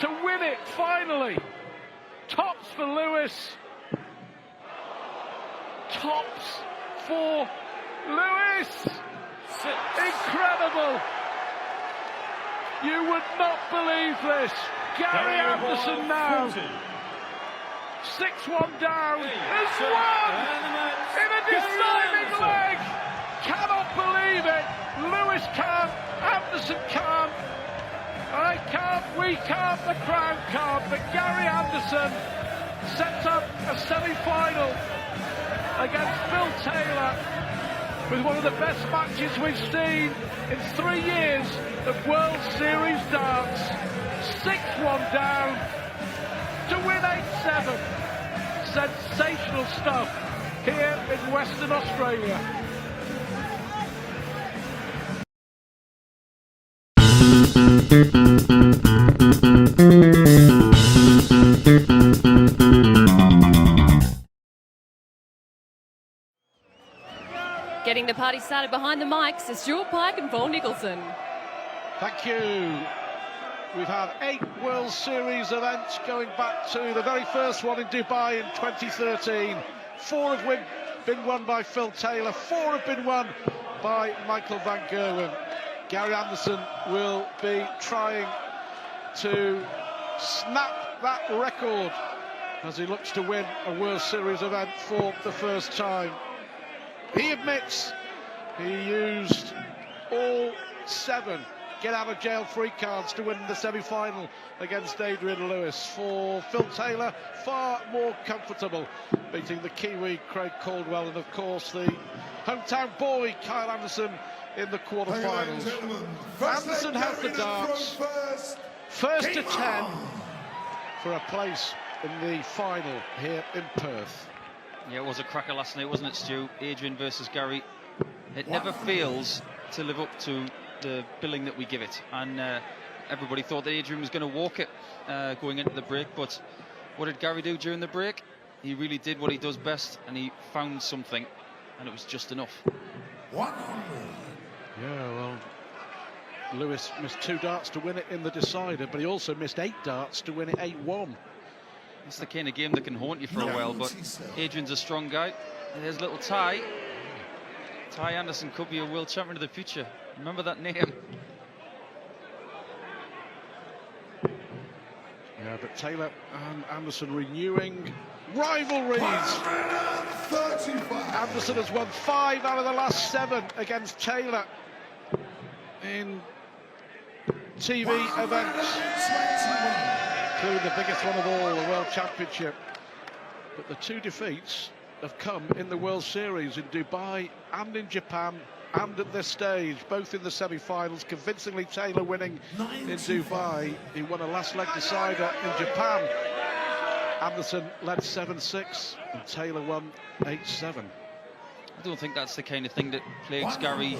To win it, finally. Tops for Lewis. Tops for Lewis. 6. Incredible. You would not believe this. Gary Anderson now. 6-1 down. Has won in a deciding leg. Cannot believe it. Lewis can't. Anderson can't. I can't. We can't. The crowd can't. But Gary Anderson sets up a semi-final against Phil Taylor with one of the best matches we've seen in 3 years of World Series darts. 6-1 down to win 8-7. Sensational stuff here in Western Australia. Getting the party started behind the mics is Stuart Pike and Paul Nicholson. Thank you. We've had 8 World Series events going back to the very first one in Dubai in 2013. 4 have been won by Phil Taylor. 4 have been won by Michael van Gerwen. Gary Anderson will be trying to snap that record as he looks to win a World Series event for the first time. He admits he used all 7 get-out-of-jail-free cards to win the semi-final against Adrian Lewis. For Phil Taylor, far more comfortable, beating the Kiwi Craig Caldwell and, of course, the hometown boy Kyle Anderson in the quarter-finals. Anderson has the darts, first to 10 for a place in the final here in Perth. Yeah, it was a cracker last night, wasn't it, Stu? Adrian versus Gary. It never fails to live up to the billing that we give it, and everybody thought that Adrian was going to walk it going into the break, but what did Gary do during the break? He really did what he does best, and he found something, and it was just enough. 100. Yeah, well, Lewis missed 2 darts to win it in the decider, but he also missed 8 darts to win it 8-1. It's the kind of game that can haunt you for a while, but Adrian's a strong guy. There's little Ty. Ty Anderson could be a world champion of the future. Remember that name. Yeah, but Taylor and Anderson renewing rivalries. 135. Anderson has won 5 out of the last 7 against Taylor in TV events, including the biggest one of all, the World Championship. But the 2 defeats have come in the World Series in Dubai and in Japan, and at this stage, both in the semi-finals. Convincingly, Taylor winning in Dubai. He won a last leg decider in Japan. Anderson led 7-6 and Taylor won 8-7. I don't think that's the kind of thing that plagues Gary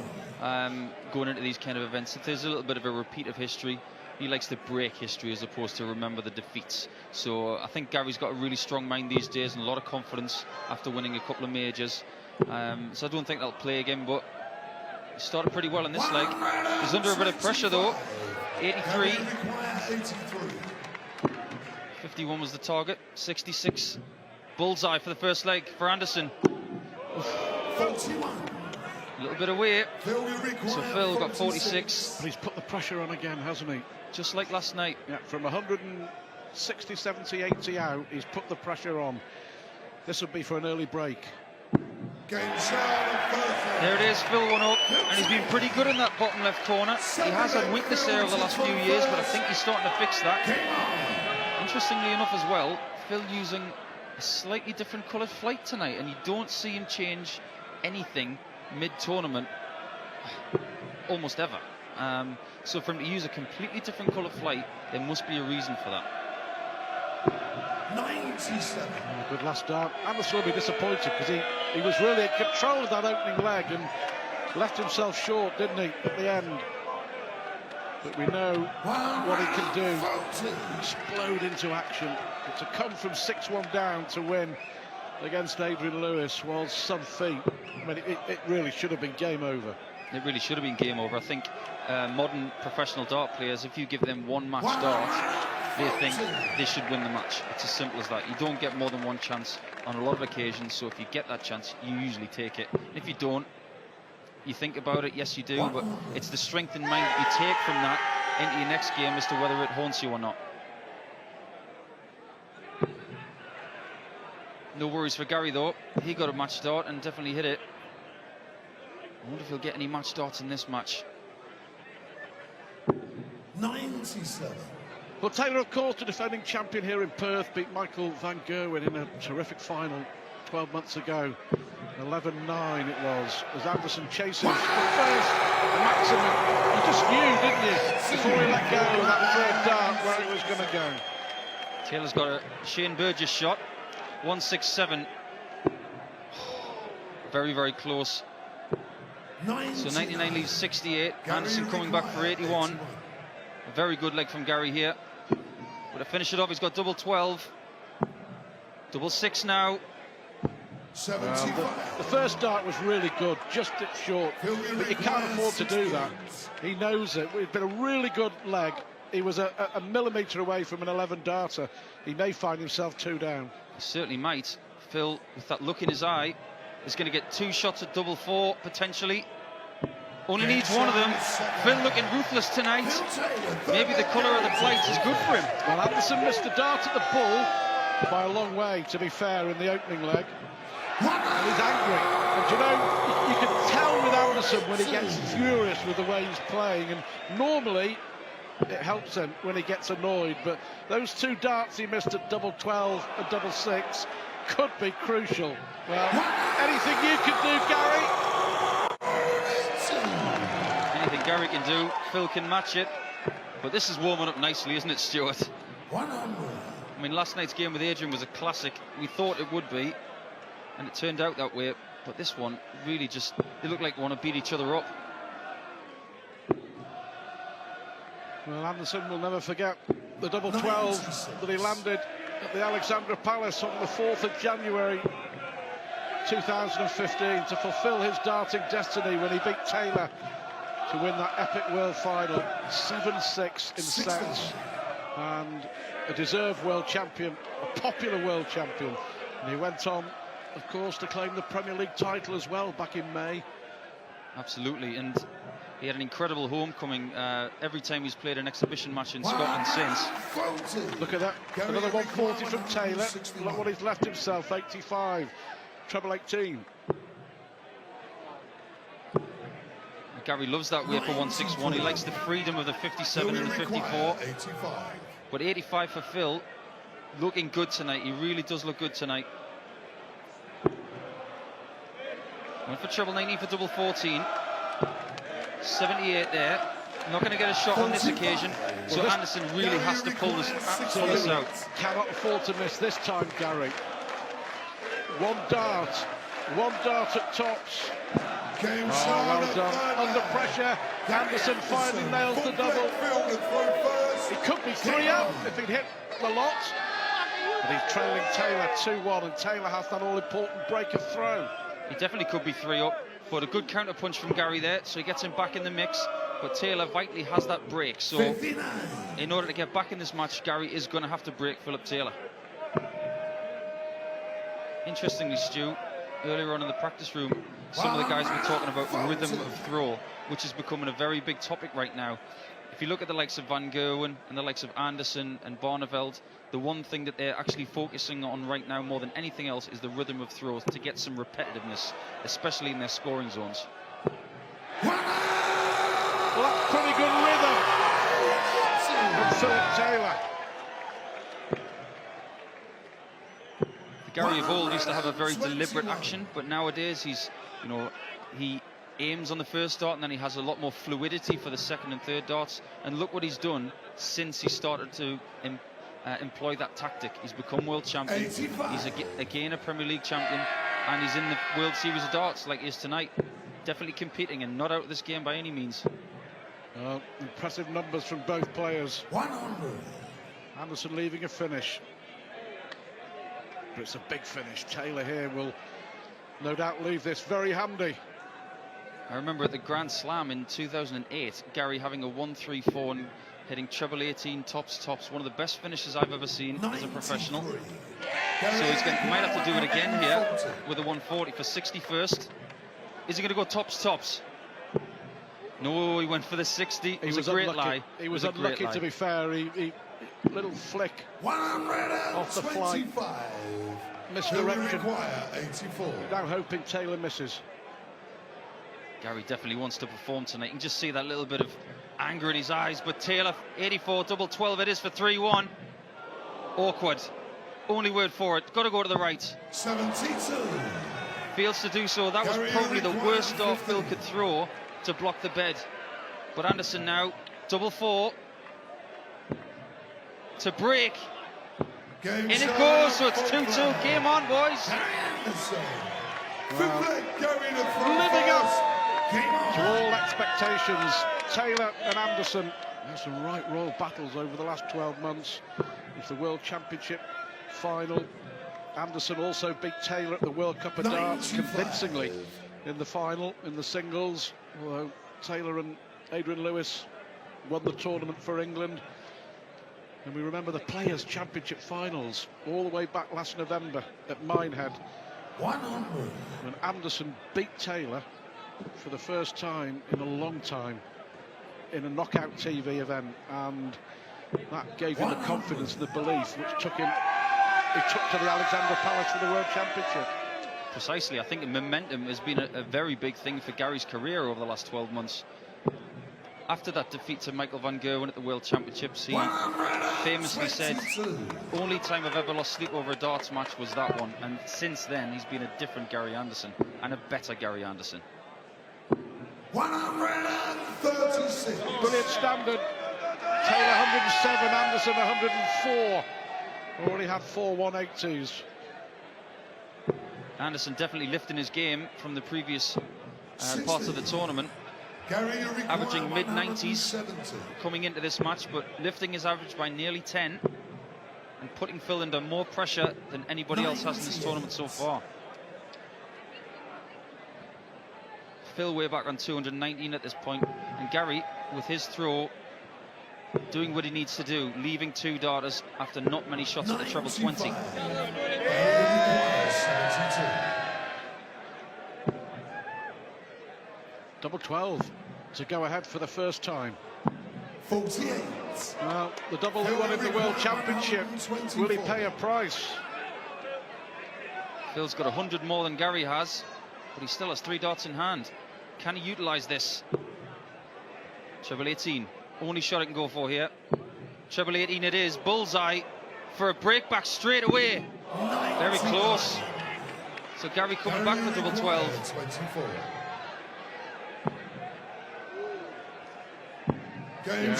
going into these kind of events. If there's a little bit of a repeat of history, he likes to break history as opposed to remember the defeats. So I think Gary's got a really strong mind these days and a lot of confidence after winning a couple of majors. So I don't think that'll plague him, but he started pretty well in this leg. He's under a bit of pressure though. 83. 51 was the target. 66 bullseye for the first leg for Anderson. 41. A little bit away. So Phil got 46. But he's put the pressure on again, hasn't he? Just like last night. Yeah, from 160, 70, 80 out, he's put the pressure on. This would be for an early break. There it is, Phil 1 up, and he's been pretty good in that bottom left corner. He has had weakness there over the last few years, but I think he's starting to fix that. Interestingly enough as well, Phil using a slightly different coloured flight tonight, and you don't see him change anything mid-tournament almost ever. So for him to use a completely different colour flight, there must be a reason for that. 97. Good last start. Anderson will be disappointed because he was really in control of that opening leg and left himself short, didn't he, at the end? But we know what he can do. Explode into action. But to come from 6-1 down to win against Adrian Lewis was some feat. I mean, it really should have been game over. It really should have been game over. I think modern professional dart players, if you give them one match dart, they think they should win the match. It's as simple as that. You don't get more than one chance on a lot of occasions, so if you get that chance, you usually take it. If you don't, you think about it, yes you do, but it's the strength in mind that you take from that into your next game as to whether it haunts you or not. No worries for Gary though. He got a match start and definitely hit it. I wonder if he'll get any match starts in this match. 97. Well, Taylor, of course, the defending champion here in Perth, beat Michael van Gerwen in a terrific final 12 months ago. 11-9 it was, as Anderson chases the first maximum. You just knew, didn't you, before he let go of that third dart, where it was going to go. Taylor's got a Shane Burgess shot. 167. Very, very close. So 99 leaves 68. Anderson coming back for 81. A very good leg from Gary here. But to finish it off, he's got double 12. Double 6 now. The first dart was really good, just it short. But you can't afford to do that. He knows it. It's been a really good leg. He was a millimetre away from an 11 darter. He may find himself 2 down. He certainly might. Phil, with that look in his eye, is going to get 2 shots at double 4 potentially. Only needs one of them. Phil looking ruthless tonight. Maybe the colour of the flight is good for him. Well, Anderson missed the dart at the bull by a long way, to be fair, in the opening leg. And he's angry. And you know, you can tell with Anderson when he gets furious with the way he's playing. And normally, it helps him when he gets annoyed. But those 2 darts he missed at double 12 and double 6 could be crucial. Well, anything you can do, Gary? Anything Gary can do, Phil can match it. But this is warming up nicely, isn't it, Stuart? I mean, last night's game with Adrian was a classic. We thought it would be, and it turned out that way. But this one, really just, they look like they want to beat each other up. Well, Anderson will never forget the double 12 that he landed at the Alexandra Palace on the 4th of January 2015 to fulfil his darting destiny when he beat Taylor to win that epic world final. 7-6 in sets, and a deserved world champion, a popular world champion. And he went on, of course, to claim the Premier League title as well back in May. Absolutely, and he had an incredible homecoming every time he's played an exhibition match in Scotland since. Look at that, another 140 from Taylor. Look what he's left himself, 85, treble 18. Gary loves that way for 161. He likes the freedom of the 57 and the 54. But 85 for Phil, looking good tonight. He really does look good tonight. Went for treble 19 for double 14. 78 there. Not going to get a shot on this occasion. So Anderson really has to pull this out. Cannot afford to miss this time, Gary. One dart at tops. Well done. Under pressure, Anderson finally nails the double. He could be 3 up if he'd hit the lot. But he's trailing Taylor 2-1, and Taylor has that all-important break of throw. He definitely could be 3 up, but a good counter punch from Gary there, so he gets him back in the mix. but Taylor vitally has that break. So 59. in order to get back in this match, Gary is going to have to break Philip Taylor. Interestingly, Stu, earlier on in the practice room, some of the guys were talking about rhythm of throw, which is becoming a very big topic right now. If you look at the likes of Van Gerwen and the likes of Anderson and Barneveld, the one thing that they're actually focusing on right now more than anything else is the rhythm of throws to get some repetitiveness, especially in their scoring zones. Well, that's pretty good rhythm from Philip Taylor. Gary of old used to have a very deliberate action, but nowadays he's, he aims on the first dart and then he has a lot more fluidity for the second and third darts. And look what he's done since he started to employ that tactic. He's become world champion. 85. He's again a Premier League champion, and he's in the World Series of Darts like he is tonight. Definitely competing and not out of this game by any means. Impressive numbers from both players. 100. Anderson leaving a finish. But it's a big finish. Taylor here will no doubt leave this very handy. I remember at the Grand Slam in 2008, Gary having a 1-3-4 and hitting treble 18 tops. One of the best finishes I've ever seen as a professional. So he might have to do it again here with a 140 for 61st. Is he going to go tops? No, he went for the 60. It was a great lie. He was unlucky, to be fair. He little flick off the fly. Misdirection. Now hoping Taylor misses. Gary definitely wants to perform tonight. You can just see that little bit of anger in his eyes. But Taylor, 84, double 12 it is for 3-1. Awkward. Only word for it. Got to go to the right. 72. Fails to do so. That was probably the worst dart Phil could throw to block the bed. But Anderson now, double 4. To break. In it goes, so it's 2-2. Game on, boys. Living up to all expectations. Taylor and Anderson had some right royal battles over the last 12 months. It was the World Championship final. Anderson also beat Taylor at the World Cup of Darts convincingly in the final, in the singles, although Taylor and Adrian Lewis won the tournament for England. And we remember the Players' Championship finals all the way back last November at Minehead, 100. when Anderson beat Taylor for the first time in a long time in a knockout TV event, and that gave him the confidence and the belief which he took to the Alexandra Palace for the World Championship. Precisely. I think momentum has been a very big thing for Gary's career over the last 12 months. After that defeat to Michael Van Gerwen at the World Championships, he famously said, only time I've ever lost sleep over a darts match was that one. And since then, he's been a different Gary Anderson and a better Gary Anderson. 136. Brilliant standard. Taylor 107, Anderson 104. Already had 4 180s. Anderson definitely lifting his game from the previous parts of the tournament. Averaging mid-90s coming into this match, but lifting his average by nearly 10 and putting Phil under more pressure than anybody else has in this tournament so far. Phil way back on 219 at this point, and Gary with his throw doing what he needs to do, leaving 2 darters after not many shots at the treble 20. Double 12 to go ahead for the first time. 48. Well, the double he won in the World Championship, will he pay a price? Phil's got 100 more than Gary has, but he still has 3 darts in hand. Can he utilise this? Treble 18, only shot I can go for here. Treble 18 it is, bullseye for a break back straight away. Very close. So Gary coming back for double 12. 24. Yeah, no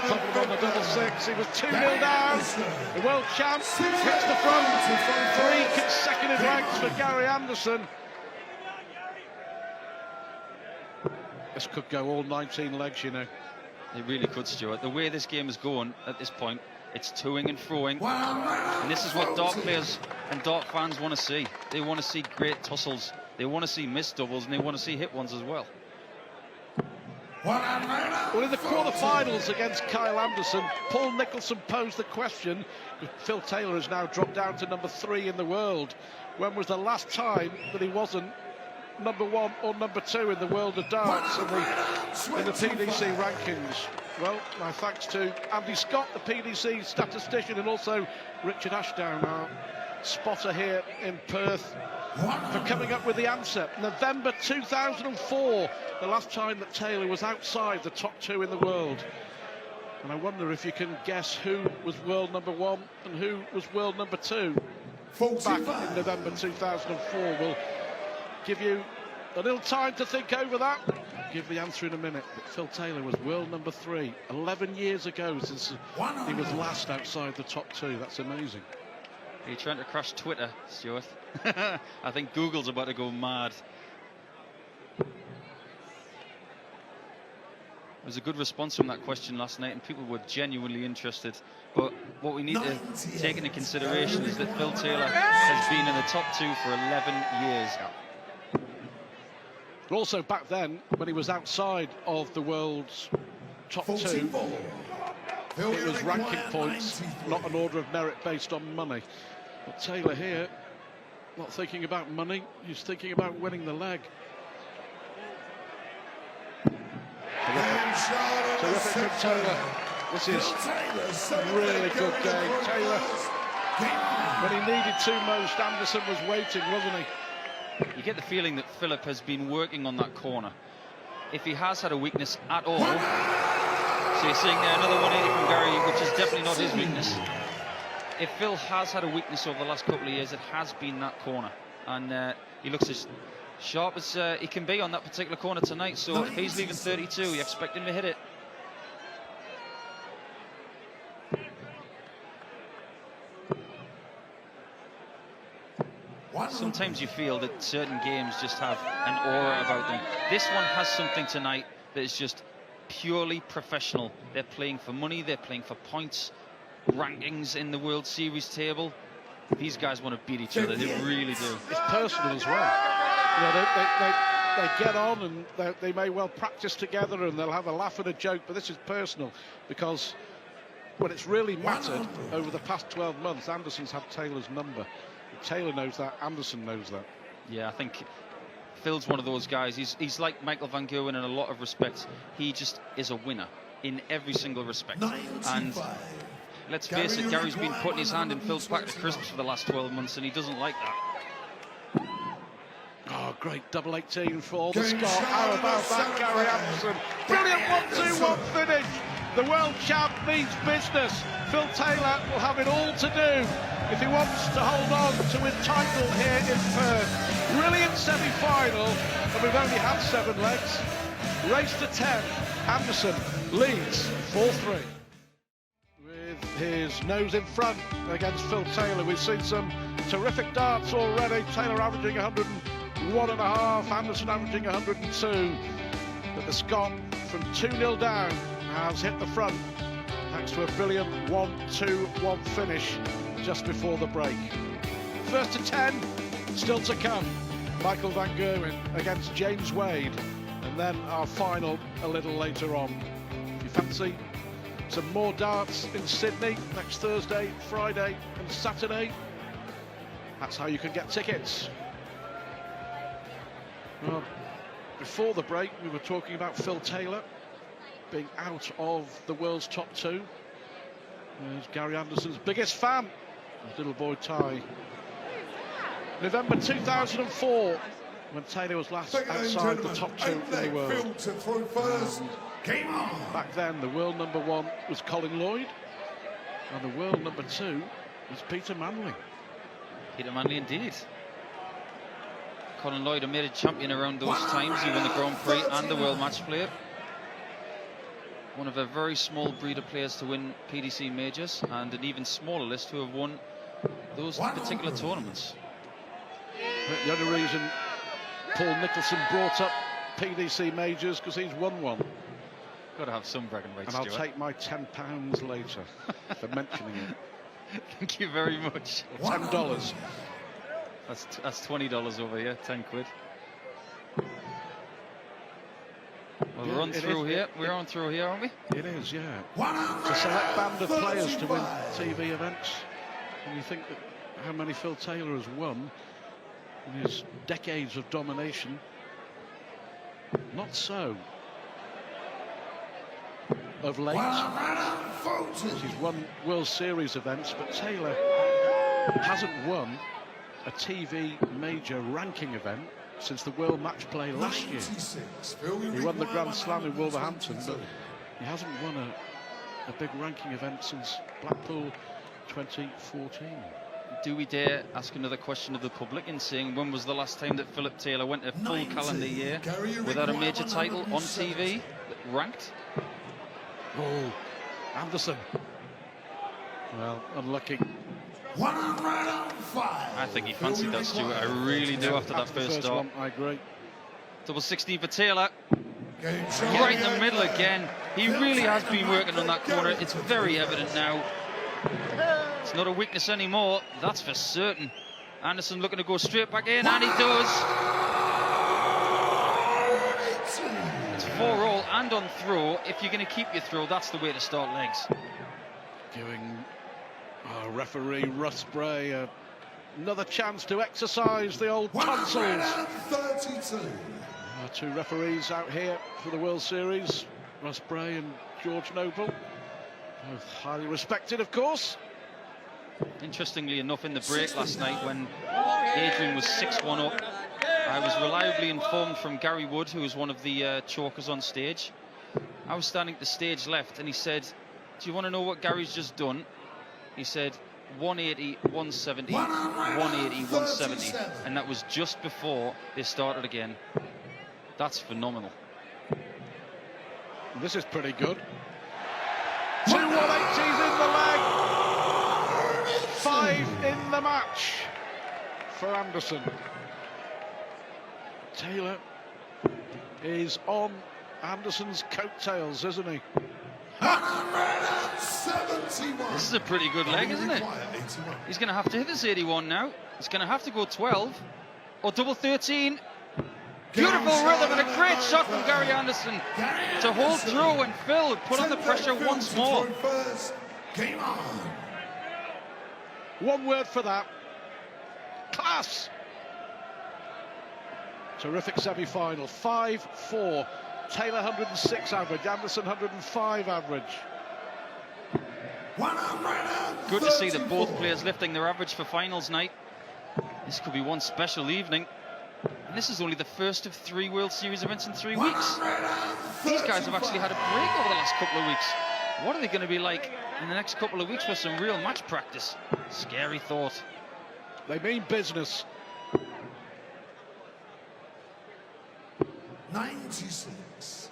problem on the double 6. He was 2-0 down. The world champ hits the front. 3 consecutive ranks for Gary Anderson. This could go all 19 legs, you know. It really could, Stuart. The way this game is going at this point, it's toing and froing. And this is what dart players and dart fans want to see. They want to see great tussles. They want to see missed doubles, and they want to see hit ones as well. Well, in the quarterfinals against Kyle Anderson, Paul Nicholson posed the question. Phil Taylor has now dropped down to number 3 in the world. When was the last time that he wasn't number 1 or number 2 in the world of darts in the PDC rankings? Well, my thanks to Andy Scott, the PDC statistician, and also Richard Ashdown, our spotter here in Perth, for coming up with the answer. November 2004, the last time that Taylor was outside the top 2 in the world. And I wonder if you can guess who was world number 1 and who was world number 2 back in November 2004. We'll give you a little time to think over that. Give the answer in a minute. But Phil Taylor was world number 3 11 years ago since he was last outside the top 2. That's amazing. Are you trying to crash Twitter, Stuart? I think Google's about to go mad. There was a good response from that question last night, and people were genuinely interested. But what we need to take into consideration is that Phil Taylor has been in the top 2 for 11 years. But also back then, when he was outside of the world's top 2, it was ranking points, not an order of merit based on money. But Taylor here, not thinking about money, he's thinking about winning the leg. Terrific from Taylor. This is a really good game. Taylor, when he needed to most, Anderson was waiting, wasn't he? You get the feeling that Philip has been working on that corner. If he has had a weakness at all, so you're seeing there another 180 from Gary, which is definitely not his weakness. If Phil has had a weakness over the last couple of years, it has been that corner. And he looks as sharp as he can be on that particular corner tonight. So if he's leaving 32, you expect him to hit it. Sometimes you feel that certain games just have an aura about them. This one has something tonight that is just purely professional. They're playing for money, they're playing for points, rankings in the World Series table. These guys want to beat each other, they really do. It's personal as well. You know, they get on and they may well practice together and they'll have a laugh and a joke, but this is personal because when it's really mattered over the past 12 months, Anderson's had Taylor's number. Taylor knows that, Anderson knows that. Yeah, I think Phil's one of those guys. He's like Michael Van Gerwen in a lot of respects. He just is a winner in every single respect. And let's face it, Gary's been putting his hand in Phil's packet of crisps for the last 12 months, and he doesn't like that. Oh, great double 18 for the Scot. How about that, Gary Anderson? Brilliant 1-2-1 finish. The world champ needs business. Phil Taylor will have it all to do if he wants to hold on to his title here in Perth. Brilliant semi-final, and we've only had 7 legs. Race to 10. Anderson leads 4-3. With his nose in front against Phil Taylor, we've seen some terrific darts already. Taylor averaging 101.5, Anderson averaging 102. But the Scot from 2-0 down has hit the front thanks to a brilliant 1-2-1 finish just before the break. First to 10 still to come. Michael Van Gerwen against James Wade, and then our final a little later on. If you fancy some more darts in Sydney next Thursday, Friday and Saturday, that's how you can get tickets. Well, before the break we were talking about Phil Taylor being out of the world's top 2. There's Gary Anderson's biggest fan, his little boy Ty. November 2004, when Taylor was last outside the top 2 in the world. Back then, the world number 1 was Colin Lloyd, and the world number 2 was Peter Manley. Peter Manley indeed. Colin Lloyd, a made a champion around those times. He won the Grand Prix and the World Match Player. One of a very small breed of players to win PDC majors, and an even smaller list who have won those particular tournaments. The only reason Paul Nicholson brought up PDC majors because he's won one. Got to have some bragging rights, and I'll take my £10 later for mentioning it. Thank you very much. $10. That's $20 over here, 10 quid. Well, we're on through here. We're on through here, aren't we? It is, yeah. It's a select band of players to win TV events. And you think that how many Phil Taylor has won in his decades of domination. Not so. Of late, he's won World Series events, but Taylor hasn't won a TV major ranking event since the World Match Play last year. He won the Grand Slam in Wolverhampton, but he hasn't won a big ranking event since Blackpool 2014. Do we dare ask another question of the public in saying when was the last time that Philip Taylor went a full calendar year without a major title on TV ranked? Oh, Anderson. Well, unlucky. I think he fancied that, Stuart. I really do after that first start. I agree. Double 16 for Taylor. Right in the middle again. He really has been working on that corner. It's very evident now. It's not a weakness anymore, that's for certain. Anderson looking to go straight back in, and he does. It's 4-all and on throw. If you're going to keep your throw, that's the way to start legs. Giving referee Russ Bray another chance to exercise the old tonsils. 32. Two referees out here for the World Series, Russ Bray and George Noble. Both highly respected, of course. Interestingly enough, in the break last night when Adrian was 6-1 up, I was reliably informed from Gary Wood, who was one of the chokers on stage. I was standing at the stage left and he said, do you want to know what Gary's just done? He said 180, 170, 180, 170, and that was just before they started again. That's phenomenal. This is pretty good. 2 180s in the leg. 5 in the match for Anderson. Taylor is on Anderson's coattails, isn't he? 171. This is a pretty good leg, isn't it? He's going to have to hit this 81 now. He's going to have to go 12 or double 13. Beautiful rhythm and a great shot from Gary Anderson to hold through, and Phil put on the pressure once more. Game on. One word for that. Class. Terrific semi-final. 5-4. Taylor 106 average. Anderson 105 average. Good to see that both players lifting their average for finals night. This could be one special evening. And this is only the first of 3 World Series events in 3 weeks. These guys have actually had a break over the last couple of weeks. What are they going to be like in the next couple of weeks with some real match practice? Scary thought. They mean business. 96.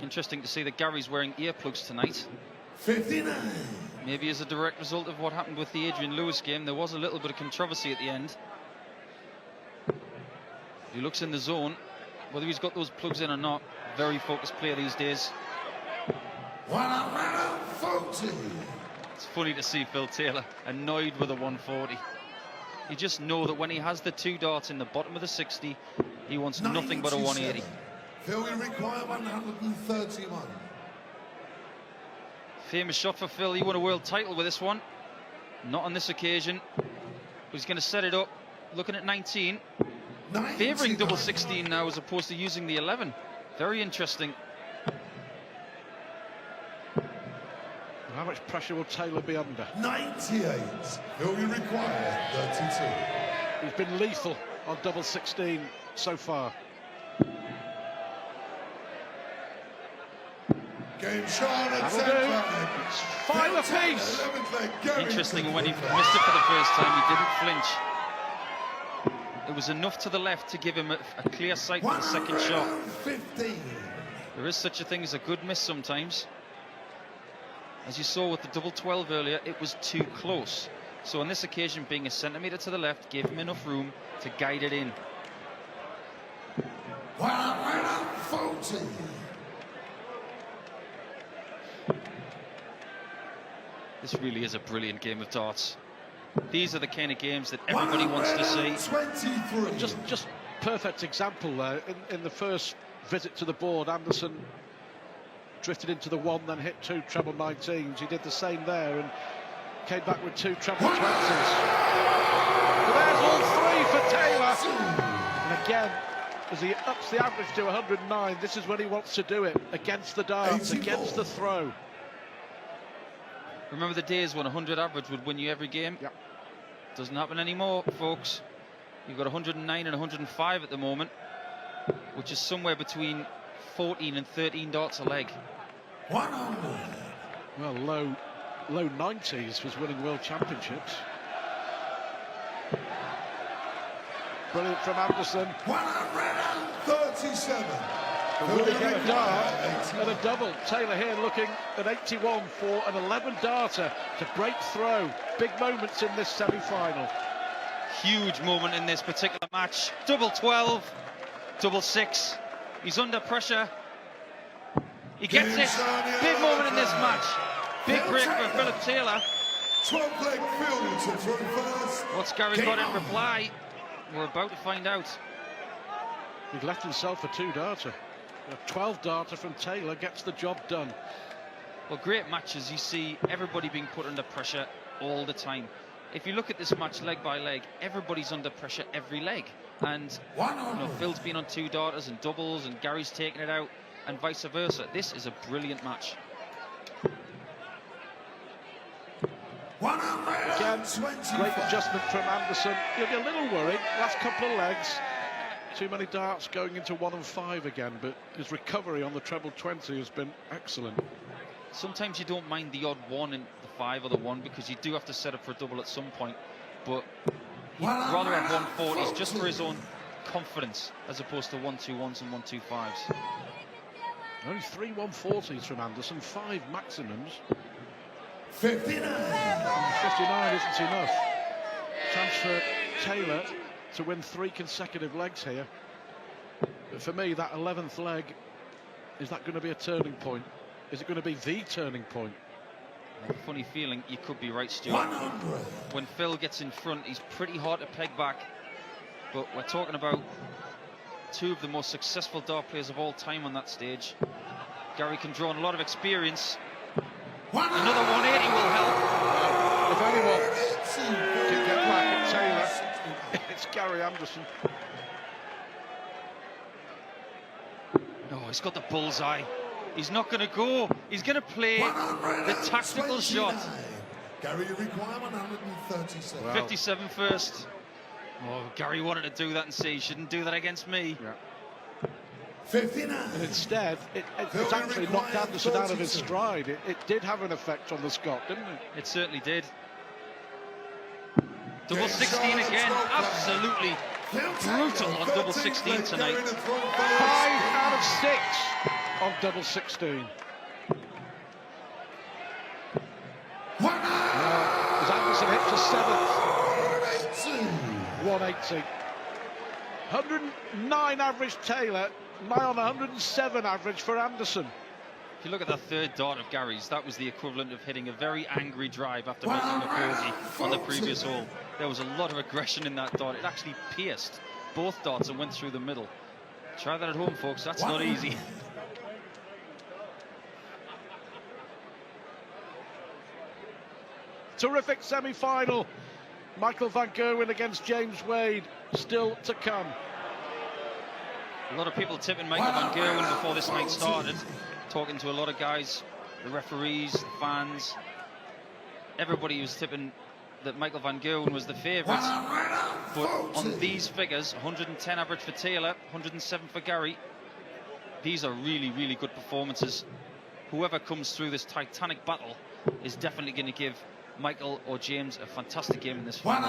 Interesting to see that Gary's wearing earplugs tonight. 59. Maybe as a direct result of what happened with the Adrian Lewis game. There was a little bit of controversy at the end. He looks in the zone. Whether he's got those plugs in or not, very focused player these days. 140. It's funny to see Phil Taylor annoyed with a 140. You just know that when he has the 2 darts in the bottom of the 60, he wants nothing but a 180. Phil will require 131. Famous shot for Phil. He won a world title with this one. Not on this occasion. He's going to set it up. Looking at 19. Favouring double 16 now as opposed to using the 11. Very interesting. How much pressure will Taylor be under? 98. He'll be required 32. He's been lethal on double 16 so far. Game shot at That'll do. It's 5 apiece. Interesting, when he missed it for the first time, he didn't flinch. It was enough to the left to give him a clear sight for the second shot. 15. There is such a thing as a good miss sometimes. As you saw with the double 12 earlier, it was too close. So on this occasion, being a centimetre to the left gave him enough room to guide it in. 140. This really is a brilliant game of darts. These are the kind of games that everybody wants to see. 23. Just perfect example there. In the first visit to the board, Anderson drifted into the 1, then hit 2 treble 19s. He did the same there and came back with 2 treble 20s. But there's all 3 for Taylor. And again, as he ups the average to 109, this is when he wants to do it, against the darts, 84. against the throw. Remember the days when 100 average would win you every game? Yep. Doesn't happen anymore, folks. You've got 109 and 105 at the moment, which is somewhere between 14 and 13 darts a leg. 100. Well, low 90s was winning world championships. Brilliant from Anderson. 137. But will he get a dart and a double? Taylor here looking at 81 for an 11-darter to break throw. Big moments in this semi-final. Huge moment in this particular match. Double 12, double 6. He's under pressure. He gets it. Big moment in this match. Big break for Philip Taylor. 12-leg field to throw first. What's Gary got in reply? We're about to find out. He'd left himself a 2-darter. A 12-darter from Taylor gets the job done. Well, great matches. You see everybody being put under pressure all the time. If you look at this match leg by leg, everybody's under pressure every leg. And Phil's been on 2-darters and doubles, and Gary's taking it out, and vice versa. This is a brilliant match. Again, great adjustment from Anderson. You'll be a little worried. Last couple of legs, too many darts going into 1 and 5 again, but his recovery on the treble 20 has been excellent. Sometimes you don't mind the odd 1 in the 5 or the 1 because you do have to set up for a double at some point, but he'd rather have 140s just for his own confidence as opposed to 1-2-1s and 1-2-5s. Only 3 140s from Anderson, 5 maximums. 59. 59 isn't enough. Chance for Taylor to win 3 consecutive legs here. But for me, that 11th leg, is that going to be a turning point? Is it going to be the turning point? A funny feeling you could be right, Stuart. 100. When Phil gets in front, he's pretty hard to peg back. But we're talking about 2 of the most successful dart players of all time on that stage. Gary can draw on a lot of experience. Another 180 will help. If anyone can get back at Taylor, it's Gary Anderson. Oh, he's got the bullseye. He's not going to go. He's going to play the tactical shot. Gary, you require 137. Well, 57 first. Oh, Gary wanted to do that and say he shouldn't do that against me. yeah. 59. And instead, it's actually knocked Anderson out of his stride. It did have an effect on the Scot, didn't it? It certainly did. Double 16 again. Absolutely brutal on double 16 tonight. 5 out of 6 on double 16. As Anderson hit to 7th. 180. 109 average Taylor, nigh on 107 average for Anderson. If you look at that 3rd dart of Gary's, that was the equivalent of hitting a very angry drive after making a bogey on the previous hole. There was a lot of aggression in that dart. It actually pierced both darts and went through the middle. Try that at home, folks. That's not easy. Terrific semi-final. Michael van Gerwen against James Wade, still to come. A lot of people tipping Michael van Gerwen before this night started. Talking to a lot of guys, the referees, the fans. Everybody was tipping that Michael van Gerwen was the favourite. But on these figures, 110 average for Taylor, 107 for Gary. These are really, really good performances. Whoever comes through this titanic battle is definitely going to give Michael or James a fantastic game in this final.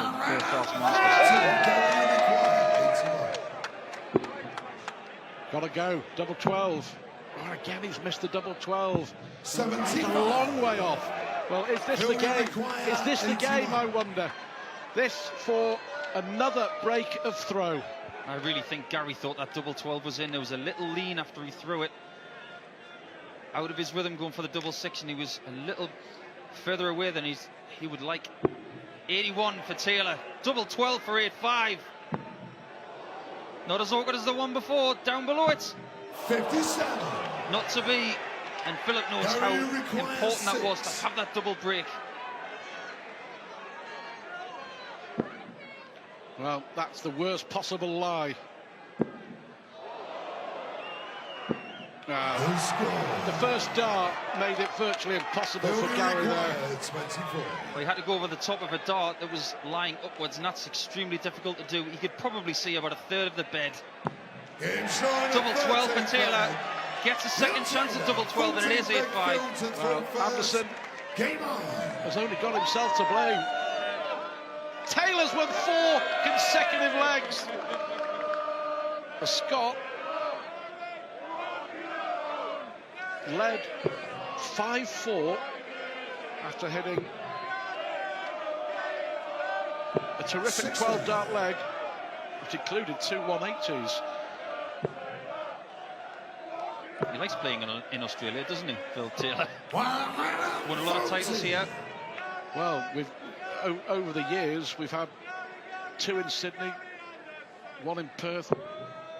Gotta go, double 12. Oh, again, he's missed the double 12. 17. He's a long way off. Well, is this the game? Is this the game, I wonder? This for another break of throw. I really think Gary thought that double 12 was in. There was a little lean after he threw it. Out of his rhythm going for the double 6, and he was a little further away than he would like. 81 for Taylor. Double 12 for 8-5. Not as awkward as the one before. Down below it. 57. Not to be. And Philip knows how important that was to have that double break. Well, that's the worst possible lie. The first dart made it virtually impossible for Gary there. 24. Well, he had to go over the top of a dart that was lying upwards, and that's extremely difficult to do. He could probably see about a third of the bed. Double 12 for Taylor. Gets a second chance at double 12, and it is 8-5. Well, Anderson has only got himself to blame. Taylor's won 4 consecutive legs. The Scot led 5-4 after hitting a terrific 12-dart leg, which included 2 180s. He likes playing in Australia, doesn't he, Phil Taylor? Won a lot of titles here. Well, over the years, we've had 2 in Sydney, 1 in Perth.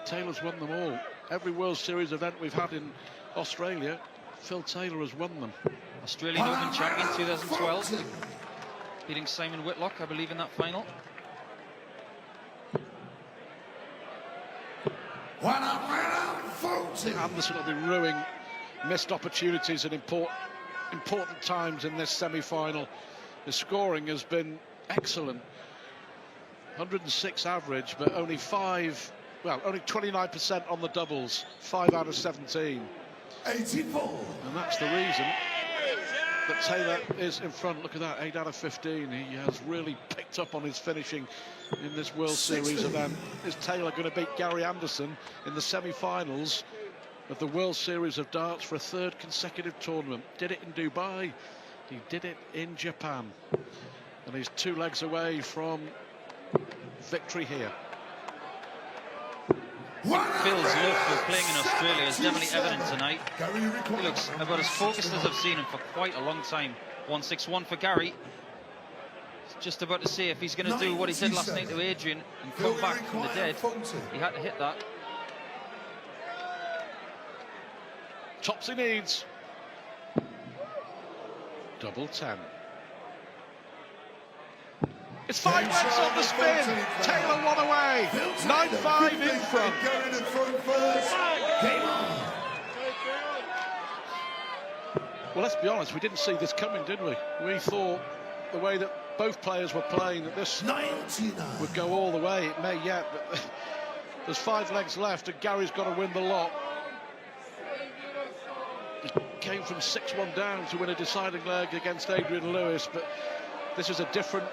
Taylor's won them all. Every World Series event we've had in Australia, Phil Taylor has won them. Australian Open champion 2012, beating Simon Whitlock, I believe, in that final. Anderson will be ruining missed opportunities at important times in this semi-final. The scoring has been excellent. 106 average, but only 29% on the doubles. 5 out of 17. 84. And that's the reason that Taylor is in front. Look at that, 8 out of 15. He has really picked up on his finishing in this World Series event. Is Taylor going to beat Gary Anderson in the semi-finals of the World Series of Darts for a 3rd consecutive tournament? Did it in Dubai, he did it in Japan, and he's 2 legs away from victory here. Phil's love for playing in Australia is definitely evident tonight. He looks about as focused as I've seen him for quite a long time. 161 for Gary. He's just about to see if he's going to do what he did last night to Adrian and come back from the dead. He had to hit that. Tops he needs. Double 10. It's 5 legs on the spin. Taylor 1 away. 9-5 in front. Well, let's be honest, we didn't see this coming, did we? We thought the way that both players were playing that this would go all the way. It may yet, but there's 5 legs left and Gary's got to win the lot. He came from 6-1 down to win a deciding leg against Adrian Lewis, but this is a different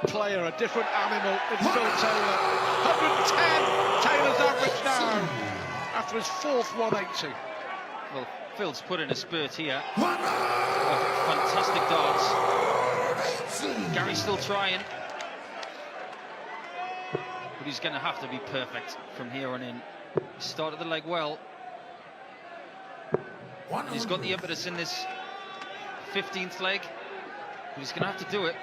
player, a different animal in Phil Taylor. 110 Taylor's average now after his 4th 180. Well, Phil's put in a spurt here. Fantastic darts. Gary's still trying, but he's going to have to be perfect from here on in. He started the leg well, and he's got the impetus in this 15th leg, but he's going to have to do it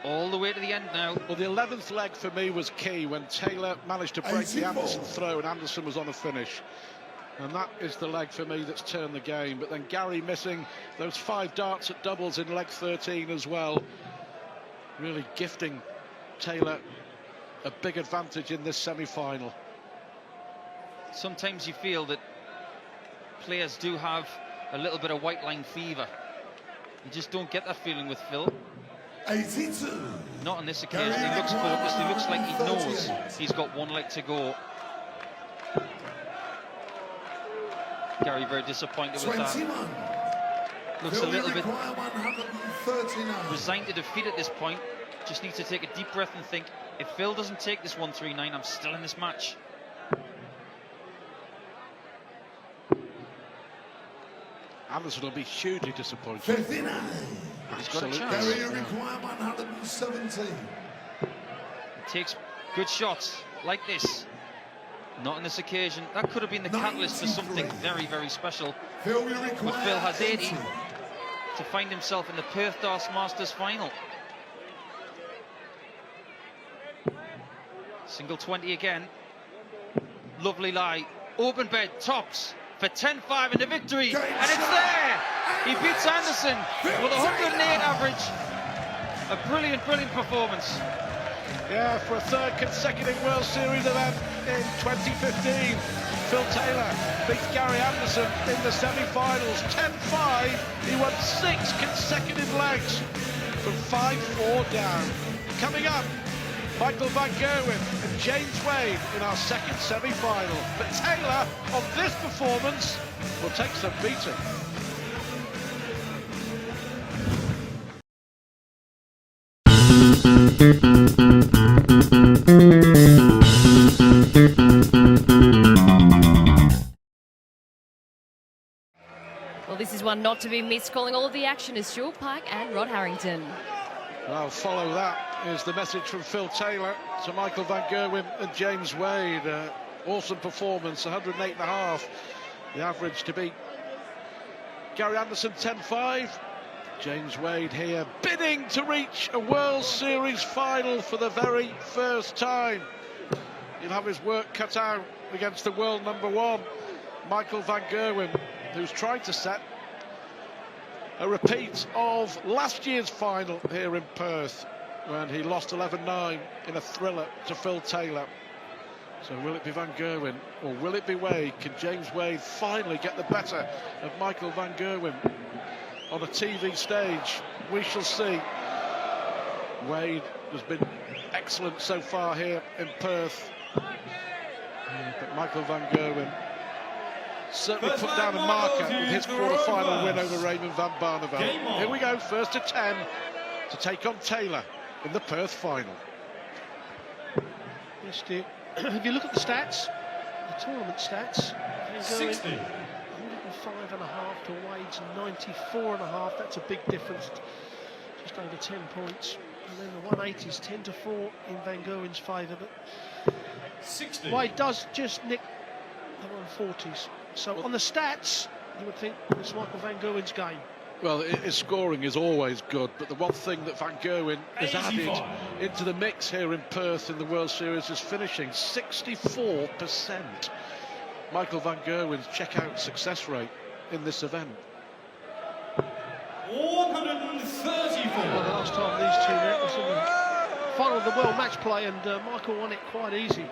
all the way to the end now. Well, the 11th leg for me was key when Taylor managed to break the Anderson throw and Anderson was on a finish. And that is the leg for me that's turned the game. But then Gary missing those 5 darts at doubles in leg 13 as well. Really gifting Taylor a big advantage in this semi-final. Sometimes you feel that players do have a little bit of white line fever. You just don't get that feeling with Phil. 82. Not on this occasion. He looks focused. He looks like he knows he's got 1 leg to go. Gary very disappointed with that. Looks a little bit resigned to defeat at this point. Just needs to take a deep breath and think, if Phil doesn't take this 139, I'm still in this match. Anderson will be hugely disappointed. 59. He's got a chance. Gary require 117. He takes good shots like this. Not on this occasion. That could have been the catalyst for something very, very special. But Phil has 80 to find himself in the Perth Darts Masters final. Single 20 again. Lovely lie. Open bed, tops for 10-5 in the victory. And it's there! He beats Anderson with 108 average. A brilliant, brilliant performance. Yeah, for a third consecutive World Series event in 2015. Phil Taylor beats Gary Anderson in the semi-finals. 10-5. He won 6 consecutive legs from 5-4 down. Coming up, Michael Van Gerwen and James Wade in our second semi-final. But Taylor, on this performance, will take some beating. Well, this is one not to be missed. Calling all of the action is Stuart Pike and Rod Harrington. Well, follow that is the message from Phil Taylor to Michael Van Gerwen and James Wade. Awesome performance, 108.5. The average to beat Gary Anderson 10-5. James Wade here bidding to reach a World Series final for the very first time. He'll have his work cut out against the world number one, Michael Van Gerwen, who's trying to set a repeat of last year's final here in Perth, when he lost 11-9 in a thriller to Phil Taylor. So will it be Van Gerwen or will it be Wade? Can James Wade finally get the better of Michael Van Gerwen on a TV stage? We shall see. Wade has been excellent so far here in Perth, but Michael Van Gerwen certainly put down a marker with his quarter-final win over Raymond van Barneveld. Here we go, first to 10 to take on Taylor in the Perth final. Yes, Stu. If you look at the stats, the tournament stats, 60. 105.5 to Wade's 94.5. That's a big difference, just over 10 points. And then the 180s 10-4 in Van Gerwen's favour, but 60. Wade does just nick the 140s. So on the stats, you would think it's Michael Van Gerwen's game. Well, his scoring is always good, but the one thing that Van Gerwen has added 85. into the mix here in Perth in the World Series is finishing 64%. Michael Van Gerwen's checkout success rate in this event. 134. Well, the last time these two met was in the final of the World Match Play, and Michael won it quite easy.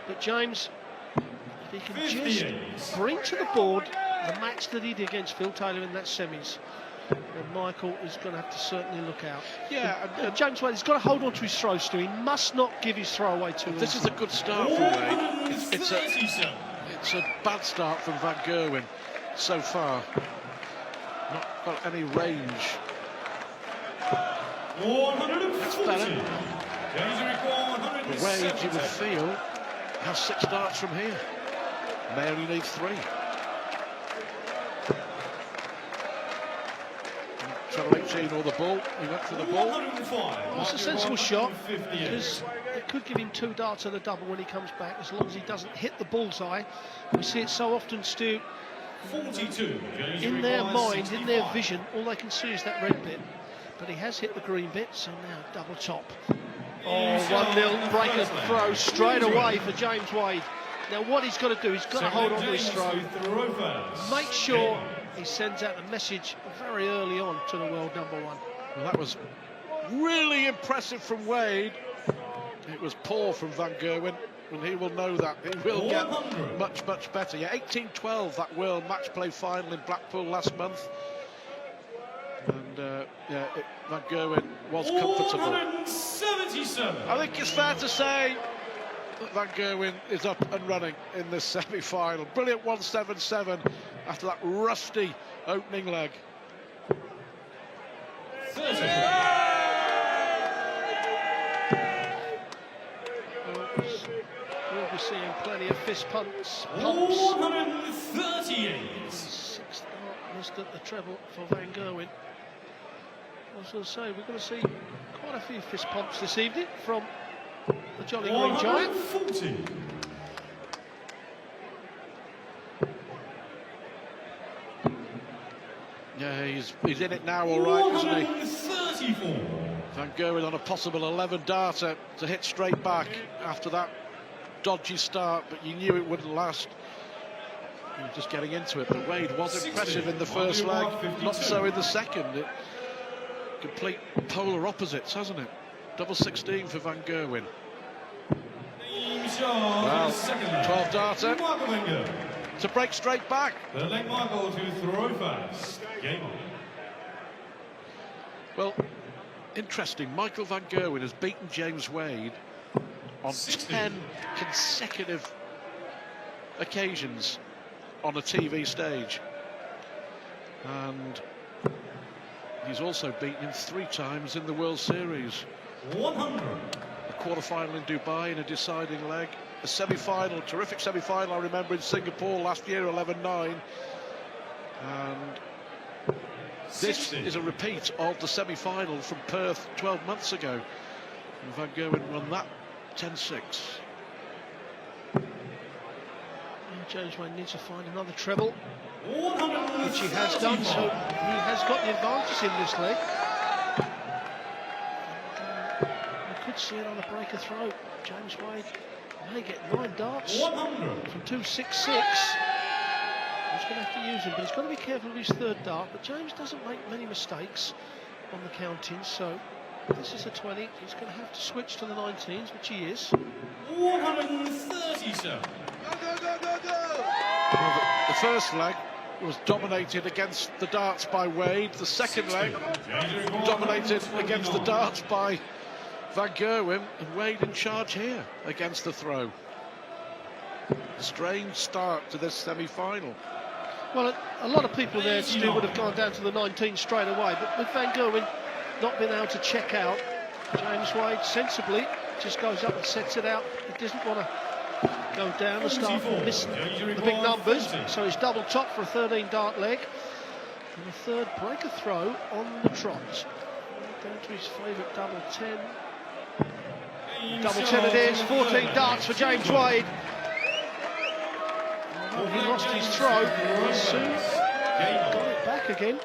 But James, if he can 58. just bring to the board the match that he did against Phil Taylor in that semis, then Michael is going to have to certainly look out. Yeah, And James Wade has got to hold on to his throws, Stu. He must not give his throw away too this easily. is a good start for Wade. It's a bad start from Van Gerwen so far. Not got any range. 140. better. James Wade, you would feel, has 6 starts from here. May only need 3. Treble 18 or the ball. He went for the ball. Well, it's a sensible shot, because it could give him 2 darts and a double when he comes back, as long as he doesn't hit the bullseye. We see it so often, Stu. 42. In their mind, in their vision, all they can see is that red bit. But he has hit the green bit, so now double top. Oh, 1-0 breaker throw straight away for James Wade. Now what he's got to do, he's got to hold on to his throw. Make sure he sends out the message very early on to the world number one. Well, that was really impressive from Wade. It was poor from Van Gerwen, and he will know that. He will get much, much better. Yeah, 18-12, that World Match Play final in Blackpool last month. And Van Gerwen was comfortable. 177. I think it's fair to say that Van Gerwen is up and running in this semi-final. Brilliant 177 after that rusty opening leg. 30. We'll be seeing plenty of fist pumps. 138. 6th start missed at the treble for Van Gerwen. I was going to say, we're going to see quite a few fist pumps this evening from the Jolly Green Giant. 140. Yeah, he's in it now, all right, isn't he? 134. Van Gerwen on a possible 11 darter to hit straight back after that dodgy start, but you knew it wouldn't last. He was just getting into it, but Wade was impressive in the first leg, not so in the second. Complete polar opposites, hasn't it? Double 16 for Van Gerwen. Well, 12 darter to break straight back. The leg Michael to throw first. Game on. Well, interesting. Michael Van Gerwen has beaten James Wade on 10 consecutive occasions on a TV stage. And he's also beaten him 3 times in the World Series. 100. A quarter-final in Dubai in a deciding leg. A semi-final, terrific semi-final I remember in Singapore last year, 11-9. And this is a repeat of the semi-final from Perth 12 months ago. And Van Gerwen won that 10-6. James Wade needs to find another treble, which he has done, so he has got the advantage in this leg. We could see it on a breaker throw. James Wade may get 9 darts from 2.66. He's going to have to use him, but he's got to be careful of his 3rd dart. But James doesn't make many mistakes on the countings, so this is a 20. He's going to have to switch to the 19s, which he is. 130, sir. Well, the first leg was dominated against the darts by Wade. The second leg dominated against the darts by Van Gerwen, and Wade in charge here against the throw. A strange start to this semi-final. Well, a lot of people there still would have gone down to the 19 straight away, but with Van Gerwen not being able to check out, James Wade sensibly just goes up and sets it out. He doesn't want to go down and start missing the big numbers, so he's double top for a 13 dart leg, and the 3rd breaker throw on the trot. Down to his favourite double 10. Double 10 it is, 14 darts for James Wade. Although he lost his throw, he soon got it back again.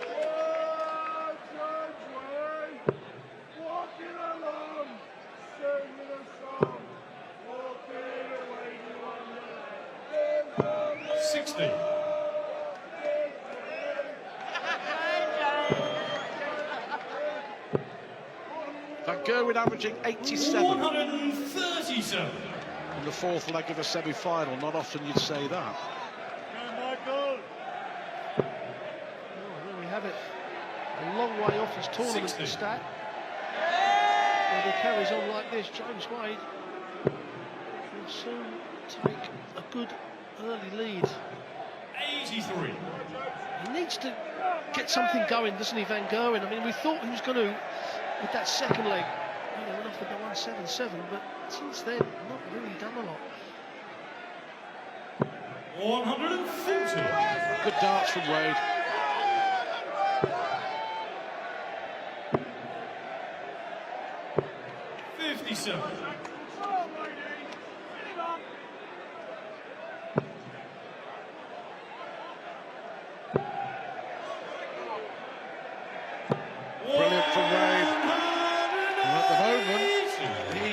Van Gerwen averaging 87 137. in the 4th leg of a semi-final. Not often you'd say that. Oh, there we have it. A long way off his tournament stat. When he carries on like this, James Wade will soon take a good early lead. 83. He needs to get something going, doesn't he, Van Gerwen? I mean, we thought he was going to, with that second leg, you know, went off with the 177, but since then, not really done a lot. 140. Good darts from Wade. Brilliant from Wade. And at the moment, he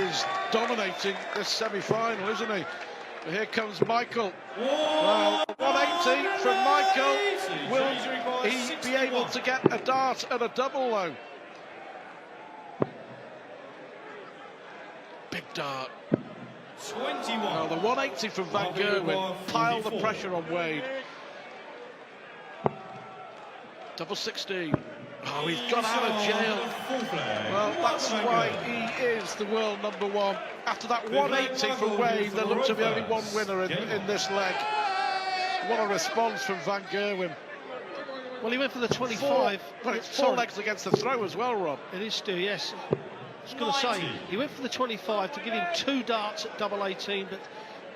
is dominating this semi-final, isn't he? But here comes Michael. Well, 180 from Michael. Will he be able to get a dart and a double, though? Big dart. 21. Well, the 180 from Van Gerwen piled the pressure on Wade. Double 16. Oh, he's got out of jail. Well, that's why he is the world #1. After that 180 from Wade, there looked to be only one winner in this leg. What a response from Van Gerwen. Well, he went for the 25. It's 4 legs against the throw as well, Rob. It is still, yes. I was going to say, he went for the 25 to give him 2 darts at double 18, but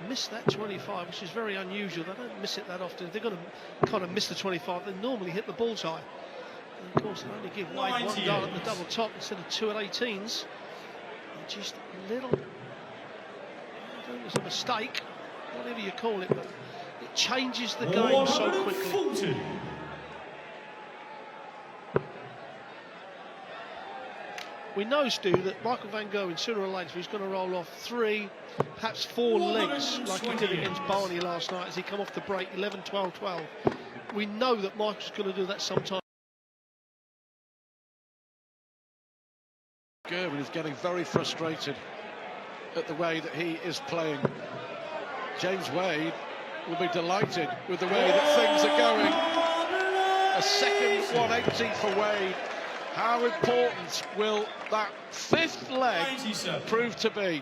missed that 25, which is very unusual. They don't miss it that often. If they're going to kind of miss the 25, they normally hit the bullseye. And of course, they only give Wade 1 dart at the double top instead of 2 at 18s. Just a little, I don't know, it's a mistake, whatever you call it, but it changes the game so quickly. We know, Stu, that Michael van Gerwen, sooner or later, he's going to roll off 3, perhaps 4 legs, like he did against Barney last night as he come off the break, 11, 12, 12. We know that Michael's going to do that sometime. Gerwen is getting very frustrated at the way that he is playing. James Wade will be delighted with the way that things are going. A second 180 for Wade. How important will that 5th leg prove to be?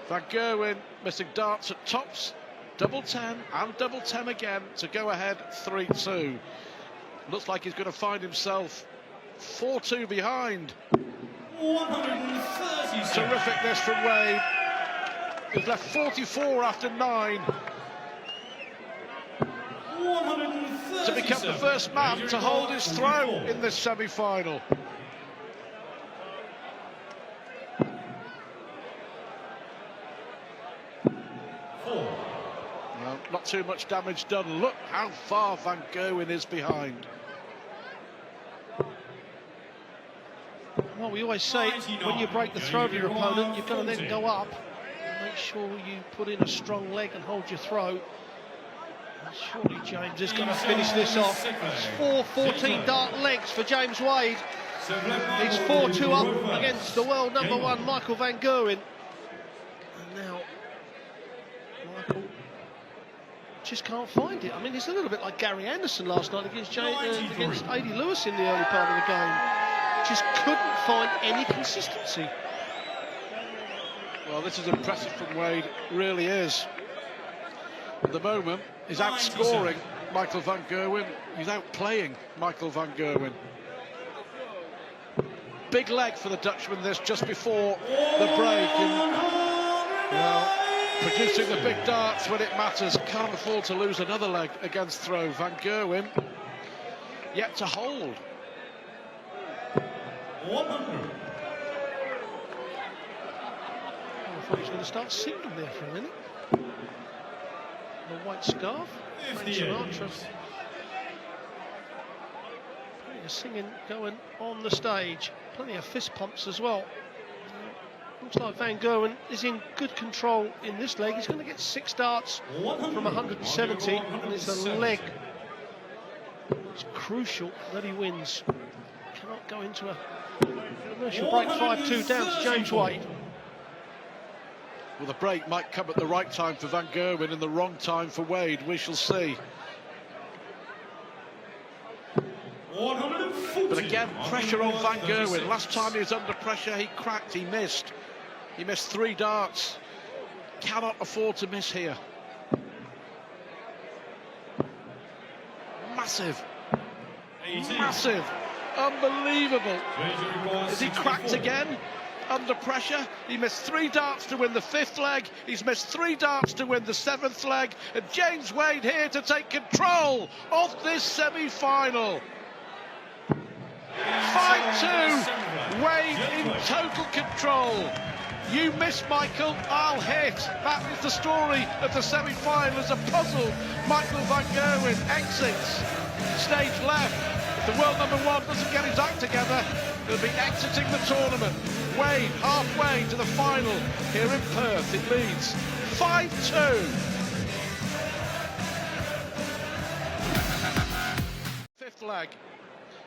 Van Gerwen missing darts at tops, double 10 and double 10 again to go ahead 3-2. Looks like he's going to find himself 4-2 behind. 130. Terrific this from Wade. He's left 44 after 9. To become the first man to hold his throne in this semi-final. Well, not too much damage done. Look how far Van Gerwen is behind. Well, we always say when you break the throw of your opponent, you've got to then go up and make sure you put in a strong leg and hold your throw. And surely James is going to finish this off. It's 4 14-dart legs for James Wade. He's 4-2 up against the world #1 Michael van Gerwen. And now Michael just can't find it. I mean, it's a little bit like Gary Anderson last night against Adi Lewis in the early part of the game. Just couldn't find any consistency. Well, this is impressive from Wade, really is. At the moment, he's outscoring Michael van Gerwen. He's outplaying Michael van Gerwen. Big leg for the Dutchman, this just before the break. And, well, producing the big darts when it matters. Can't afford to lose another leg against throw. Van Gerwen yet to hold. 100. I thought he was going to start singing there for a minute. The white scarf. Frank Sinatra. Plenty of singing going on the stage. Plenty of fist pumps as well. Looks like Van Gerwen is in good control in this leg. He's going to get 6 darts from 170, and it's a leg. It's crucial that he wins. Cannot go into a commercial break 5-2 down to James Wade. Well, the break might come at the right time for Van Gerwen and the wrong time for Wade. We shall see. 140. But again, pressure on Van Gerwen. Last time he was under pressure, he cracked, he missed. He missed 3 darts. Cannot afford to miss here. Massive. 80. Massive. Unbelievable. Is he cracked again? Under pressure. He missed 3 darts to win the 5th leg. He's missed 3 darts to win the 7th leg. And James Wade here to take control of this semi-final. 5-2. Wade in total control. You miss, Michael, I'll hit. That is the story of the semi-final as a puzzle. Michael van Gerwen exits stage left. If the world #1 doesn't get his act together, he'll be exiting the tournament. Wade halfway to the final here in Perth. It leads 5-2. 5th leg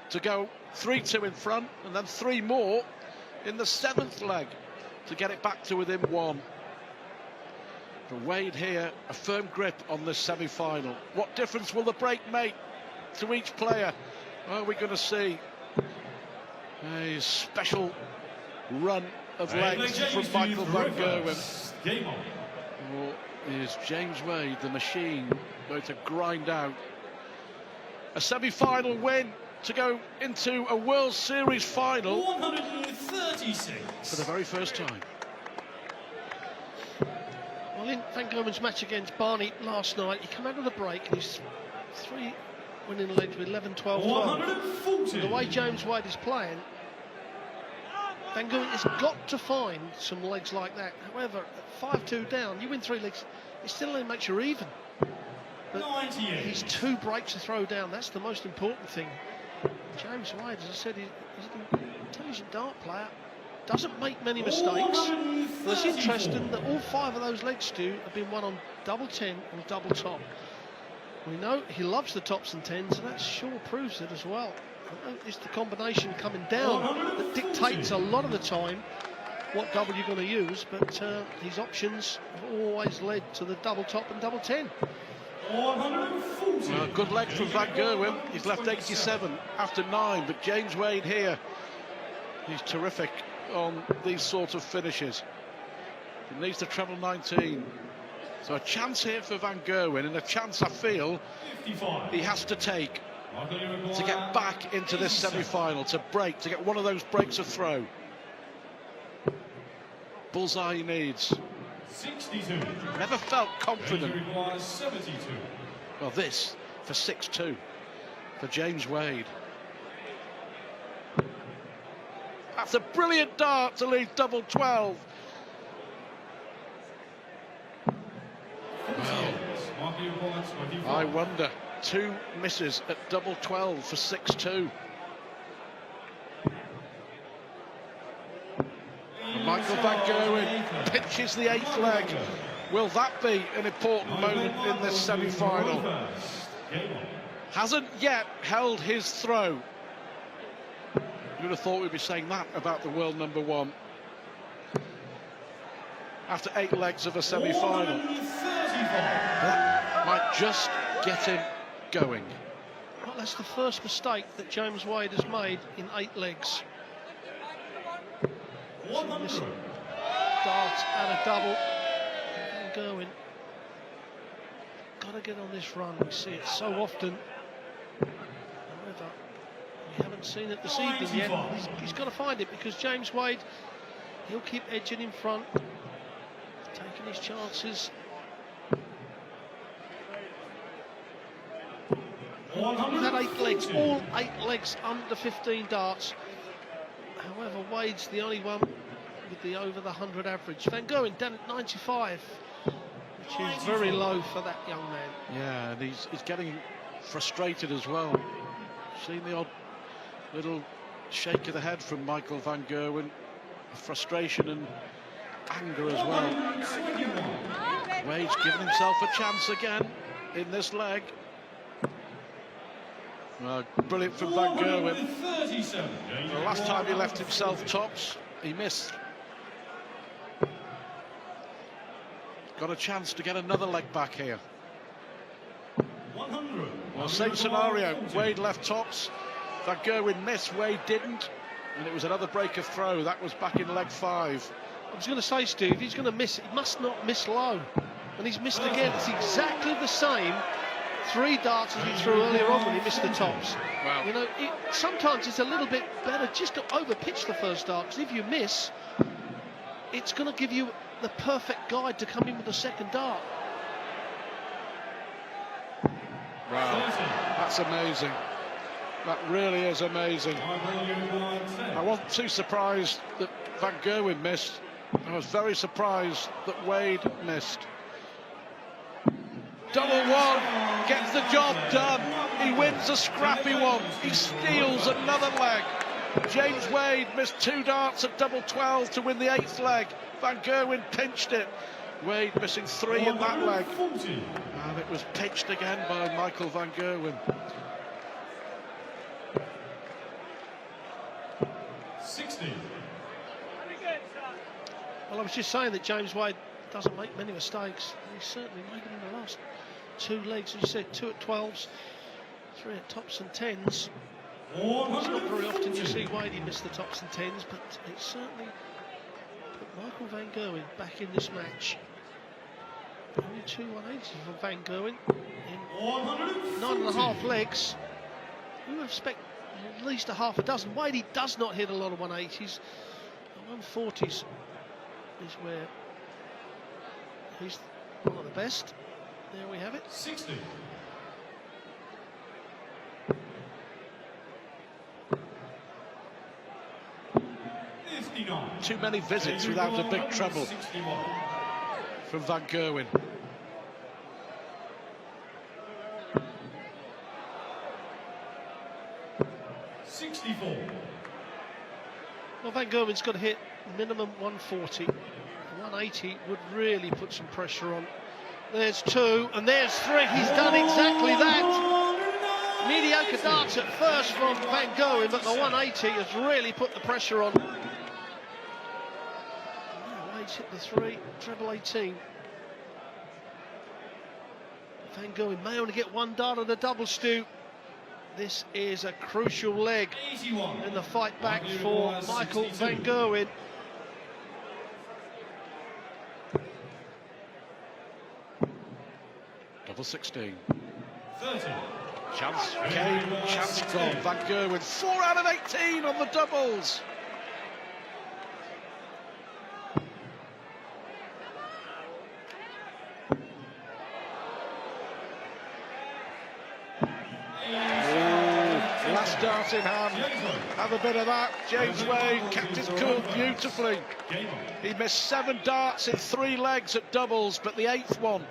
to go 3-2 in front, and then 3 more in the 7th leg to get it back to within 1. For Wade here, a firm grip on this semi-final. What difference will the break make to each player? Well, we're going to see a special run of legs from Michael van Gerwen. Or is James Wade, the machine, going to grind out a semi-final win to go into a World Series final 136. for the very first time? Well, in Van Gerwen's match against Barney last night, he came out of the break and he's 3 winning legs with 11, 12, 12. 140. The way James Wade is playing, Van Gerwen has got to find some legs like that. However, at 5-2 down, you win 3 legs, it still only makes you even. But 98. he's 2 breaks to throw down. That's the most important thing. James Wade, as I said, he's an intelligent dart player. doesn't make many mistakes. But it's interesting that all 5 of those legs, Stu, have been won on double 10 or double top. We know he loves the tops and 10s, and that sure proves it as well. It's the combination coming down that dictates a lot of the time what double you're going to use, but his options have always led to the double top and double 10. Well, good leg from Van Gerwen. He's left 87 after 9, but James Wade here, he's terrific on these sort of finishes. He needs to treble 19. So a chance here for Van Gerwen, and a chance I feel he has to take to get back into this semi-final, to break, to get one of those breaks of throw. Bullseye he needs. 62. Never felt confident. He requires 72. Well, this for 6-2 for James Wade. That's a brilliant dart to leave double 12. I wonder, 2 misses at double 12 for 6-2. Michael Van Gerwen pinches the 8th leg. Will that be an important moment in this semi-final? Hasn't yet held his throw. You would have thought we'd be saying that about the world number 1. After 8 legs of a semi-final. That might just get him going. Well, that's the first mistake that James Wade has made in 8 legs. Missing dart and a double. Van Gerwen, got to get on this run. We see it so often. However, we haven't seen it this evening yet. He's got to find it, because James Wade, he'll keep edging in front, taking his chances. We've had 8 legs, all 8 legs under 15 darts. However, Wade's the only one with the over the 100 average. Van Gerwen down at 95, which is very low for that young man. Yeah, and he's getting frustrated as well. Seen the odd little shake of the head from Michael Van Gerwen. Frustration and anger as well. Wade's given himself a chance again in this leg. Well, brilliant from Van Gerwen. The last time he left himself tops, he missed. Got a chance to get another leg back here. Well, same scenario. Wade left tops. Van Gerwen missed. Wade didn't. And it was another break of throw. That was back in leg 5. I was going to say, Stu, if he's going to miss, he must not miss low. And he's missed again. It's exactly the same 3 darts as he threw earlier on when he missed the tops. Wow. You know, sometimes it's a little bit better just to over-pitch the first dart, because if you miss, it's going to give you the perfect guide to come in with the second dart. Wow, that's amazing. That really is amazing. I wasn't too surprised that Van Gerwen missed. I was very surprised that Wade missed. Double 1 gets the job done. He wins a scrappy one. He steals another leg. James Wade missed 2 darts at double 12 to win the 8th leg. Van Gerwen pinched it. Wade missing 3 in that leg. And it was pitched again by Michael Van Gerwen. 60. Well, I was just saying that James Wade doesn't make many mistakes. He's certainly made them in the last 2 legs. As you said, 2 at 12s, 3 at tops and 10s. It's not very often you see Wadey miss the tops and 10s, but it certainly put Michael Van Gerwen back in this match. Only 2 180s from Van Gerwen in 9.5 legs. You would expect at least a half a dozen. Wadey does not hit a lot of 180s. The 140s is where he's one of the best. There we have it. 60. Too many visits without a big treble from Van Gerwen. Well, Van Gerwen's got to hit minimum 140. 180 would really put some pressure on. There's 2, and there's 3. He's done exactly that. Mediocre darts at first from Van Gerwen, but the 180 has really put the pressure on. Wade's hit the 3, treble 18. Van Gerwen may only get 1 dart on the double, Stu. This is a crucial leg in the fight back for Michael Van Gerwen. Double 16. 30. Chance came, chance gone. Van Gerwen, 4 out of 18 on the doubles. Last dart in hand. Have a bit of that. James Wade kept his cool beautifully. He missed 7 darts in 3 legs at doubles, but the 8th one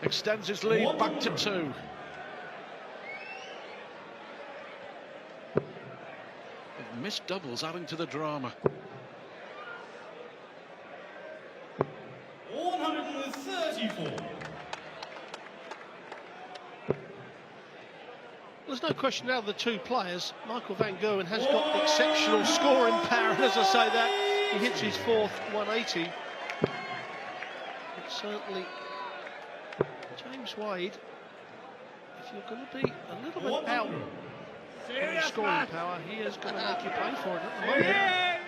extends his lead back to 2. Missed doubles adding to the drama. 134. There's no question now of the 2 players. Michael Van Gerwen has got exceptional scoring power, and as I say that, he hits his 4th 180. But certainly, James Wade, if you're going to be a little bit out on scoring power, he is going to make you pay for it at the moment.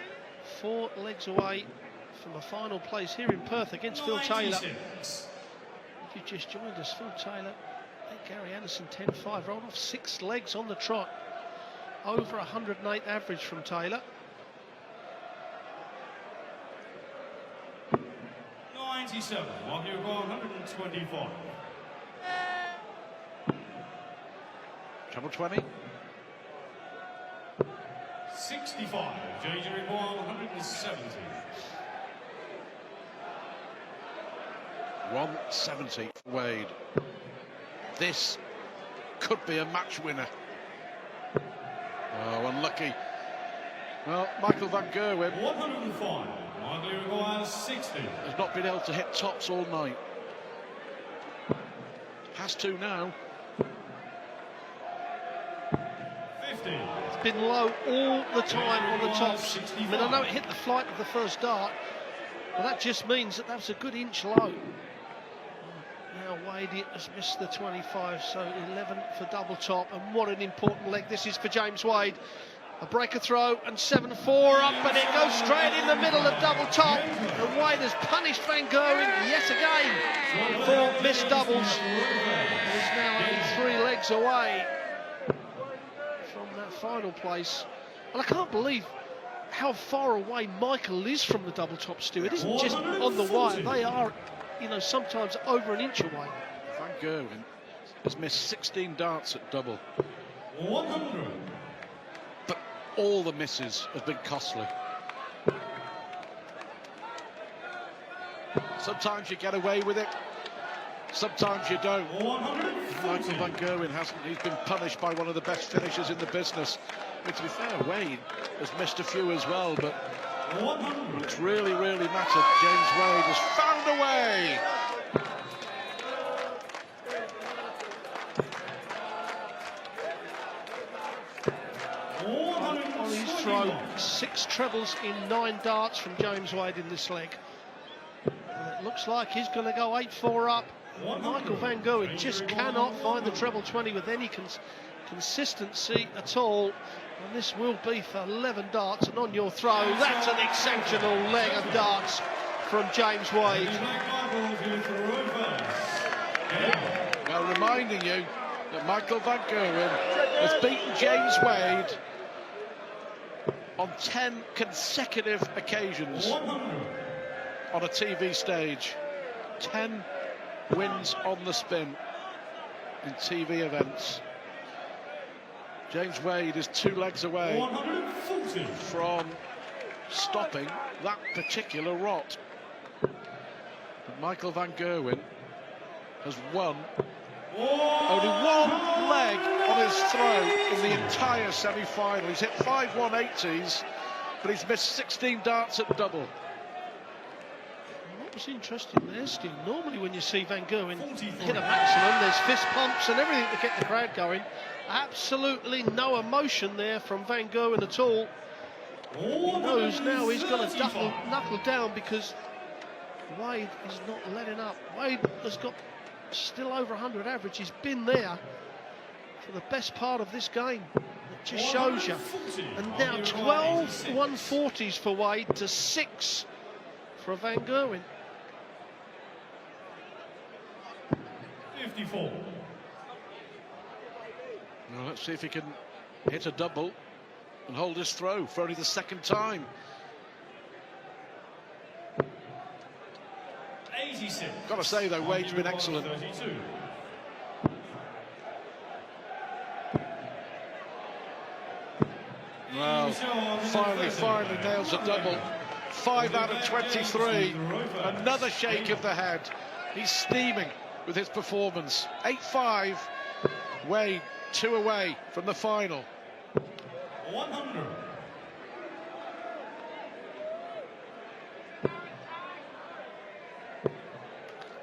4 legs away from a final place here in Perth against Phil Taylor. If you just joined us, Phil Taylor, Gary Anderson 10-5, rolled off 6 legs on the trot. Over 108 average from Taylor. 97. While you go 125. Treble 20. 65. JJ require 170. 170 for Wade. This could be a match winner. Oh, unlucky. Well, Michael Van Gerwen 105. Michael requires 60. has not been able to hit tops all night. Has to now. 50. It's been low all the time on the tops. I mean, I know it hit the flight of the first dart, but that just means that was a good inch low. Now Wade has missed the 25, so 11 for double top, and what an important leg this is for James Wade. A breaker throw and 7-4 up, and it goes straight in the middle of double top, and Wade has punished Van Gerwen yet again for missed doubles. He's now only 3 legs away from that final place, and I can't believe how far away Michael is from the double top, Stu. It isn't just on the wire, they are, you know, sometimes over an inch away. Van Gerwen has missed 16 darts at double. 100. But all the misses have been costly. Sometimes you get away with it, sometimes you don't. 140. Michael Van Gerwen hasn't. He's been punished by one of the best finishers in the business. But to be fair, Wade has missed a few as well, but 100. it's really, really mattered. James Wade has found a way. On his throw, 6 trebles in 9 darts from James Wade in this leg. And it looks like he's going to go 8-4 up. Michael Van Gerwen just cannot find the treble 20 with any consistency at all. And this will be for 11 darts. And on your throw, that's an exceptional leg of darts from James Wade. Well, reminding you that Michael Van Gerwen has beaten James Wade on 10 consecutive occasions on a TV stage. 10 wins on the spin in TV events. James Wade is 2 legs away 140. from stopping that particular rot. But Michael Van Gerwen has won only 1 leg on his throw in the entire semi-final. He's hit 5 180s but he's missed 16 darts at double. What was interesting there, Steve, normally when you see Van Gerwen hit a maximum, there's fist pumps and everything to get the crowd going. Absolutely no emotion there from Van Gerwen at all. He knows now he's got to knuckle down because Wade is not letting up. Wade has got still over 100 average. He's been there for the best part of this game. It just shows you. And now 12 140s for Wade to 6 for Van Gerwen. 54. Well, let's see if he can hit a double and hold his throw for only the second time. 86. Got to say though, Wade's been excellent. 32. Well, finally nails a double. 5 out of 23. Another shake of the head. He's steaming with his performance. 8-5. Wade 2 away from the final. 100.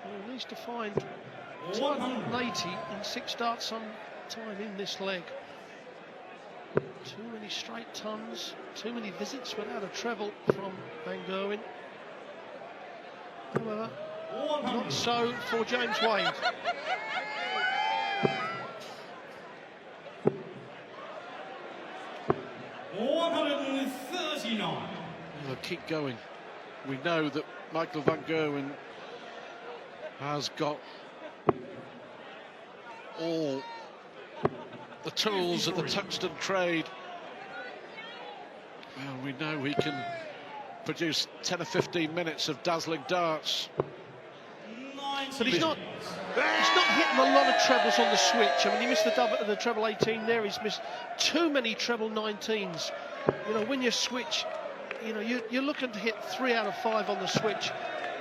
Well, he needs to find 280 in 6 darts on time in this leg. Too many straight tons, too many visits without a treble from Van Gerwen. However, not so for James Wade. We'll keep going. We know that Michael Van Gerwen has got all the tools of the tungsten trade. Well, we know he can produce 10 or 15 minutes of dazzling darts. But he's not hitting a lot of trebles on the switch. I mean, he missed the treble 18 there. He's missed too many treble 19s. You know, when you switch, you know, you're looking to hit 3 out of 5 on the switch.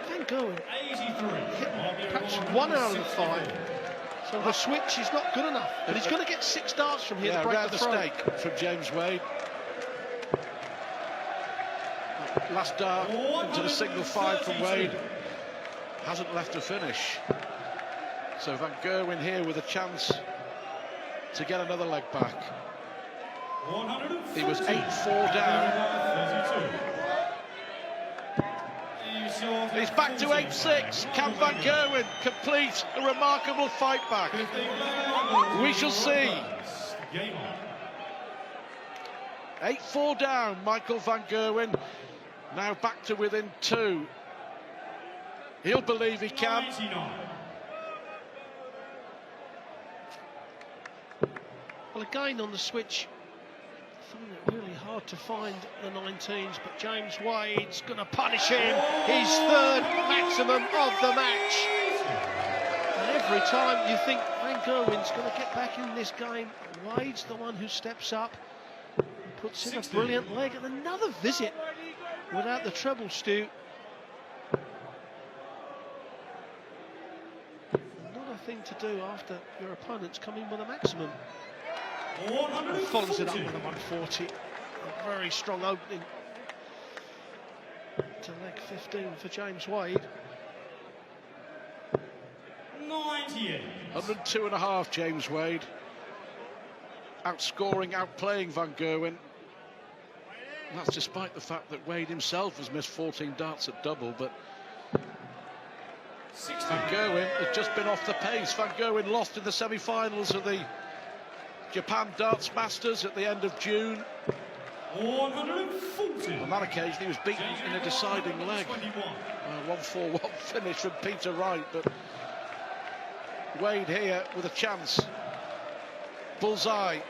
Van Gerwen hit perhaps 1 out of the 5. So the switch is not good enough. But he's going to get 6 darts from here to break the throw. Mistake from James Wade. Last dart into the single 5 from Wade. Hasn't left a finish. So Van Gerwen here with a chance to get another leg back. He was 8-4 down. He's back to 8-6. Can Van Gerwen complete a remarkable fight back? We shall see. 8-4 down, Michael Van Gerwen. Now back to within 2. He'll believe he can. Well, again on the switch, I find it really hard to find the 19s, but James Wade's going to punish him. His 3rd maximum of the match. And every time you think Van Gerwen's going to get back in this game, Wade's the one who steps up and puts in a brilliant leg. And another visit without the treble, Stu. Another thing to do after your opponents come in with a maximum. Follows it up with a 140. A very strong opening to leg 15 for James Wade. 98. 102.5, James Wade. Outscoring, outplaying Van Gerwen. And that's despite the fact that Wade himself has missed 14 darts at double, but Van Gerwen has just been off the pace. Van Gerwen lost in the semi-finals of the Japan Darts Masters at the end of June. 140. On that occasion, he was beaten in a deciding leg. 1-4-1 finish from Peter Wright, but Wade here with a chance. Bullseye.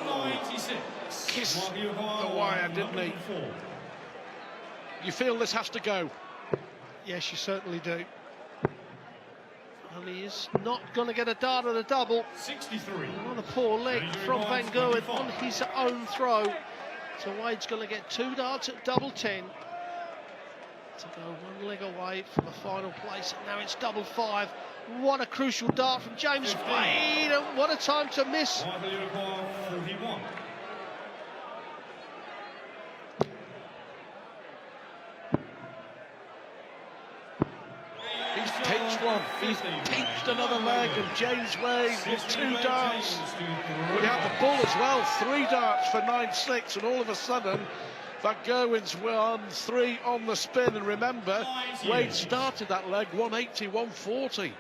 96. Kissed the wire, didn't he? You feel this has to go? Yes, you certainly do. And he is not going to get a dart at a double. 63. On a poor leg from Van Gerwen on his own throw. So Wade's going to get 2 darts at double 10 to go 1 leg away from the final place. And now it's double 5. What a crucial dart from James Wade, and what a time to miss. pinched one. He's pinched another leg, and James Wade with 2 darts. But he had the bull as well, 3 darts for 9-6, and all of a sudden, Van Gerwen's won 3 on the spin. And remember, Wade started that leg 180, 140.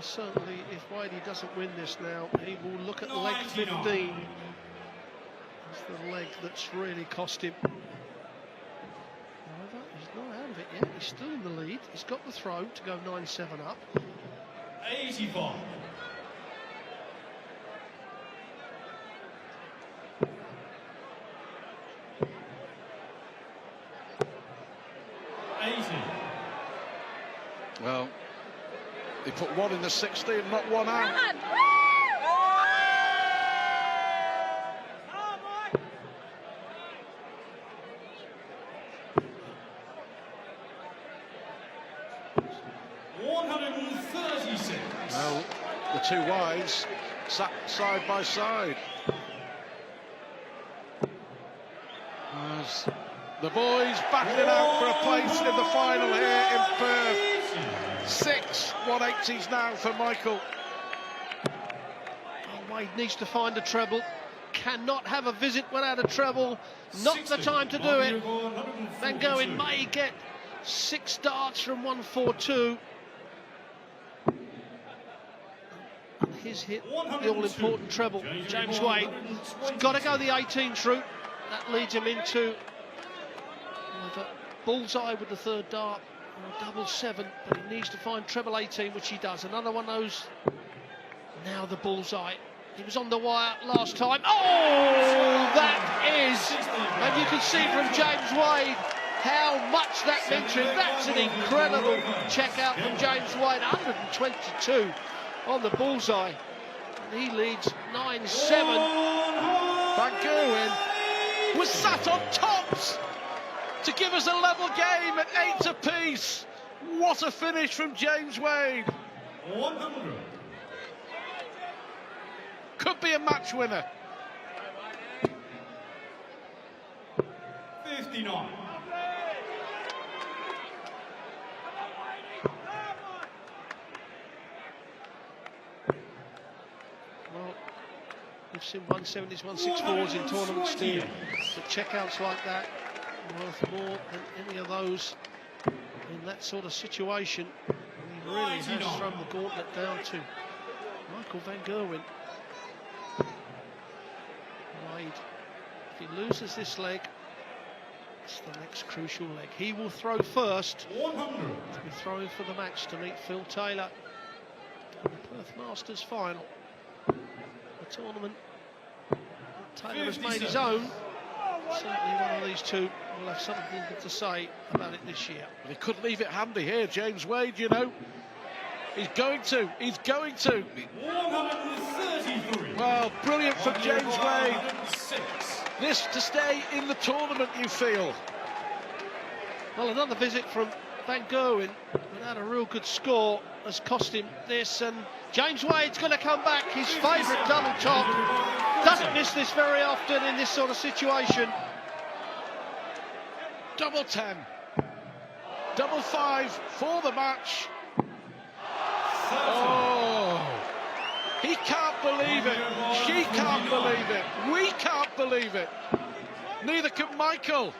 Certainly, if Wadey doesn't win this now, he will look at leg 15. It's the leg that's really cost him. However, he's not out of it yet. He's still in the lead. He's got the throw to go 9-7 up. 85. Well, he put 1 in the 60 and not 1 out. Well, the 2 wides sat side by side. As the boys battling out for a place in the final here in Perth. 6 180s now for Michael. Oh, Wade needs to find a treble. Cannot have a visit without a treble. Not the time to do it. Van Gerwen may get 6 darts from 142. And his hit the all-important treble. James Wade has got to go the 18th route. That leads him into a bullseye with the 3rd dart. Or a double 7, but he needs to find treble 18, which he does. Another one of those. Now the bullseye. He was on the wire last time. Oh, that is, and you can see from James Wade how much that meant to him. That's an incredible check out from James Wade. 122 on the bullseye, and he leads 9-7. Van Gerwen was sat on tops to give us a level game at 8 apiece. What a finish from James Wade. 100. Could be a match winner. 59. Well, we've seen 170s, 164s in tournaments too. But checkouts like that worth more than any of those in that sort of situation. And he really has thrown the gauntlet down to Michael Van Gerwen. Wade, if he loses this leg, it's the next crucial leg. He will throw first. 100. To be throwing for the match to meet Phil Taylor in the Perth Masters final. The tournament Taylor has made his own. Certainly one of these two will have something to say about it this year. But he could leave it handy here, James Wade, you know. He's going to. 133. Well, brilliant from James Wade. This to stay in the tournament, you feel. Well, another visit from Van Gerwen without a real good score has cost him this, and James Wade's going to come back. His favourite double top. Doesn't miss this very often in this sort of situation. Double 10. Double 5 for the match. Oh, he can't believe it. She can't believe it. We can't believe it. Neither can Michael.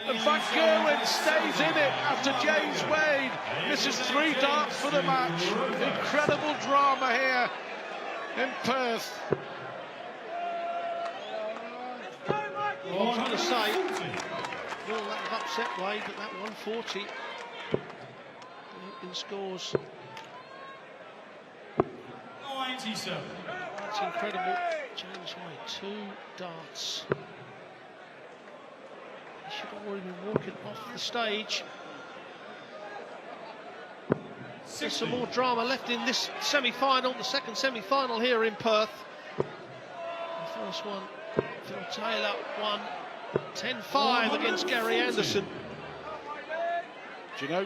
And Van Gerwen stays in it after James Wade. This is 3 darts for the match. Incredible drama here in Perth. Well, I was going to say, well, that have upset Wade, but that 140 in scores. 97. That's incredible. James Wade, 2 darts. He should have already been walking off the stage. There's some more drama left in this semi-final, the second semi-final here in Perth. The first one, Phil Taylor won 10-5 against Gary Anderson. Do you know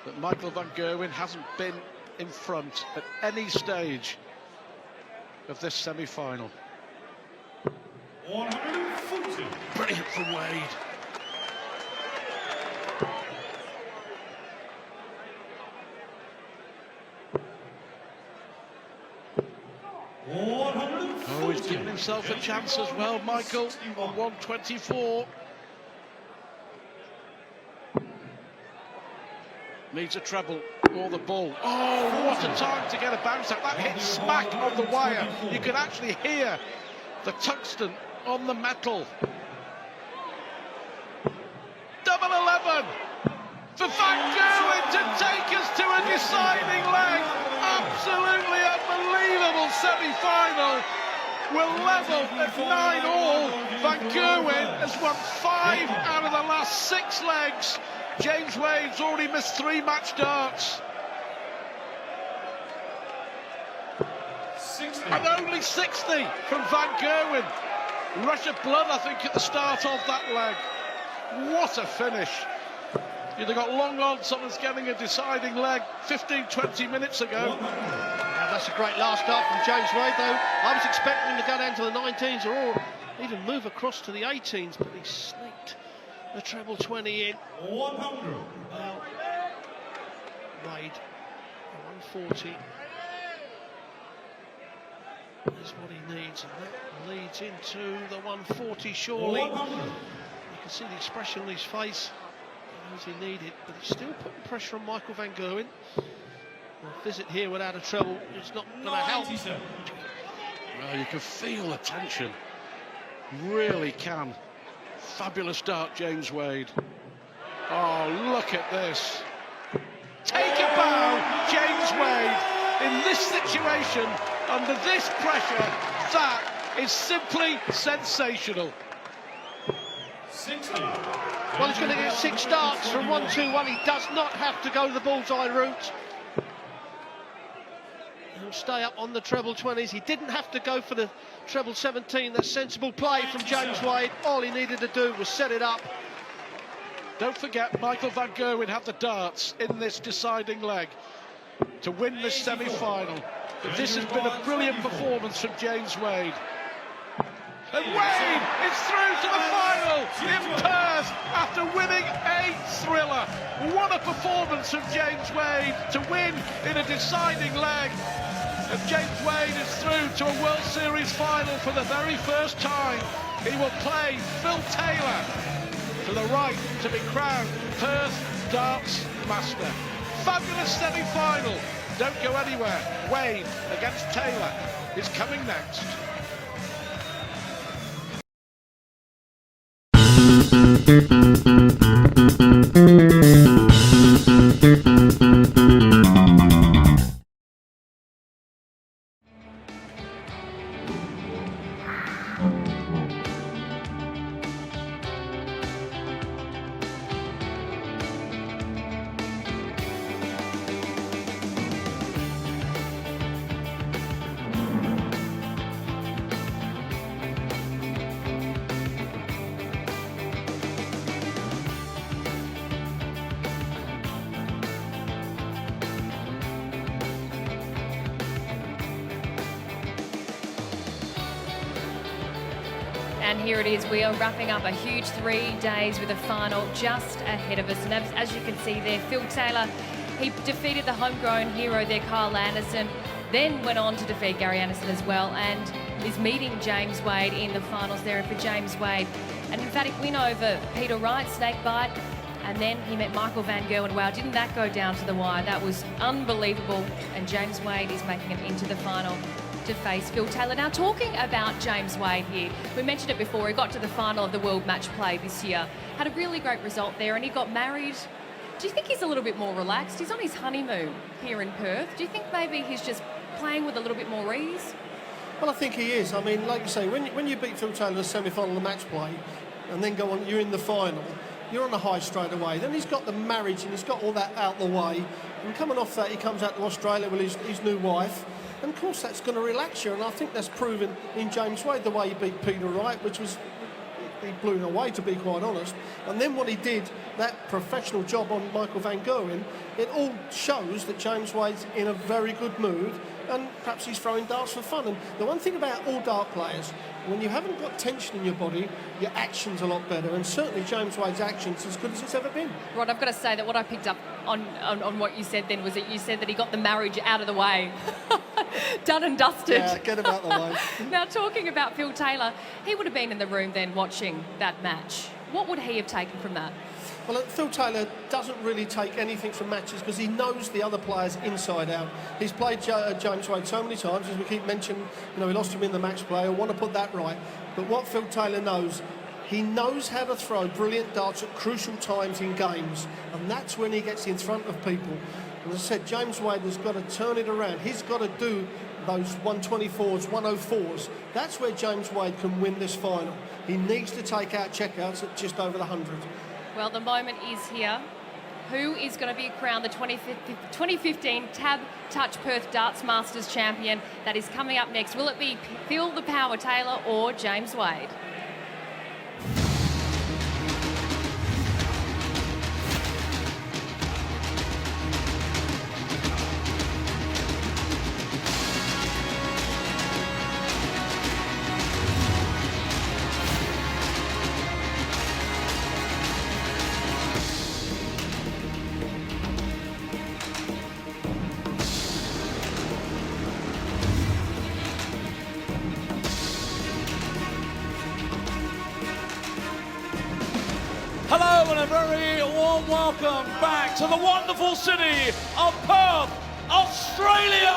that Michael Van Gerwen hasn't been in front at any stage of this semi-final? 140. Brilliant from Wade. Oh, he's given himself a chance as well, Michael, on 124. Needs a treble or the ball. Oh, what a time to get a bounce out. That hit smack on the wire. You could actually hear the tungsten on the metal. Double 11 for Van Gerwen to take us to a deciding leg. Absolutely unbelievable semi-final. We're level at 9-all. Van Gerwen has won 5 out of the last 6 legs. James Wade's already missed 3 match darts. 60. And only 60 from Van Gerwen. Rush of blood, I think, at the start of that leg. What a finish. You'd have got long odds someone's getting a deciding leg 15-20 minutes ago. That's a great last dart from James Wade, though. I was expecting him to go down to the 19s or even move across to the 18s, but he sneaked the treble 20 in. 100. Well, Wade, 140 is what he needs, and that leads into the 140 surely. You can see the expression on his face. He knows he needed, but he's still putting pressure on Michael Van Gerwen. A visit here without a treble is not going to help. 97. Well, you can feel the tension. Really can. Fabulous dart, James Wade. Oh, look at this. Take a bow, James Wade. In this situation, under this pressure, that is simply sensational. 60. Well, he's going to get 6 darts from 1-2-1. He does not have to go the bullseye route. He'll stay up on the treble 20s. He didn't have to go for the treble 17. That's sensible play from James Wade. All he needed to do was set it up. Don't forget, Michael Van Gerwen had the darts in this deciding leg to win this semi-final. But this has been a brilliant performance from James Wade. And Wade is through to the final in Perth after winning a thriller. What a performance from James Wade to win in a deciding leg. And James Wade is through to a World Series final for the very first time. He will play Phil Taylor to the right to be crowned Perth Darts Master. Fabulous semi-final. Don't go anywhere. Wade against Taylor is coming next. And here it is, we are wrapping up a huge 3 days with a final just ahead of us. And as you can see there, Phil Taylor, he defeated the homegrown hero there, Kyle Anderson, then went on to defeat Gary Anderson as well, and is meeting James Wade in the finals there. And for James Wade, an emphatic win over Peter Wright, snakebite, and then he met Michael Van Gerwen. Wow, didn't that go down to the wire? That was unbelievable. And James Wade is making it into the final to face Phil Taylor. Now, talking about James Wade here, we mentioned it before, he got to the final of the World Match Play this year, had a really great result there, and he got married. Do you think he's a little bit more relaxed? He's on his honeymoon here in Perth. Do you think maybe he's just playing with a little bit more ease? Well, I think he is. I mean, like you say, when you beat Phil Taylor in the semi-final of the match play and then go on, you're in the final, you're on the high straight away. Then he's got the marriage and he's got all that out the way. And coming off that, he comes out to Australia with his new wife. And of course, that's going to relax you. And I think that's proven in James Wade, the way he beat Peter Wright, which was, he blew him away, to be quite honest. And then what he did, that professional job on Michael Van Gerwen, it all shows that James Wade's in a very good mood, and perhaps he's throwing darts for fun. And the one thing about all dart players, when you haven't got tension in your body, your action's a lot better, and certainly James Wade's action's as good as it's ever been. Rod, I've got to say that what I picked up on what you said then was that you said that he got the marriage out of the way. Done and dusted. Yeah, get him out the way. Now, talking about Phil Taylor, he would have been in the room then watching that match. What would he have taken from that? Well, Phil Taylor doesn't really take anything from matches because he knows the other players inside out. He's played James Wade so many times, as we keep mentioning, you know, we lost him in the match play. I want to put that right. But what Phil Taylor knows, he knows how to throw brilliant darts at crucial times in games, and that's when he gets in front of people. And as I said, James Wade has got to turn it around. He's got to do those 124s, 104s. That's where James Wade can win this final. He needs to take out checkouts at just over the 100. Well, the moment is here. Who is going to be crowned the 2015 Tab Touch Perth Darts Masters champion? That is coming up next. Will it be Phil the Power Taylor or James Wade? Hello and a very warm welcome back to the wonderful city of Perth, Australia.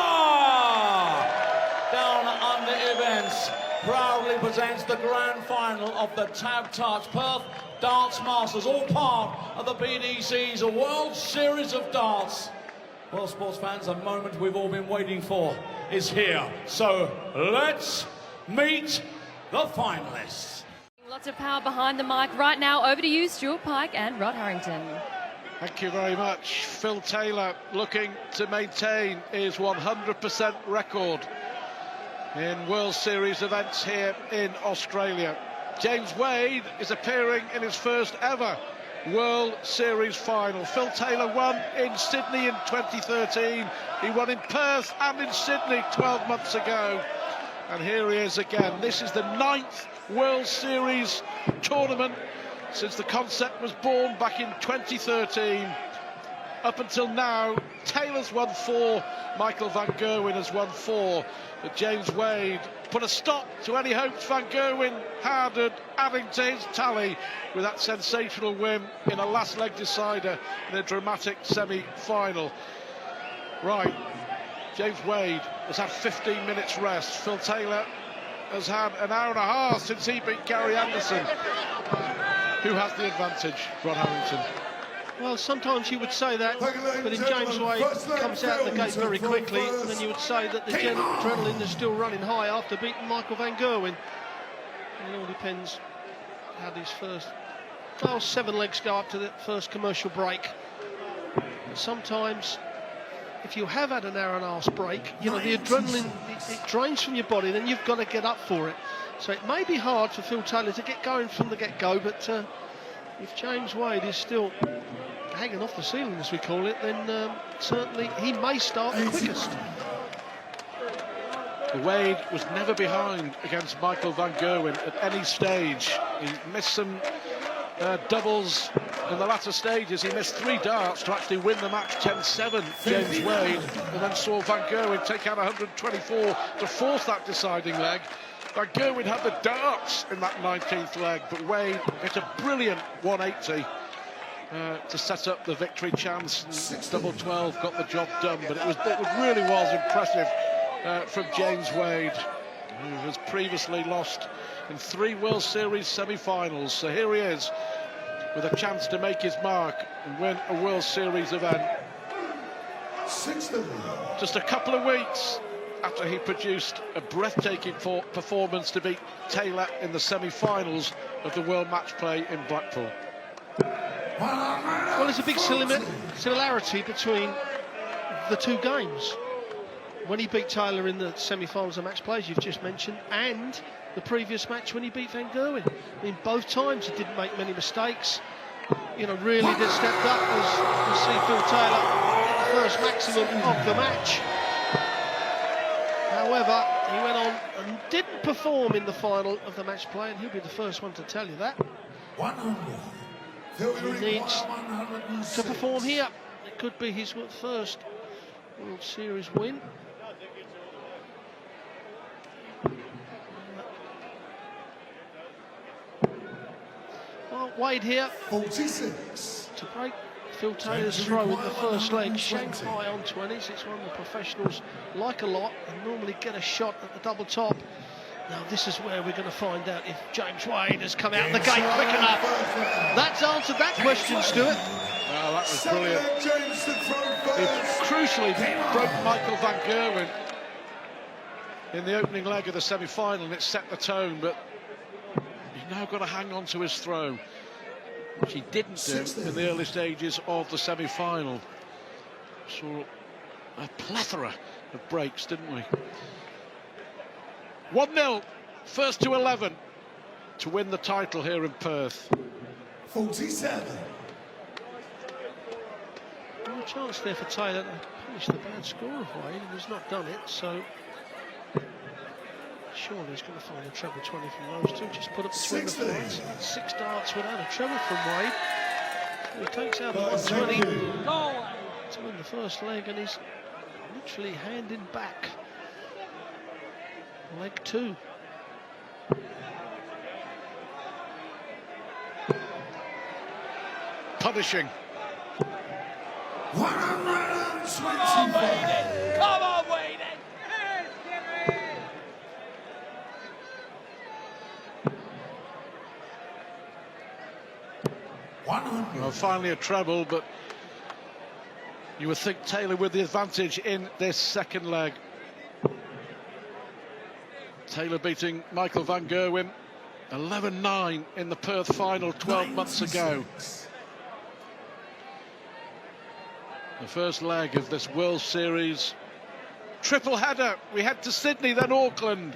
Down Under Events proudly presents the grand final of the Tab Touch Perth Darts Masters, all part of the BDC's World Series of Darts. Well, sports fans, a moment we've all been waiting for is here. So let's meet the finalists. Lots of power behind the mic right now. Over to you, Stuart Pike and Rod Harrington. Thank you very much. Phil Taylor looking to maintain his 100% record in World Series events here in Australia. James Wade is appearing in his first ever World Series final. Phil Taylor won in Sydney in 2013. He won in Perth and in Sydney 12 months ago. And here he is again. This is the 9th World Series tournament since the concept was born back in 2013. Up until now, Taylor's won 4, Michael van Gerwen has won 4, but James Wade put a stop to any hopes Van Gerwen had at adding to his tally with that sensational win in a last leg decider in a dramatic semi-final. Right, James Wade has had 15 minutes rest. Phil Taylor has had an hour and a half since he beat Gary Anderson. Who has the advantage, Rod Harrington? Well, sometimes you would say that, but in James Wade comes out the gate very quickly, and then you would say that the adrenaline is still running high after beating Michael van Gerwen. And it all depends how these first 7 legs go up to the first commercial break. But sometimes, if you have had an hour and a half break, you know, the adrenaline, it drains from your body, then you've got to get up for it. So it may be hard for Phil Taylor to get going from the get-go, but if James Wade is still hanging off the ceiling, as we call it, then certainly he may start the quickest. Wade was never behind against Michael van Gerwen at any stage. He missed some doubles in the latter stages. He missed 3 darts to actually win the match 10-7, James Wade, and then saw van Gerwen take out 124 to force that deciding leg. Van Gerwen had the darts in that 19th leg, but Wade hit a brilliant 180 to set up the victory chance. And double 12 got the job done, but it really was impressive from James Wade, who has previously lost in 3 World Series semi-finals. So here he is with a chance to make his mark and win a World Series event. Just a couple of weeks after he produced a breathtaking performance to beat Taylor in the semi-finals of the World Match Play in Blackpool. Well, there's a big similarity between the 2 games. When he beat Taylor in the semi-finals of match plays you've just mentioned, and the previous match when he beat van Gerwen. I mean, both times he didn't make many mistakes. You know, really did step up, as you see Phil Taylor at the first maximum of the match. However, he went on and didn't perform in the final of the match play, and he'll be the first one to tell you that. 100. He needs to perform here. It could be his first World Series win. Wade here 46. to break Phil Taylor's throw in the first leg. Shanghai on 20s. It's one the professionals like a lot and normally get a shot at the double top. Now this is where we're going to find out if James Wade has come out the gate quick enough. That's answered that question, Stuart. Well, that was brilliant. He crucially broke Michael Van Gerwen in the opening leg of the semi-final, and it set the tone, but he's now got to hang on to his throw, which he didn't do in the early stages of the semi-final. Saw a plethora of breaks, didn't we? 1-0, first to 11 to win the title here in Perth. 47. No chance there for Taylor to punish the bad score of Wade, and he's not done it, so surely he's going to find a treble 20 from those two. Just put up between the flights. 6 darts without a treble from Wade. He takes out 120 to win the first leg, and he's literally handing back leg 2. Punishing. 125. Come on, Wade! Well, finally a treble, but you would think Taylor with the advantage in this second leg. Taylor beating Michael Van Gerwen 11-9 in the Perth final 12 months ago. The first leg of this World Series triple header. We head to Sydney, then Auckland,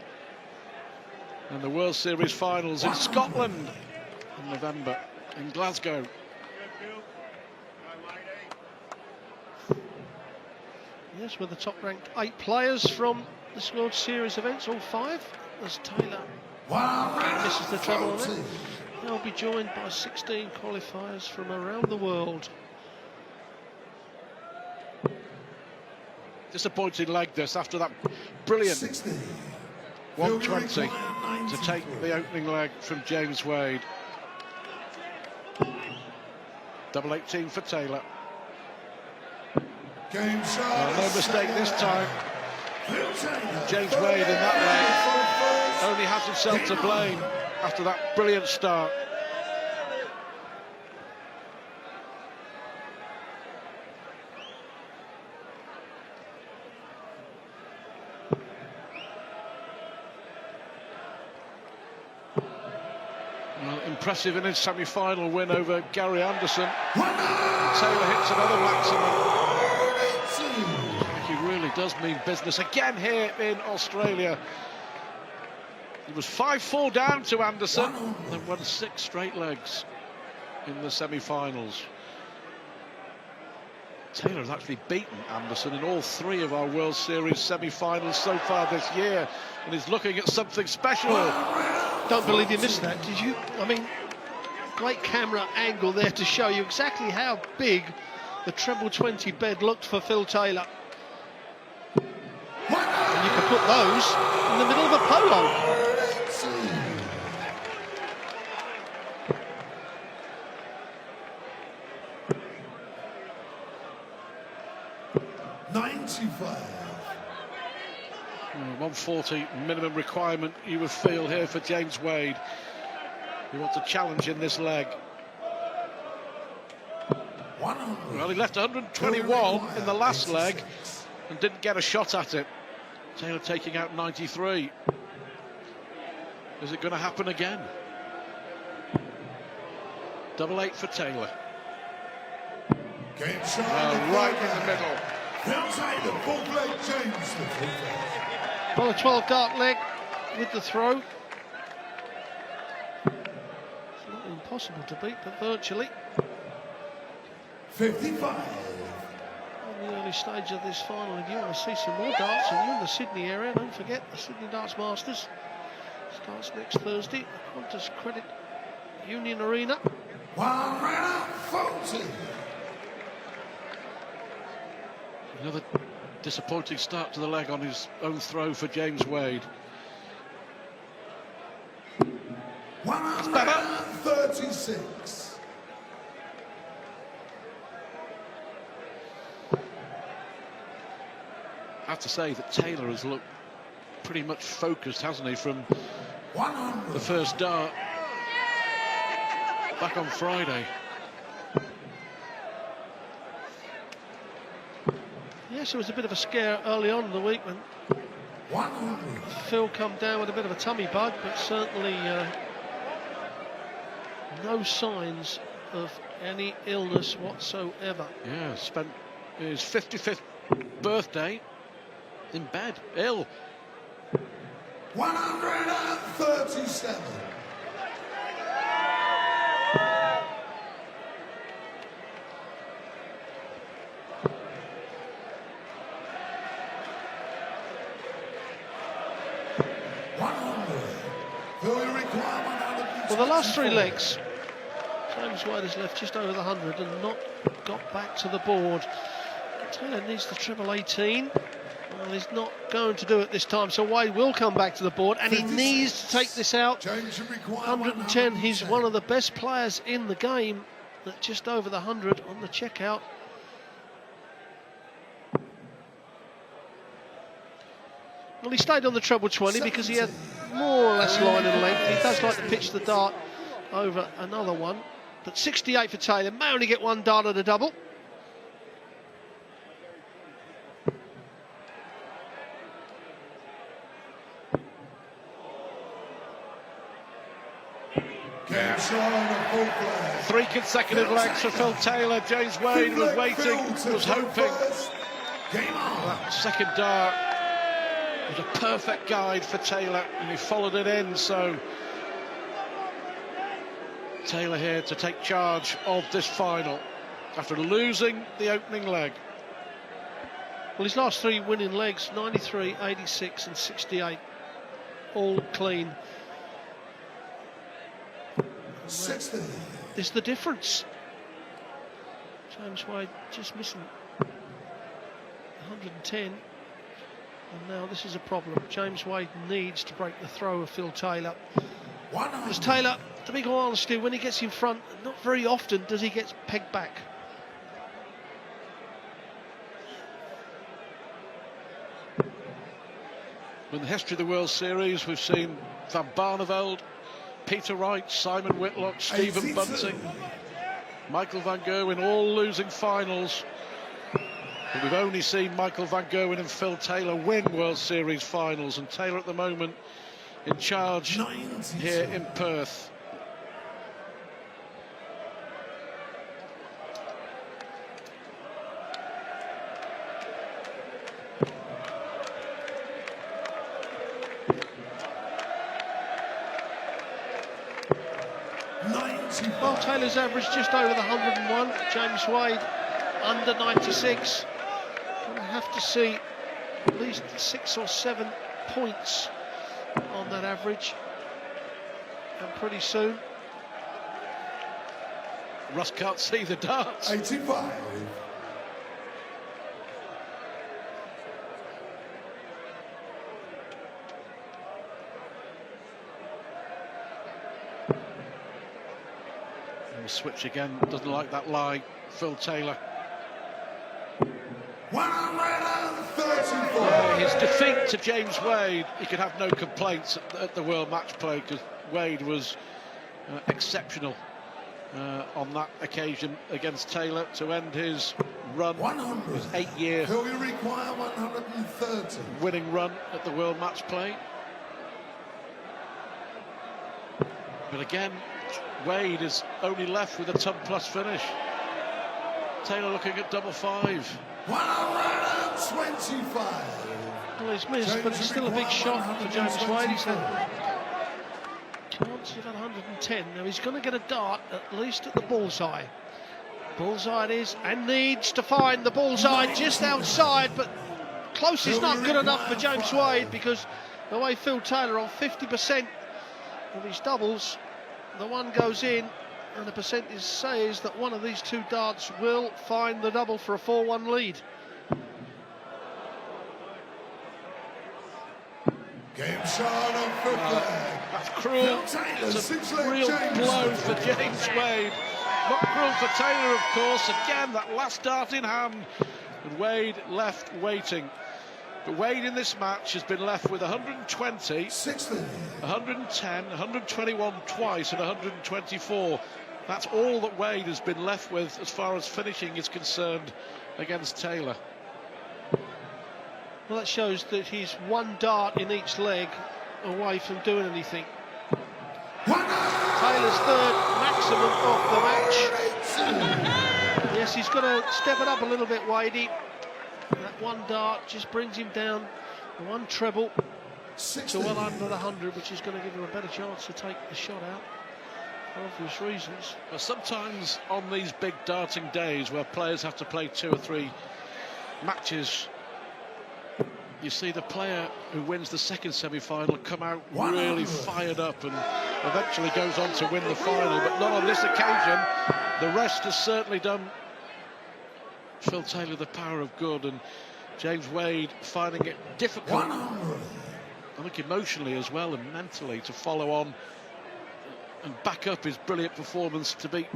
and the World Series finals in Scotland in November, in Glasgow. Yes, with the top-ranked 8 players from this World Series events, all 5, as Taylor misses the treble on it. They'll be joined by 16 qualifiers from around the world. Disappointing leg this after that brilliant 120 to take the opening leg from James Wade. Double 18 for Taylor. No mistake this time. James Wade in that leg only has himself to blame after that brilliant start. Well, impressive in his semi-final win over Gary Anderson. Taylor hits another maximum. He really does mean business again here in Australia. He was 5-4 down to Anderson and won 6 straight legs in the semi-finals. Taylor has actually beaten Anderson in all 3 of our World Series semi-finals so far this year, and he's looking at something special. Don't believe you missed that, did you? I mean, great camera angle there to show you exactly how big the treble 20 bed looked for Phil Taylor. And you can put those in the middle of a polo. 140 minimum requirement you would feel here for James Wade. He wants a challenge in this leg. Well, he left 121 in the last leg and didn't get a shot at it. Taylor taking out 93. Is it going to happen again? Double 8 for Taylor. Right in the middle. Well, a 12 dart leg with the throw. It's not impossible to beat, but virtually. 55. In the early stage of this final, if you want to see some more darts and you're in the Sydney area, don't forget the Sydney Darts Masters starts next Thursday. Qantas Credit Union Arena. 140. Another disappointing start to the leg on his own throw for James Wade. 136. I have to say that Taylor has looked pretty much focused, hasn't he, from 100. the first dart back on Friday. Yes, it was a bit of a scare early on in the week when 100. Phil come down with a bit of a tummy bug, but certainly no signs of any illness whatsoever. Yeah, spent his 55th birthday in bed, ill. 137. Well, the last three legs, James Wade has left just over the 100 and not got back to the board. Taylor needs the treble 18. Well, he's not going to do it this time, so Wade will come back to the board, and he needs to take this out. 110, he's one of the best players in the game, at just over the 100 on the checkout. Well, he stayed on the treble 20 because he had more or less line in length. He does like to pitch the dart over another one. But 68 for Taylor, may only get one dart at a double. Three consecutive legs for Phil Taylor. James Wade was waiting, was hoping. That second dart was a perfect guide for Taylor, and he followed it in. So Taylor here to take charge of this final after losing the opening leg. Well, his last three winning legs, 93, 86 and 68, all clean. 60. Is the difference. James Wade just missing 110. And now this is a problem. James Wade needs to break the throw of Phil Taylor. Because Taylor, to be quite honest, when he gets in front, not very often does he get pegged back. In the history of the World Series, we've seen Van Barneveld, Peter Wright, Simon Whitlock, Stephen Bunting, Michael van Gerwen, all losing finals. But we've only seen Michael van Gerwen and Phil Taylor win World Series finals, and Taylor at the moment in charge here in Perth. Well, Taylor's average just over the 101. James Wade under 96. We'll have to see at least 6 or 7 points on that average, and pretty soon. Russ can't see the darts. 85. Switch again, doesn't like that lie, Phil Taylor. 134. His defeat to James Wade, he could have no complaints at the World Match Play, because Wade was exceptional on that occasion against Taylor to end his run, his 8-year winning run at the World Match Play. But again, Wade is only left with a ton-plus finish. Taylor looking at double 5. 125. Well, he's missed, but it's still a big shot for James Wade. He's had chance of 110. Now he's going to get a dart at least at the bullseye. Bullseye it is, and needs to find the bullseye just outside, but close is not good enough for James Wade, because the way Phil Taylor on 50% of his doubles, the one goes in, and the percentage says that one of these two darts will find the double for a 4-1 lead. Game shot on Phil That's cruel. It's a real blow for James Wade. Not cruel for Taylor, of course. Again, that last dart in hand, and Wade left waiting. But Wade in this match has been left with 120, 60. 110, 121 twice and 124. That's all that Wade has been left with as far as finishing is concerned against Taylor. Well, that shows that he's one dart in each leg away from doing anything. Taylor's third maximum of the match. Yes, he's got to step it up a little bit, Wadey. That one dart just brings him down one treble to well under the 100, which is going to give him a better chance to take the shot out for obvious reasons. Well, sometimes on these big darting days where players have to play 2 or 3 matches, you see the player who wins the second semi-final come out really fired up and eventually goes on to win the final, but not on this occasion. The rest has certainly done Phil Taylor the power of good, and James Wade finding it difficult, I think emotionally as well and mentally, to follow on and back up his brilliant performance to beat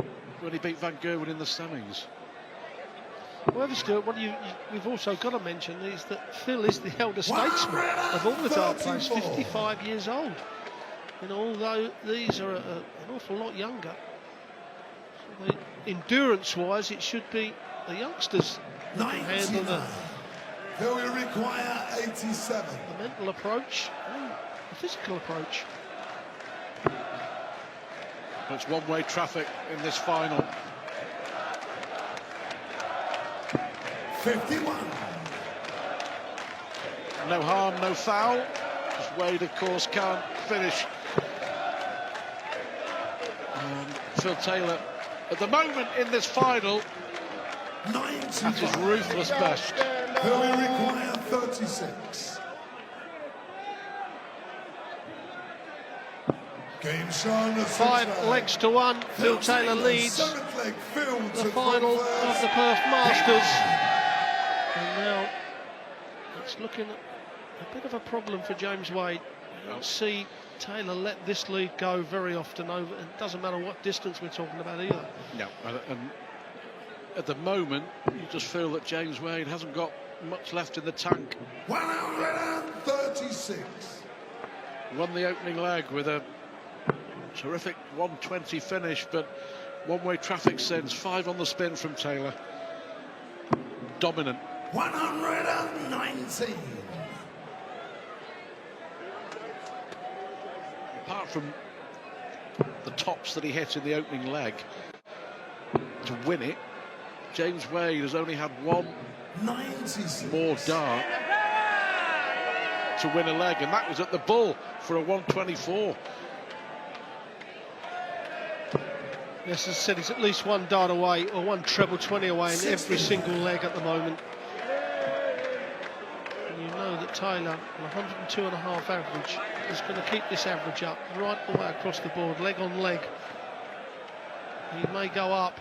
when he beat Van Gerwen in the semis. Well, Stuart, what we've also got to mention is that Phil is the elder statesman of all the dart players, 55 years old. And although these are an awful lot younger, so endurance-wise, it should be the youngsters that can handle He will require 87. The mental approach and the physical approach. It's one-way traffic in this final. 51. No harm, no foul. Because Wade, of course, can't finish. Phil Taylor, at the moment in this final, 95. at his ruthless best. He will require 36. Game shown at 5 legs to 1. Phil Taylor leads the final of the Perth Masters. And now it's looking a bit of a problem for James Wade. You don't see Taylor let this lead go very often over. It doesn't matter what distance we're talking about either. No, and at the moment, you just feel that James Wade hasn't got much left in the tank. 136. Won the opening leg with a terrific 120 finish, but one-way traffic sends 5 on the spin from Taylor. Dominant. 119. Apart from the tops that he hit in the opening leg to win it, James Wade has only had one 96. more dart to win a leg, and that was at the Bull for a 124. Yes, as I said, he's at least one dart away or one treble 20 away in every single leg at the moment. And you know that Taylor, an 102.5 average, is going to keep this average up right the way across the board, leg on leg. He may go up,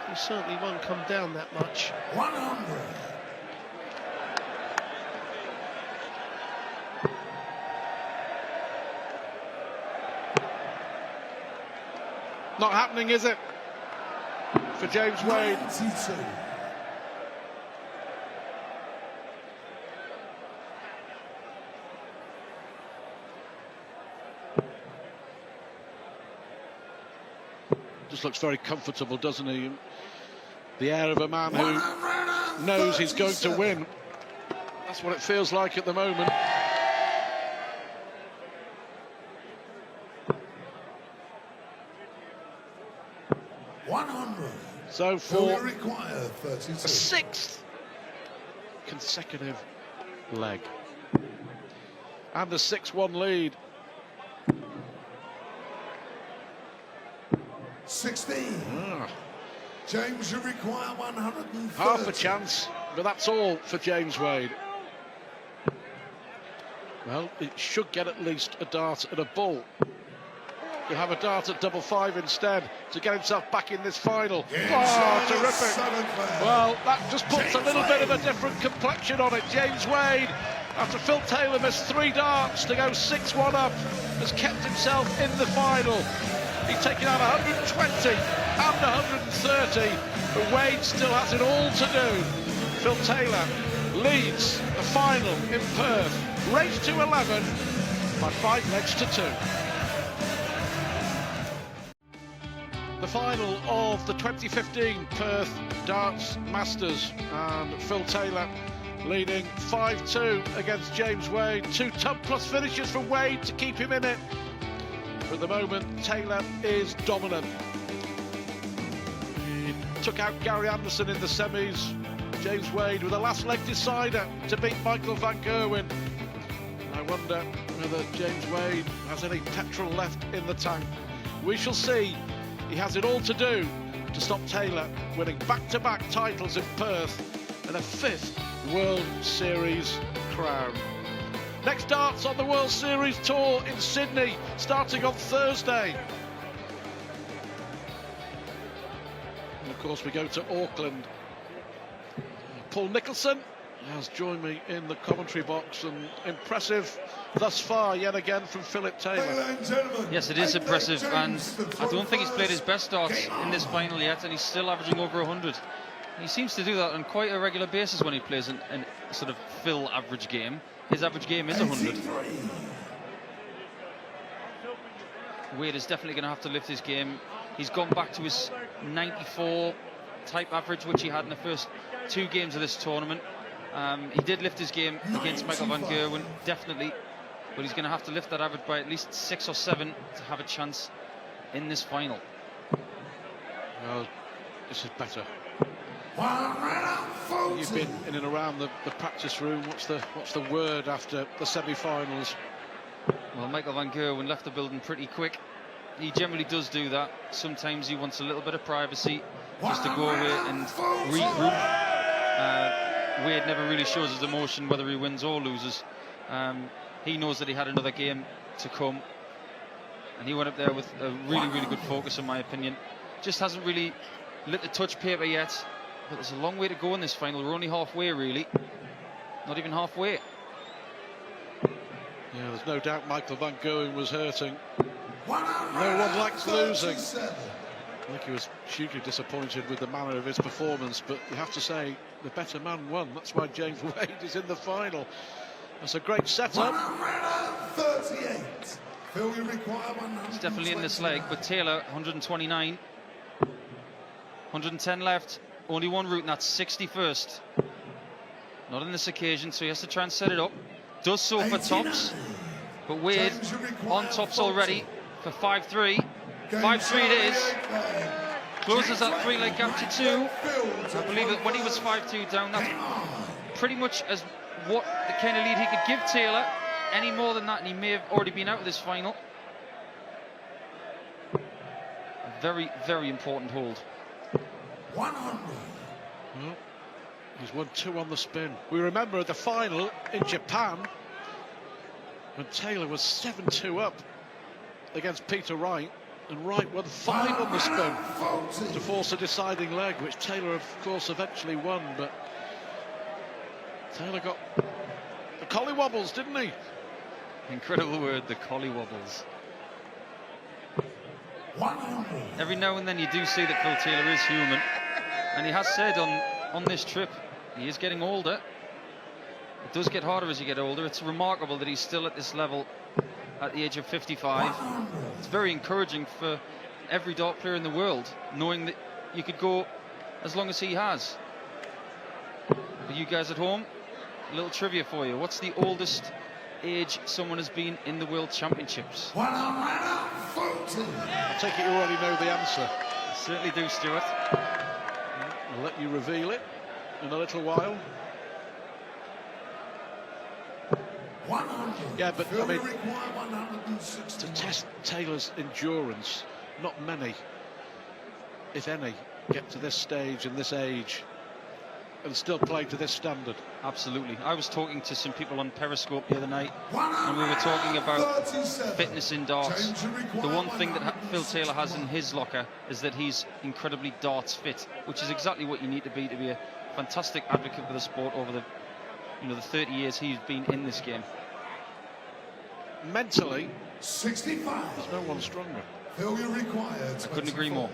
he certainly won't come down that much. 100. Not happening, is it, for James Wade? 92. Just looks very comfortable, doesn't he? The air of a man who knows he's going to win. That's what it feels like at the moment. So for a 6th consecutive leg and a 6-1 lead. 16. James, you require 130. Half a chance, but that's all for James Wade. Well, it should get at least a dart at a Bull. He'll have a dart at double 5 instead to get himself back in this final. Oh, terrific. Well, that just puts a little bit of a different complexion on it. James Wade, after Phil Taylor missed 3 darts to go 6-1 up, has kept himself in the final. He's taken out 120 and 130, but Wade still has it all to do. Phil Taylor leads the final in Perth, race to 11 by 5 legs to 2. The final of the 2015 Perth Darts Masters, and Phil Taylor leading 5-2 against James Wade. 2 tub plus finishes for Wade to keep him in it. But at the moment, Taylor is dominant. He took out Gary Anderson in the semis. James Wade with a last leg decider to beat Michael van Gerwen. I wonder whether James Wade has any petrol left in the tank. We shall see. He has it all to do to stop Taylor winning back-to-back titles in Perth and a 5th World Series crown. Next darts on the World Series Tour in Sydney, starting on Thursday. And of course we go to Auckland. Paul Nicholson has joined me in the commentary box, and impressive thus far yet again from Philip Taylor. Yes, it is impressive, and I don't think he's played his best darts in this final yet, and he's still averaging over 100. He seems to do that on quite a regular basis when he plays a sort of Phil average game. His average game is 100. Wade is definitely going to have to lift his game. He's gone back to his 94 type average, which he had in the first 2 games of this tournament. He did lift his game against Michael van Gerwen, definitely, but he's going to have to lift that average by at least 6 or 7 to have a chance in this final. Well, this is better. You've been in and around the practice room. What's the word after the semi-finals? Well, Michael van Gerwen left the building pretty quick. He generally does do that. Sometimes he wants a little bit of privacy just to go away and regroup. Wade never really shows his emotion whether he wins or loses. He knows that he had another game to come, and he went up there with a really, really good focus, in my opinion. Just hasn't really lit the touch paper yet, but there's a long way to go in this final. We're only halfway, really. Not even halfway. Yeah, there's no doubt Michael van Gerwen was hurting. No one likes losing. I think he was hugely disappointed with the manner of his performance, but you have to say the better man won. That's why James Wade is in the final. That's a great setup. 138. Phil, you require 100. He's definitely in this leg, but Taylor 129, 110 left, only one route, and that's 61st. Not on this occasion, so he has to try and set it up. Does so for tops, but Wade on tops already for 5-3. 5-3 it is. Closes that 3-leg gap to 2. I believe that when he was 5-2 down, that's pretty much as what the kind of lead he could give Taylor. Any more than that, and he may have already been out of this final. A very, very important hold. 100. Well, he's won 2 on the spin. We remember at the final in Japan when Taylor was 7-2 up against Peter Wright, and Wright won 5 on the spin to force a deciding leg, which Taylor, of course, eventually won. But Taylor got the collywobbles, didn't he? Incredible word, the collywobbles. 100. Every now and then you do see that Phil Taylor is human, and he has said on this trip he is getting older. It does get harder as you get older. It's remarkable that he's still at this level at the age of 55. It's very encouraging for every dart player in the world, knowing that you could go as long as he has. For you guys at home, a little trivia for you. What's the oldest age someone has been in the World Championships? 140. I take it you already know the answer. I certainly do, Stuart. I'll let you reveal it in a little while. 100. Yeah, but I mean, require 160. to test Taylor's endurance, not many, if any, get to this stage and this age and still play to this standard. Absolutely. I was talking to some people on Periscope the other night, and we were talking about fitness in darts. The one thing that Phil Taylor has in his locker is that he's incredibly darts fit, which is exactly what you need to be a fantastic advocate for the sport over the 30 years he's been in this game. Mentally, 65. there's no one stronger. Failure required. I couldn't agree more.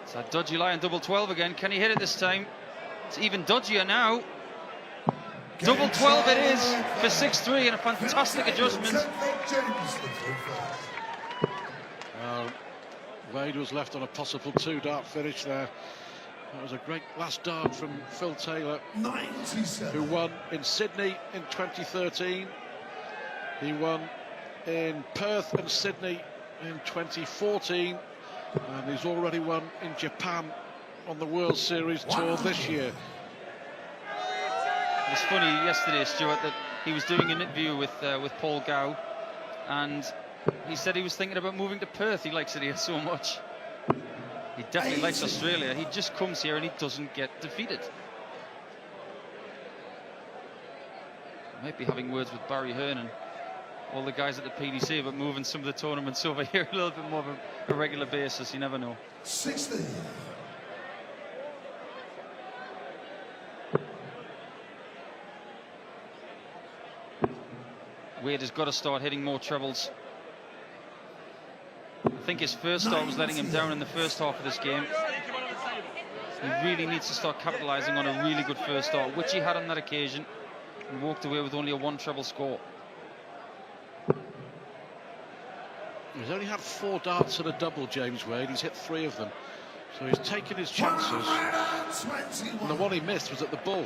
Let's That dodgy lie on double 12 again. Can he hit it this time? It's even dodgier now. Double 12 it is for 6-3 and a fantastic adjustment. Wade was left on a possible 2-dart finish there. That was a great last dart from Phil Taylor, who won in Sydney in 2013. He won in Perth and Sydney in 2014, and he's already won in Japan on the World Series Tour this year. It's funny yesterday, Stuart, that he was doing an interview with Paul Gow, and he said he was thinking about moving to Perth. He likes it here so much. He definitely likes Australia. He just comes here and he doesn't get defeated. Might be having words with Barry Hearn and all the guys at the PDC about moving some of the tournaments over here a little bit more of a regular basis. You never know. 60. Wade has got to start hitting more trebles. I think his first start was letting him down in the first half of this game. He really needs to start capitalising on a really good first start, which he had on that occasion, and walked away with only a 1 treble score. He's only had 4 darts and a double, James Wade. He's hit 3 of them. So he's taken his chances. And the one he missed was at the bull.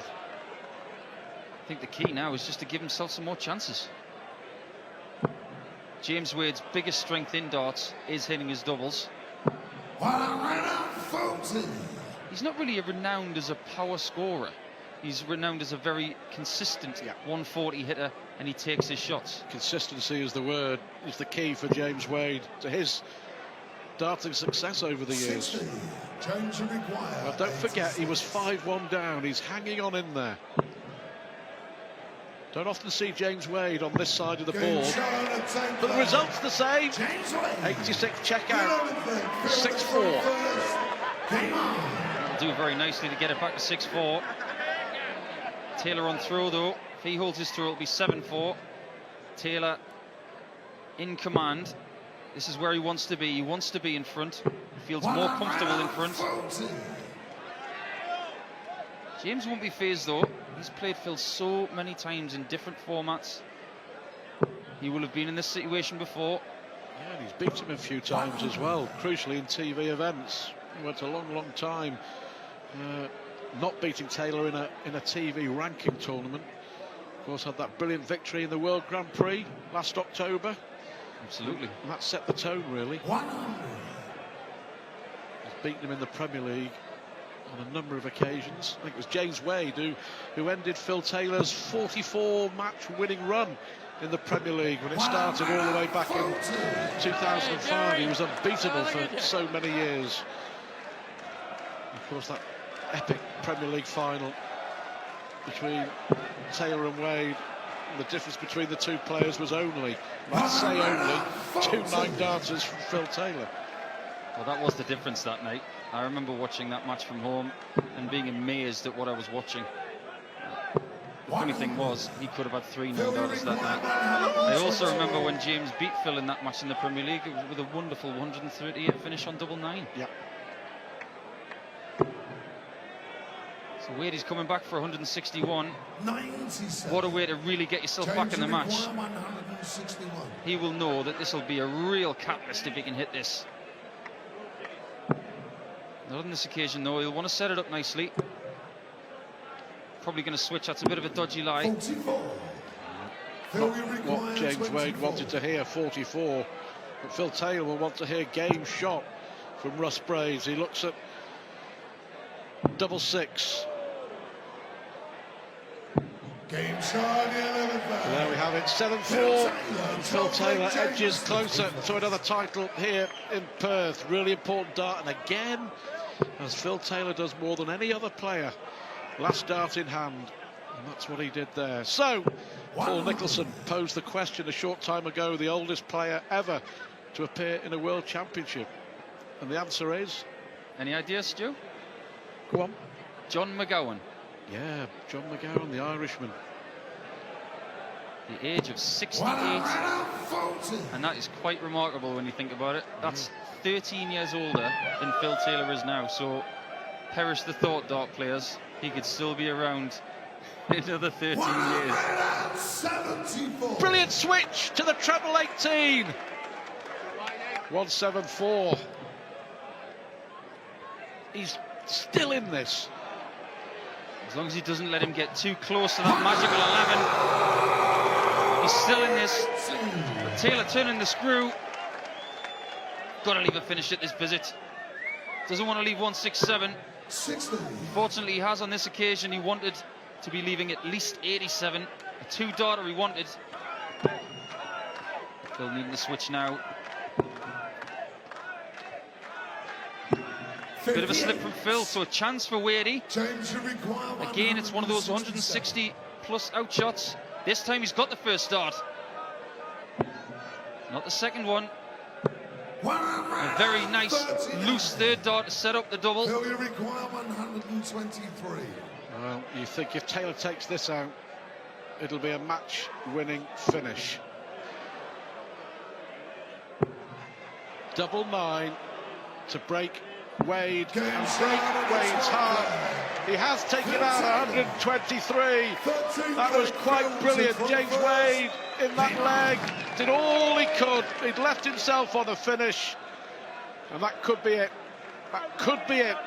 I think the key now is just to give himself some more chances. James Wade's biggest strength in darts is hitting his doubles. He's not really renowned as a power scorer. He's renowned as a very consistent 140 hitter, and he takes his shots. Consistency is the word, is the key for James Wade to his darting success over the years. Well, don't forget, he was 5-1 down. He's hanging on in there. Don't often see James Wade on this side of the board, but the result's the same. 86 checkout, 6-4. He'll do very nicely to get it back to 6-4. Taylor on throw though. If he holds his throw, it'll be 7-4. Taylor in command. This is where he wants to be. He wants to be in front. He feels more comfortable in front. James won't be phased though. He's played Phil so many times in different formats. He will have been in this situation before. Yeah, and he's beaten him a few times as well, crucially in TV events. He went a long time not beating Taylor in a TV ranking tournament. Of course, had that brilliant victory in the World Grand Prix last October. Absolutely. And that set the tone, really. He's beaten him in the Premier League on a number of occasions. I think it was James Wade who ended Phil Taylor's 44-match winning run in the Premier League when it started all the way back in 2005. He was unbeatable for so many years. Of course, that epic Premier League final between Taylor and Wade, the difference between the two players was only, let's say only, 2 9-darters from Phil Taylor. Well, that was the difference that night. I remember watching that match from home and being amazed at what I was watching. The funny thing was, he could have had 3 9-darters that night. I also remember when James beat Phil in that match in the Premier League, it was with a wonderful 138 finish on double 9. Yeah. So Wade is coming back for 161. What a way to really get yourself back in the match. He will know that this will be a real catalyst if he can hit this. Not on this occasion though. He'll want to set it up nicely. Probably going to switch. That's a bit of a dodgy lie. Not what James Wade wanted to hear, 44. But Phil Taylor will want to hear game shot from Russ Braves. He looks at double 6. Game shot, There we have it, 7-4. Phil Taylor edges closer to another title here in Perth. Really important dart, and again, as Phil Taylor does more than any other player, last dart in hand, and that's what he did there. So, Paul Nicholson posed the question a short time ago, the oldest player ever to appear in a World Championship, and the answer is... Any ideas, Stu? Go on. John McGowan. Yeah, John McGowan, the Irishman. the age of 68, and that is quite remarkable when you think about it. That's 13 years older than Phil Taylor is now, so perish the thought, dart players, he could still be around in another 13 years. Brilliant switch to the treble 18. 174. He's still in this. As long as he doesn't let him get too close to that magical 11. He's still in this. But Taylor turning the screw. Got to leave a finish at this visit. Doesn't want to leave 167. Fortunately, he has on this occasion. He wanted to be leaving at least 87. A 2-darter he wanted. Phil needing the switch now. Bit of a slip from Phil, so a chance for Wadey. Again, it's one of those 160 plus outshots. This time he's got the first start. Not the second one. A very nice loose third dart to set up the double. Well, you think if Taylor takes this out, it'll be a match-winning finish. Double 9 to break Wade and break Wade's heart. He has taken out 123. That was quite brilliant. James Wade in that leg did all he could. He'd left himself on a finish, and that could be it. That could be it.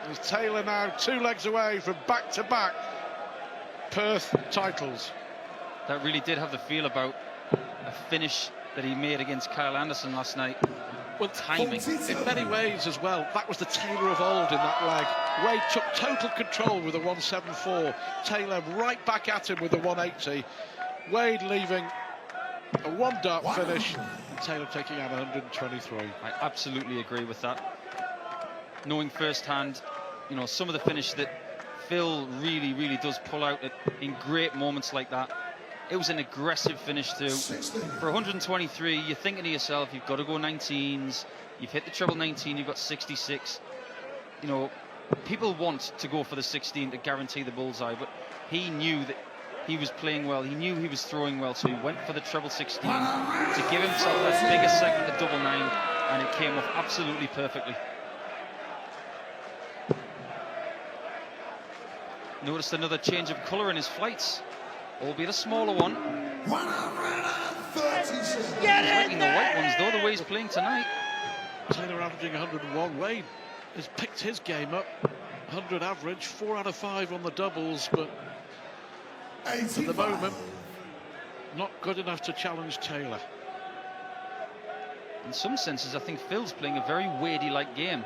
As Taylor now 2 legs away from back-to-back Perth titles. That really did have the feel about a finish that he made against Kyle Anderson last night. Well, timing. In many ways as well, that was the Taylor of old in that leg. Wade took total control with a 174. Taylor right back at him with a 180. Wade leaving a 1-dart finish. And Taylor taking out 123. I absolutely agree with that. Knowing firsthand, you know, some of the finish that Phil really does pull out in great moments like that. It was an aggressive finish too. For 123, you're thinking to yourself, you've got to go 19s. You've hit the treble 19, you've got 66. You know, people want to go for the 16 to guarantee the bullseye, but he knew that he was playing well. He knew he was throwing well, so he went for the treble 16 to give himself that bigger second at double 9, and it came off absolutely perfectly. Noticed another change of colour in his flights, albeit a smaller one. Liking the white ones though, the way he's playing tonight. Taylor averaging 101. Wade has picked his game up. 100 average, 4 out of 5 on the doubles, but at the moment, not good enough to challenge Taylor. In some senses, I think Phil's playing a very Wadey-like game.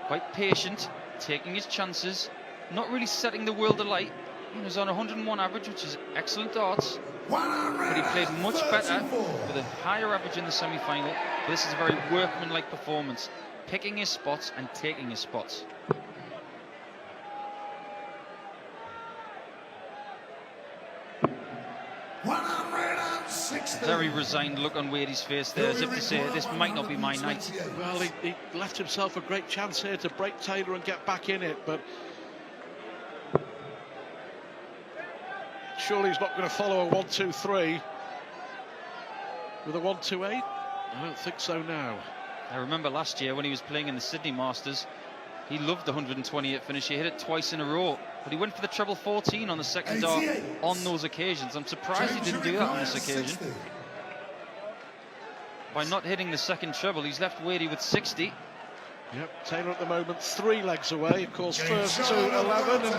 Quite patient, taking his chances, not really setting the world alight. He was on 101 average, which is excellent darts, but he played much better with a higher average in the semi-final. This is a very workmanlike performance, picking his spots and taking his spots. Very resigned look on Wadey's face there, as if to say, this might not be my night. Well, he left himself a great chance here to break Taylor and get back in it, but surely he's not going to follow a 1-2-3 with a 1-2-8. I don't think so now. I remember last year when he was playing in the Sydney Masters, he loved the 128 finish. He hit it twice in a row, but he went for the treble 14 on the second dart on those occasions. I'm surprised he didn't do that on this occasion. By not hitting the second treble, he's left Wadey with 60. Yep, Taylor at the moment 3 legs away. Of course, first to 11, and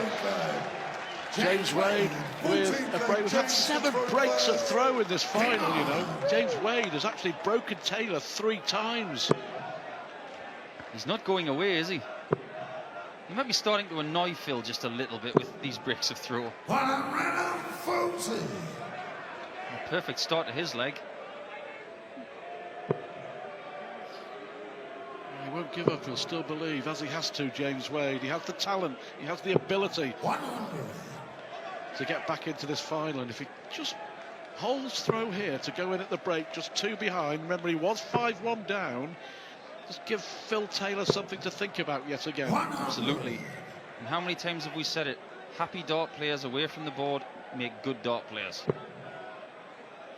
James Wade with a break. We've had 7 breaks of throw in this final, you know. James Wade has actually broken Taylor 3 times. He's not going away, is he? He might be starting to annoy Phil just a little bit with these breaks of throw. A perfect start to his leg. He won't give up, he'll still believe, as he has to, James Wade. He has the talent, he has the ability to get back into this final, and if he just holds throw here to go in at the break, just 2 behind, remember he was 5-1 down, just give Phil Taylor something to think about yet again. Absolutely. And how many times have we said it? Happy dart players away from the board make good dart players.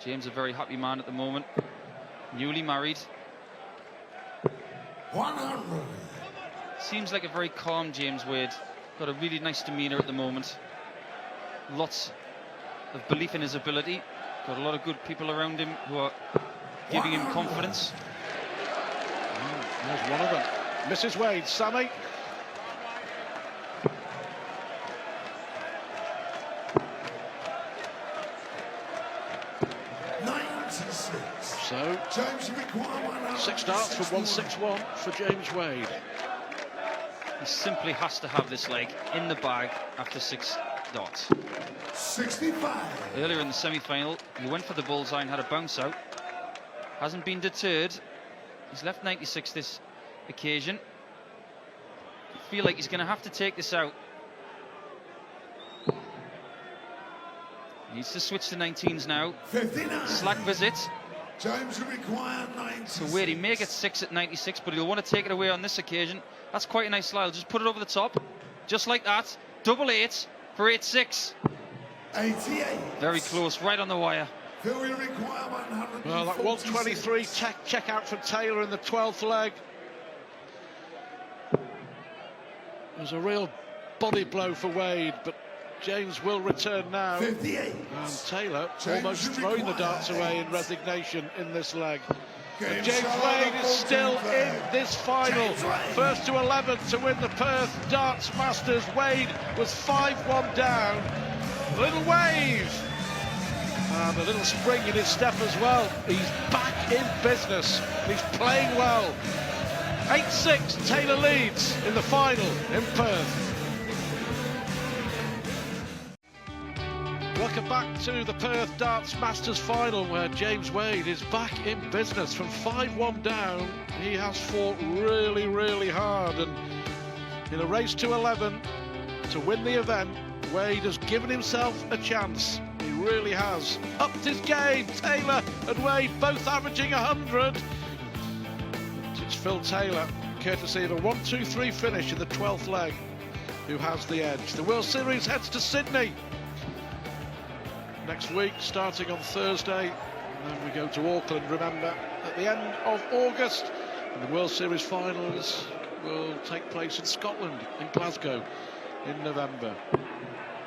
James, a very happy man at the moment. Newly married. 100. Seems like a very calm James Wade. Got a really nice demeanour at the moment. Lots of belief in his ability. Got a lot of good people around him who are giving him confidence. There's one of them. Mrs. Wade, Sammy. So, James require 6 darts from 161 for James Wade. He simply has to have this leg in the bag after 6 darts. 65. Earlier in the semi-final, he went for the bullseye and had a bounce out. Hasn't been deterred. He's left 96 this occasion. I feel like he's going to have to take this out. Needs to switch to 19s now. 59. Slack visit. James require 90. So Wade, he may get 6 at 96, but he'll want to take it away on this occasion. That's quite a nice slide. Just put it over the top. Just like that. Double 8 for 8-6. 88. Very close, right on the wire. Phil, we require 100. Well, that 123 check out from Taylor in the 12th leg. It was a real body blow for Wade, but James will return now. 58. And Taylor James almost throwing the darts away in requires resignation in this leg. Game James start Wade of is still 14th in leg. this final. James Wade. First to 11 to win the Perth Darts Masters. Wade was 5-1 down. A little wave. And a little spring in his step as well. He's back in business. He's playing well. 8-6, Taylor leads in the final in Perth. Welcome back to the Perth Darts Masters final, where James Wade is back in business. From 5-1 down, he has fought really, really hard, and in a race to 11 to win the event, Wade has given himself a chance. He really has upped his game. Taylor and Wade both averaging 100. It's Phil Taylor, courtesy of a 1-2-3 finish in the 12th leg, who has the edge. The World Series heads to Sydney next week, starting on Thursday, and then we go to Auckland, remember, at the end of August. And the World Series finals will take place in Scotland, in Glasgow, in November.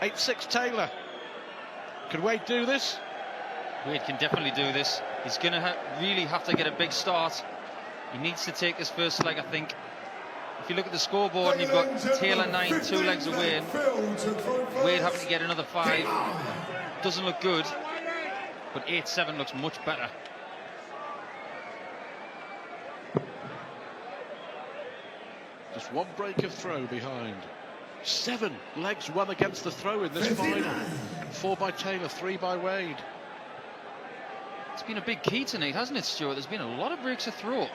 8-6 Taylor. Can Wade do this? Wade can definitely do this. He's going to really have to get a big start. He needs to take this first leg, I think. If you look at the scoreboard, and you've got Taylor 9, 2 legs away, and Wade having to get another 5. Doesn't look good, but 8-7 looks much better. Just one break of throw behind. 7 legs won against the throw in this final. 4 by Taylor, 3 by Wade. It's been a big key tonight, hasn't it, Stuart? There's been a lot of breaks of throw.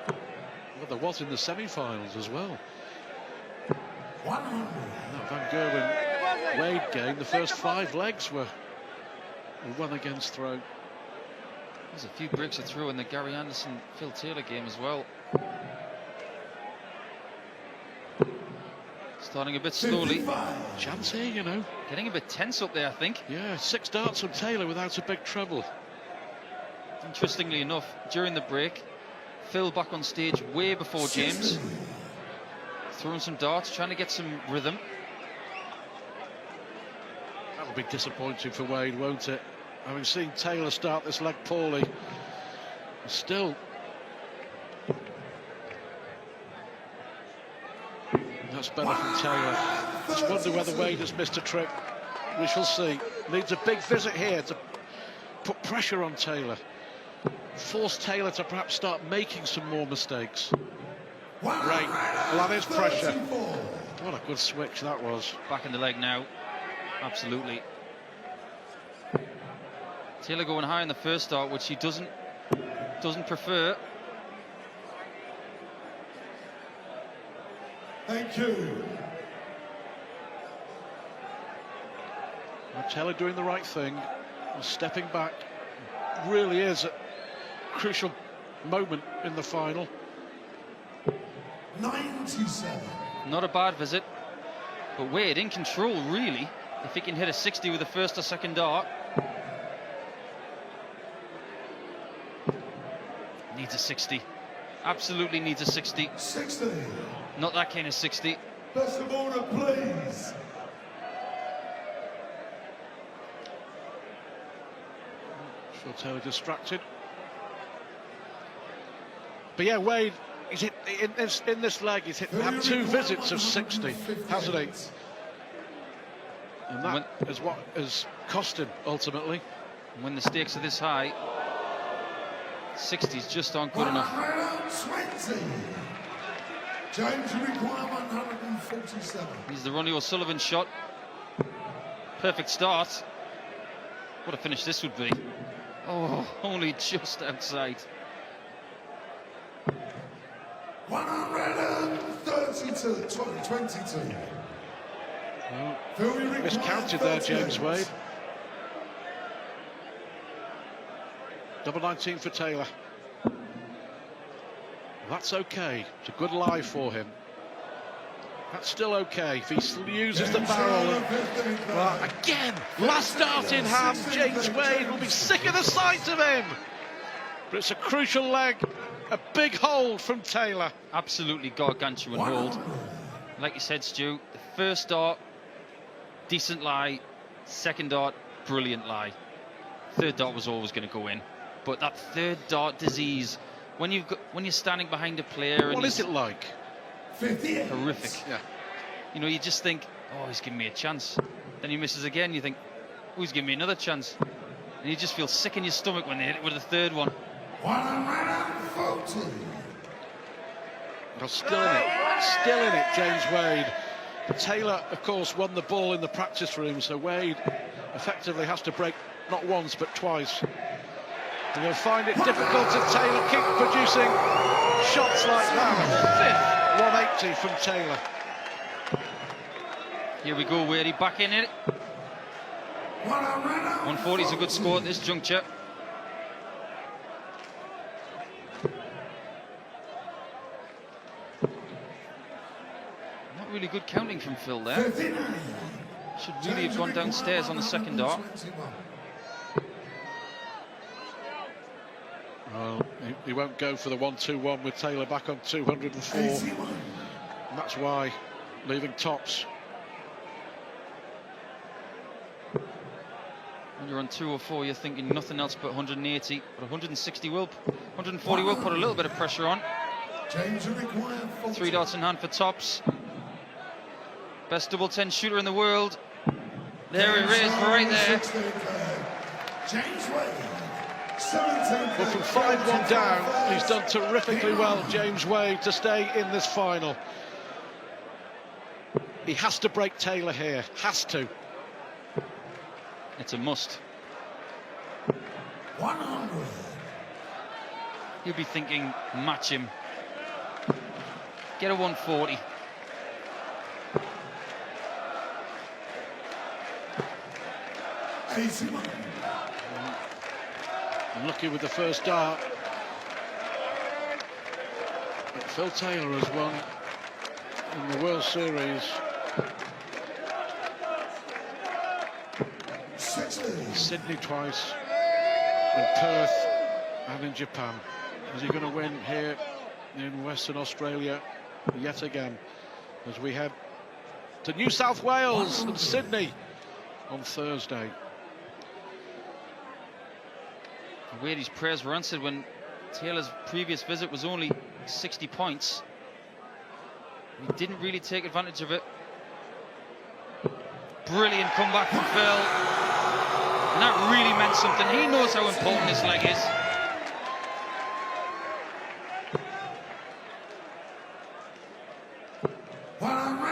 Well, there was in the semi-finals as well. 100. That Van Gerwen Wade game, the first 5 legs were won against throw. There's a few breaks of throw in the Gary Anderson Phil Taylor game as well. Starting a bit slowly. 55. Chance here, you know. Getting a bit tense up there, I think. Yeah, 6 darts from Taylor without a big treble. Interestingly enough, during the break, Phil back on stage way before James. Throwing some darts, trying to get some rhythm. That'll be disappointing for Wade, won't it? Having seen Taylor start this leg poorly. Still. That's better from Taylor. Just wonder whether Wade has missed a trick. We shall see. Needs a big visit here to put pressure on Taylor. Force Taylor to perhaps start making some more mistakes. Great. Well, that is pressure. What a good switch that was. Back in the leg now. Absolutely. Taylor going high in the first start, which he doesn't prefer. Thank you. Well, Taylor doing the right thing, stepping back. Really is a crucial moment in the final. 97. Not a bad visit, but Wade in control, really. If he can hit a 60 with the first or second dart. needs a 60. Absolutely needs a 60. 60. Not that kind of 60. Best of order, please. Phil Taylor distracted. But yeah, Wade, he's hit in this leg. He's had 2 visits of 60, hasn't he? And that is what has cost him ultimately. When the stakes are this high, 60s just aren't good enough. 120. James, you require 147. Here's the Ronnie O'Sullivan shot. Perfect start. What a finish this would be. Oh, only just outside. 132. 22. Well, miscounted there, James Wade. Double 19 for Taylor. That's okay. It's a good lie for him. That's still okay if he uses the barrel. Well, again, last start in hand. James Wade will be sick of the sight of him. But it's a crucial leg. A big hold from Taylor. Absolutely gargantuan hold. Like you said, Stu, the first dart, decent lie. Second dart, brilliant lie. Third dart was always going to go in. But that third dart disease, when you're standing behind a player, and what is it like? 58. Horrific. Yeah. You know, you just think, oh, he's giving me a chance. Then he misses again. You think, oh, he's giving me another chance. And you just feel sick in your stomach when they hit it with the third one. 140. Well, still in it, James Wade. Taylor, of course, won the ball in the practice room, so Wade effectively has to break not once but twice. And you'll find it difficult if Taylor keep producing shots like that. Fifth 180 from Taylor. Here we go, Wadey back in it. 140 is a good score at this juncture. Not really good counting from Phil there. 59. Should really have gone downstairs on the second dart. Well, he won't go for the 1-2-1 with Taylor back on 204. 81. And that's why, leaving tops. When you're on 204, you're thinking nothing else but 180, but 140 will put a little bit of pressure on. James, you require 40. 3 darts in hand for tops. Best double 10 shooter in the world. There he is, right there. James Wade. 17. Well, from 5-1 down, he's done terrifically well, James Wade, to stay in this final. He has to break Taylor here, has to. It's a must. 100. You'll be thinking, match him. Get a 140. Unlucky with the first dart. But Phil Taylor has won in the World Series. In Sydney twice, in Perth and in Japan. Is he going to win here in Western Australia yet again as we head to New South Wales and Sydney on Thursday? Wadey's prayers were answered when Taylor's previous visit was only 60 points. He didn't really take advantage of it. Brilliant comeback from Phil. And that really meant something. He knows how important this leg is.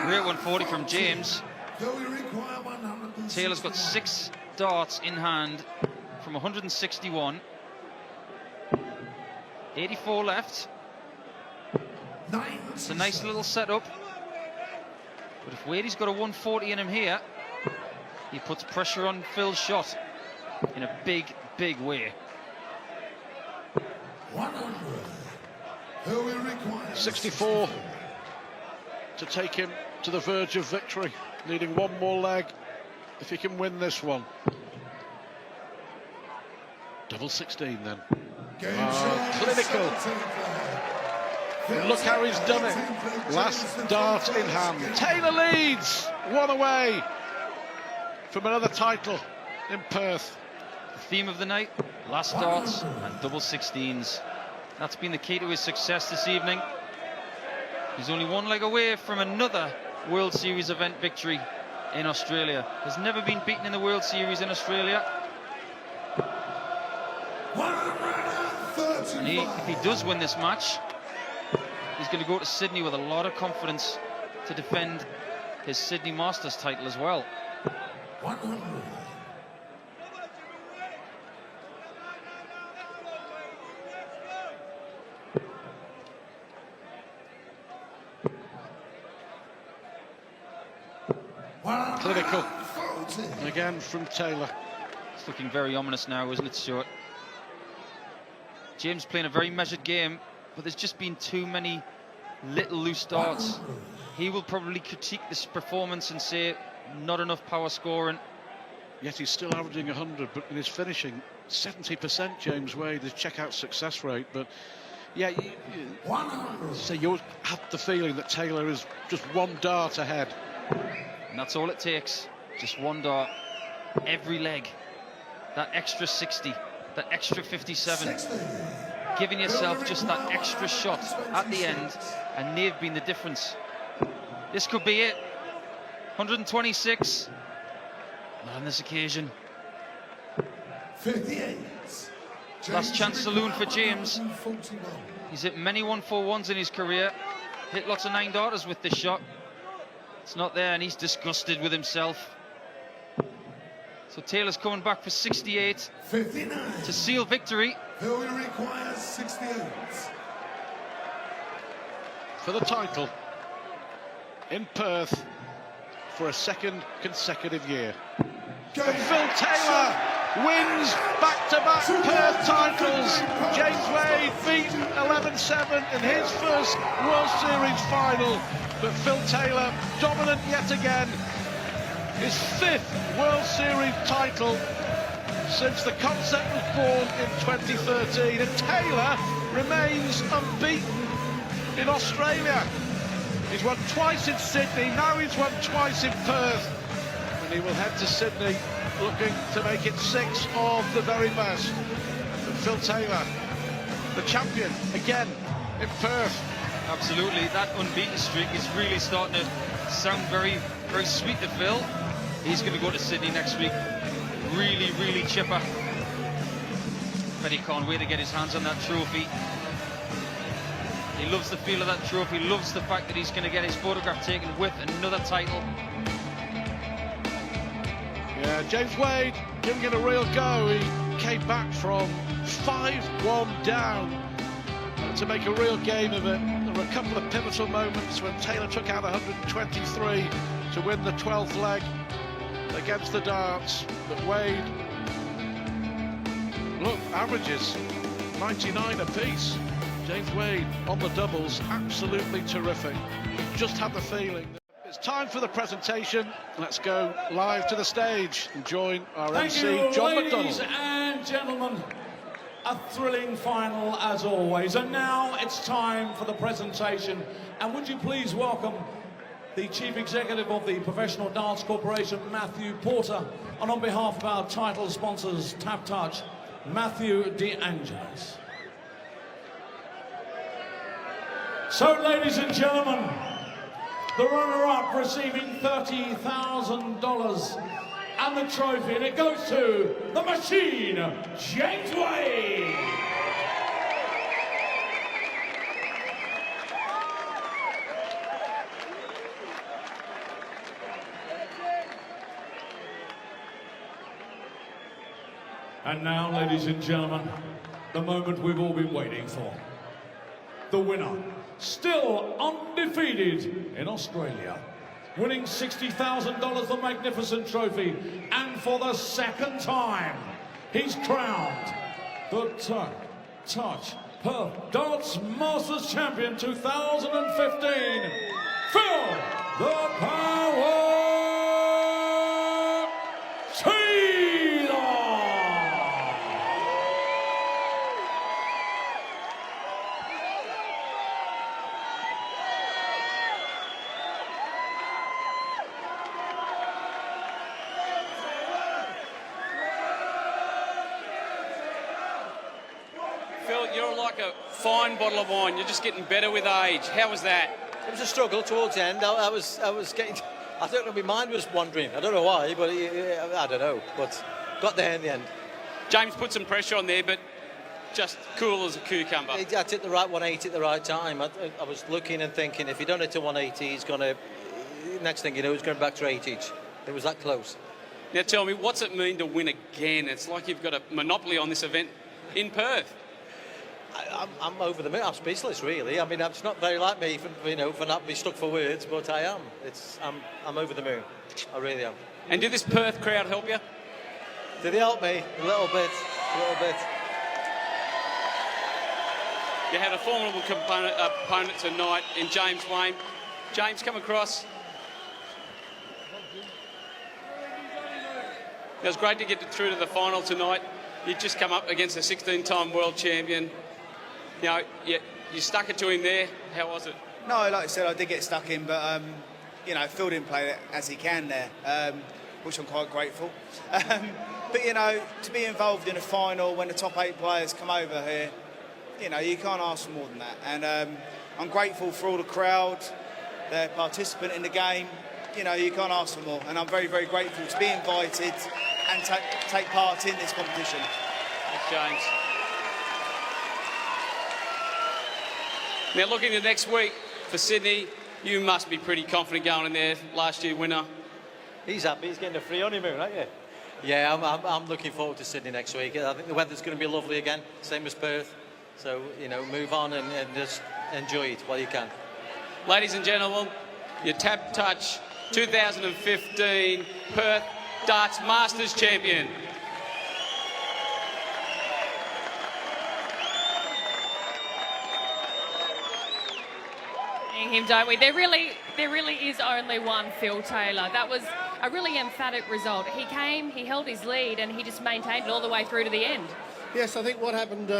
Great 140 from James. Taylor's got 6 darts in hand from 161. 84 left. It's a nice little setup. But if Wadey's got a 140 in him here, he puts pressure on Phil's shot in a big, big way. 64 to take him to the verge of victory, needing one more leg if he can win this one. Double 16 then. Clinical. Look how he's done it. Last dart in hand. Taylor leads, one away from another title in Perth. The theme of the night, last darts and double 16s. That's been the key to his success this evening. He's only one leg away from another World Series event victory in Australia. Has never been beaten in the World Series in Australia. And if he does win this match, he's going to go to Sydney with a lot of confidence to defend his Sydney Masters title as well. 100. Clinical. Again from Taylor. It's looking very ominous now, isn't it, Stuart? James playing a very measured game, but there's just been too many little loose darts. He will probably critique this performance and say not enough power scoring. Yet he's still averaging 100, but in his finishing, 70% James Wade, his checkout success rate. But yeah, you have the feeling that Taylor is just one dart ahead. And that's all it takes, just one dart. Every leg, that extra 60, that extra 57. Giving yourself just that extra shot at the end, and they've been the difference. This could be it. 126. Not on this occasion. 58. Last chance saloon for James. He's hit many 141s in his career. Hit lots of 9-darters with this shot. It's not there, and he's disgusted with himself. So Taylor's coming back for 68 59. to seal victory. He'll require 68. For the title in Perth for a second consecutive year. And Phil Taylor wins back-to-back Perth titles. James Wade beaten 11-7 in his first World Series final, but Phil Taylor dominant yet again. His 5th World Series title since the concept was born in 2013, and Taylor remains unbeaten in Australia. He's won twice in Sydney, now he's won twice in Perth, and he will head to Sydney looking to make it 6 of the very best. And Phil Taylor, the champion again in Perth. Absolutely, that unbeaten streak is really starting to sound very, very sweet to Phil. He's going to go to Sydney next week. Really, really chipper. But he can't wait to get his hands on that trophy. He loves the feel of that trophy, loves the fact that he's going to get his photograph taken with another title. Yeah, James Wade giving it a real go. He came back from 5-1 down to make a real game of it. There were a couple of pivotal moments when Taylor took out 123 to win the 12th leg against the darts, but Wade, look, averages 99 apiece. James Wade on the doubles, absolutely terrific. You just had the feeling. It's time for the presentation. Let's go live to the stage and join our MC, John ladies McDonald. and gentlemen. A thrilling final as always. And now it's time for the presentation. And would you please welcome the Chief Executive of the Professional Darts Corporation, Matthew Porter, and on behalf of our title sponsors, Tap Touch, Matthew De Angelis. So, ladies and gentlemen, the runner-up receiving $30,000 and the trophy, and it goes to the machine, James Wade. And now, ladies and gentlemen, the moment we've all been waiting for. The winner, still undefeated in Australia, winning $60,000, the magnificent trophy, and for the second time, he's crowned the Tap Touch Perth Darts Masters Champion 2015, Phil the Power Taylor. you're like a fine bottle of wine. You're just getting better with age. How was that? It was a struggle towards the end. I was getting. I don't know. My mind was wandering. I don't know why, but I don't know. But got there in the end. James put some pressure on there, but just cool as a cucumber. I took the right 180 at the right time. I was looking and thinking, if he don't hit to 180, he's going to. Next thing you know, he's going back to 80. It was that close. Now tell me, what's it mean to win again? It's like you've got a monopoly on this event in Perth. I'm over the moon. I'm speechless, really. I mean, it's not very like me, for not be stuck for words, but I am. I'm over the moon. I really am. And did this Perth crowd help you? Did they help me? A little bit. You had a formidable opponent tonight in James Wayne. James, come across. It was great to get through to the final tonight. You just come up against a 16-time world champion. You know, you stuck it to him there. How was it? No, like I said, I did get stuck in, but Phil didn't play as he can there, which I'm quite grateful. But to be involved in a final when the top 8 players come over here, you can't ask for more than that. And I'm grateful for all the crowd, their participant in the game. You can't ask for more. And I'm very, very grateful to be invited and take part in this competition. Thanks, James. Now, looking to next week for Sydney, you must be pretty confident going in there. Last year winner. He's happy. He's getting a free honeymoon, aren't you? Yeah, I'm looking forward to Sydney next week. I think the weather's going to be lovely again, same as Perth. So, move on and just enjoy it while you can. Ladies and gentlemen, your Tap Touch 2015 Perth Darts Masters champion. Him, don't we? There really is only one Phil Taylor. That was a really emphatic result. He came, he held his lead, and he just maintained it all the way through to the end. Yes, I think what happened,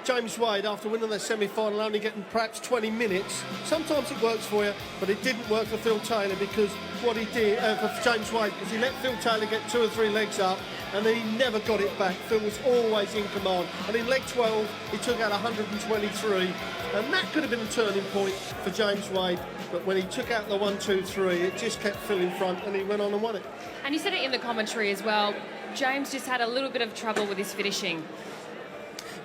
James Wade, after winning the semi-final, only getting perhaps 20 minutes, sometimes it works for you, but it didn't work for Phil Taylor, because what he did, for James Wade, because he let Phil Taylor get 2 or 3 legs up, and then he never got it back. Phil was always in command. And in leg 12, he took out 123, and that could have been a turning point for James Wade. But when he took out the 1, 2, 3, it just kept Phil in front, and he went on and won it. And you said it in the commentary as well, James just had a little bit of trouble with his finishing.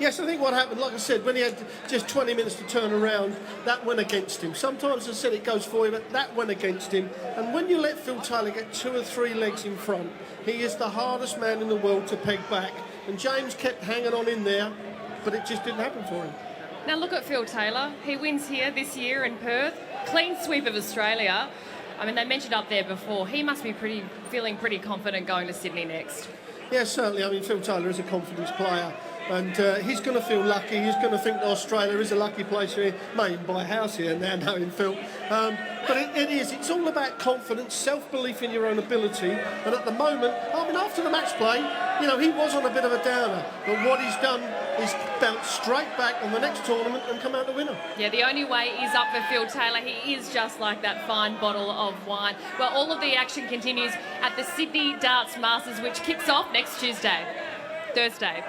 Yes, I think what happened, like I said, when he had just 20 minutes to turn around, that went against him. Sometimes, as I said, it goes for you, but that went against him. And when you let Phil Taylor get 2 or 3 legs in front, he is the hardest man in the world to peg back. And James kept hanging on in there, but it just didn't happen for him. Now look at Phil Taylor. He wins here this year in Perth. Clean sweep of Australia. I mean, they mentioned up there before, he must be feeling pretty confident going to Sydney next. Yes, certainly. I mean, Phil Taylor is a confidence player. And he's going to feel lucky. He's going to think that Australia is a lucky place for him. May even buy a house here now, knowing Phil. But it is. It's all about confidence, self-belief in your own ability. And at the moment, I mean, after the match play, he was on a bit of a downer. But what he's done is bounced straight back on the next tournament and come out the winner. Yeah, the only way is up for Phil Taylor. He is just like that fine bottle of wine. Well, all of the action continues at the Sydney Darts Masters, which kicks off next Thursday.